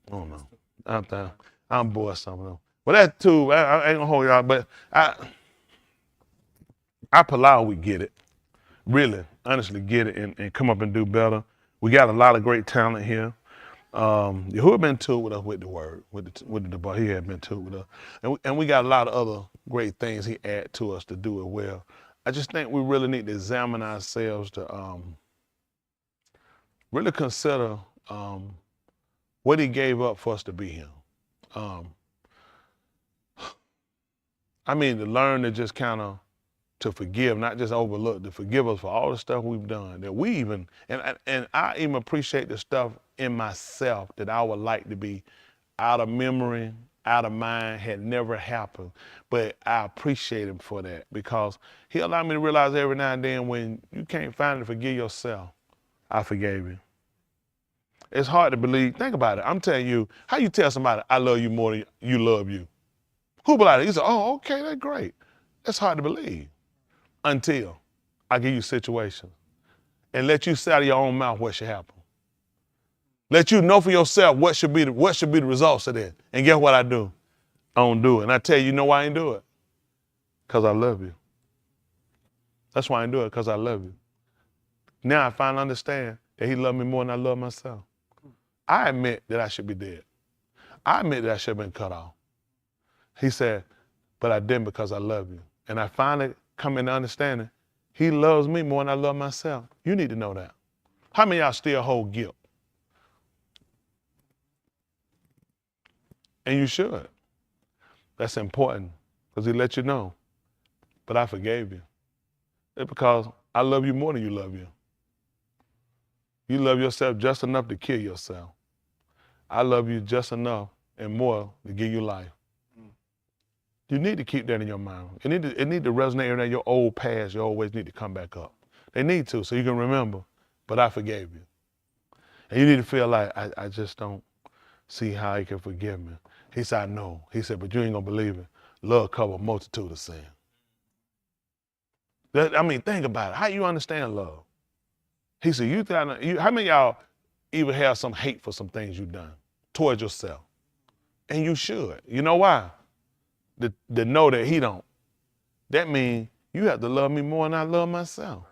I don't know. I'm bored some of them. But that too, I ain't gonna hold y'all, but I palau, we get it. Really, honestly get it and come up and do better. We got a lot of great talent here. Yahuwah been to with us with the word, with the bar. He had been to with us. And we got a lot of other great things he add to us to do it well. I just think we really need to examine ourselves to really consider what he gave up for us to be here. I mean, to learn to just kind of to forgive, not just overlook, to forgive us for all the stuff we've done that we even, and I even appreciate the stuff in myself that I would like to be out of memory, out of mind, had never happened. But I appreciate him for that because he allowed me to realize every now and then when you can't find it to forgive yourself, I forgave you. It's hard to believe. Think about it. I'm telling you, how you tell somebody I love you more than you love you? Who believe it? You say, oh, okay, that's great. It's hard to believe until I give you situations and let you say out of your own mouth what should happen. Let you know for yourself what should be the results of that. And guess what I do? I don't do it. And I tell you, you know why I ain't do it? Because I love you. That's why I ain't do it, because I love you. Now I finally understand that he loved me more than I love myself. I admit that I should be dead. I admit that I should have been cut off. He said, but I didn't because I love you. And I finally come into understanding he loves me more than I love myself. You need to know that. How many of y'all still hold guilt? And you should. That's important because he let you know. But I forgave you. It's because I love you more than you love you. You love yourself just enough to kill yourself. I love you just enough and more to give you life. You need to keep that in your mind. It need to resonate in your old past. You always need to come back up. They need to, so you can remember, but I forgave you. And you need to feel like, I just don't see how he can forgive me. He said, I know. He said, but you ain't gonna believe it. Love covers a multitude of sin. Think about it. How you understand love? He said, how many of y'all even have some hate for some things you've done towards yourself? And you should. You know why? To know that he don't. That means you have to love me more than I love myself.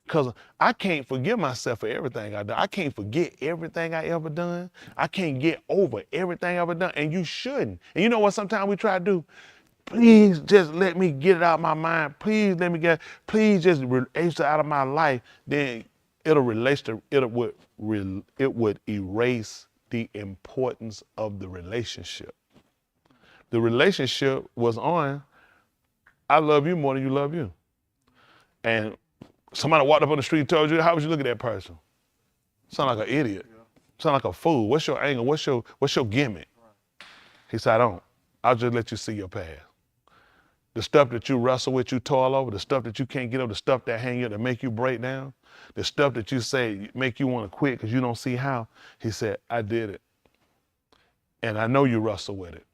Because I can't forgive myself for everything I done. I can't forget everything I ever done. I can't get over everything I ever done. And you shouldn't. And you know what sometimes we try to do? Please just let me get it out of my mind. Please just erase it out of my life. Then it would erase the importance of the relationship. The relationship was on, I love you more than you love you. And somebody walked up on the street and told you, how would you look at that person? Sound like an idiot. Sound like a fool. What's your angle? What's your gimmick? He said, I don't. I'll just let you see your past. The stuff that you wrestle with, you toil over, the stuff that you can't get over, the stuff that hang you, that make you break down, the stuff that you say make you want to quit because you don't see how. He said, I did it. And I know you wrestle with it.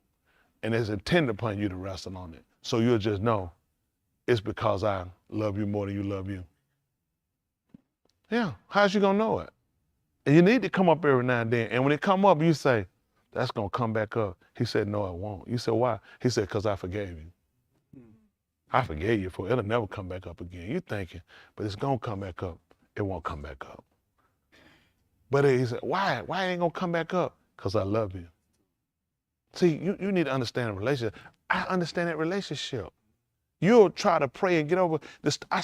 And it's intended upon you to wrestle on it. So you'll just know it's because I love you more than you love you. Yeah, how's you gonna know it? And you need to come up every now and then. And when it come up, you say, that's gonna come back up. He said, no, it won't. You said, why? He said, because I forgave you. I forgave you for it. It'll never come back up again. You're thinking, but it's gonna come back up. It won't come back up. But he said, why? Why ain't gonna come back up? Because I love you. See, you need to understand a relationship. I understand that relationship. You'll try to pray and get over this. I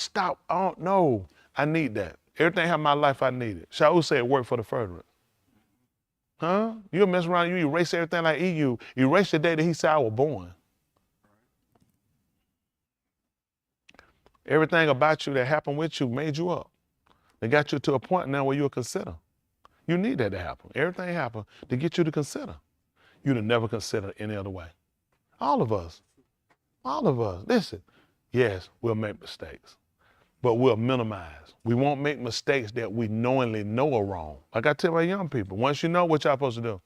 don't know. I need that. Everything in my life I need it. Shaul said work for the furtherance. Huh? You'll mess around, you erase everything like EU. Erase the day that he said I was born. Everything about you that happened with you made you up. They got you to a point now where you'll consider. You need that to happen. Everything happened to get you to consider. You'd have never considered any other way. All of us. Listen, yes, we'll make mistakes, but we'll minimize. We won't make mistakes that we knowingly know are wrong. Like I tell my young people, once you know, what y'all supposed to do?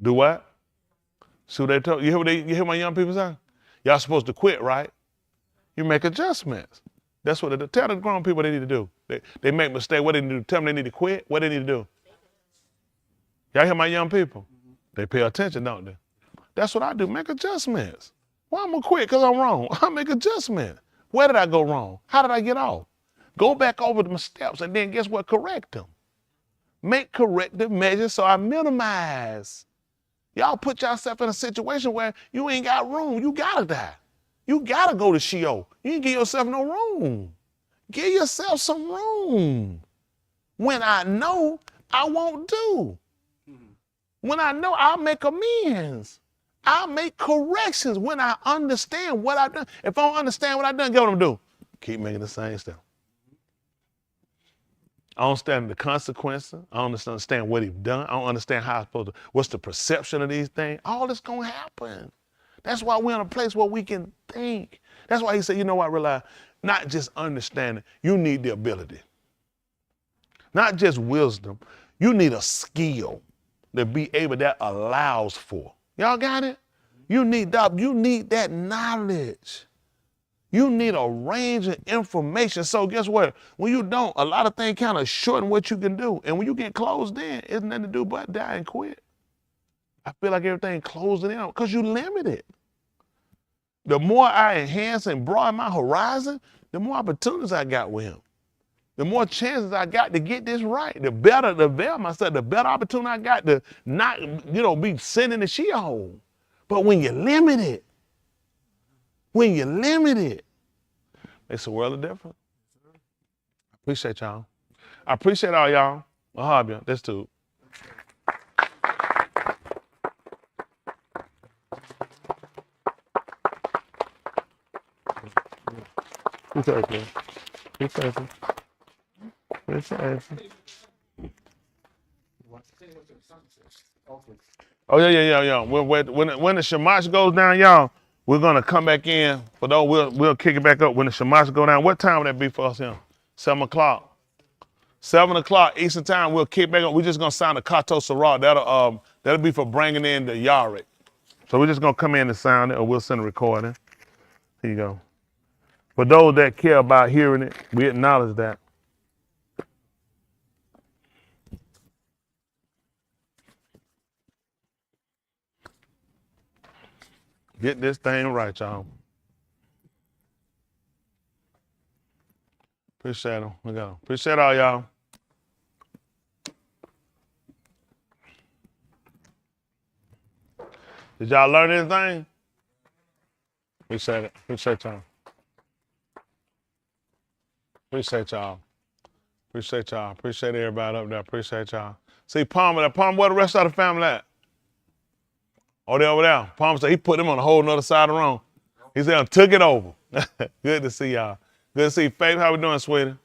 Do what? See what they told you? You hear my young people say? Y'all supposed to quit, right? You make adjustments. That's what they tell the grown people they need to do. They make mistakes. What they need to do? Tell them they need to quit. What they need to do? Y'all hear my young people? They pay attention, don't they? That's what I do, make adjustments. Why I'm gonna quit? Because I'm wrong. I make adjustments. Where did I go wrong? How did I get off? Go back over my steps and then guess what? Correct them. Make corrective measures so I minimize. Y'all put yourself in a situation where you ain't got room. You gotta die. You gotta go to Sheol. You ain't give yourself no room. Give yourself some room. When I know, I won't do. When I know, I'll make amends. I'll make corrections when I understand what I've done. If I don't understand what I've done, get what I'm doing. Keep making the same stuff. I don't understand the consequences. I don't understand what he's done. I don't understand how I'm supposed to, what's the perception of these things. All this gonna happen. That's why we're in a place where we can think. That's why he said, you know what, realize, not just understanding, you need the ability. Not just wisdom, you need a skill to be able, that allows for. Y'all got it? You need that knowledge. You need a range of information. So guess what? When you don't, a lot of things kind of shorten what you can do. And when you get closed in, it's nothing to do but die and quit. I feel like everything closing in because you limited. The more I enhance and broaden my horizon, the more opportunities I got with him. The more chances I got to get this right. The better the better opportunity I got to not, be sent in the shit hole. But when you're limited, it's a world of difference. I appreciate y'all. I appreciate all y'all. Mahabia, that's too. Appreciate you. Appreciate you. Appreciate you. Oh yeah. When the shamash goes down, y'all, we're gonna come back in. For those, we'll kick it back up when the shamash go down. What time would that be for us here? 7 o'clock. 7 o'clock Eastern time. We'll kick back up. We're just gonna sound the Kato Sarah. That'll be for bringing in the Yarick. So we're just gonna come in and sound it, or we'll send a recording. Here you go. For those that care about hearing it, we acknowledge that. Get this thing right, y'all. Appreciate them. We got them. Appreciate all y'all. Did y'all learn anything? Appreciate it. Appreciate y'all. Appreciate y'all. Appreciate y'all. Appreciate everybody up there. Appreciate y'all. See, Palmer, where the rest of the family at? Oh, they're over there. Palmer said he put them on a whole nother side of the room. He said, I took it over. Good to see y'all. Good to see you. Faith, how we doing, sweetie?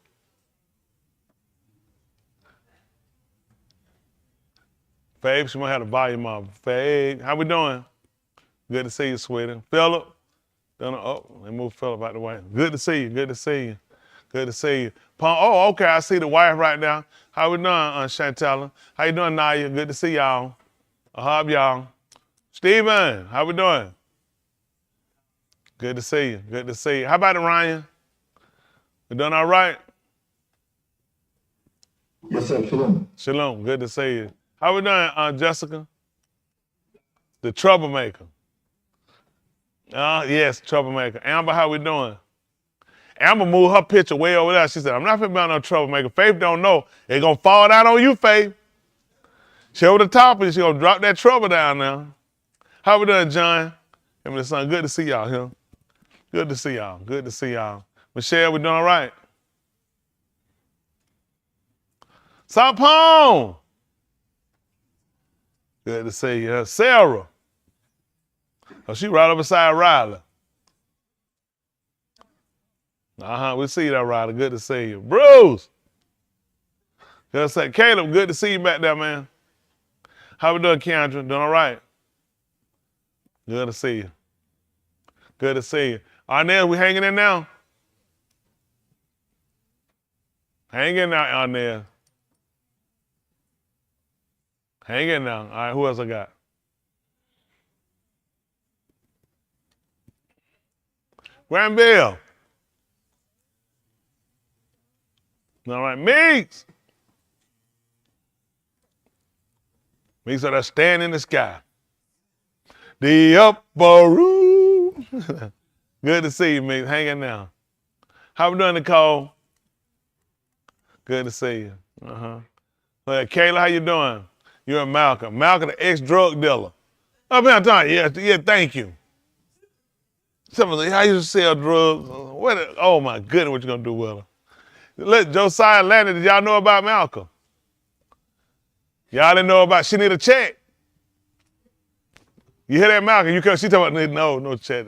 Faith, she might have the volume up. Faith, how we doing? Good to see you, sweetie. Philip, they move Philip out the way. Good to see you. Good to see you. Good to see you. Oh, okay, I see the wife right now. How we doing, Chantella? How you doing, Naya? Good to see y'all. I hope y'all. Steven, how we doing? Good to see you. Good to see you. How about it, Ryan? You doing all right? Yes, sir. Shalom. Shalom. Good to see you. How we doing, Jessica? The troublemaker. Yes, troublemaker. Amber, how we doing? Amber moved her picture way over there. She said, I'm not finna be on no troublemaker. Faith don't know. It's gonna fall down on you, Faith. She over the top and she gonna drop that trouble down now. How we doing, John? Him and the son. Good to see y'all here. Good to see y'all. Good to see y'all. Michelle, we doing all right? Sapone. Good to see you. Sarah. Oh, she right up beside Riley. We see that, Riley. Good to see you. Bruce. Good to see you. Caleb, good to see you back there, man. How we doing, Keandra? Doing all right? Good to see you. Good to see you. Arnell, we hanging in now? Hang in now, Arnell. Hang in now. All right, who else I got? Granville. All right, Meeks. Meeks are that stand in the sky. The upper room. Good to see you, Meeks. Hanging now. How we doing, Nicole? Good to see you. Kayla, how you doing? You and Malcolm. Malcolm, the ex-drug dealer. I've been talking. Yeah, thank you. Somebody, how you sell drugs? Oh my goodness, what you gonna do with her? Let Josiah Landon, did y'all know about Malcolm? Y'all didn't know about, she need a check. You hear that, Malcolm? She talking about, no check.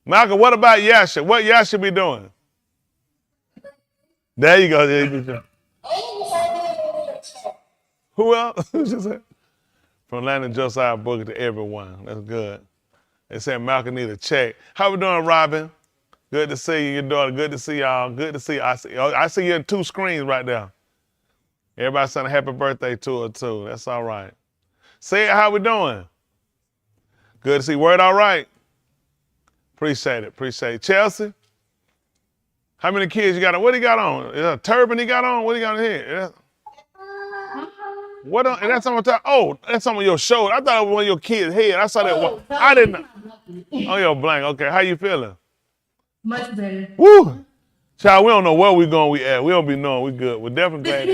Malcolm, what about Yasha? What Yasha be doing? There you go. Who else? From Landon Josiah Booker to everyone. That's good. They said Malcolm need a check. How we doing, Robin? Good to see you, your daughter. Good to see y'all. Good to see you. I see you in 2 screens right there. Everybody saying a happy birthday to her, too. That's all right. Say it, how we doing? Good to see. Word all right. Appreciate it. Appreciate it. Chelsea, how many kids you got on? What he got on? Is that a turban he got on? What he got on here? What? And that's on top. Oh, that's on your shoulder. I thought it was one of your kids' head. I saw that one. I didn't. Oh, your blank. Okay. How you feeling? Much better. Woo! Child, we don't know where we going. We at. We don't be knowing. We good. We're definitely glad.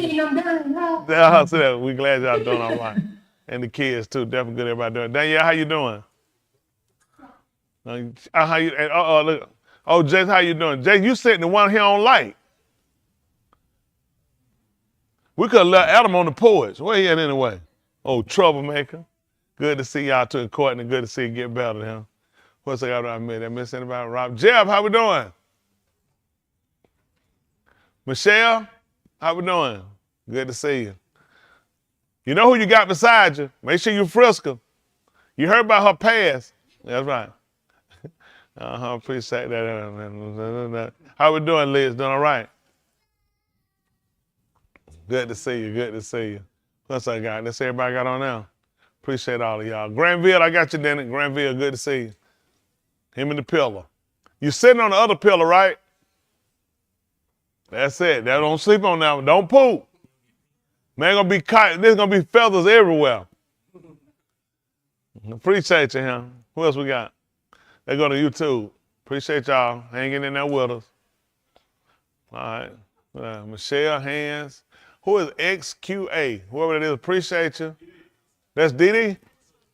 We glad y'all doing all right. And the kids too. Definitely good. Everybody doing. Danielle, how you doing? How you? Look. Oh, Jay, how you doing? Jay, you sitting the one here on light. We could have left Adam on the porch. Where he at anyway? Oh, troublemaker. Good to see y'all too, Courtney. Good to see you get better than him. What's I got I missed? I miss anybody? Rob. Jeff, how we doing? Michelle, how we doing? Good to see you. You know who you got beside you? Make sure you frisk her. You heard about her past. That's right. Appreciate that. How we doing, Liz? Doing all right? Good to see you. Good to see you. What's I got? Let's see everybody got on now. Appreciate all of y'all. Granville, I got you, Dennis. Granville, good to see you. Him and the pillar. You sitting on the other pillar, right? That's it. That don't sleep on that one. Don't poop. Man, gonna be caught. There's gonna be feathers everywhere. Appreciate you, him. Who else we got? They go to YouTube. Appreciate y'all hanging in there with us. All right. Michelle, hands. Who is XQA? Whoever it is, appreciate you. That's Didi?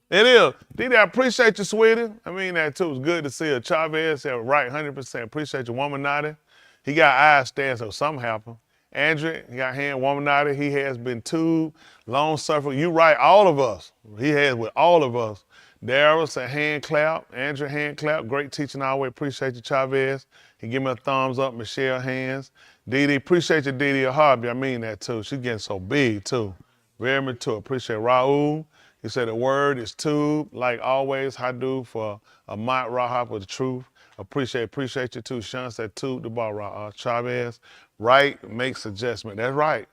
It is. Didi, I appreciate you, sweetie. I mean that too. It's good to see her. Chavez, yeah, right, 100%. Appreciate you, Woman Naughty. He got eyes stand, so something happened. Andrew, he got hand, Woman Naughty. He has been tubed, long suffering. You right, all of us. He has with all of us. Daryl said hand clap. Andrew, hand clap. Great teaching always. Appreciate you, Chavez. He give me a thumbs up. Michelle, hands. Didi, appreciate you, Didi, a hobby. I mean that too. She's getting so big too. Very mature. Appreciate Raul. He said the word is tube. Like always, I do for a Mott Rahab with the truth. Appreciate you too. Sean said tube the ball. Chavez, right, makes adjustment. That's right.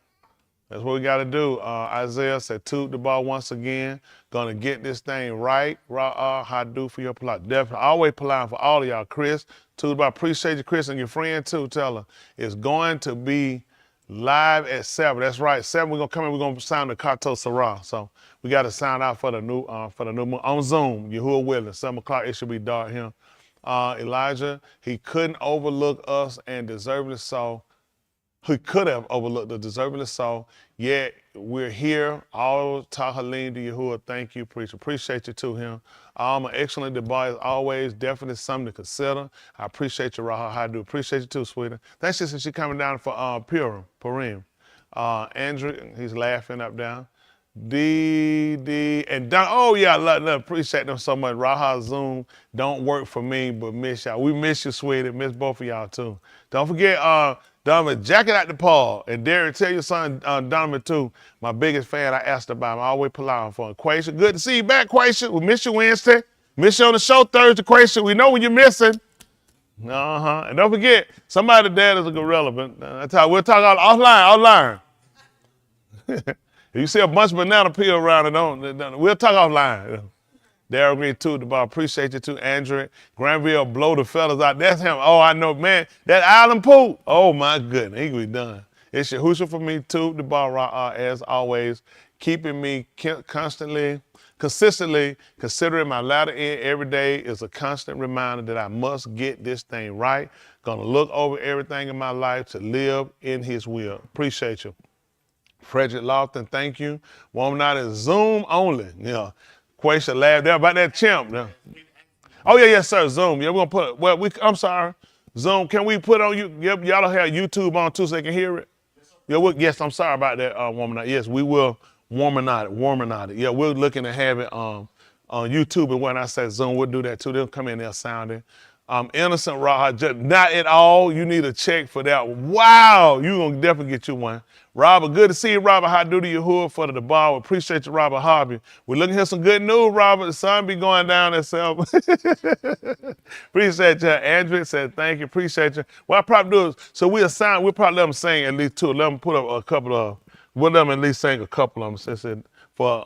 That's what we got to do. Isaiah said tube the ball once again. Gonna get this thing right. How do for your plot. Definitely. Always polite for all of y'all. Chris, tube the ball. Appreciate you, Chris, and your friend too. Tell her it's going to be live at 7. That's right. 7. We're gonna come in. We're gonna sound the Kato Sarah. So we got to sound out for the new on Zoom. Yahuwah willing. 7 o'clock. It should be dark here. Elijah, he couldn't overlook us and deservedly so. He could have overlooked the deservedly so. Yet we're here. All Tahalim to Yahuwah. Thank you, preacher. Appreciate you too, him. An excellent debate as always. Definitely something to consider. I appreciate you, Raha. I do appreciate you too, sweetie. Thanks just since you coming down for Purim. Andrew, he's laughing up down. And Don, oh yeah, love, appreciate them so much. Raha Zoom don't work for me, but miss y'all. We miss you, sweetie. Miss both of y'all too. Don't forget, Donovan, jacket at the paw. And Derek, tell your son Donovan too. My biggest fan. I asked about him. I always pull out for him. Quasia, good to see you back, Quasia. We miss you Wednesday. Miss you on the show Thursday, Quasia. We know when you're missing. And don't forget, somebody's dad is a gorilla. But that's how we'll talk offline. If you see a bunch of banana peel around, we'll talk offline. Daryl Green too, the ball. Appreciate you too, Andrew. Granville blow the fellas out. That's him. Oh, I know, man. That island pool. Oh my goodness, he be done. It's Yahusha for me too, the ball. As always, keeping me consistently considering my latter end every day is a constant reminder that I must get this thing right. Gonna look over everything in my life to live in His will. Appreciate you. Frederick Lofton, thank you. Woman out is Zoom only. Yeah. Quasia laughed there about that chimp. Yeah. Oh yeah, yes sir. Zoom. Yeah, we're gonna put. I'm sorry. Zoom. Can we put on you? Yep. Y'all don't have YouTube on too, so they can hear it. Yeah. Yes. I'm sorry about that, woman out. Yes, we will. Warming out it. Yeah, we're looking to have it on YouTube, and when I say Zoom, we'll do that too. They'll come in there sounding. Innocent Raw, not at all. You need a check for that. Wow, you're going to definitely get you one. Robert, good to see you, Robert. How do you Yahuwah for the ball? Appreciate you, Robert Hobby. We're looking at some good news, Robert. The sun be going down itself. Appreciate you. Andrew said thank you. Appreciate you. What I probably do is, so we'll probably let them sing at least 2. Let them put up a couple of, we'll let them at least sing a couple of them for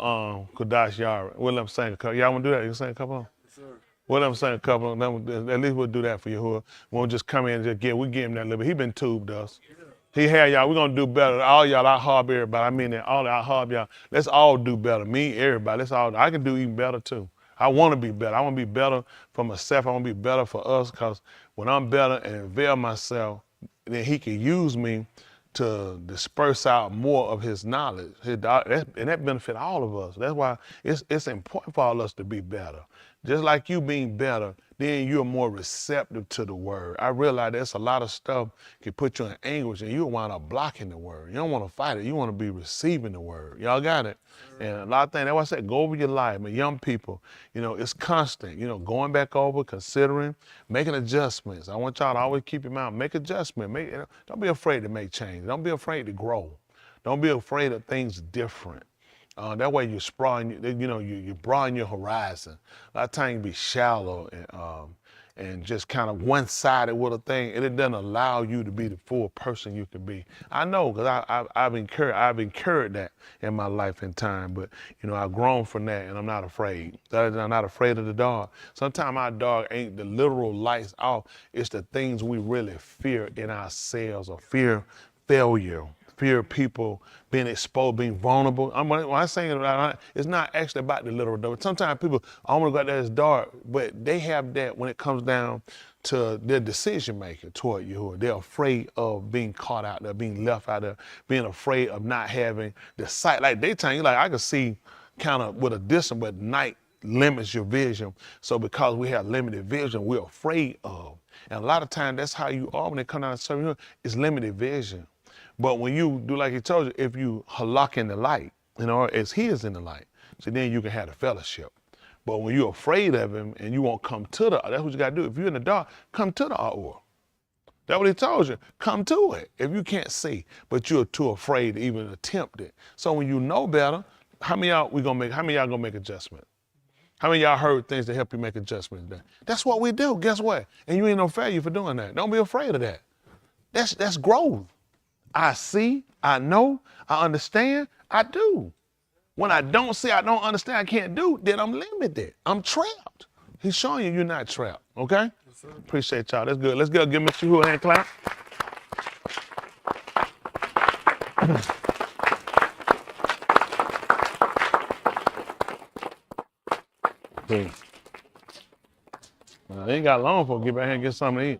Kodash Yara. We'll let them sing a couple. Y'all want to do that? You can sing a couple of them? What I'm saying, a couple of them, at least we'll do that for Yahuwah. We won't just come in and just we give him that little bit. He been tubed us. He had y'all, we're gonna do better. All y'all out hard everybody. I mean that all out hard y'all. Let's all do better. Me, everybody. Let's all, I can do even better too. I wanna be better. I wanna be better for myself. I wanna be better for us, because when I'm better and avail myself, then he can use me to disperse out more of his knowledge. And that benefit all of us. That's why it's important for all of us to be better. Just like you being better, then you're more receptive to the word. I realize there's a lot of stuff can put you in anguish and you'll wind up blocking the word. You don't want to fight it. You want to be receiving the word. Y'all got it? And a lot of things, that's why I said go over your life. And young people, it's constant, going back over, considering, making adjustments. I want y'all to always keep your mind, make adjustments. Don't be afraid to make change. Don't be afraid to grow. Don't be afraid of things different. That way you broaden your horizon. A lot of times you be shallow and just kind of one-sided with a thing, and it doesn't allow you to be the full person you can be. I know, because I've incurred that in my life and time, but I've grown from that, and I'm not afraid. I'm not afraid of the dark. Sometimes our dark ain't the literal lights off. It's the things we really fear in ourselves, or fear failure. Fear of people being exposed, being vulnerable. When I say it, it's not actually about the literal door. Sometimes people, I want to go out there, it's dark, but they have that when it comes down to their decision making toward Yahuwah. They're afraid of being caught out there, being left out there, being afraid of not having the sight. Like daytime, I can see kind of with a distance, but night limits your vision. So because we have limited vision, we're afraid of. And a lot of times that's how you are when they come down to serve you, it's limited vision. But when you do like he told you, if you halak in the light, as he is in the light, so then you can have the fellowship. But when you're afraid of him and you won't come to that's what you got to do. If you're in the dark, come to the hour. That's what he told you. Come to it. If you can't see, but you're too afraid to even attempt it. So when you know better, how many of y'all gonna make adjustments? How many of y'all heard things to help you make adjustments? That's what we do. Guess what? And you ain't no failure for doing that. Don't be afraid of that. That's growth. I see, I know, I understand, I do. When I don't see, I don't understand, I can't do, then I'm limited. I'm trapped. He's showing you you're not trapped, okay? Yes, sir. Appreciate y'all. That's good. Let's go give Mr. Yahuwah a hand clap. They ain't got long for get back here and get something to eat.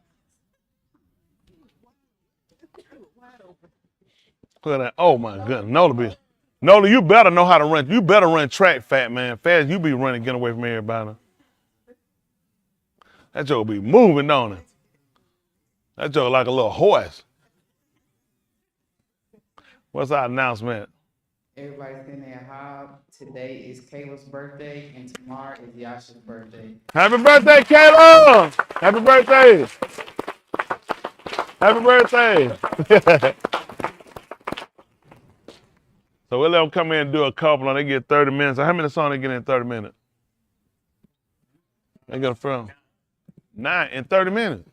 Oh my goodness, Nola, you better know how to run. You better run track, fat man. Fast you be running, getting away from everybody. That joke be moving, don't it? That joke like a little horse. What's our announcement? Everybody's getting their hob. Today is Kayla's birthday, and tomorrow is Yasha's birthday. Happy birthday, Kayla! Happy birthday! Happy birthday! So we'll let them come in and do a couple, and they get 30 minutes. How many songs they get in 30 minutes? They got a film. 9 in 30 minutes.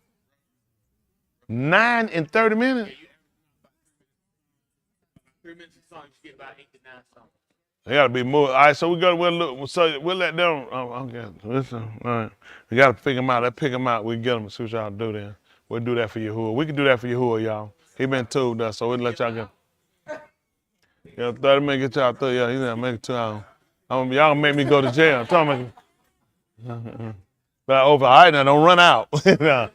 9 in 30 minutes? 3 minutes of song, you get about 8 to 9 songs. They gotta be more. All right, so we'll let them. Okay, listen. All right, we gotta pick them out. Let's pick them out. We get them and see what y'all do then. We'll do that for Yahuwah. We can do that for Yahuwah, y'all. He been told us, so we'll let y'all get. 30 minutes, get y'all through. Yeah, he's gonna make it 2 hours. Y'all make me go to jail. But all right now, don't run out. We'll try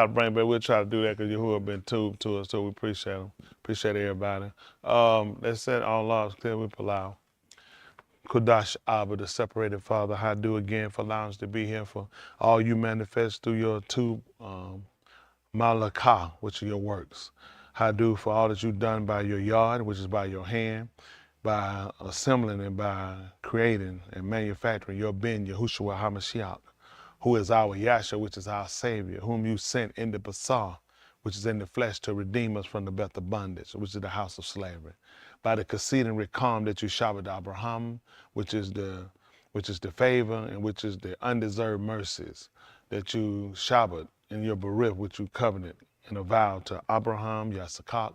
to bring it back. We'll try to do that because Yahuwah been tubed to us, so we appreciate him. Appreciate everybody. Let's set all laws clear with Palau. Kudash Abba, the separated Father, I do again for allowing us to be here, for all you manifest through your two Malakah, which are your works. I do for all that you've done by your yard, which is by your hand, by assembling and by creating and manufacturing your Ben, Yahushua HaMashiach, who is our Yasha, which is our Savior, whom you sent in the Basar, which is in the flesh, to redeem us from the beth of bondage, which is the house of slavery. By the Kasid and Rekam that you Shabbat Abraham, which is the favor and which is the undeserved mercies that you Shabbat in your Barith, which you covenant and a vow to Abraham, Yasakak,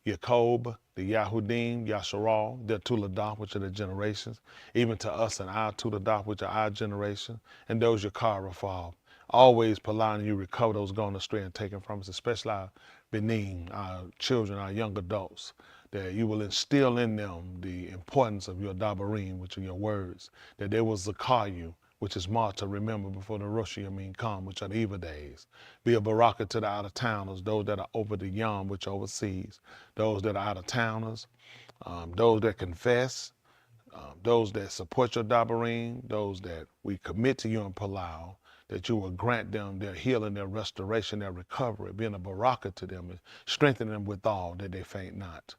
Yacob, the Yahudim, Yasharal, their Tuladah, which are the generations, even to us and our Tuladah, which are our generation, and those Yakara fall. Always allowing you recover those gone astray and taken from us, especially our Benin, our children, our young adults, that you will instill in them the importance of your Dabarim, which are your words, that they will zakar you, which is marked to remember before the Rosh Yamim come, which are the evil days. Be a baraka to the out-of-towners, those that are over the Yam, which overseas, those that are out-of-towners, those that confess, those that support your Dabarim, those that we commit to you in Palau, that you will grant them their healing, their restoration, their recovery, being a baraka to them and strengthen them withal, that they faint not.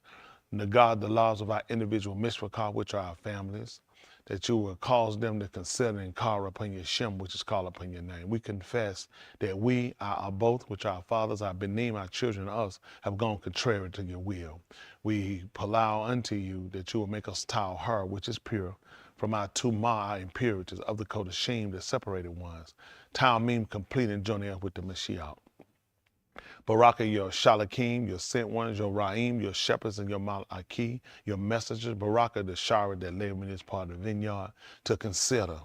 Negad the laws of our individual mishpachah, which are our families, that you will cause them to consider and call upon your Shem, which is called upon your name. We confess that we, our both, which are our fathers, our benim, our children, us, have gone contrary to your will. We allow unto you that you will make us tau her, which is pure, from our tumah, our impurities, of the kodashim, the separated ones. Tau mim complete and journey up with the Mashiach. Baraka, your Shalakim, your sent ones, your Ra'im, your shepherds, and your Malaki, your messengers. Baraka, the Shara that live in this part of the vineyard, to consider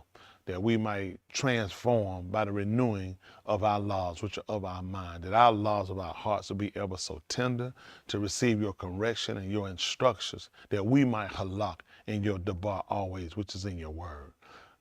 that we might transform by the renewing of our laws, which are of our mind, that our laws of our hearts will be ever so tender to receive your correction and your instructions, that we might halak in your debar always, which is in your word.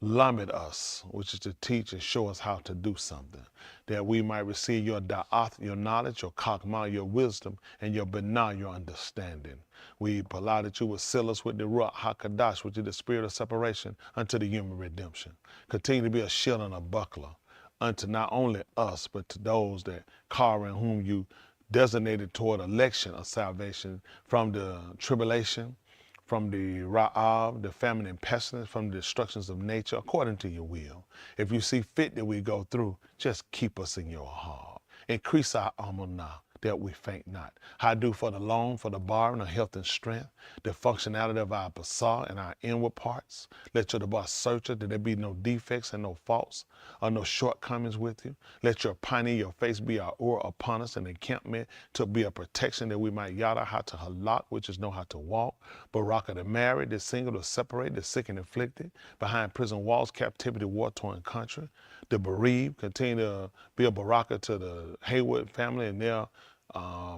Lamed us, which is to teach and show us how to do something, that we might receive your da'ath, your knowledge, your kakma, your wisdom, and your benah, your understanding. We allow that you will seal us with the Ruach HaKadosh, which is the spirit of separation, unto the human redemption. Continue to be a shield and a buckler unto not only us, but to those that call in whom you designated toward election of salvation from the tribulation, from the Ra'ab, the famine and pestilence, from the destructions of nature, according to your will. If you see fit that we go through, just keep us in your heart. Increase our amunah, that we faint not. I do for the long, for the borrowing of health and strength, the functionality of our basar and our inward parts. Let your debar search it, that there be no defects and no faults or no shortcomings with you. Let your piney, your face be our or upon us, and encampment to be a protection, that we might yada how to halak, which is know how to walk. Baraka the married, the single, the separated, the sick and afflicted, behind prison walls, captivity, war-torn country. The bereaved, continue to be a baraka to the Haywood family and their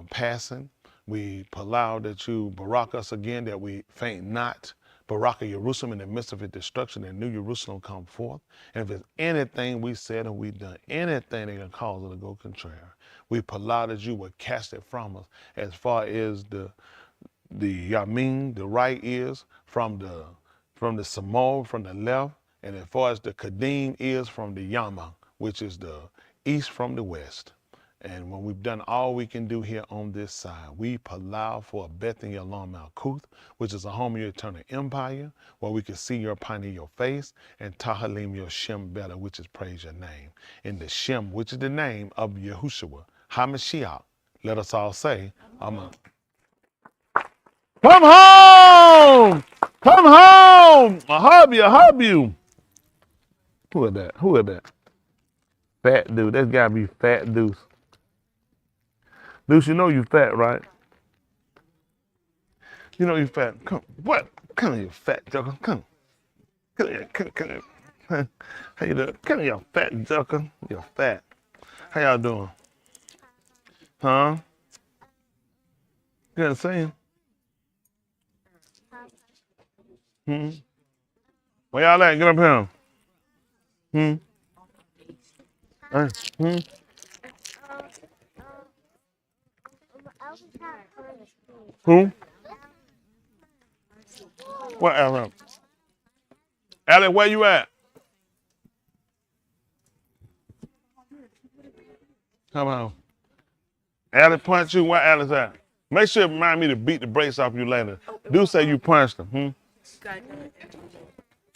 passing. We allow that you barak us again, that we faint not. Baraka Jerusalem in the midst of its destruction, and New Jerusalem come forth. And if there's anything we said or we done, anything that can cause it to go contrary, we allow that you would cast it from us, as far as the Yamin, the right is from the Samol, from the left, and as far as the Kadim is from the Yama, which is the east from the west. And when we've done all we can do here on this side, we allow for a Beth in your Long Malkuth, which is a home of your eternal empire, where we can see your pine in your face, and Tahalim your Shem better, which is praise your name. In the Shem, which is the name of Yahushua, HaMashiach, let us all say, Amen. Come home! Come home! I hug you. Who is that? Who is that? Fat dude. That's gotta be Fat Deuce. Deuce, you know you fat, right? You know you fat. Come, what? Come here, you fat joker. Come. Come here, come here. How you doing? Come here, you fat joker. You're fat. How y'all doing? Huh? Good to see you. Where y'all at? Get up here. Who? What, Alan? Alan, where you at? Come on. Alan punched you. Where Alan's at? Make sure you remind me to beat the brakes off you later. Do say you punched him.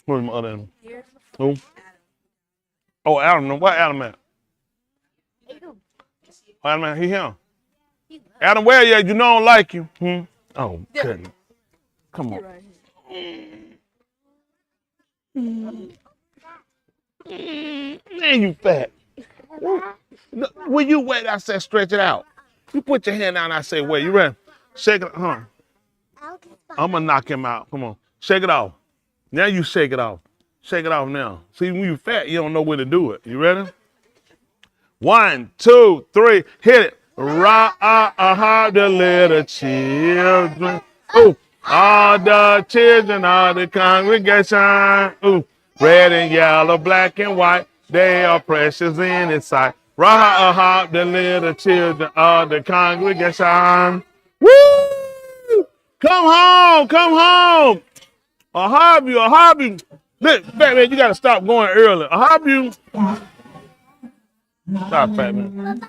Where's my other enemy? Who? Oh, Adam. Where Adam at? Adam at? He here. Adam, where you at? You know I don't like you. Oh, goodness. Come on. Man, you fat. When you wet, I said stretch it out. You put your hand down, I say, where you ready? Shake it, huh? I'm gonna knock him out. Come on. Shake it off. Now you shake it off. Shake it off now. See, when you fat, you don't know where to do it. You ready? 1, 2, 3, hit it. Rock the little children. Ooh, all the children of the congregation. Ooh, red and yellow, black and white, they are precious in His sight. Rock the little children of the congregation. Woo! Come home, come home. A hobby. Look, fat man, you gotta stop going early. A hobby. Stop, fat man.